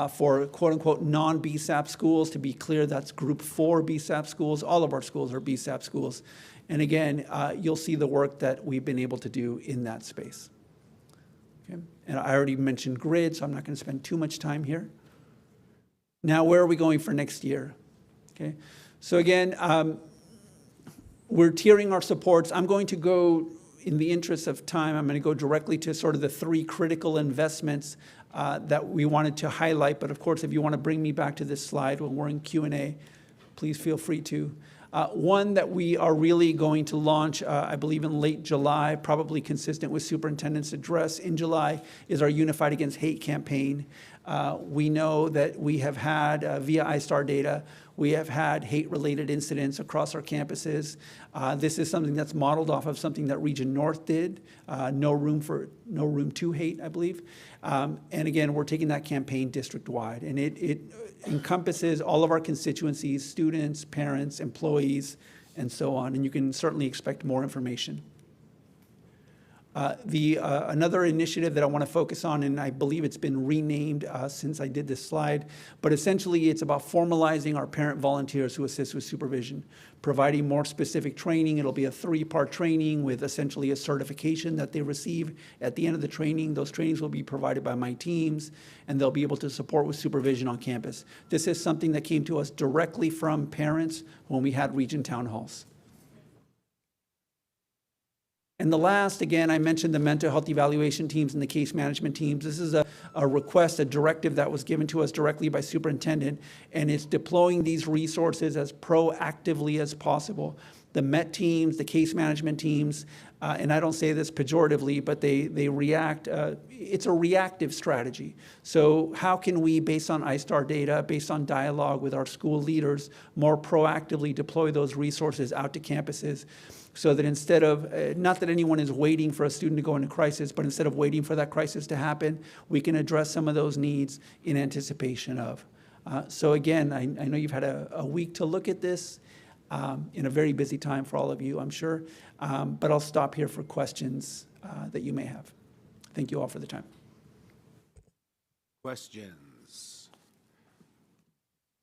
for quote-unquote non-BSAP schools. To be clear, that's Group 4 BSAP schools. All of our schools are BSAP schools. And again, you'll see the work that we've been able to do in that space. Okay. And I already mentioned grid, so I'm not going to spend too much time here. Now, where are we going for next year? Okay. So again, we're tiering our supports. I'm going to go, in the interest of time, I'm going to go directly to sort of the 3 critical investments that we wanted to highlight. But of course, if you want to bring me back to this slide when we're in Q&A, please feel free to. One that we are really going to launch, I believe in late July, probably consistent with Superintendent's address in July, is our Unified Against Hate campaign. We know that we have had, via ISTAR data, we have had hate-related incidents across our campuses. This is something that's modeled off of something that Region North did, No Room to Hate, I believe. And again, we're taking that campaign district-wide, and it encompasses all of our constituencies, students, parents, employees, and so on, and you can certainly expect more information. Another initiative that I want to focus on, and I believe it's been renamed since I did this slide, but essentially it's about formalizing our parent volunteers who assist with supervision, providing more specific training. It'll be a 3-part training with essentially a certification that they receive at the end of the training. Those trainings will be provided by my teams, and they'll be able to support with supervision on campus. This is something that came to us directly from parents when we had region town halls. And the last, again, I mentioned the mental health evaluation teams and the case management teams. This is a request, a directive that was given to us directly by superintendent, and it's deploying these resources as proactively as possible. The MET teams, the case management teams, and I don't say this pejoratively, but they react, it's a reactive strategy. So how can we, based on ISTAR data, based on dialogue with our school leaders, more proactively deploy those resources out to campuses? So that instead of, not that anyone is waiting for a student to go into crisis, but instead of waiting for that crisis to happen, we can address some of those needs in anticipation of. So again, I know you've had a week to look at this in a very busy time for all of you, I'm sure. But I'll stop here for questions that you may have. Thank you all for the time. Questions?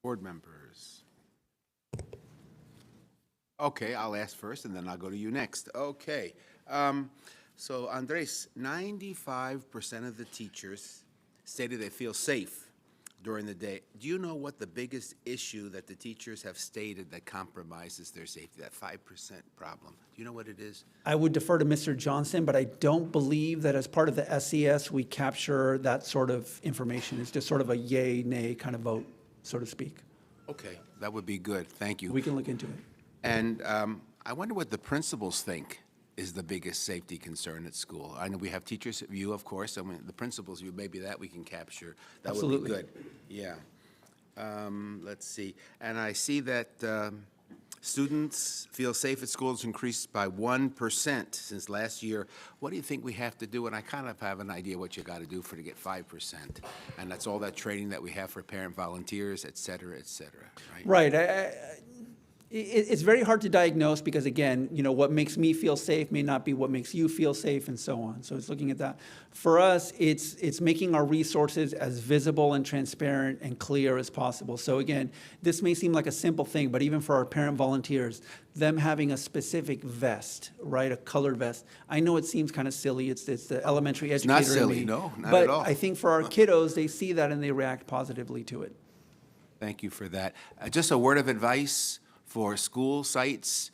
Board members? Okay, I'll ask first, and then I'll go to you next. Okay. So, Andres, 95% of the teachers stated they feel safe during the day. Do you know what the biggest issue that the teachers have stated that compromises their safety, that 5% problem? Do you know what it is? I would defer to Mr. Johnson, but I don't believe that as part of the SES, we capture that sort of information. It's just sort of a yay, nay kind of vote, so to speak. Okay, that would be good. Thank you. We can look into it. And I wonder what the principals think is the biggest safety concern at school. I know we have teachers' view, of course. I mean, the principals' view, maybe that we can capture. That Absolutely. would be good. Yeah. Let's see. And I see that students feel safe at schools increased by 1% since last year. What do you think we have to do? And I kind of have an idea what you got to do to get 5%. And that's all that training that we have for parent volunteers, et cetera, right? Right. It's very hard to diagnose because, again, you know, what makes me feel safe may not be what makes you feel safe and so on. So it's looking at that. For us, it's making our resources as visible and transparent and clear as possible. So again, this may seem like a simple thing, but even for our parent volunteers, them having a specific vest, right, a colored vest. I know it seems kind of silly. It's the elementary educator Not silly, in me. no, not but at all. I think for our kiddos, they see that and they react positively to it. Thank you for that. Just a word of advice for school sites.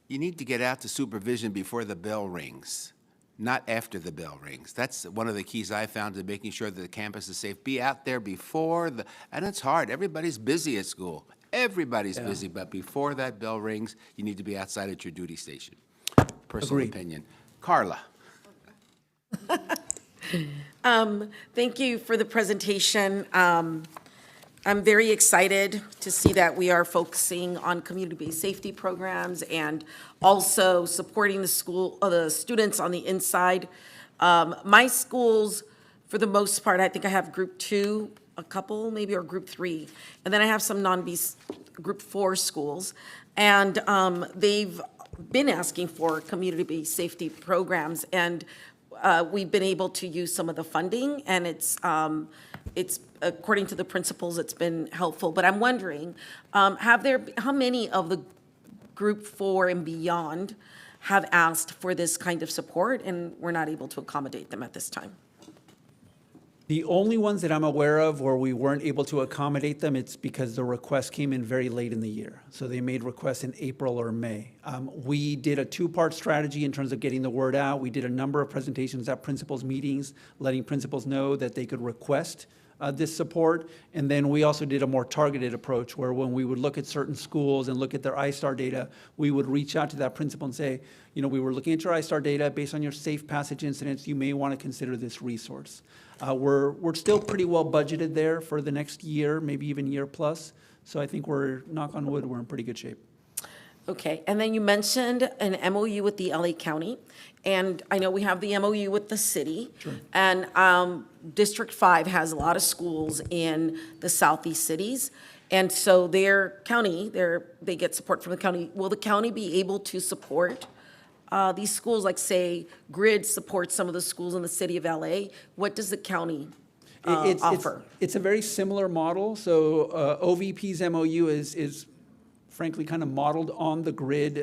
You need to get out to supervision before the bell rings, not after the bell rings. That's one of the keys I found to making sure that the campus is safe. Be out there before and it's hard. Everybody's busy at school. Everybody's busy, but before that bell rings, you need to be outside at your duty station. Personal opinion. Carla. Thank you for the presentation. I'm very excited to see that we are focusing on community-based safety programs and also supporting the students on the inside. My schools, for the most part, I think I have group 2, a couple maybe, or group 3, and then I have some non-B group 4 schools, and they've been asking for community-based safety programs, and we've been able to use some of the funding, and it's according to the principals, it's been helpful. But I'm wondering, how many of the group 4 and beyond have asked for this kind of support, and we're not able to accommodate them at this time? The only ones that I'm aware of where we weren't able to accommodate them, it's because the request came in very late in the year. So they made requests in April or May. We did a 2-part strategy in terms of getting the word out. We did a number of presentations at principals' meetings, letting principals know that they could request this support. And then we also did a more targeted approach where when we would look at certain schools and look at their ISTAR data, we would reach out to that principal and say, you know, we were looking at your ISTAR data. Based on your safe passage incidents, you may want to consider this resource. We're still pretty well budgeted there for the next year, maybe even year plus. So I think we're, knock on wood, we're in pretty good shape. Okay, and then you mentioned an MOU with the LA County, and I know we have the MOU with the city. Sure. And District 5 has a lot of schools in the southeast cities, and so their county, they get support from the county. Will the county be able to support these schools, like say Grid supports some of the schools in the city of LA? What does the county offer? It's a very similar model. So OVP's MOU is frankly kind of modeled on the Grid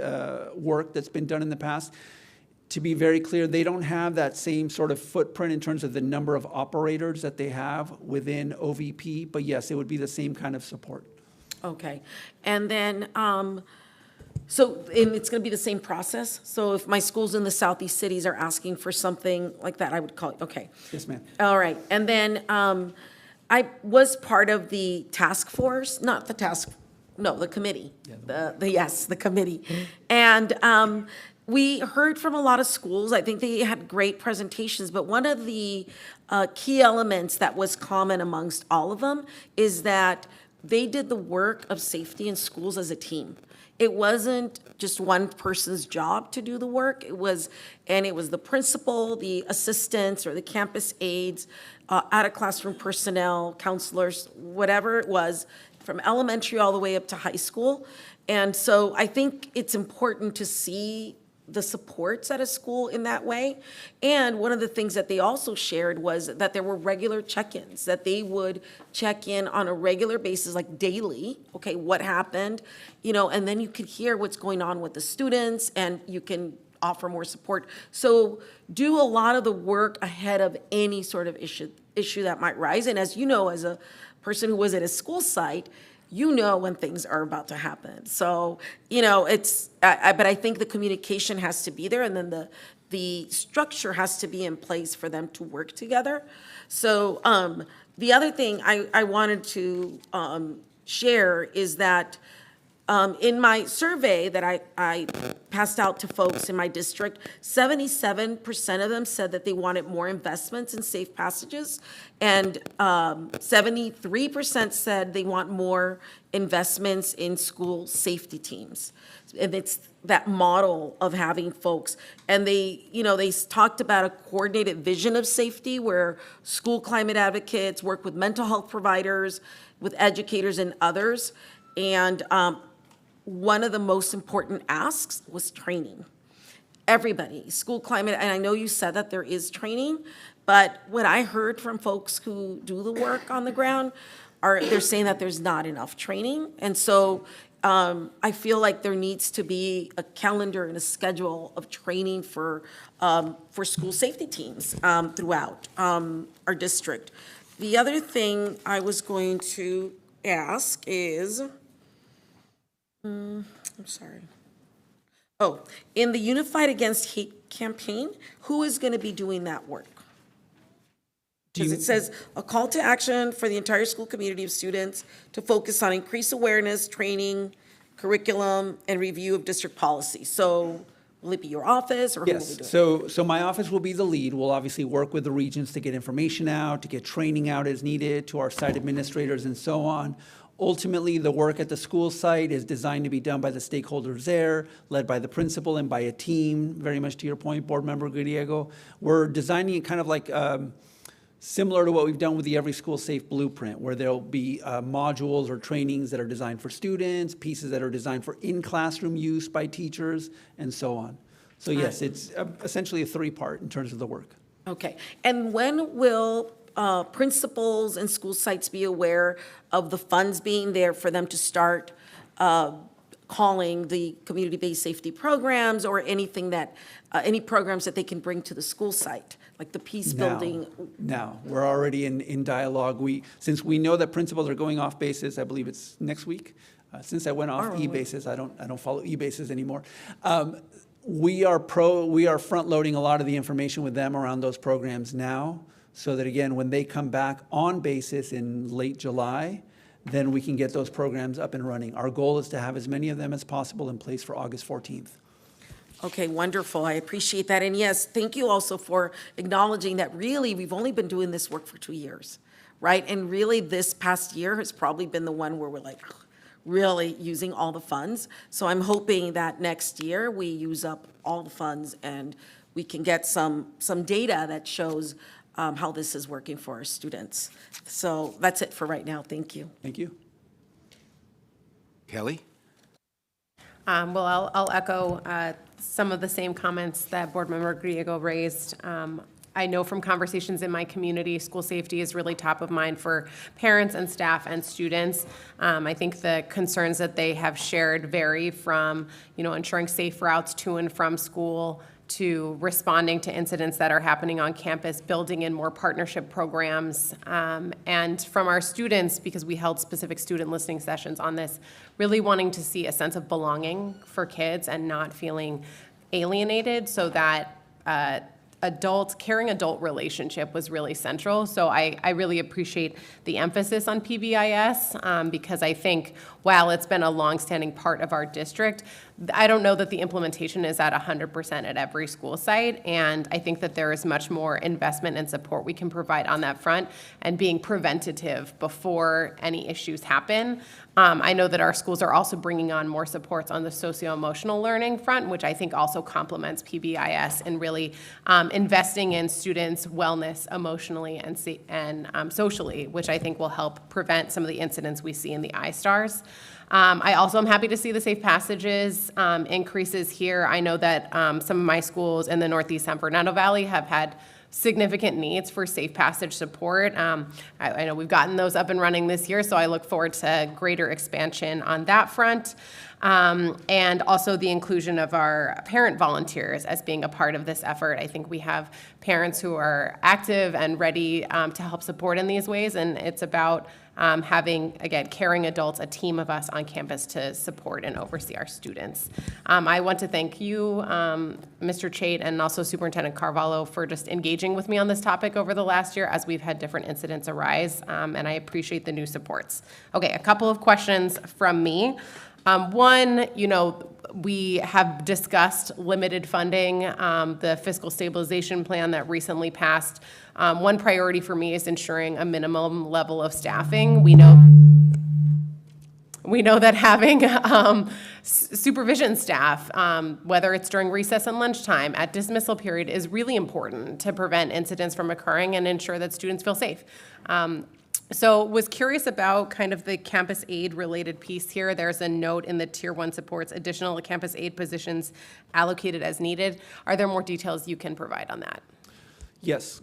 work that's been done in the past. To be very clear, they don't have that same sort of footprint in terms of the number of operators that they have within OVP, but yes, it would be the same kind of support. Okay, and then, and it's gonna be the same process? So if my schools in the southeast cities are asking for something like that, I would call it, okay. Yes, ma'am. All right, and then I was part of the task force, not the task, no, the committee. The committee. And we heard from a lot of schools. I think they had great presentations, but one of the key elements that was common amongst all of them is that they did the work of safety in schools as a team. It wasn't just one person's job to do the work. It was the principal, the assistants, or the campus aides, out-of-classroom personnel, counselors, whatever it was, from elementary all the way up to high school. And so I think it's important to see the supports at a school in that way. And one of the things that they also shared was that there were regular check-ins, that they would check in on a regular basis, like daily, okay, what happened, and then you could hear what's going on with the students, and you can offer more support. So do a lot of the work ahead of any sort of issue that might rise. And as you know, as a person who was at a school site, you know when things are about to happen. So, but I think the communication has to be there, and then the structure has to be in place for them to work together. So the other thing I wanted to share is that in my survey that I passed out to folks in my district, 77% of them said that they wanted more investments in safe passages, and 73% said they want more investments in school safety teams. And it's that model of having folks, and they talked about a coordinated vision of safety where school climate advocates work with mental health providers, with educators and others. And one of the most important asks was training. Everybody, school climate, and I know you said that there is training, but what I heard from folks who do the work on the ground they're saying that there's not enough training. And so I feel like there needs to be a calendar and a schedule of training for school safety teams throughout our district. The other thing I was going to ask is, I'm sorry. Oh, in the Unified Against Hate campaign, who is going to be doing that work? Because it says a call to action for the entire school community of students to focus on increased awareness, training, curriculum, and review of district policy. So will it be your office, or who will be doing it? So my office will be the lead. We'll obviously work with the regions to get information out, to get training out as needed, to our site administrators and so on. Ultimately, the work at the school site is designed to be done by the stakeholders there, led by the principal and by a team, very much to your point, Board Member Griego. We're designing it kind of like similar to what we've done with the Every School Safe Blueprint, where there'll be modules or trainings that are designed for students, pieces that are designed for in-classroom use by teachers, and so on. So yes, it's essentially a three-part in terms of the work. Okay, and when will principals and school sites be aware of the funds being there for them to start calling the community-based safety programs, or anything that, any programs that they can bring to the school site, like the peace building? Now, we're already in dialogue. Since we know that principals are going off basis, I believe it's next week. Since I went off e-basis, I don't follow e-basis anymore. We are front-loading a lot of the information with them around those programs now, so that again, when they come back on basis in late July, then we can get those programs up and running. Our goal is to have as many of them as possible in place for August 14th. Okay, wonderful. I appreciate that. And yes, thank you also for acknowledging that really we've only been doing this work for 2 years, right? And really this past year has probably been the one where we're like really using all the funds. So I'm hoping that next year we use up all the funds and we can get some data that shows how this is working for our students. So that's it for right now. Thank you. Thank you. Kelly? Well, I'll echo some of the same comments that Board Member Griego raised. I know from conversations in my community, school safety is really top of mind for parents and staff and students. I think the concerns that they have shared vary from, ensuring safe routes to and from school, to responding to incidents that are happening on campus, building in more partnership programs, and from our students, because we held specific student listening sessions on this, really wanting to see a sense of belonging for kids and not feeling alienated, so that caring adult relationship was really central. So I really appreciate the emphasis on PBIS, because I think while it's been a longstanding part of our district, I don't know that the implementation is at 100% at every school site, and I think that there is much more investment and support we can provide on that front, and being preventative before any issues happen. I know that our schools are also bringing on more supports on the socio-emotional learning front, which I think also complements PBIS and really investing in students' wellness emotionally and socially, which I think will help prevent some of the incidents we see in the iStars. I also am happy to see the safe passages increases here. I know that some of my schools in the Northeast San Fernando Valley have had significant needs for safe passage support. I know we've gotten those up and running this year, so I look forward to greater expansion on that front. And also the inclusion of our parent volunteers as being a part of this effort. I think we have parents who are active and ready to help support in these ways, and it's about having, again, caring adults, a team of us on campus to support and oversee our students. I want to thank you, Mr. Chait, and also Superintendent Carvalho for just engaging with me on this topic over the last year as we've had different incidents arise, and I appreciate the new supports. Okay, a couple of questions from me. One, we have discussed limited funding, the fiscal stabilization plan that recently passed. One priority for me is ensuring a minimum level of staffing. We know that having supervision staff, whether it's during recess and lunchtime, at dismissal period, is really important to prevent incidents from occurring and ensure that students feel safe. So was curious about kind of the campus aid related piece here. There's a note in the Tier 1 supports additional campus aid positions allocated as needed. Are there more details you can provide on that? Yes.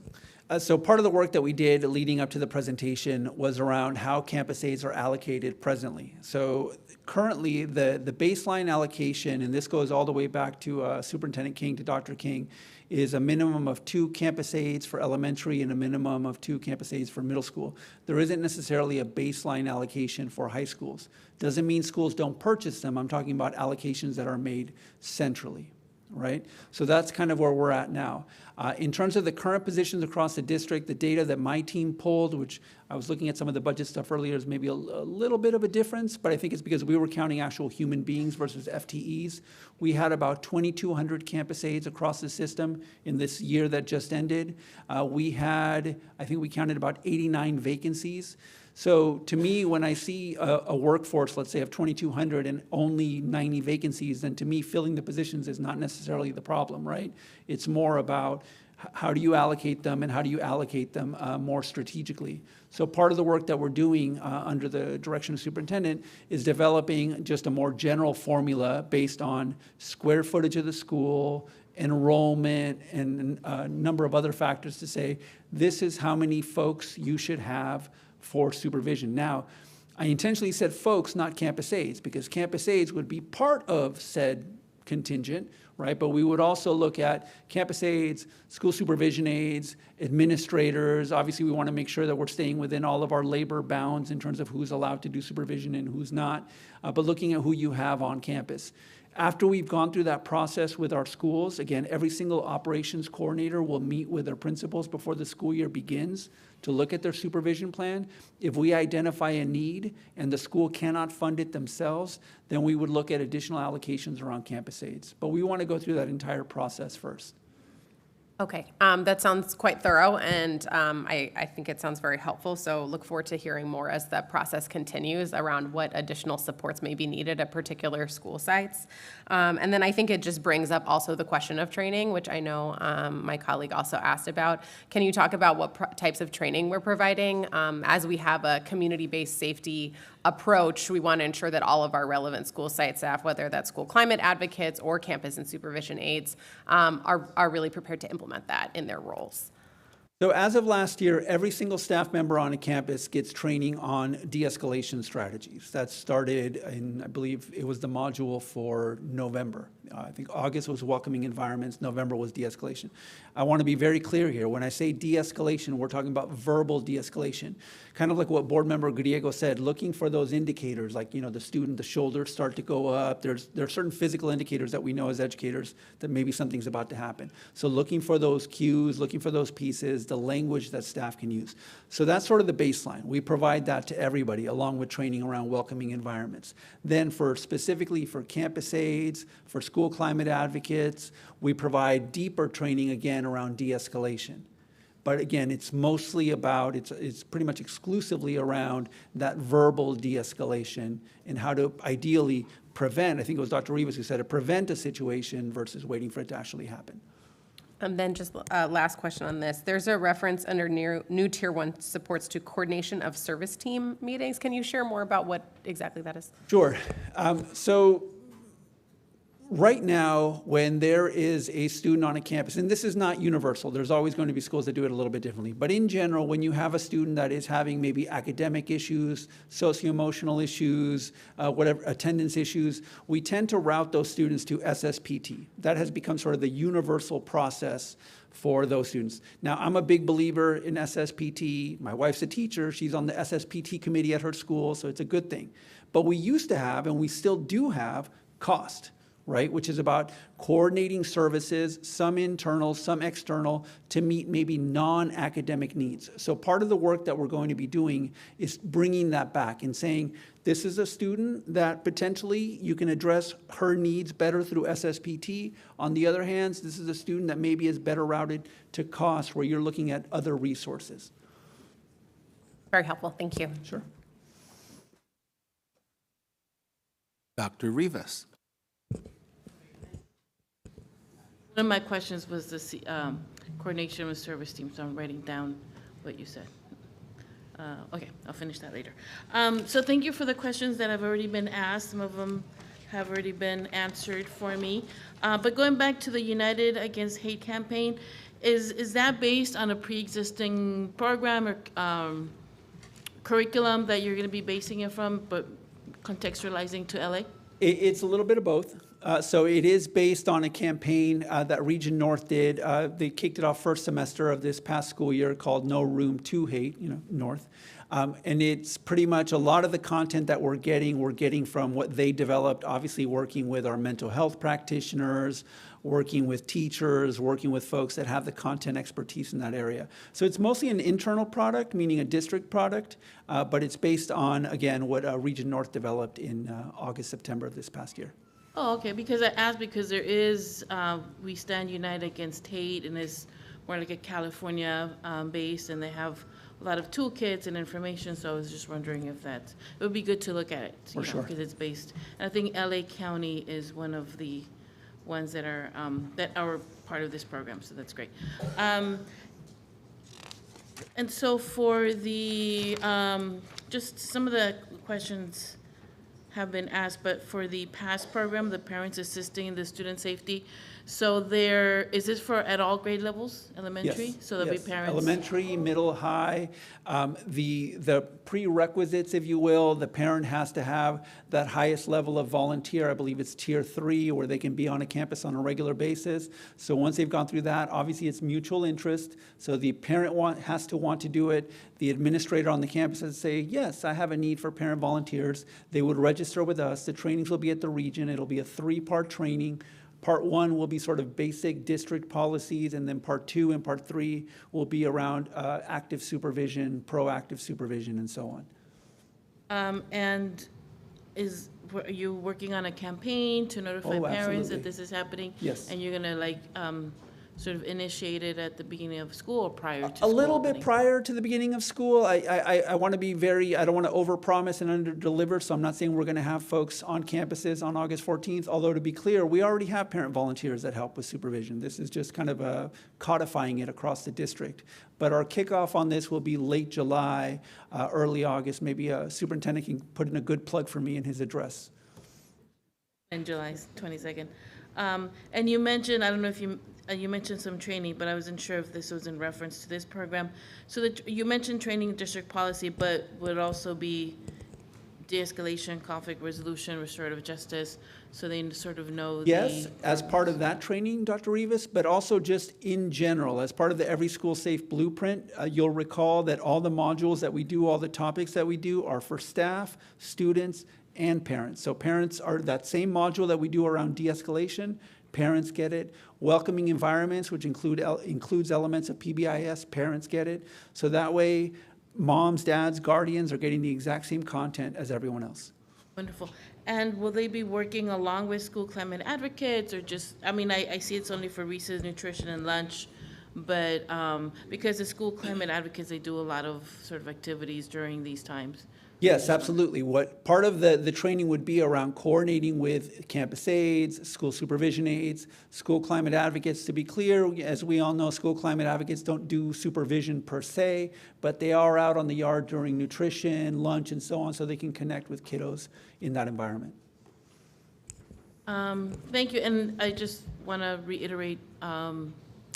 So part of the work that we did leading up to the presentation was around how campus aids are allocated presently. So currently, the baseline allocation, and this goes all the way back to Superintendent King, to Dr. King, is a minimum of 2 campus aids for elementary and a minimum of 2 campus aids for middle school. There isn't necessarily a baseline allocation for high schools. Doesn't mean schools don't purchase them. I'm talking about allocations that are made centrally, right? So that's kind of where we're at now. In terms of the current positions across the district, the data that my team pulled, which I was looking at some of the budget stuff earlier, is maybe a little bit of a difference, but I think it's because we were counting actual human beings versus FTEs. We had about 2,200 campus aides across the system in this year that just ended. I think we counted about 89 vacancies. So to me, when I see a workforce, let's say, of 2,200 and only 90 vacancies, then to me, filling the positions is not necessarily the problem, right? It's more about how do you allocate them and how do you allocate them more strategically. So part of the work that we're doing under the direction of superintendent is developing just a more general formula based on square footage of the school, enrollment, and a number of other factors to say, this is how many folks you should have for supervision. Now, I intentionally said folks, not campus aides, because campus aides would be part of said contingent, right? But we would also look at campus aides, school supervision aides, administrators. Obviously, we want to make sure that we're staying within all of our labor bounds in terms of who's allowed to do supervision and who's not, but looking at who you have on campus. After we've gone through that process with our schools, again, every single operations coordinator will meet with their principals before the school year begins to look at their supervision plan. If we identify a need and the school cannot fund it themselves, then we would look at additional allocations around campus aides. But we want to go through that entire process first. Okay, that sounds quite thorough, and I think it sounds very helpful, so look forward to hearing more as the process continues around what additional supports may be needed at particular school sites. And then I think it just brings up also the question of training, which I know my colleague also asked about. Can you talk about what types of training we're providing? As we have a community-based safety approach, we want to ensure that all of our relevant school site staff, whether that's school climate advocates or campus and supervision aides, are really prepared to implement that in their roles. So as of last year, every single staff member on a campus gets training on de-escalation strategies. That started in, I believe it was the module for November. I think August was welcoming environments, November was de-escalation. I want to be very clear here. When I say de-escalation, we're talking about verbal de-escalation. Kind of like what Board Member Griego said, looking for those indicators, like, the student, the shoulders start to go up. There are certain physical indicators that we know as educators that maybe something's about to happen. So looking for those cues, looking for those pieces, the language that staff can use. So that's sort of the baseline. We provide that to everybody, along with training around welcoming environments. Then specifically for campus aides, for school climate advocates, we provide deeper training again around de-escalation. But again, it's mostly about, it's pretty much exclusively around that verbal de-escalation and how to ideally prevent, I think it was Dr. Rivas who said it, prevent a situation versus waiting for it to actually happen. And then just last question on this. There's a reference under new Tier 1 supports to coordination of service team meetings. Can you share more about what exactly that is? Sure. So right now, when there is a student on a campus, and this is not universal, there's always going to be schools that do it a little bit differently, but in general, when you have a student that is having maybe academic issues, socio-emotional issues, whatever, attendance issues, we tend to route those students to SSPT. That has become sort of the universal process for those students. Now, I'm a big believer in SSPT. My wife's a teacher. She's on the SSPT committee at her school, so it's a good thing. But we used to have, and we still do have, cost, right, which is about coordinating services, some internal, some external, to meet maybe non-academic needs. So part of the work that we're going to be doing is bringing that back and saying, this is a student that potentially you can address her needs better through SSPT. On the other hand, this is a student that maybe is better routed to cost, where you're looking at other resources. Very helpful. Thank you. Sure. Dr. Rivas. One of my questions was the coordination with service teams, so I'm writing down what you said. Okay, I'll finish that later. So thank you for the questions that have already been asked. Some of them have already been answered for me. But going back to the United Against Hate campaign, is that based on a pre-existing program or curriculum that you're going to be basing it from, but contextualizing to LA? It's a little bit of both. So it is based on a campaign that Region North did. They kicked it off first semester of this past school year called No Room to Hate, North. And it's pretty much a lot of the content that we're getting from what they developed, obviously working with our mental health practitioners, working with teachers, working with folks that have the content expertise in that area. So it's mostly an internal product, meaning a district product, but it's based on, again, what Region North developed in August, September of this past year. Oh, okay, because I asked because there is, We Stand United Against Hate, and it's more like a California base, and they have a lot of toolkits and information, so I was just wondering if it would be good to look at it. For sure. Because it's based, and I think LA County is one of the ones that are part of this program, so that's great. And so for the, just some of the questions have been asked, but for the PASS program, the Parents Assisting the Student Safety, so is this for at all grade levels, elementary? Yes, So there'll be parents? Elementary, middle, high. The prerequisites, if you will, the parent has to have that highest level of volunteer. I believe it's Tier 3, where they can be on a campus on a regular basis. So once they've gone through that, obviously it's mutual interest. So the parent has to want to do it. The administrator on the campus has to say, yes, I have a need for parent volunteers. They would register with us. The trainings will be at the region. It'll be a 3-part training. Part 1 will be sort of basic district policies, and then Part 2 and Part 3 will be around active supervision, proactive supervision, and so on. And are you working on a campaign to notify parents that this is happening? Yes. And you're gonna sort of initiate it at the beginning of school or prior to A school little opening? bit prior to the beginning of school. I want to be I don't want to overpromise and underdeliver, so I'm not saying we're going to have folks on campuses on August 14th, although to be clear, we already have parent volunteers that help with supervision. This is just kind of codifying it across the district. But our kickoff on this will be late July, early August. Maybe a superintendent can put in a good plug for me in his address. And July 22nd. And you mentioned, I don't know if you mentioned some training, but I wasn't sure if this was in reference to this program. So you mentioned training district policy, but would also be de-escalation, conflict resolution, restorative justice, so they sort of know Yes, as part of that training, Dr. Rivas, but also just in general, as part of the Every School Safe Blueprint, you'll recall that all the modules that we do, all the topics that we do are for staff, students, and parents. So parents are that same module that we do around de-escalation. Parents get it. Welcoming environments, which includes elements of PBIS, parents get it. So that way, moms, dads, guardians are getting the exact same content as everyone else. Wonderful. And will they be working along with school climate advocates, or just, I see it's only for recess, nutrition, and lunch, but because the school climate advocates, they do a lot of sort of activities during these times. Yes, absolutely. What part of the training would be around coordinating with campus aides, school supervision aides, school climate advocates. To be clear, as we all know, school climate advocates don't do supervision per se, but they are out on the yard during nutrition, lunch, and so on, so they can connect with kiddos in that environment. Thank you, and I just want to reiterate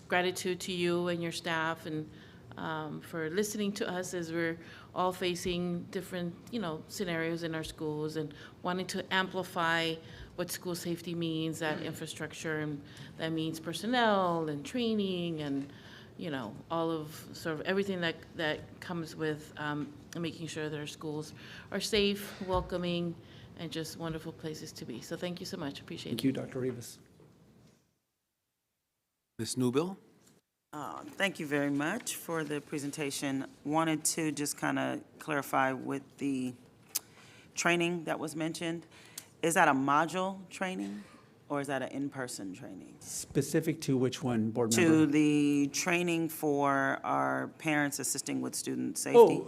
gratitude to you and your staff and for listening to us as we're all facing different, scenarios in our schools and wanting to amplify what school safety means, that infrastructure, and that means personnel and training and, all of sort of everything that comes with making sure that our schools are safe, welcoming, and just wonderful places to be. So thank you so much. Appreciate it. Thank you, Dr. Rivas. Ms. Newbill? Thank you very much for the presentation. Wanted to just kind of clarify with the training that was mentioned. Is that a module training or is that an in-person training? Specific to which one, board member? To the training for our parents assisting with student safety?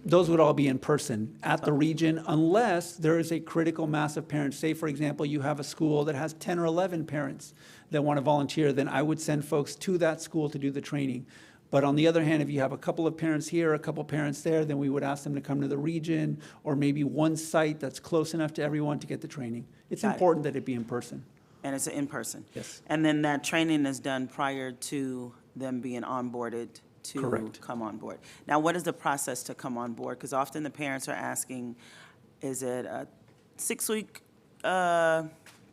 Those would all be in person at the region unless there is a critical mass of parents. Say, for example, you have a school that has 10 or 11 parents that want to volunteer, then I would send folks to that school to do the training. But on the other hand, if you have a couple of parents here, a couple parents there, then we would ask them to come to the region or maybe one site that's close enough to everyone to get the training. It's important that it be in person. And it's in person? Yes. And then that training is done prior to them being onboarded to Correct. come on board. Now, what is the process to come on board? Because often the parents are asking, is it a 6-week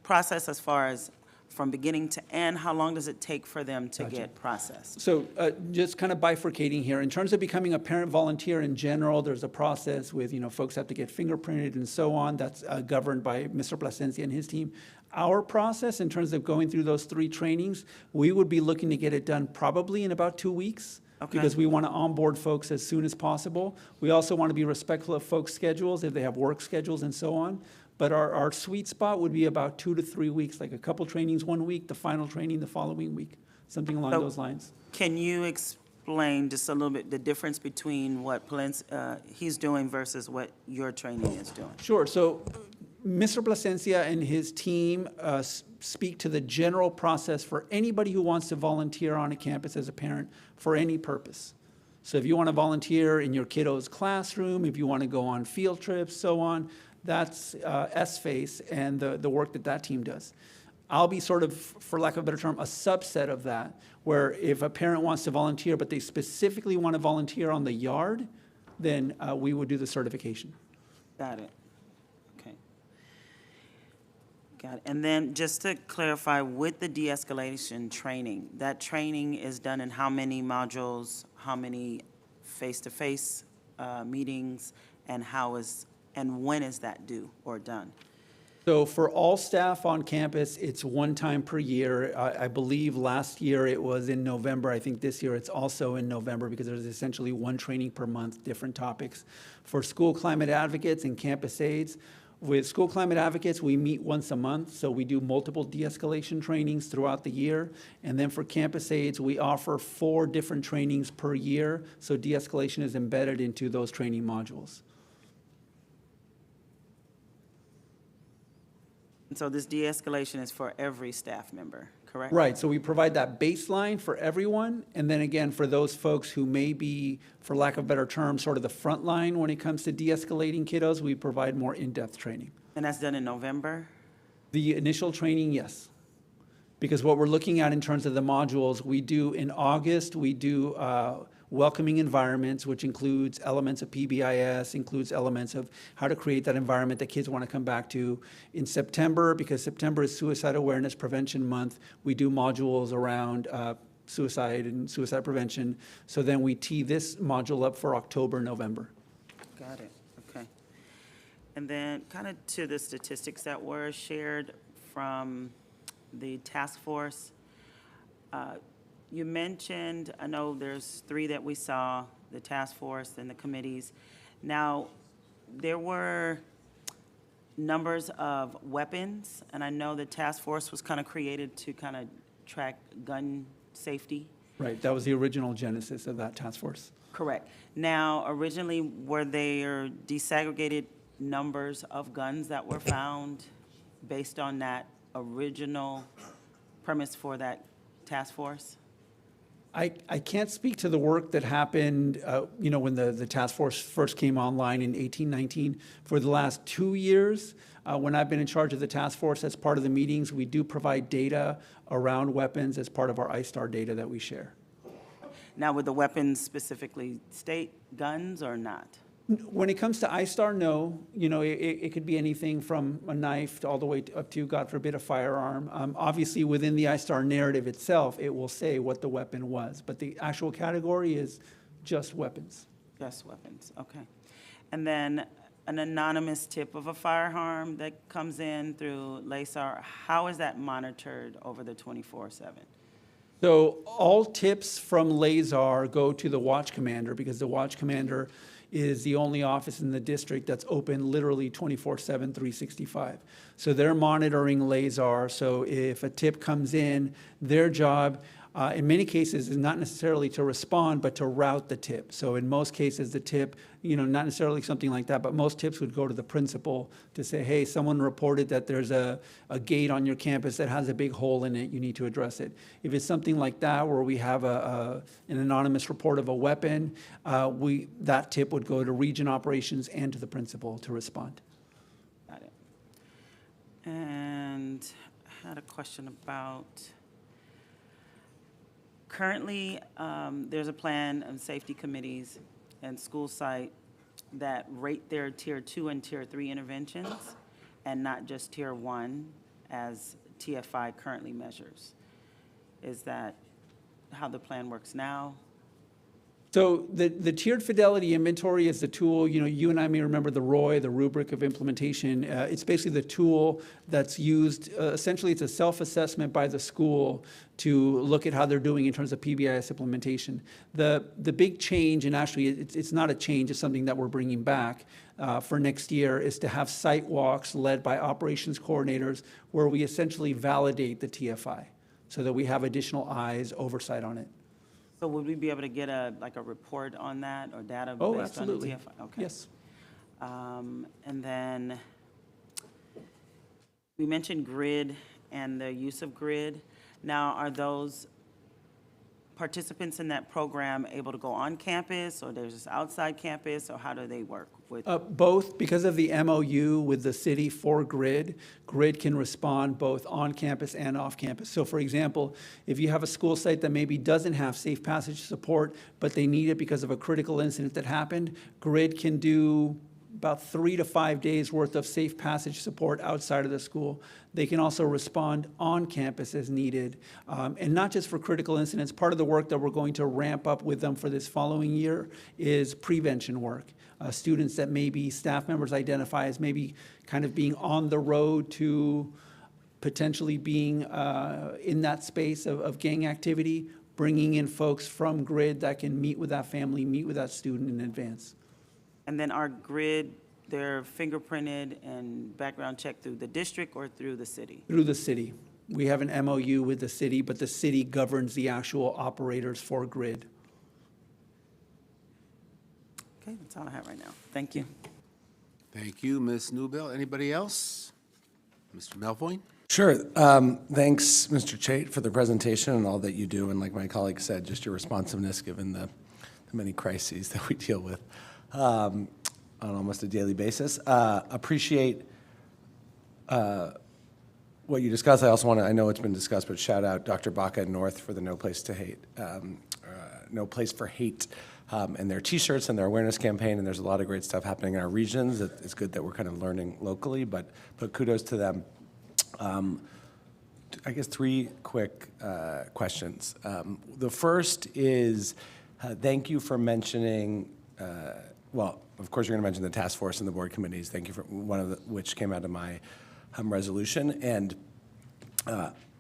process as far as from beginning to end? How long does it take for them to get processed? So just kind of bifurcating here. In terms of becoming a parent volunteer in general, there's a process with, folks have to get fingerprinted and so on. That's governed by Mr. Plasencia and his team. Our process, in terms of going through those 3 trainings, we would be looking to get it done probably in about 2 weeks. Okay. Because we want to onboard folks as soon as possible. We also want to be respectful of folks' schedules, if they have work schedules and so on. But our sweet spot would be about 2 to 3 weeks, like a couple trainings 1 week, the final training the following week, something along those lines. Can you explain just a little bit the difference between what he's doing versus what your training is doing? Sure. So Mr. Plasencia and his team speak to the general process for anybody who wants to volunteer on a campus as a parent for any purpose. So if you want to volunteer in your kiddo's classroom, if you want to go on field trips, so on, that's SFACE and the work that team does. I'll be sort of, for lack of a better term, a subset of that, where if a parent wants to volunteer, but they specifically want to volunteer on the yard, then we would do the certification. Got it. Okay. Got it. And then just to clarify, with the de-escalation training, that training is done in how many modules, how many face-to-face meetings, and when is that due or done? So for all staff on campus, it's 1 time per year. I believe last year it was in November. I think this year it's also in November because there's essentially 1 training per month, different topics. For school climate advocates and campus aides, with school climate advocates, we meet once a month, so we do multiple de-escalation trainings throughout the year. And then for campus aides, we offer 4 different trainings per year, so de-escalation is embedded into those training modules. And so this de-escalation is for every staff member, correct? Right, so we provide that baseline for everyone, and then again, for those folks who may be, for lack of a better term, sort of the front line when it comes to de-escalating kiddos, we provide more in-depth training. And that's done in November? The initial training, yes. Because what we're looking at in terms of the modules, we do in August, we do welcoming environments, which includes elements of PBIS, includes elements of how to create that environment that kids want to come back to. In September, because September is Suicide Awareness Prevention Month, we do modules around suicide and suicide prevention. So then we tee this module up for October, November. Got it, okay. And then kind of to the statistics that were shared from the task force, you mentioned, I know there's 3 that we saw, the task force and the committees. Now, there were numbers of weapons, and I know the task force was kind of created to kind of track gun safety. Right, that was the original genesis of that task force. Correct. Now, originally, were there desegregated numbers of guns that were found based on that original premise for that task force? I can't speak to the work that happened, when the task force first came online in 1819. For the last 2 years, when I've been in charge of the task force, as part of the meetings, we do provide data around weapons as part of our ISTAR data that we share. Now, would the weapons specifically state guns or not? When it comes to ISTAR, no. It could be anything from a knife all the way up to, God forbid, a firearm. Obviously, within the ISTAR narrative itself, it will say what the weapon was, but the actual category is just weapons. Just weapons, okay. And then an anonymous tip of a firearm that comes in through LCAP, how is that monitored over the 24/7? So all tips from LASAR go to the watch commander, because the watch commander is the only office in the district that's open literally 24/7, 365. So they're monitoring LASAR. So if a tip comes in, their job, in many cases, is not necessarily to respond, but to route the tip. So in most cases, the tip, not necessarily something like that, but most tips would go to the principal to say, hey, someone reported that there's a gate on your campus that has a big hole in it, you need to address it. If it's something like that, where we have an anonymous report of a weapon, that tip would go to region operations and to the principal to respond. Got it. And I had a question about, currently, there's a plan of safety committees and school site that rate their tier 2 and tier 3 interventions and not just tier 1 as TFI currently measures. Is that how the plan works now? So the tiered fidelity inventory is the tool, you and I may remember the ROI, the rubric of implementation. It's basically the tool that's used, essentially it's a self-assessment by the school to look at how they're doing in terms of PBIS implementation. The big change, and actually it's not a change, it's something that we're bringing back for next year, is to have site walks led by operations coordinators where we essentially validate the TFI so that we have additional eyes, oversight on it. So would we be able to get a report on that or data Oh, based absolutely. on the TFI? Okay. Yes. And then we mentioned grid and the use of grid. Now, are those participants in that program able to go on campus, or there's just outside campus, or how do they work with? Both. Because of the MOU with the city for grid, grid can respond both on campus and off campus. So for example, if you have a school site that maybe doesn't have safe passage support, but they need it because of a critical incident that happened, grid can do about 3 to 5 days worth of safe passage support outside of the school. They can also respond on campus as needed. And not just for critical incidents. Part of the work that we're going to ramp up with them for this following year is prevention work. Students that maybe staff members identify as maybe kind of being on the road to potentially being in that space of gang activity, bringing in folks from grid that can meet with that family, meet with that student in advance. And then our grid, they're fingerprinted and background checked through the district or through the city? Through the city. We have an MOU with the city, but the city governs the actual operators for grid. Okay, that's all I have right now. Thank you. Thank you, Ms. Newbill. Anybody else? Mr. Melvoin? Sure. Thanks, Mr. Chait, for the presentation and all that you do. And like my colleague said, just your responsiveness given the many crises that we deal with on almost a daily basis. Appreciate what you discussed. I also want to, I know it's been discussed, but shout out Dr. Baca and North for the No Place to Hate, No Place for Hate, and their T-shirts and their awareness campaign. And there's a lot of great stuff happening in our regions. It's good that we're kind of learning locally, but kudos to them. I guess 3 quick questions. The first is, thank you for mentioning, well, of course, you're going to mention the task force and the board committees. Thank you for one of which came out of my resolution. And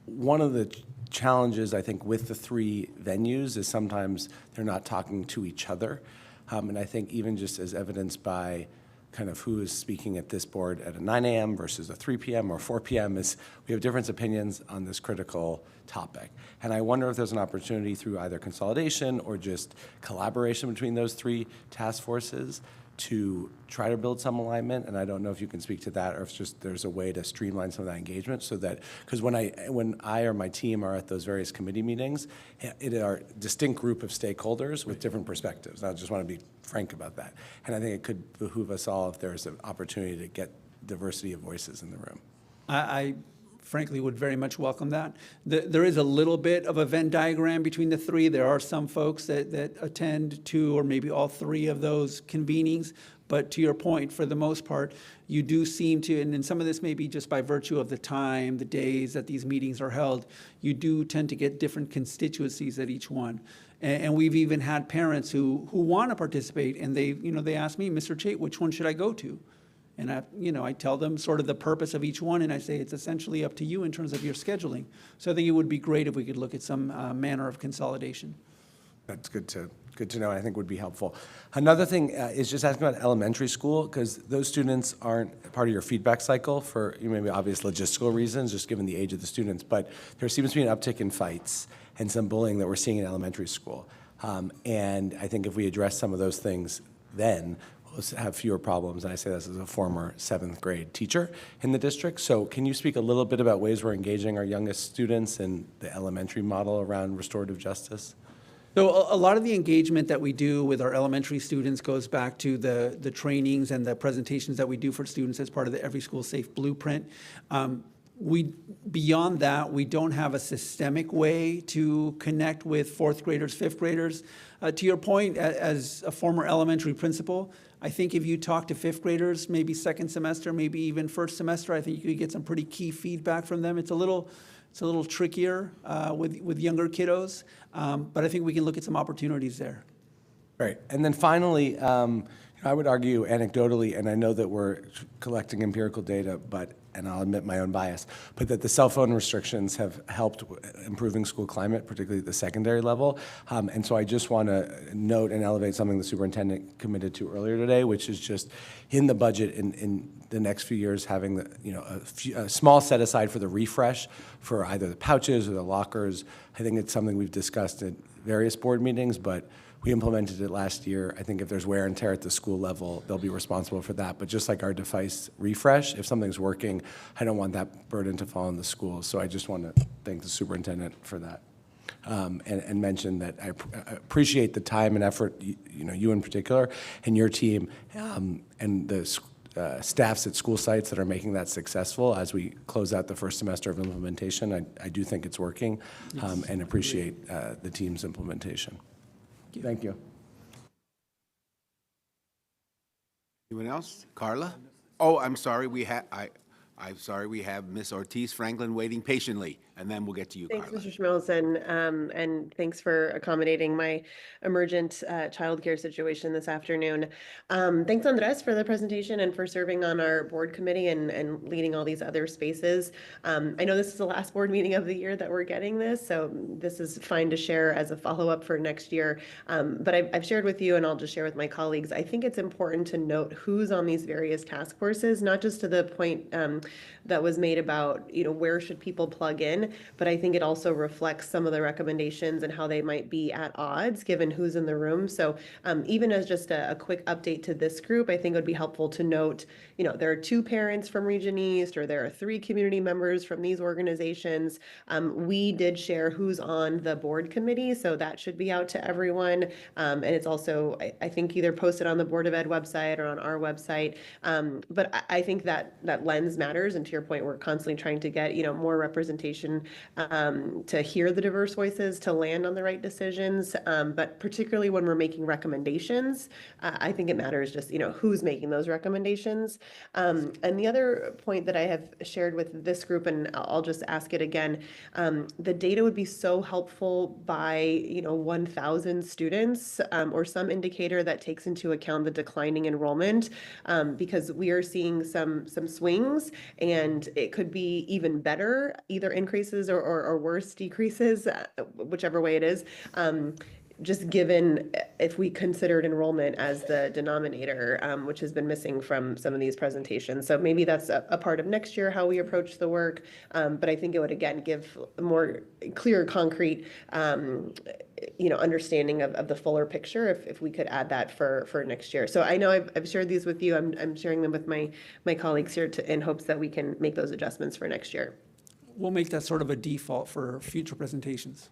one of the challenges, I think, with the 3 venues is sometimes they're not talking to each other. And I think even just as evidenced by kind of who is speaking at this board at a 9 a.m. versus a 3 p.m. or 4 p.m. is we have different opinions on this critical topic. And I wonder if there's an opportunity through either consolidation or just collaboration between those three task forces to try to build some alignment. And I don't know if you can speak to that or if just there's a way to streamline some of that engagement so that, because when I or my team are at those various committee meetings, it are a distinct group of stakeholders with different perspectives. I just want to be frank about that. And I think it could behoove us all if there's an opportunity to get diversity of voices in the room. I frankly would very much welcome that. There is a little bit of a Venn diagram between the three. There are some folks that attend two or maybe all three of those convenings. But to your point, for the most part, you do seem to, and some of this may be just by virtue of the time, the days that these meetings are held, you do tend to get different constituencies at each one. And we've even had parents who want to participate, and they ask me, Mr. Chait, which one should I go to? And I tell them sort of the purpose of each one, and I say it's essentially up to you in terms of your scheduling. So I think it would be great if we could look at some manner of consolidation. That's good to know. I think would be helpful. Another thing is just asking about elementary school, because those students aren't part of your feedback cycle for maybe obvious logistical reasons, just given the age of the students. But there seems to be an uptick in fights and some bullying that we're seeing in elementary school. And I think if we address some of those things then, we'll have fewer problems. And I say this as a former 7th grade teacher in the district. So can you speak a little bit about ways we're engaging our youngest students in the elementary model around restorative justice? So a lot of the engagement that we do with our elementary students goes back to the trainings and the presentations that we do for students as part of the Every School Safe Blueprint. Beyond that, we don't have a systemic way to connect with 4th graders, 5th graders. To your point, as a former elementary principal, I think if you talk to 5th graders, maybe 2nd semester, maybe even 1st semester, I think you could get some pretty key feedback from them. It's a little trickier with younger kiddos, but I think we can look at some opportunities there. Right. And then finally, I would argue anecdotally, and I know that we're collecting empirical data, and I'll admit my own bias, but that the cell phone restrictions have helped improving school climate, particularly at the secondary level. And so I just want to note and elevate something the superintendent committed to earlier today, which is just in the budget in the next few years having a small set aside for the refresh for either the pouches or the lockers. I think it's something we've discussed at various board meetings, but we implemented it last year. I think if there's wear and tear at the school level, they'll be responsible for that. But just like our device refresh, if something's working, I don't want that burden to fall on the schools. So I just want to thank the superintendent for that. And mention that I appreciate the time and effort, you in particular, and your team, and the staffs at school sites that are making that successful as we close out the first semester of implementation. I do think it's working, and appreciate the team's implementation. Thank you. Anyone else? Carla? Oh, I'm sorry. I'm sorry. We have Ms. Ortiz Franklin waiting patiently, and then we'll get to you, Thanks, Carla. Mr. Schmelzen, and thanks for accommodating my emergent childcare situation this afternoon. Thanks, Andres, for the presentation and for serving on our board committee and leading all these other spaces. I know this is the last board meeting of the year that we're getting this, so this is fine to share as a follow-up for next year. But I've shared with you, and I'll just share with my colleagues, I think it's important to note who's on these various task forces, not just to the point that was made about, where should people plug in, but I think it also reflects some of the recommendations and how they might be at odds given who's in the room. So even as just a quick update to this group, I think it would be helpful to note, there are 2 parents from Region East, or there are 3 community members from these organizations. We did share who's on the board committee, so that should be out to everyone. And it's also, I think, either posted on the Board of Ed website or on our website. But I think that lens matters. And to your point, we're constantly trying to get, more representation to hear the diverse voices, to land on the right decisions. But particularly when we're making recommendations, I think it matters just, who's making those recommendations. And the other point that I have shared with this group, and I'll just ask it again, the data would be so helpful by, 1,000 students or some indicator that takes into account the declining enrollment, because we are seeing some swings, and it could be even better, either increases or worse decreases, whichever way it is. just given if we considered enrollment as the denominator, which has been missing from some of these presentations. So maybe that's a part of next year, how we approach the work. But I think it would, again, give a more clear, concrete, understanding of the fuller picture if we could add that for next year. So I know I've shared these with you. I'm sharing them with my colleagues here in hopes that we can make those adjustments for next year. We'll make that sort of a default for future presentations.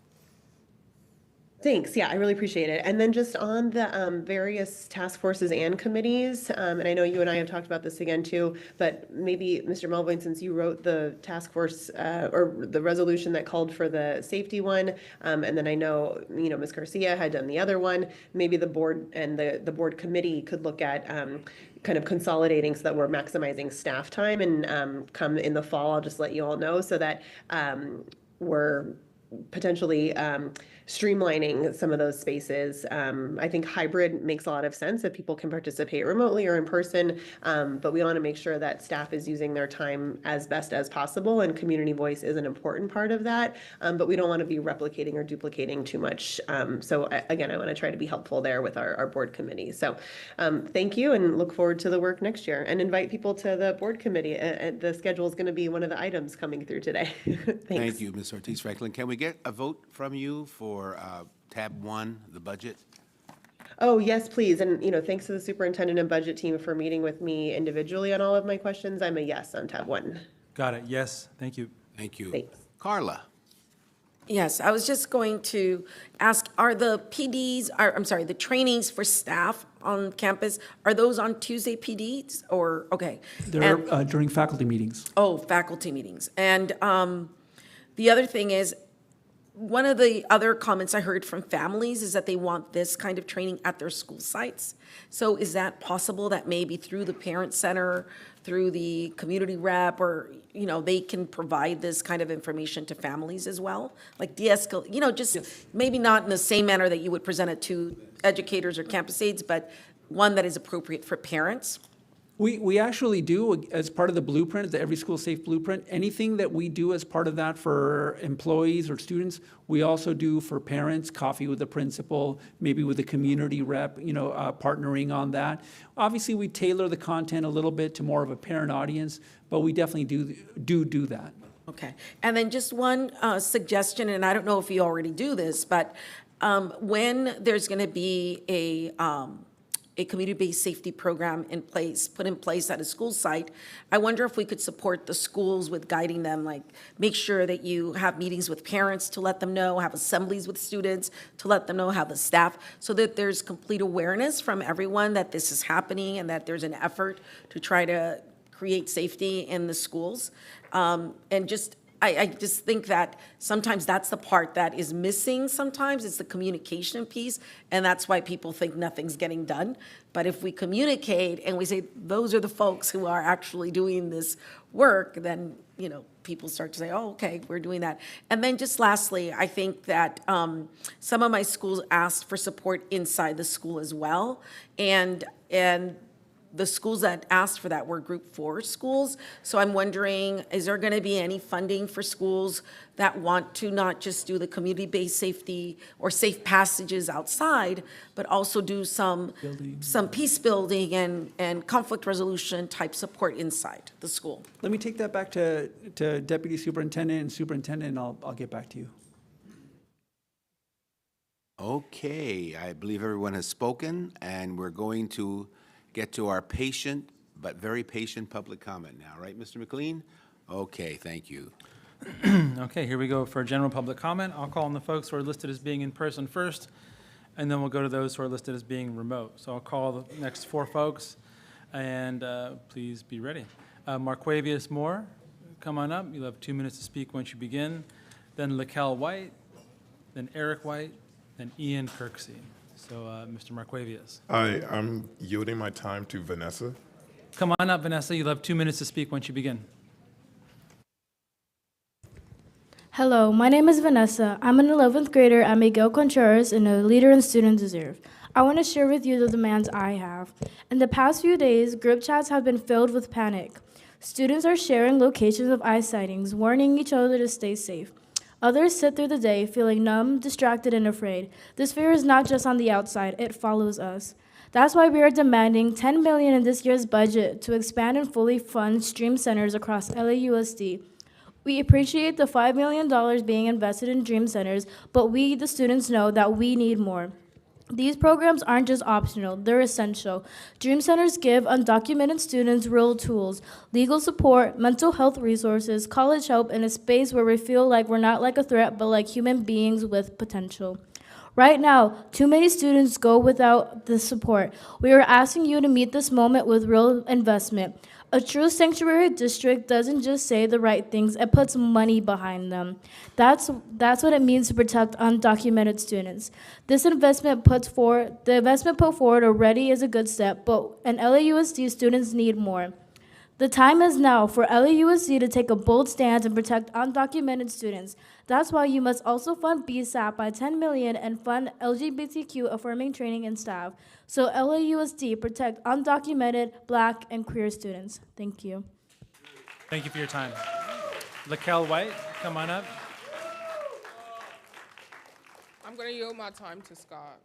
Thanks. Yeah, I really appreciate it. And then just on the various task forces and committees, and I know you and I have talked about this again too, but maybe Mr. Melvoin, since you wrote the task force or the resolution that called for the safety one, and then I know, Ms. Garcia had done the other one, maybe the board and the board committee could look at kind of consolidating so that we're maximizing staff time and come in the fall, I'll just let you all know so that we're potentially streamlining some of those spaces. I think hybrid makes a lot of sense if people can participate remotely or in person, but we want to make sure that staff is using their time as best as possible, and community voice is an important part of that, but we don't want to be replicating or duplicating too much. So again, I want to try to be helpful there with our board committee. So thank you, and look forward to the work next year, and invite people to the board committee. The schedule is going to be one of the items coming through today. Thanks. Thank you, Ms. Ortiz-Franklin. Can we get a vote from you for tab 1, the budget? Oh, yes, please. And, thanks to the superintendent and budget team for meeting with me individually on all of my questions. I'm a yes on tab 1. Got it. Yes. Thank you. Thank you. Thanks. Carla? Yes, I was just going to ask, are the the trainings for staff on campus, are those on Tuesday PDs or, okay? They're during faculty meetings. Oh, faculty meetings. And the other thing is, one of the other comments I heard from families is that they want this kind of training at their school sites. So is that possible that maybe through the parent center, through the community rep, or, they can provide this kind of information to families as well? Like de-escalate, just maybe not in the same manner that you would present it to educators or campus aides, but one that is appropriate for parents? We actually do, as part of the blueprint, the Every School Safe Blueprint, anything that we do as part of that for employees or students, we also do for parents, coffee with the principal, maybe with the community rep, partnering on that. Obviously, we tailor the content a little bit to more of a parent audience, but we definitely do that. Okay. And then just one suggestion, and I don't know if you already do this, but when there's going to be a community-based safety program put in place at a school site, I wonder if we could support the schools with guiding them, like make sure that you have meetings with parents to let them know, have assemblies with students to let them know, have the staff, so that there's complete awareness from everyone that this is happening and that there's an effort to try to create safety in the schools. I just think that sometimes that's the part that is missing sometimes. It's the communication piece, and that's why people think nothing's getting done. But if we communicate and we say, those are the folks who are actually doing this work, then, people start to say, oh, okay, we're doing that. And then just lastly, I think that some of my schools asked for support inside the school as well. And the schools that asked for that were Group 4 schools. So I'm wondering, is there going to be any funding for schools that want to not just do the community-based safety or safe passages outside, but also do some peace building and conflict resolution type support inside the school? Let me take that back to Deputy Superintendent and Superintendent, and I'll get back to you. Okay, I believe everyone has spoken, and we're going to get to our patient, but very patient public comment now, right, Mr. McLean? Okay, thank you. Okay, here we go for general public comment. I'll call on the folks who are listed as being in person first, and then we'll go to those who are listed as being remote. So I'll call the next 4 folks, and please be ready. Marquavius Moore, come on up. You'll have 2 minutes to speak once you begin. Then Laquel White, then Eric White, then Ian Kirksey. So, Mr. Marquavius. Hi, I'm yielding my time to Vanessa. Come on up, Vanessa. You'll have 2 minutes to speak once you begin. Hello, my name is Vanessa. I'm an 11th grader at Miguel Contreras and a leader in Student Deserve. I want to share with you the demands I have. In the past few days, group chats have been filled with panic. Students are sharing locations of ICE sightings, warning each other to stay safe. Others sit through the day feeling numb, distracted, and afraid. This fear is not just on the outside, it follows us. That's why we are demanding $10 million in this year's budget to expand and fully fund stream centers across LAUSD. We appreciate the $5 million being invested in dream centers, but we, the students, know that we need more. These programs aren't just optional, they're essential. Dream centers give undocumented students real tools, legal support, mental health resources, college help, and a space where we feel like we're not like a threat, but like human beings with potential. Right now, too many students go without the support. We are asking you to meet this moment with real investment. A true sanctuary district doesn't just say the right things, it puts money behind them. That's what it means to protect undocumented students. The investment put forward already is a good step, and LAUSD students need more. The time is now for LAUSD to take a bold stance and protect undocumented students. That's why you must also fund BSAP by $10 million and fund LGBTQ affirming training and staff. So LAUSD protect undocumented, Black, and queer students. Thank you. Thank you for your time. Laquelle White, come on up. I'm going to yield my time to Scott.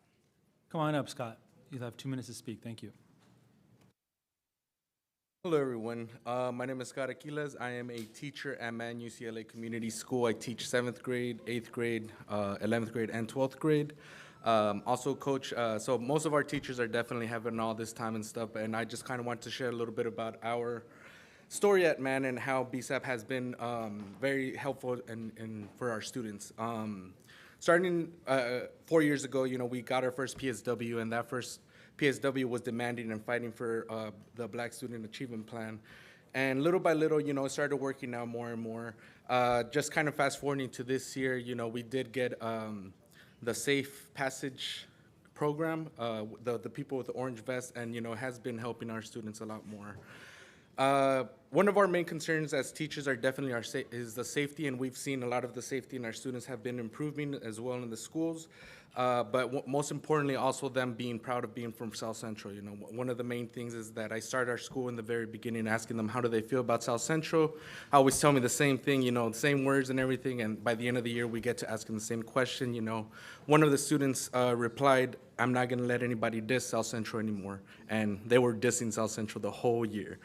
Come on up, Scott. You'll have 2 minutes to speak. Thank you. Hello, everyone. My name is Scott Aquiles. I am a teacher at Man UCLA Community School. I teach 7th grade, 8th grade, 11th grade, and 12th grade. Also coach, so most of our teachers are definitely having all this time and stuff, and I just kind of want to share a little bit about our story at Man and how BSAP has been very helpful for our students. Starting 4 years ago, we got our first PSW, and that first PSW was demanding and fighting for the Black Student Achievement Plan. And little by little, it started working out more and more. Just kind of fast forwarding to this year, we did get the Safe Passage program, the people with the orange vest, and, has been helping our students a lot more. One of our main concerns as teachers are definitely is the safety, and we've seen a lot of the safety in our students have been improving as well in the schools. But most importantly, also them being proud of being from South Central. One of the main things is that I started our school in the very beginning asking them how do they feel about South Central. I always tell me the same thing, the same words and everything, and by the end of the year we get to ask them the same question. One of the students replied, "I'm not gonna let anybody diss South Central anymore," and they were dissing South Central the whole year.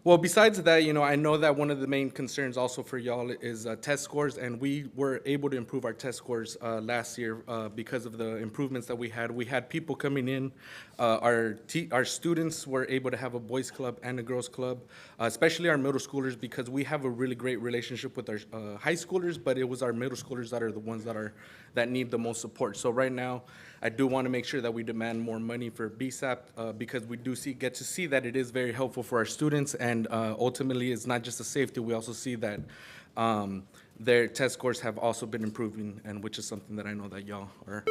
Well, besides that, I know that one of the main concerns also for y'all is test scores, and we were able to improve our test scores last year because of the improvements that we had. We had people coming in. Our students were able to have a boys club and a girls club, especially our middle schoolers, because we have a really great relationship with our high schoolers, but it was our middle schoolers that are the ones that need the most support. So right now, I do want to make sure that we demand more money for BSAP because we do get to see that it is very helpful for our students, and ultimately it's not just a safety. We also see that their test scores have also been improving, and which is something that I know that y'all are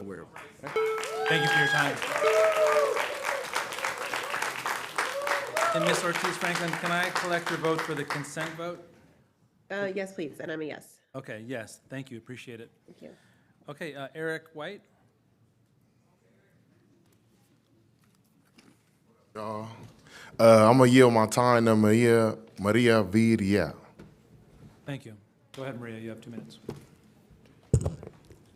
aware of. Thank you for your time. And Ms. Ortiz-Franklin, can I collect your vote for the consent vote? Yes, please, and I'm a yes. Okay, yes, thank you, appreciate it. Thank you. Okay, Eric White? I'm going to yield my time to Maria Viria. Thank you. Go ahead, Maria, you have 2 minutes.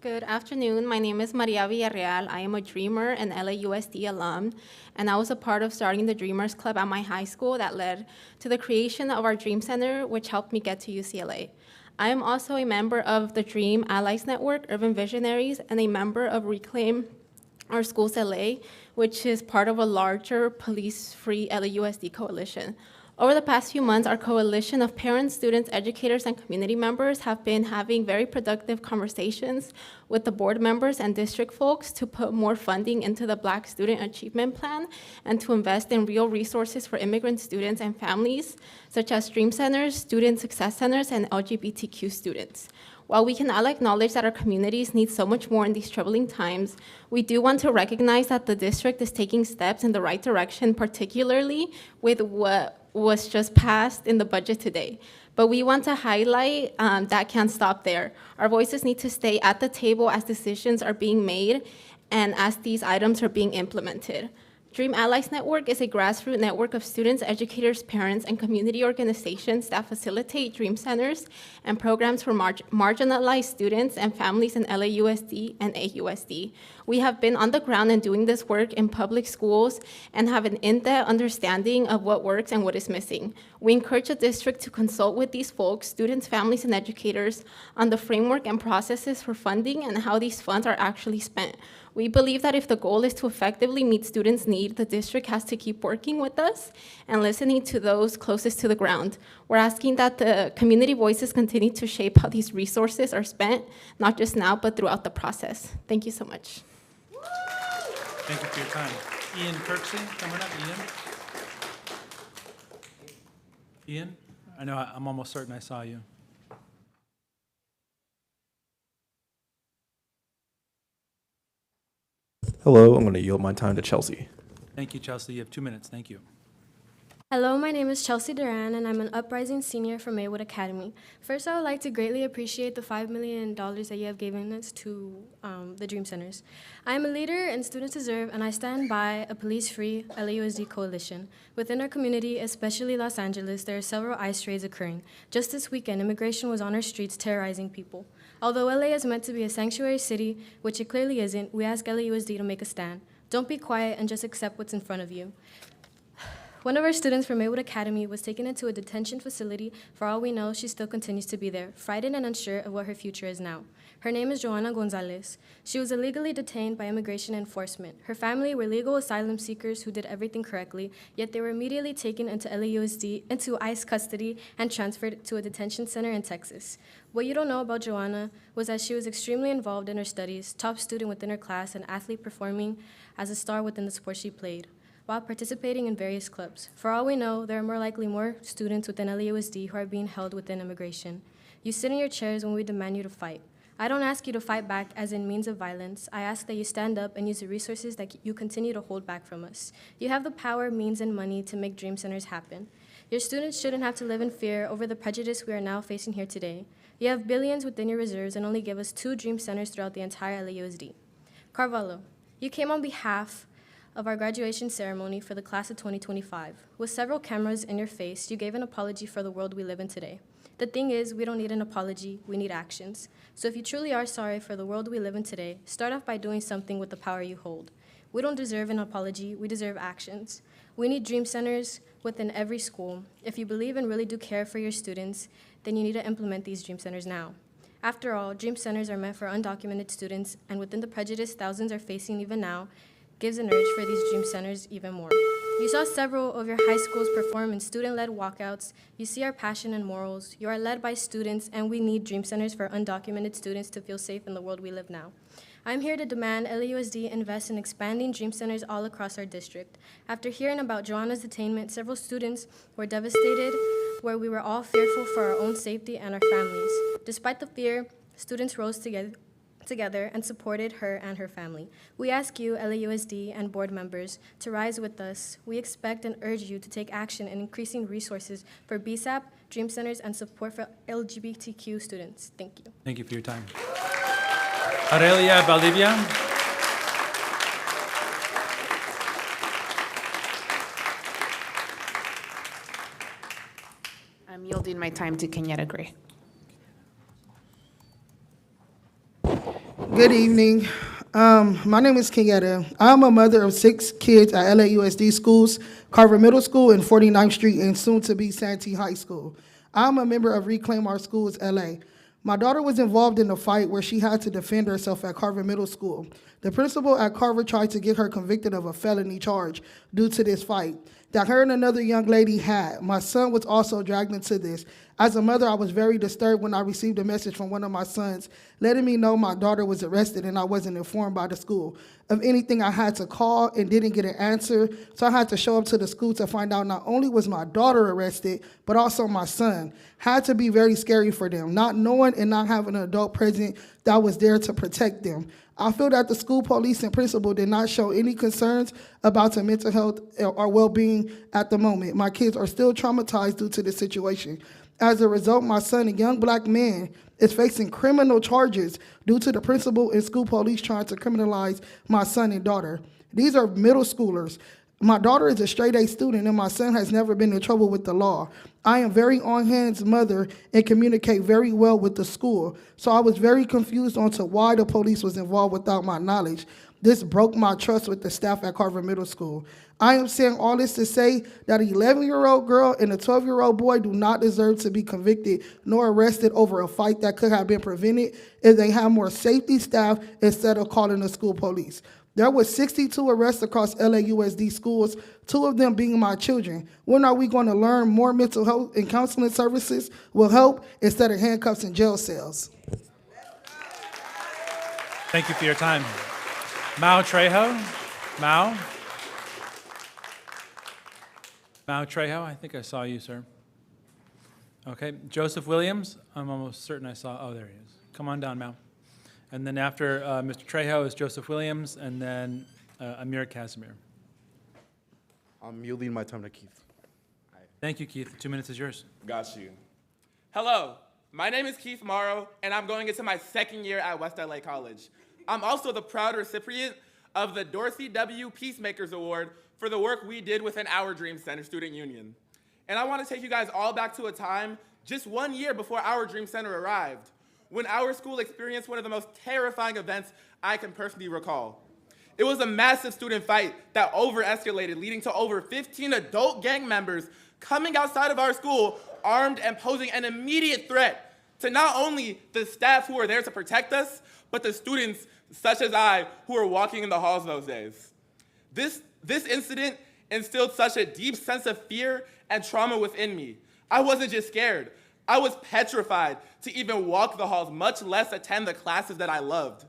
Good afternoon. My name is Maria Villarreal. I am a Dreamer and LAUSD alum, and I was a part of starting the Dreamers Club at my high school that led to the creation of our Dream Center, which helped me get to UCLA. I am also a member of the Dream Allies Network, Urban Visionaries, and a member of Reclaim Our Schools LA, which is part of a larger police-free LAUSD coalition. Over the past few months, our coalition of parents, students, educators, and community members have been having very productive conversations with the board members and district folks to put more funding into the Black Student Achievement Plan and to invest in real resources for immigrant students and families, such as Dream Centers, Student Success Centers, and LGBTQ students. While we can all acknowledge that our communities need so much more in these troubling times, we do want to recognize that the district is taking steps in the right direction, particularly with what was just passed in the budget today. But we want to highlight that can't stop there. Our voices need to stay at the table as decisions are being made and as these items are being implemented. Dream Allies Network is a grassroots network of students, educators, parents, and community organizations that facilitate dream centers and programs for marginalized students and families in LAUSD and AUSD. We have been on the ground and doing this work in public schools and have an in-depth understanding of what works and what is missing. We encourage the district to consult with these folks, students, families, and educators on the framework and processes for funding and how these funds are actually spent. We believe that if the goal is to effectively meet students' needs, the district has to keep working with us and listening to those closest to the ground. We're asking that the community voices continue to shape how these resources are spent, not just now, but throughout the process. Thank you so much. Thank you for your time. Ian Kirksey, coming up. Ian? I know, I'm almost certain I saw you. Hello, I'm going to yield my time to Chelsea. Thank you, Chelsea. You have 2 minutes. Thank you. Hello, my name is Chelsea Duran, and I'm an uprising senior from Maywood Academy. First, I would like to greatly appreciate the $5 million that you have given us to the Dream Centers. I am a leader in Students Deserve, and I stand by a police-free LAUSD coalition. Within our community, especially Los Angeles, there are several ICE raids occurring. Just this weekend, immigration was on our streets terrorizing people. Although LA is meant to be a sanctuary city, which it clearly isn't, we ask LAUSD to make a stand. Don't be quiet and just accept what's in front of you. One of our students from Maywood Academy was taken into a detention facility. For all we know, she still continues to be there, frightened and unsure of what her future is now. Her name is Joanna Gonzalez. She was illegally detained by immigration enforcement. Her family were legal asylum seekers who did everything correctly, yet they were immediately taken into LAUSD, into ICE custody, and transferred to a detention center in Texas. What you don't know about Joanna was that she was extremely involved in her studies, top student within her class, and athlete performing as a star within the sport she played, while participating in various clubs. For all we know, there are more likely more students within LAUSD who are being held within immigration. You sit in your chairs when we demand you to fight. I don't ask you to fight back as in means of violence. I ask that you stand up and use the resources that you continue to hold back from us. You have the power, means, and money to make Dream Centers happen. Your students shouldn't have to live in fear over the prejudice we are now facing here today. You have billions within your reserves and only give us 2 Dream Centers throughout the entire LAUSD. Carvalho, you came on behalf of our graduation ceremony for the class of 2025. With several cameras in your face, you gave an apology for the world we live in today. The thing is, we don't need an apology, we need actions. So if you truly are sorry for the world we live in today, start off by doing something with the power you hold. We don't deserve an apology, we deserve actions. We need Dream Centers within every school. If you believe and really do care for your students, then you need to implement these Dream Centers now. After all, Dream Centers are meant for undocumented students, and within the prejudice thousands are facing even now, gives an urge for these Dream Centers even more. You saw several of your high schools perform in student-led walkouts. You see our passion and morals. You are led by students, and we need Dream Centers for undocumented students to feel safe in the world we live now. I'm here to demand LAUSD invest in expanding Dream Centers all across our district. After hearing about Joanna's detainment, several students were devastated, where we were all fearful for our own safety and our families. Despite the fear, students rose together and supported her and her family. We ask you, LAUSD and board members, to rise with us. We expect and urge you to take action in increasing resources for BSAP, Dream Centers, and support for LGBTQ students. Thank you. Thank you for your time. Aurelia Valdivia. I'm yielding my time to Kenyatta Gray. Good evening. My name is Kenyatta. I'm a mother of 6 kids at LAUSD schools, Carver Middle School and 49th Street, and soon to be Santee High School. I'm a member of Reclaim Our Schools LA. My daughter was involved in a fight where she had to defend herself at Carver Middle School. The principal at Carver tried to get her convicted of a felony charge due to this fight that her and another young lady had. My son was also dragged into this. As a mother, I was very disturbed when I received a message from one of my sons letting me know my daughter was arrested and I wasn't informed by the school of anything. I had to call and didn't get an answer, so I had to show up to the school to find out not only was my daughter arrested, but also my son. Had to be very scary for them, not knowing and not having an adult present that was there to protect them. I feel that the school police and principal did not show any concerns about their mental health or well-being at the moment. My kids are still traumatized due to this situation. As a result, my son, a young black man, is facing criminal charges due to the principal and school police trying to criminalize my son and daughter. These are middle schoolers. My daughter is a straight A student, and my son has never been in trouble with the law. I am very on-hands mother and communicate very well with the school. So I was very confused on to why the police was involved without my knowledge. This broke my trust with the staff at Carver Middle School. I am saying all this to say that an 11-year-old girl and a 12-year-old boy do not deserve to be convicted nor arrested over a fight that could have been prevented if they had more safety staff instead of calling the school police. There were 62 arrests across LAUSD schools, 2 of them being my children. When are we going to learn more mental health and counseling services will help instead of handcuffs and jail cells? Thank you for your time. Mao Trejo? Mao? Mao Trejo, I think I saw you, sir. Okay, Joseph Williams, I'm almost certain I saw, oh, there he is. Come on down, Mao. And then after Mr. Trejo is Joseph Williams, and then Amir Casimir. I'm yielding my time to Keith. Thank you, Keith. 2 minutes is yours. Got you. Hello, my name is Keith Morrow, and I'm going into my second year at West LA College. I'm also the proud recipient of the Dorsey W. Peacemakers Award for the work we did within our Dream Center Student Union. And I want to take you guys all back to a time just 1 year before our Dream Center arrived, when our school experienced one of the most terrifying events I can personally recall. It was a massive student fight that over-escalated, leading to over 15 adult gang members coming outside of our school armed and posing an immediate threat to not only the staff who were there to protect us, but the students such as I who were walking in the halls those days. This incident instilled such a deep sense of fear and trauma within me. I wasn't just scared. I was petrified to even walk the halls, much less attend the classes that I loved.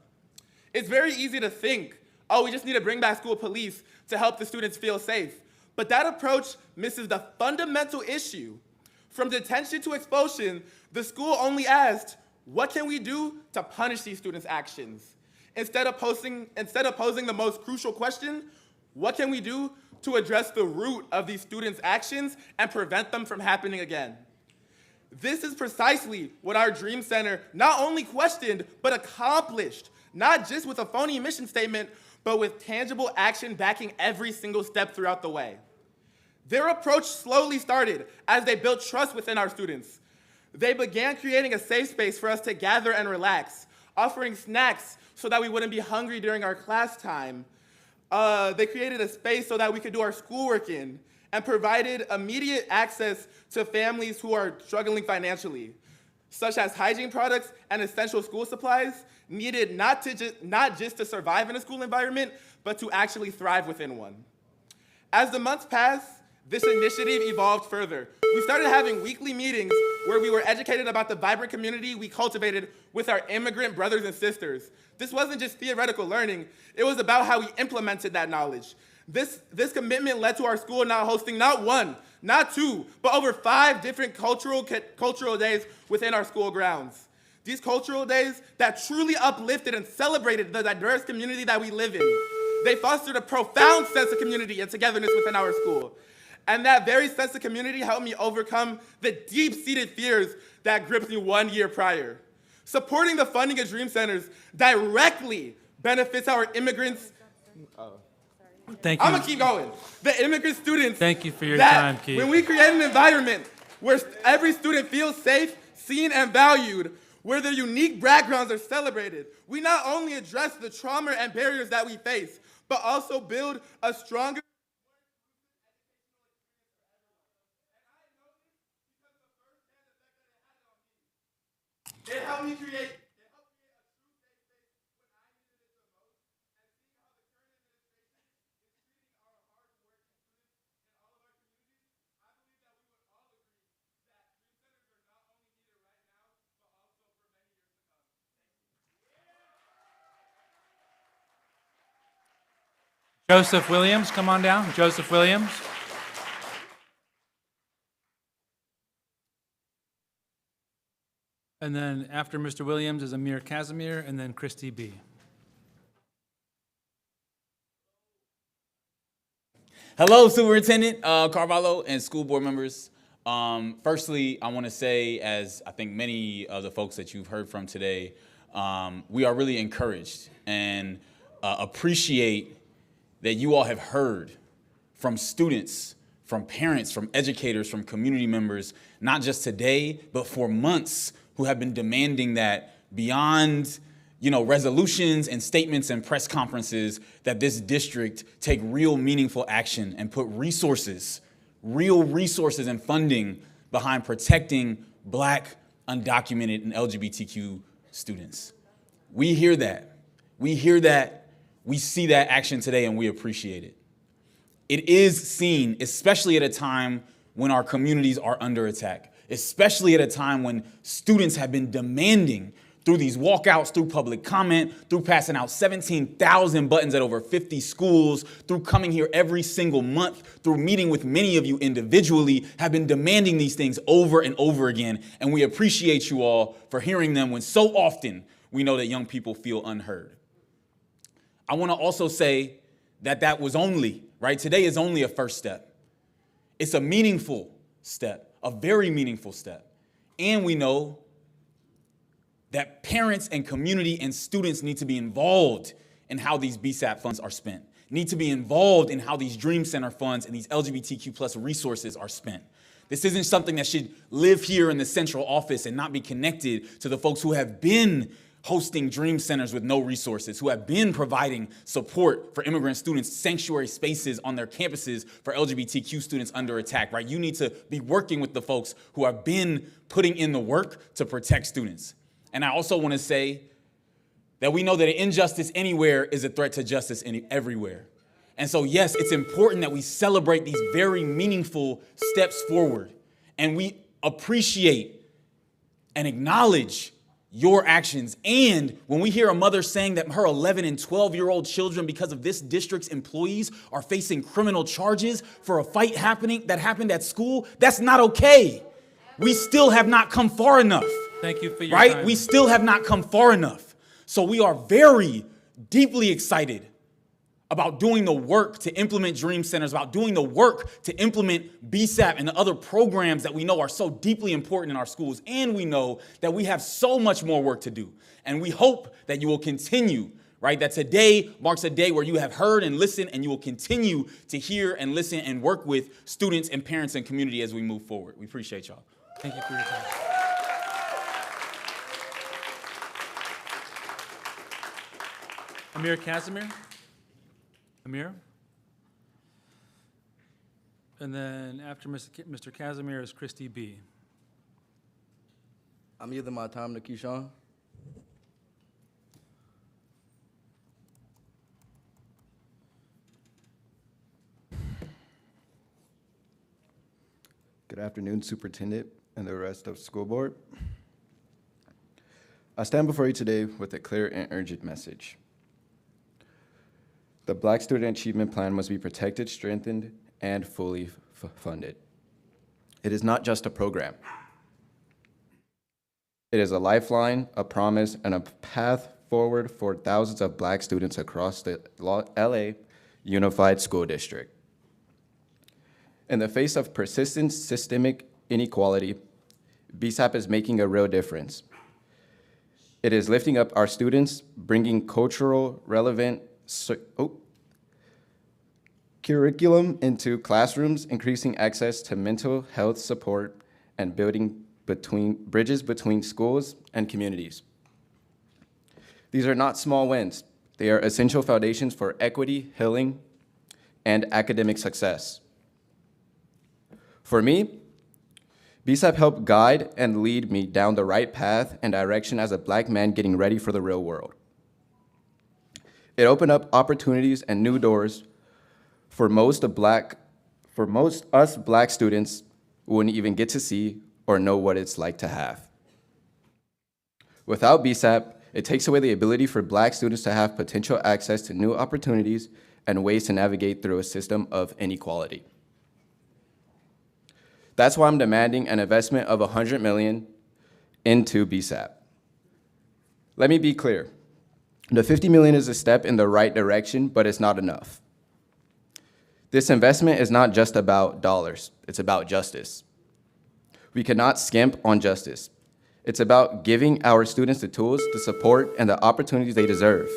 It's very easy to think, oh, we just need to bring back school police to help the students feel safe. But that approach misses the fundamental issue. From detention to expulsion, the school only asked, what can we do to punish these students' actions? Instead of posing the most crucial question, what can we do to address the root of these students' actions and prevent them from happening again? This is precisely what our Dream Center not only questioned, but accomplished, not just with a phony mission statement, but with tangible action backing every single step throughout the way. Their approach slowly started as they built trust within our students. They began creating a safe space for us to gather and relax, offering snacks so that we wouldn't be hungry during our class time. They created a space so that we could do our schoolwork in, and provided immediate access to families who are struggling financially, such as hygiene products and essential school supplies needed not just to survive in a school environment, but to actually thrive within one. As the months passed, this initiative evolved further. We started having weekly meetings where we were educated about the vibrant community we cultivated with our immigrant brothers and sisters. This wasn't just theoretical learning, it was about how we implemented that knowledge. This commitment led to our school now hosting not 1, not 2, but over 5 different cultural days within our school grounds. These cultural days that truly uplifted and celebrated the diverse community that we live in. They fostered a profound sense of community and togetherness within our school. And that very sense of community helped me overcome the deep-seated fears that gripped me 1 year prior. Supporting the funding of Dream Centers directly benefits our immigrants. Thank you. I'm gonna keep going. The immigrant students. Thank you for your time, Keith. When we create an environment where every student feels safe, seen, and valued, where their unique backgrounds are celebrated, we not only address the trauma and barriers that we face, but also build a stronger. It helped me create. Joseph Williams, come on down. Joseph Williams. And then after Mr. Williams is Amir Casimir, and then Christy B. Hello, Superintendent Carvalho and school board members. Firstly, I want to say, as I think many of the folks that you've heard from today, we are really encouraged and appreciate that you all have heard from students, from parents, from educators, from community members, not just today, but for months, who have been demanding that beyond resolutions and statements and press conferences, that this district take real meaningful action and put resources, real resources and funding behind protecting Black, undocumented, and LGBTQ students. We hear that. We hear that. We see that action today, and we appreciate it. It is seen, especially at a time when our communities are under attack, especially at a time when students have been demanding, through these walkouts, through public comment, through passing out 17,000 buttons at over 50 schools, through coming here every single month, through meeting with many of you individually, have been demanding these things over and over again. And we appreciate you all for hearing them when so often we know that young people feel unheard. I want to also say that was only, right? Today is only a first step. It's a meaningful step, a very meaningful step. And we know that parents and community and students need to be involved in how these BSAP funds are spent, need to be involved in how these Dream Center funds and these LGBTQ plus resources are spent. This isn't something that should live here in the central office and not be connected to the folks who have been hosting Dream Centers with no resources, who have been providing support for immigrant students, sanctuary spaces on their campuses for LGBTQ students under attack, right? You need to be working with the folks who have been putting in the work to protect students. And I also want to say that we know that an injustice anywhere is a threat to justice everywhere. And so, yes, it's important that we celebrate these very meaningful steps forward. And we appreciate and acknowledge your actions. And when we hear a mother saying that her 11 and 12-year-old children, because of this district's employees, are facing criminal charges for a fight that happened at school, that's not okay. We still have not come far enough. Thank you for your right? time. We still have not come far enough. So we are very deeply excited about doing the work to implement Dream Centers, about doing the work to implement BSAP and the other programs that we know are so deeply important in our schools. And we know that we have so much more work to do. And we hope that you will continue, right? That today marks a day where you have heard and listened, and you will continue to hear and listen and work with students and parents and community as we move forward. We appreciate y'all. Thank you for your time. Amir Casimir? Amir? And then after Mr. Casimir is Christy B. I'm yielding my time to Keyshawn. Good afternoon, Superintendent and the rest of the school board. I stand before you today with a clear and urgent message. The Black Student Achievement Plan must be protected, strengthened, and fully funded. It is not just a program. It is a lifeline, a promise, and a path forward for thousands of Black students across the LA Unified School District. In the face of persistent systemic inequality, BSAP is making a real difference. It is lifting up our students, bringing cultural relevant curriculum into classrooms, increasing access to mental health support, and building bridges between schools and communities. These are not small wins. They are essential foundations for equity, healing, and academic success. For me, BSAP helped guide and lead me down the right path and direction as a Black man getting ready for the real world. It opened up opportunities and new doors for most us Black students who wouldn't even get to see or know what it's like to have. Without BSAP, it takes away the ability for Black students to have potential access to new opportunities and ways to navigate through a system of inequality. That's why I'm demanding an investment of $100 million into BSAP. Let me be clear. The $50 million is a step in the right direction, but it's not enough. This investment is not just about dollars, it's about justice. We cannot skimp on justice. It's about giving our students the tools, the support, and the opportunities they deserve.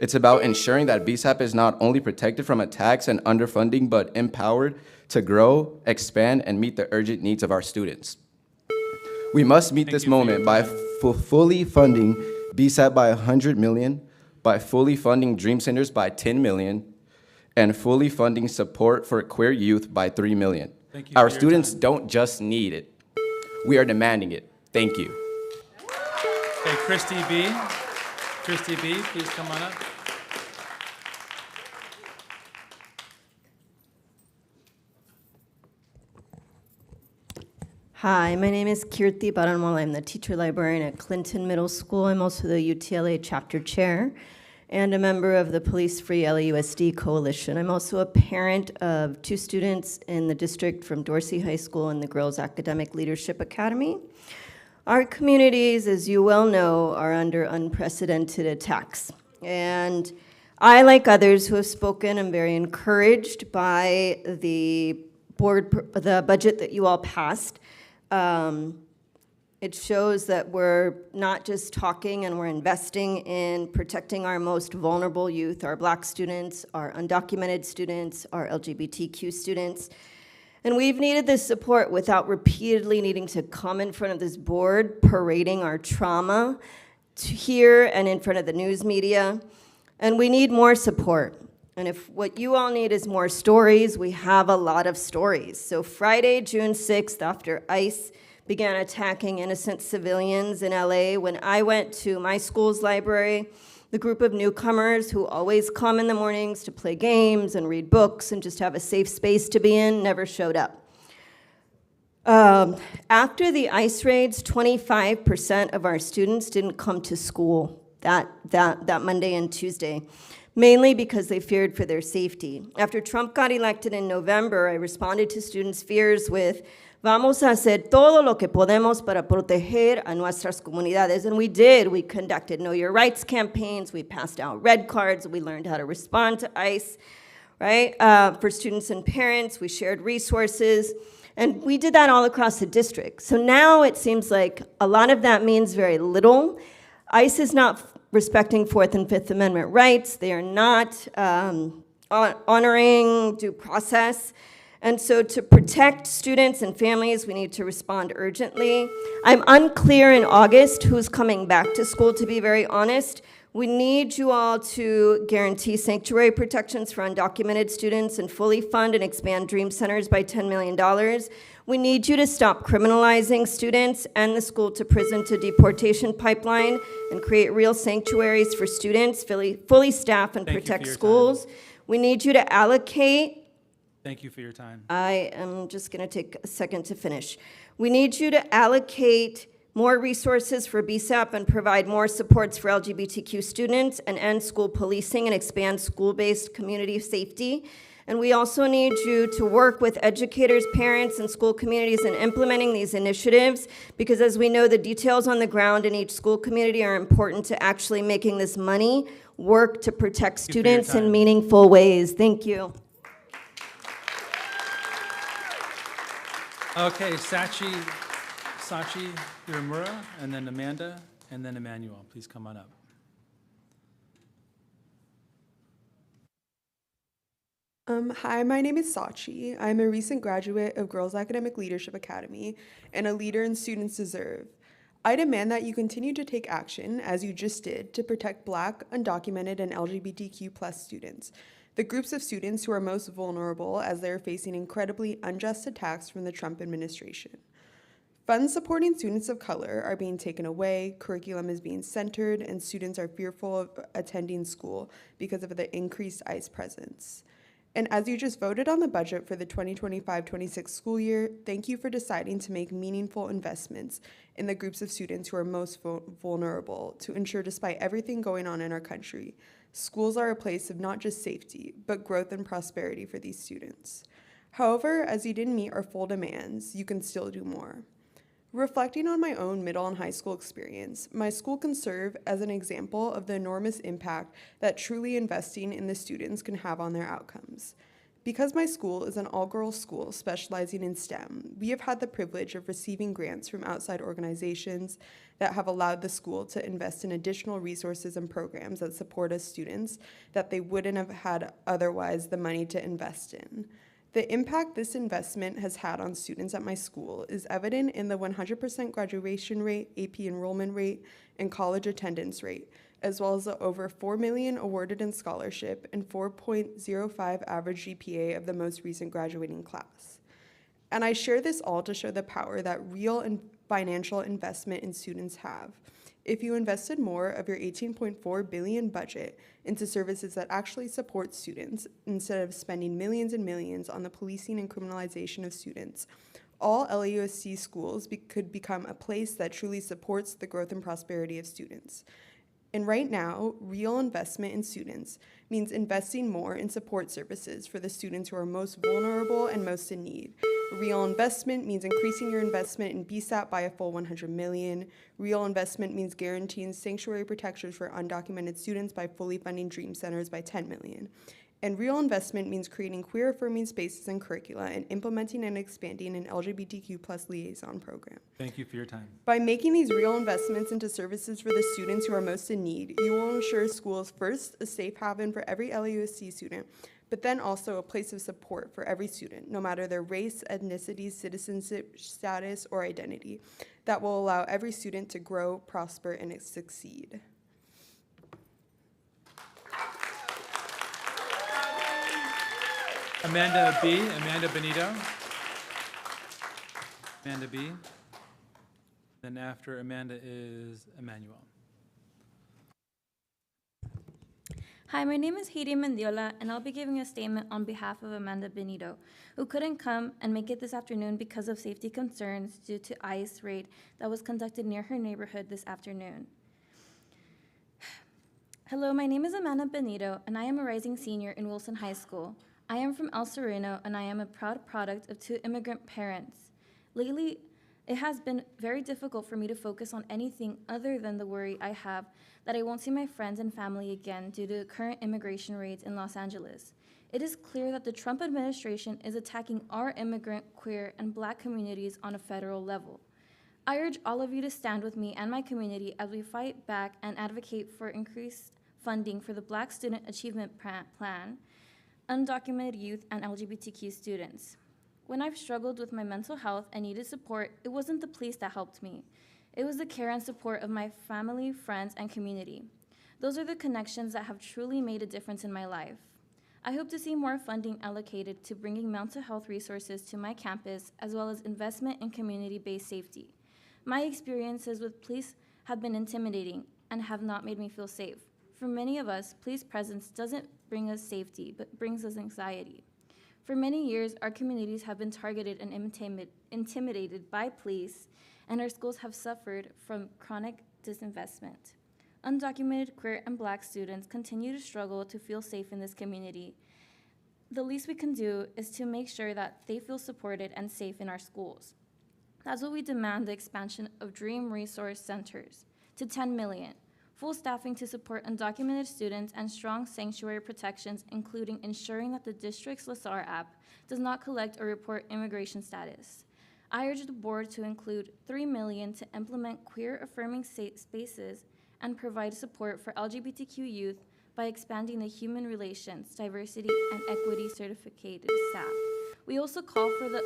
It's about ensuring that BSAP is not only protected from attacks and underfunding, but empowered to grow, expand, and meet the urgent needs of our students. We must meet this moment by fully funding BSAP by $100 million, by fully funding Dream Centers by $10 million, and fully funding support for queer youth by $3 million. Our students don't just need it. We are demanding it. Thank you. Okay, Christy B. Christy B, please come on up. Hi, my name is Kirti Baranwal. I'm the teacher librarian at Clinton Middle School. I'm also the UTLA chapter chair and a member of the Police Free LAUSD Coalition. I'm also a parent of 2 students in the district from Dorsey High School and the Girls Academic Leadership Academy. Our communities, as you well know, are under unprecedented attacks. And I, like others who have spoken, am very encouraged by the budget that you all passed. It shows that we're not just talking and we're investing in protecting our most vulnerable youth, our Black students, our undocumented students, our LGBTQ students. And we've needed this support without repeatedly needing to come in front of this board parading our trauma here and in front of the news media. And we need more support. And if what you all need is more stories, we have a lot of stories. So Friday, June 6th, after ICE began attacking innocent civilians in LA, when I went to my school's library, the group of newcomers who always come in the mornings to play games and read books and just have a safe space to be in never showed up. After the ICE raids, 25% of our students didn't come to school that Monday and Tuesday, mainly because they feared for their safety. After Trump got elected in November, I responded to students' fears with, "Vamos a hacer todo lo que podemos para proteger a nuestras comunidades." And we did. We conducted Know Your Rights campaigns. We passed out red cards. We learned how to respond to ICE, right? For students and parents, we shared resources. And we did that all across the district. So now it seems like a lot of that means very little. ICE is not respecting Fourth and Fifth Amendment rights. They are not honoring due process. And so to protect students and families, we need to respond urgently. I'm unclear in August who's coming back to school, to be very honest. We need you all to guarantee sanctuary protections for undocumented students and fully fund and expand Dream Centers by $10 million. We need you to stop criminalizing students and the school to prison to deportation pipeline and create real sanctuaries for students, fully staff and protect schools. We need you to allocate. Thank you for your time. I am just going to take a second to finish. We need you to allocate more resources for BSAP and provide more supports for LGBTQ students and end school policing and expand school-based community safety. And we also need you to work with educators, parents, and school communities in implementing these initiatives, because as we know, the details on the ground in each school community are important to actually making this money work to protect students in meaningful ways. Thank you. Okay, Sachi Hiramura, and then Amanda, and then Emmanuel. Please come on up. Hi, my name is Sachi. I'm a recent graduate of Girls Academic Leadership Academy and a leader in Students Deserve. I demand that you continue to take action, as you just did, to protect Black, undocumented, and LGBTQ+ students, the groups of students who are most vulnerable as they are facing incredibly unjust attacks from the Trump administration. Funds supporting students of color are being taken away, curriculum is being centered, and students are fearful of attending school because of the increased ICE presence. And as you just voted on the budget for the 2025-26 school year, thank you for deciding to make meaningful investments in the groups of students who are most vulnerable to ensure, despite everything going on in our country, schools are a place of not just safety, but growth and prosperity for these students. However, as you didn't meet our full demands, you can still do more. Reflecting on my own middle and high school experience, my school can serve as an example of the enormous impact that truly investing in the students can have on their outcomes. Because my school is an all-girls school specializing in STEM, we have had the privilege of receiving grants from outside organizations that have allowed the school to invest in additional resources and programs that support us students that they wouldn't have had otherwise the money to invest in. The impact this investment has had on students at my school is evident in the 100% graduation rate, AP enrollment rate, and college attendance rate, as well as the over $4 million awarded in scholarship and 4.05 average GPA of the most recent graduating class. And I share this all to show the power that real and financial investment in students have. If you invested more of your $18.4 billion budget into services that actually support students, instead of spending millions and millions on the policing and criminalization of students, all LAUSD schools could become a place that truly supports the growth and prosperity of students. And right now, real investment in students means investing more in support services for the students who are most vulnerable and most in need. Real investment means increasing your investment in BSAP by a full $100 million. Real investment means guaranteeing sanctuary protections for undocumented students by fully funding Dream Centers by $10 million. And real investment means creating queer-affirming spaces and curricula and implementing and expanding an LGBTQ+ liaison program. Thank you for your time. By making these real investments into services for the students who are most in need, you will ensure schools, first, a safe haven for every LAUSD student, but then also a place of support for every student, no matter their race, ethnicity, citizenship status, or identity, that will allow every student to grow, prosper, and succeed. Amanda B. Amanda Benito. Amanda B. Then after Amanda is Emmanuel. Hi, my name is Heidi Mendiola, and I'll be giving a statement on behalf of Amanda Benito, who couldn't come and make it this afternoon because of safety concerns due to ICE raid that was conducted near her neighborhood this afternoon. Hello, my name is Amanda Benito, and I am a rising senior in Wilson High School. I am from El Sereno, and I am a proud product of 2 immigrant parents. Lately, it has been very difficult for me to focus on anything other than the worry I have that I won't see my friends and family again due to current immigration raids in Los Angeles. It is clear that the Trump administration is attacking our immigrant, queer, and Black communities on a federal level. I urge all of you to stand with me and my community as we fight back and advocate for increased funding for the Black Student Achievement Plan, undocumented youth, and LGBTQ students. When I've struggled with my mental health and needed support, it wasn't the police that helped me. It was the care and support of my family, friends, and community. Those are the connections that have truly made a difference in my life. I hope to see more funding allocated to bringing mental health resources to my campus, as well as investment in community-based safety. My experiences with police have been intimidating and have not made me feel safe. For many of us, police presence doesn't bring us safety, but brings us anxiety. For many years, our communities have been targeted and intimidated by police, and our schools have suffered from chronic disinvestment. Undocumented queer and Black students continue to struggle to feel safe in this community. The least we can do is to make sure that they feel supported and safe in our schools. That's what we demand: the expansion of Dream Resource Centers to 10 million. Full staffing to support undocumented students, and strong sanctuary protections, including ensuring that the district's LASAR app does not collect or report immigration status. I urge the board to include $3 million to implement queer-affirming spaces and provide support for LGBTQ youth by expanding the Human Relations, Diversity, and Equity Certificated staff. We also call for the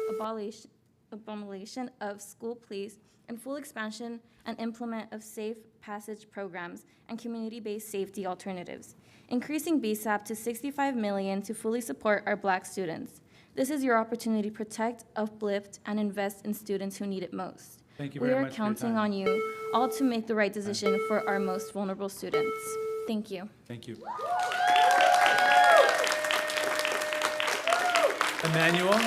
abomination of school police and full expansion and implement of safe passage programs and community-based safety alternatives, increasing BSAP to $65 million to fully support our Black students. This is your opportunity to protect, uplift, and invest in students who need it most. Thank you very much. We are counting on you all to make the right decision for our most vulnerable students. Thank you. Thank you. Emmanuel.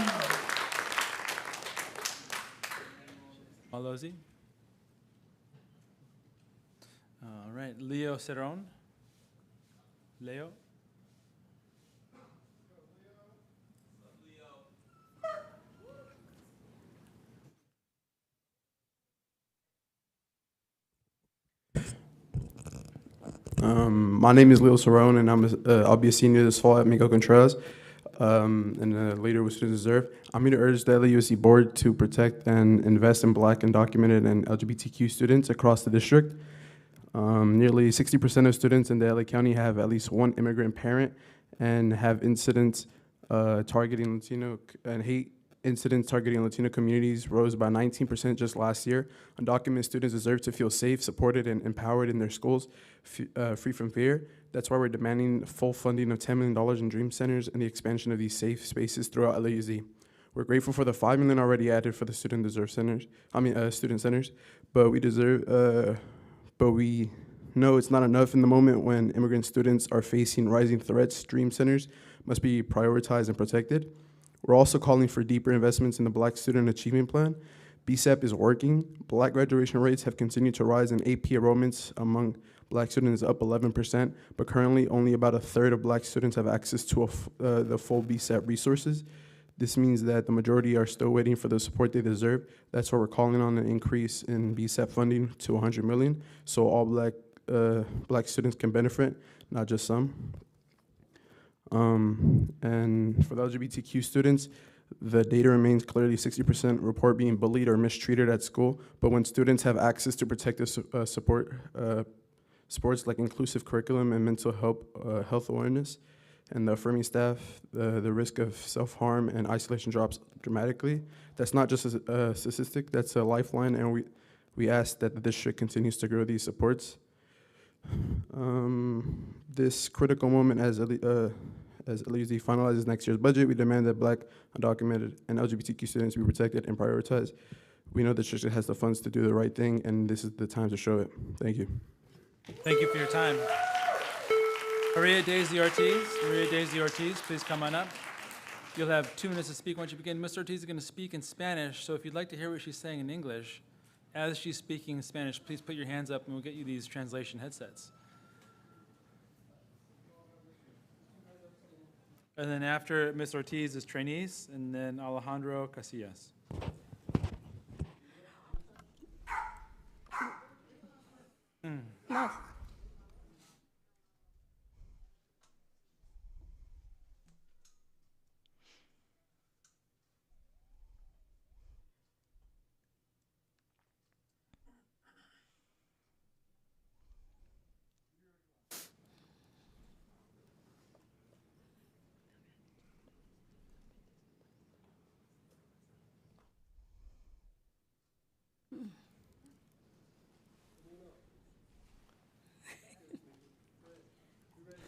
Malozzi. All right, Leo Cerrone. Leo. My name is Leo Cerrone, and I'll be a senior this fall at Miguel Contreras. and a leader with Students Deserve. I'm here to urge the LAUSD board to protect and invest in Black, undocumented, and LGBTQ students across the district. Nearly 60% of students in the LA County have at least one immigrant parent and have incidents targeting Latino and hate incidents targeting Latino communities rose by 19% just last year. Undocumented students deserve to feel safe, supported, and empowered in their schools, free from fear. That's why we're demanding full funding of $10 million in Dream Centers and the expansion of these safe spaces throughout LAUSD. We're grateful for the $5 million already added for the student centers, but we know it's not enough in the moment when immigrant students are facing rising threats. Dream Centers must be prioritized and protected. We're also calling for deeper investments in the Black Student Achievement Plan. BCEP is working. Black graduation rates have continued to rise, and AP enrollments among Black students is up 11%, but currently only about a third of Black students have access to the full BCEP resources. This means that the majority are still waiting for the support they deserve. That's why we're calling on an increase in BCEP funding to $100 million, so all Black students can benefit, not just some. And for the LGBTQ students, the data remains clearly 60% report being bullied or mistreated at school, but when students have access to protective support, sports like inclusive curriculum and mental health awareness, and the affirming staff, the risk of self-harm and isolation drops dramatically. That's not just a statistic, that's a lifeline, and we ask that the district continues to grow these supports. This critical moment as LAUSD finalizes next year's budget, we demand that Black, undocumented, and LGBTQ students be protected and prioritized. We know the district has the funds to do the right thing, and this is the time to show it. Thank you. Thank you for your time. Maria Daisy Ortiz, please come on up. You'll have 2 minutes to speak once you begin. Ms. Ortiz is going to speak in Spanish, so if you'd like to hear what she's saying in English, as she's speaking in Spanish, please put your hands up and we'll get you these translation headsets. And then after Ms. Ortiz is trainees, and then Alejandro Casillas. No.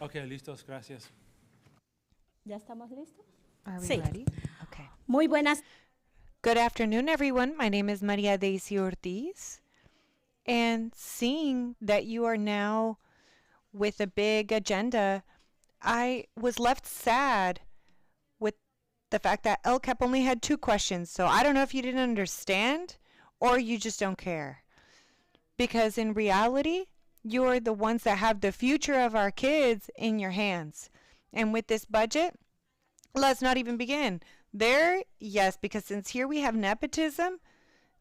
Okay, listos, gracias. ¿Ya estamos listos? Are we Sí. ready? Okay. Muy buenas. Good afternoon, everyone. My name is Maria Daisy Ortiz. And seeing that you are now with a big agenda, I was left sad with the fact that LCAP only had 2 questions. So I don't know if you didn't understand or you just don't care. Because in reality, you're the ones that have the future of our kids in your hands. And with this budget, let's not even begin. There, yes, because since here we have nepotism,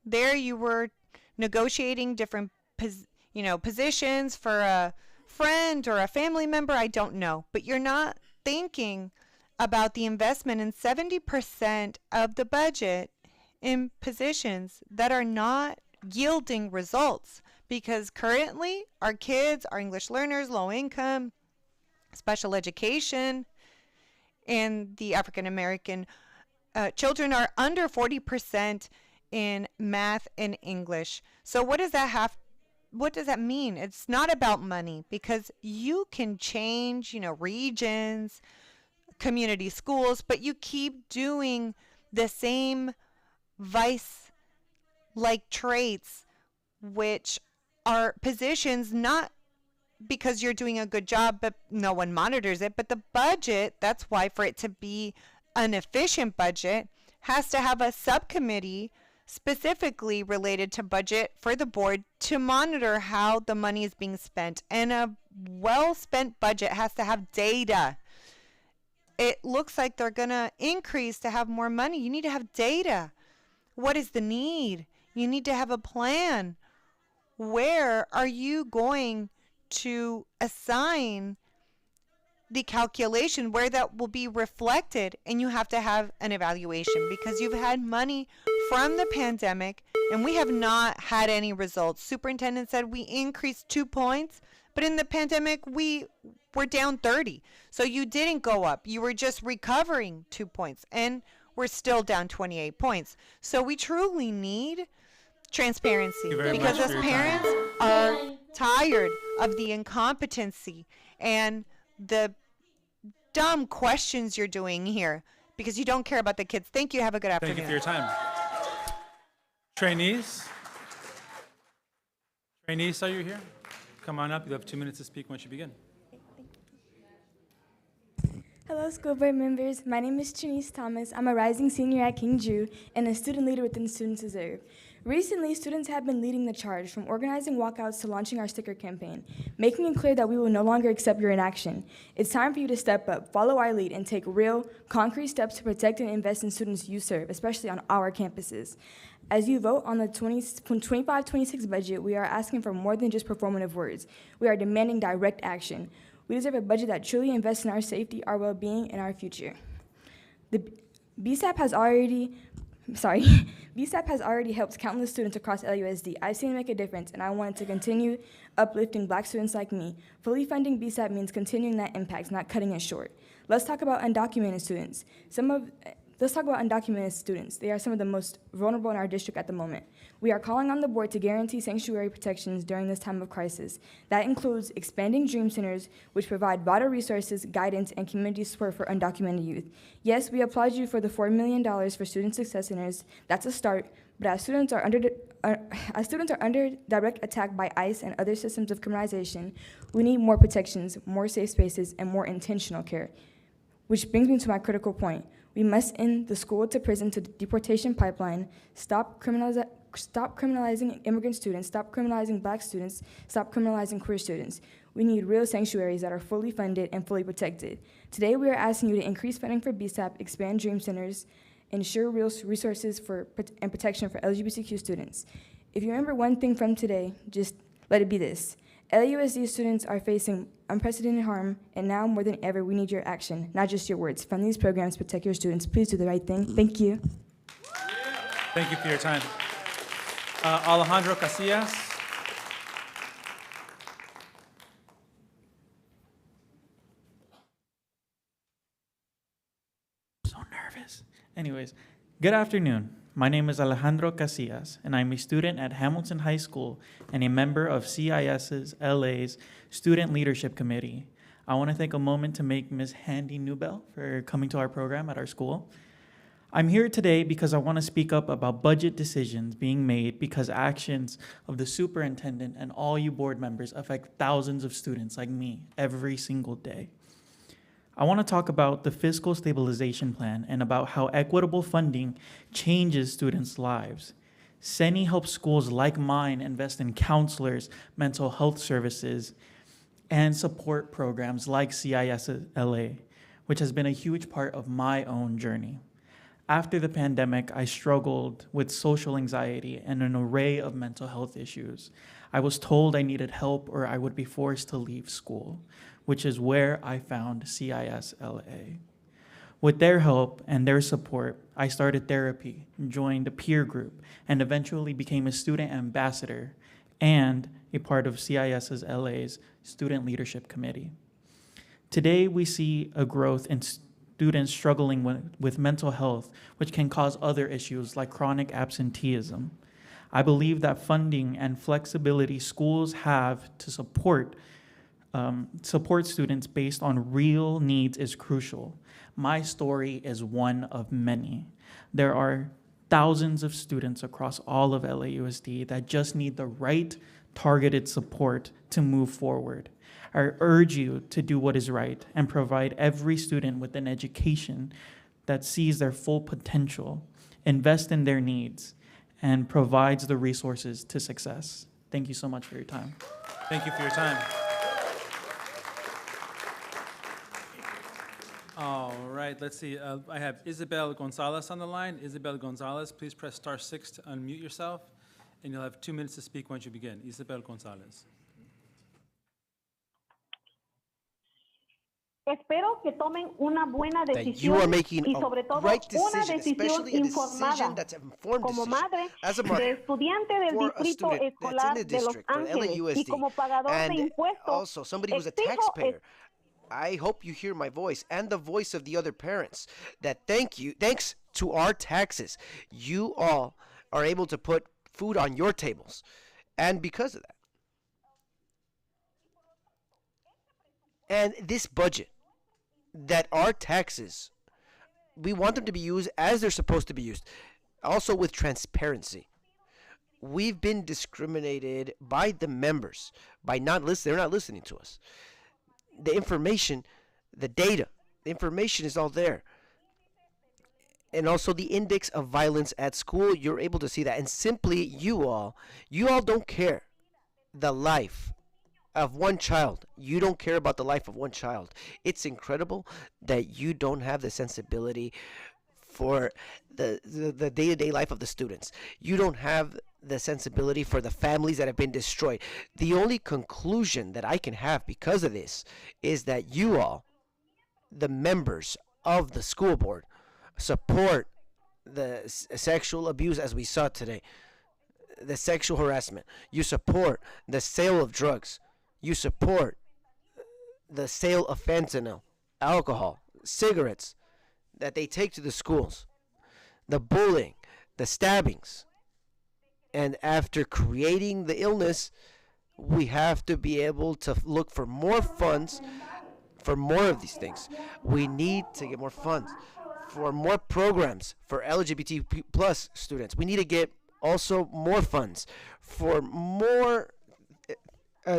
there you were negotiating different positions for a friend or a family member, I don't know. But you're not thinking about the investment in 70% of the budget in positions that are not yielding results. Because currently, our kids are English learners, low income, special education, and the African American children are under 40% in math and English. So what does that mean? It's not about money, because you can change, regions, community schools, but you keep doing the same vice-like traits, which are positions not because you're doing a good job, but no one monitors it. But the budget, that's why for it to be an efficient budget, has to have a subcommittee specifically related to budget for the board to monitor how the money is being spent. And a well-spent budget has to have data. It looks like they're going to increase to have more money. You need to have data. What is the need? You need to have a plan. Where are you going to assign the calculation where that will be reflected, and you have to have an evaluation because you've had money from the pandemic and we have not had any results. Superintendent said we increased 2 points, but in the pandemic we were down 30. So you didn't go up. You were just recovering 2 points, and we're still down 28 points. So we truly need transparency because as parents are tired of the incompetency and the dumb questions you're doing here because you don't care about the kids. Thank you. Have a good afternoon. Thank you for your time. Trainees? Trainees, are you here? Come on up. You have 2 minutes to speak once you begin. Hello, school board members. My name is Trinice Thomas. I'm a rising senior at King Drew and a student leader within Students Deserve. Recently, students have been leading the charge from organizing walkouts to launching our sticker campaign, making it clear that we will no longer accept your inaction. It's time for you to step up, follow our lead, and take real, concrete steps to protect and invest in students you serve, especially on our campuses. As you vote on the 25-26 budget, we are asking for more than just performative words. We are demanding direct action. We deserve a budget that truly invests in our safety, our well-being, and our future. The BSAP has already helped countless students across LUSD. I've seen it make a difference, and I want it to continue uplifting Black students like me. Fully funding BSAP means continuing that impact, not cutting it short. Let's talk about undocumented students. They are some of the most vulnerable in our district at the moment. We are calling on the board to guarantee sanctuary protections during this time of crisis. That includes expanding Dream Centers, which provide broader resources, guidance, and community support for undocumented youth. Yes, we applaud you for the $4 million for Student Success Centers. That's a start, but as students are under direct attack by ICE and other systems of criminalization, we need more protections, more safe spaces, and more intentional care. Which brings me to my critical point. We must end the school to prison to deportation pipeline, stop criminalizing immigrant students, stop criminalizing Black students, stop criminalizing queer students. We need real sanctuaries that are fully funded and fully protected. Today, we are asking you to increase funding for BSAP, expand Dream Centers, ensure real resources and protection for LGBTQ students. If you remember one thing from today, just let it be this. LUSD students are facing unprecedented harm, and now more than ever, we need your action, not just your words. Fund these programs, protect your students. Please do the right thing. Thank you. Thank you for your time. Alejandro Casillas. So nervous. Anyways, good afternoon. My name is Alejandro Casillas, and I'm a student at Hamilton High School and a member of CIS's LA's Student Leadership Committee. I want to take a moment to make Ms. Handy Newbell for coming to our program at our school. I'm here today because I want to speak up about budget decisions being made because actions of the superintendent and all you board members affect thousands of students like me every single day. I want to talk about the fiscal stabilization plan and about how equitable funding changes students' lives. CENI helps schools like mine invest in counselors, mental health services, and support programs like CIS LA, which has been a huge part of my own journey. After the pandemic, I struggled with social anxiety and an array of mental health issues. I was told I needed help or I would be forced to leave school, which is where I found CIS LA. With their help and their support, I started therapy, joined a peer group, and eventually became a student ambassador and a part of CIS LA's Student Leadership Committee. Today, we see a growth in students struggling with mental health, which can cause other issues like chronic absenteeism. I believe that funding and flexibility schools have to support students based on real needs is crucial. My story is one of many. There are thousands of students across all of LAUSD that just need the right targeted support to move forward. I urge you to do what is right and provide every student with an education that sees their full potential, invest in their needs, and provides the resources to success. Thank you so much for your time. Thank you for your time. All right, let's see. I have Isabel Gonzalez on the line. Isabel Gonzalez, please press *6 to unmute yourself, and you'll have 2 minutes to speak once you begin. Isabel Gonzalez. Espero que tomen una buena that you are decisión making y a sobre todo right una decision, decisión especially a informada. decision that's an informed Como decision. madre As a de mother, estudiante del for a Distrito student that's in Escolar the de Los district for Ángeles y LAUSD, como pagador de and impuestos, also somebody who's a exijo taxpayer, I hope you hear my voice and the voice of the other parents that thanks to our taxes, you all are able to put food on your tables. And because of that, and this budget, that our taxes, we want them to be used as they're supposed to be used, also with transparency. We've been discriminated by the members by not listening. They're not listening to us. The information, the data, the information is all there. And also the index of violence at school, you're able to see that. And simply, you all don't care the life of one child. You don't care about the life of one child. It's incredible that you don't have the sensibility for the day-to-day life of the students. You don't have the sensibility for the families that have been destroyed. The only conclusion that I can have because of this is that you all, the members of the school board, support the sexual abuse as we saw today, the sexual harassment. You support the sale of drugs. You support the sale of fentanyl, alcohol, cigarettes that they take to the schools, the bullying, the stabbings. And after creating the illness, we have to be able to look for more funds for more of these things. We need to get more funds for more programs for LGBT plus students. We need to get also more funds for more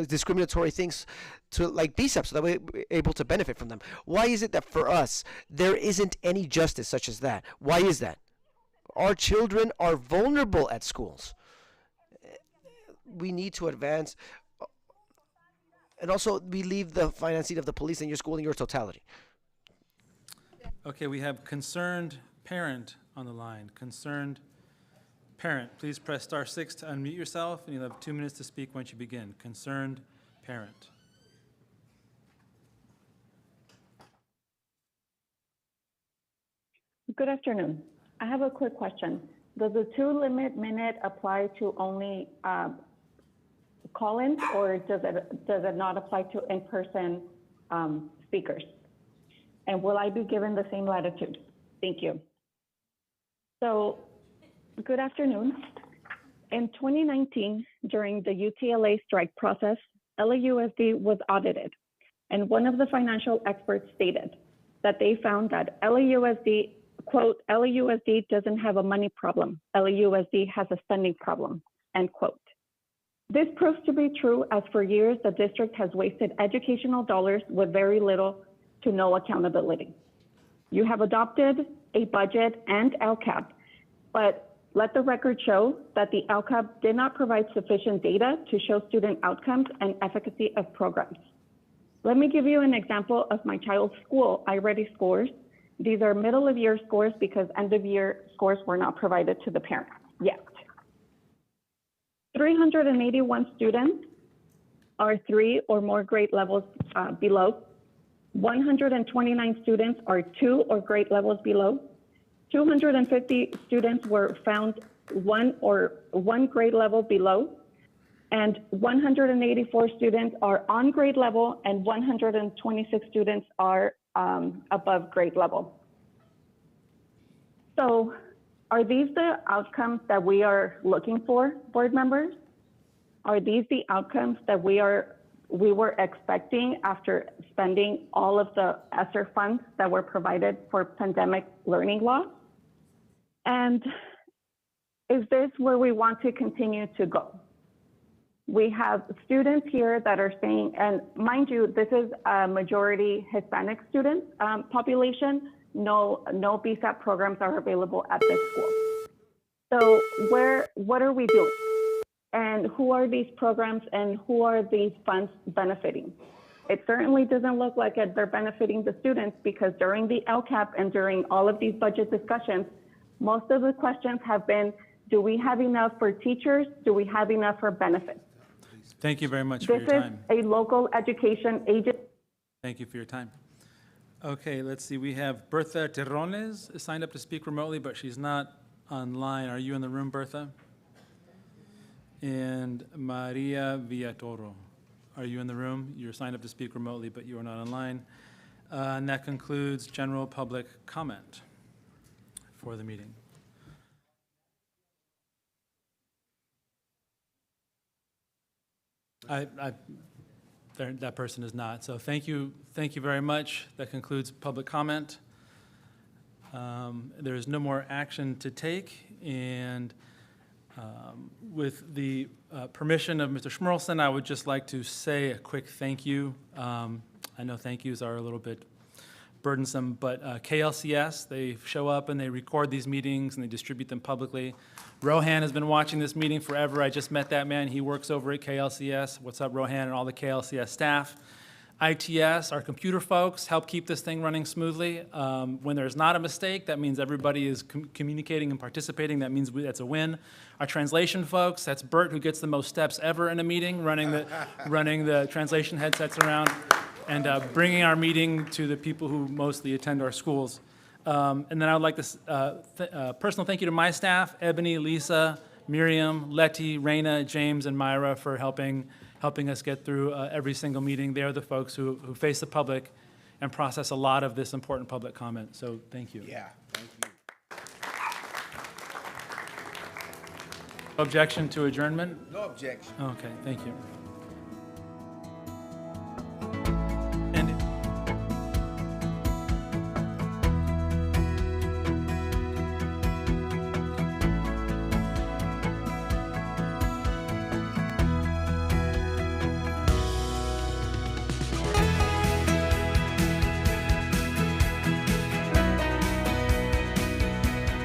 discriminatory things to like BSEP so that we're able to benefit from them. Why is it that for us there isn't any justice such as that? Why is that? Our children are vulnerable at schools. We need to advance. And also, we leave the financing of the police in your school in your totality. Okay, we have concerned parent on the line. Concerned parent, please press *6 to unmute yourself, and you'll have 2 minutes to speak once you begin. Concerned parent. Good afternoon. I have a quick question. Does the 2-minute limit apply to only call-ins, or does it not apply to in-person speakers? And will I be given the same latitude? Thank you. So, good afternoon. In 2019, during the UTLA strike process, LAUSD was audited, and one of the financial experts stated that they found that LAUSD, quote, LAUSD doesn't have a money problem. LAUSD has a spending problem, end quote. This proves to be true, as for years, the district has wasted educational dollars with very little to no accountability. You have adopted a budget and LCAP, but let the record show that the LCAP did not provide sufficient data to show student outcomes and efficacy of programs. Let me give you an example of my child's school, iReady scores. These are middle of year scores because end of year scores were not provided to the parents yet. 381 students are 3 or more grade levels below. 129 students are 2 or grade levels below. 250 students were found 1 grade level below, and 184 students are on grade level, and 126 students are above grade level. So, are these the outcomes that we are looking for, board members? Are these the outcomes that we were expecting after spending all of the ESSER funds that were provided for pandemic learning loss? And is this where we want to continue to go? We have students here that are saying, and mind you, this is a majority Hispanic student population. No BSAP programs are available at this school. So what are we doing? And who are these programs and who are these funds benefiting? It certainly doesn't look like they're benefiting the students, because during the LCAP and during all of these budget discussions, most of the questions have been, do we have enough for teachers? Do we have enough for benefits? Thank you very much for your time. This is a local education agency. Thank you for your time. Okay, let's see. We have Bertha Terrones is signed up to speak remotely, but she's not online. Are you in the room, Bertha? And Maria Villatoro. Are you in the room? You're signed up to speak remotely, but you are not online. And that concludes general public comment for the meeting. That person is not. So thank you very much. That concludes public comment. There is no more action to take, and with the permission of Mr. Schmerlson, I would just like to say a quick thank you. I know thank yous are a little bit burdensome, but KLCS, they show up and they record these meetings and they distribute them publicly. Rohan has been watching this meeting forever. I just met that man. He works over at KLCS. What's up, Rohan, and all the KLCS staff. ITS, our computer folks, help keep this thing running smoothly. When there's not a mistake, that means everybody is communicating and participating. That means that's a win. Our translation folks, that's Bert, who gets the most steps ever in a meeting, running the translation headsets around and bringing our meeting to the people who mostly attend our schools. And then I would like to personal thank you to my staff, Ebony, Lisa, Miriam, Letty, Raina, James, and Myra for helping us get through every single meeting. They're the folks who face the public and process a lot of this important public comment. So thank you. Yeah, thank you. Objection to adjournment? No objection. Okay, thank you.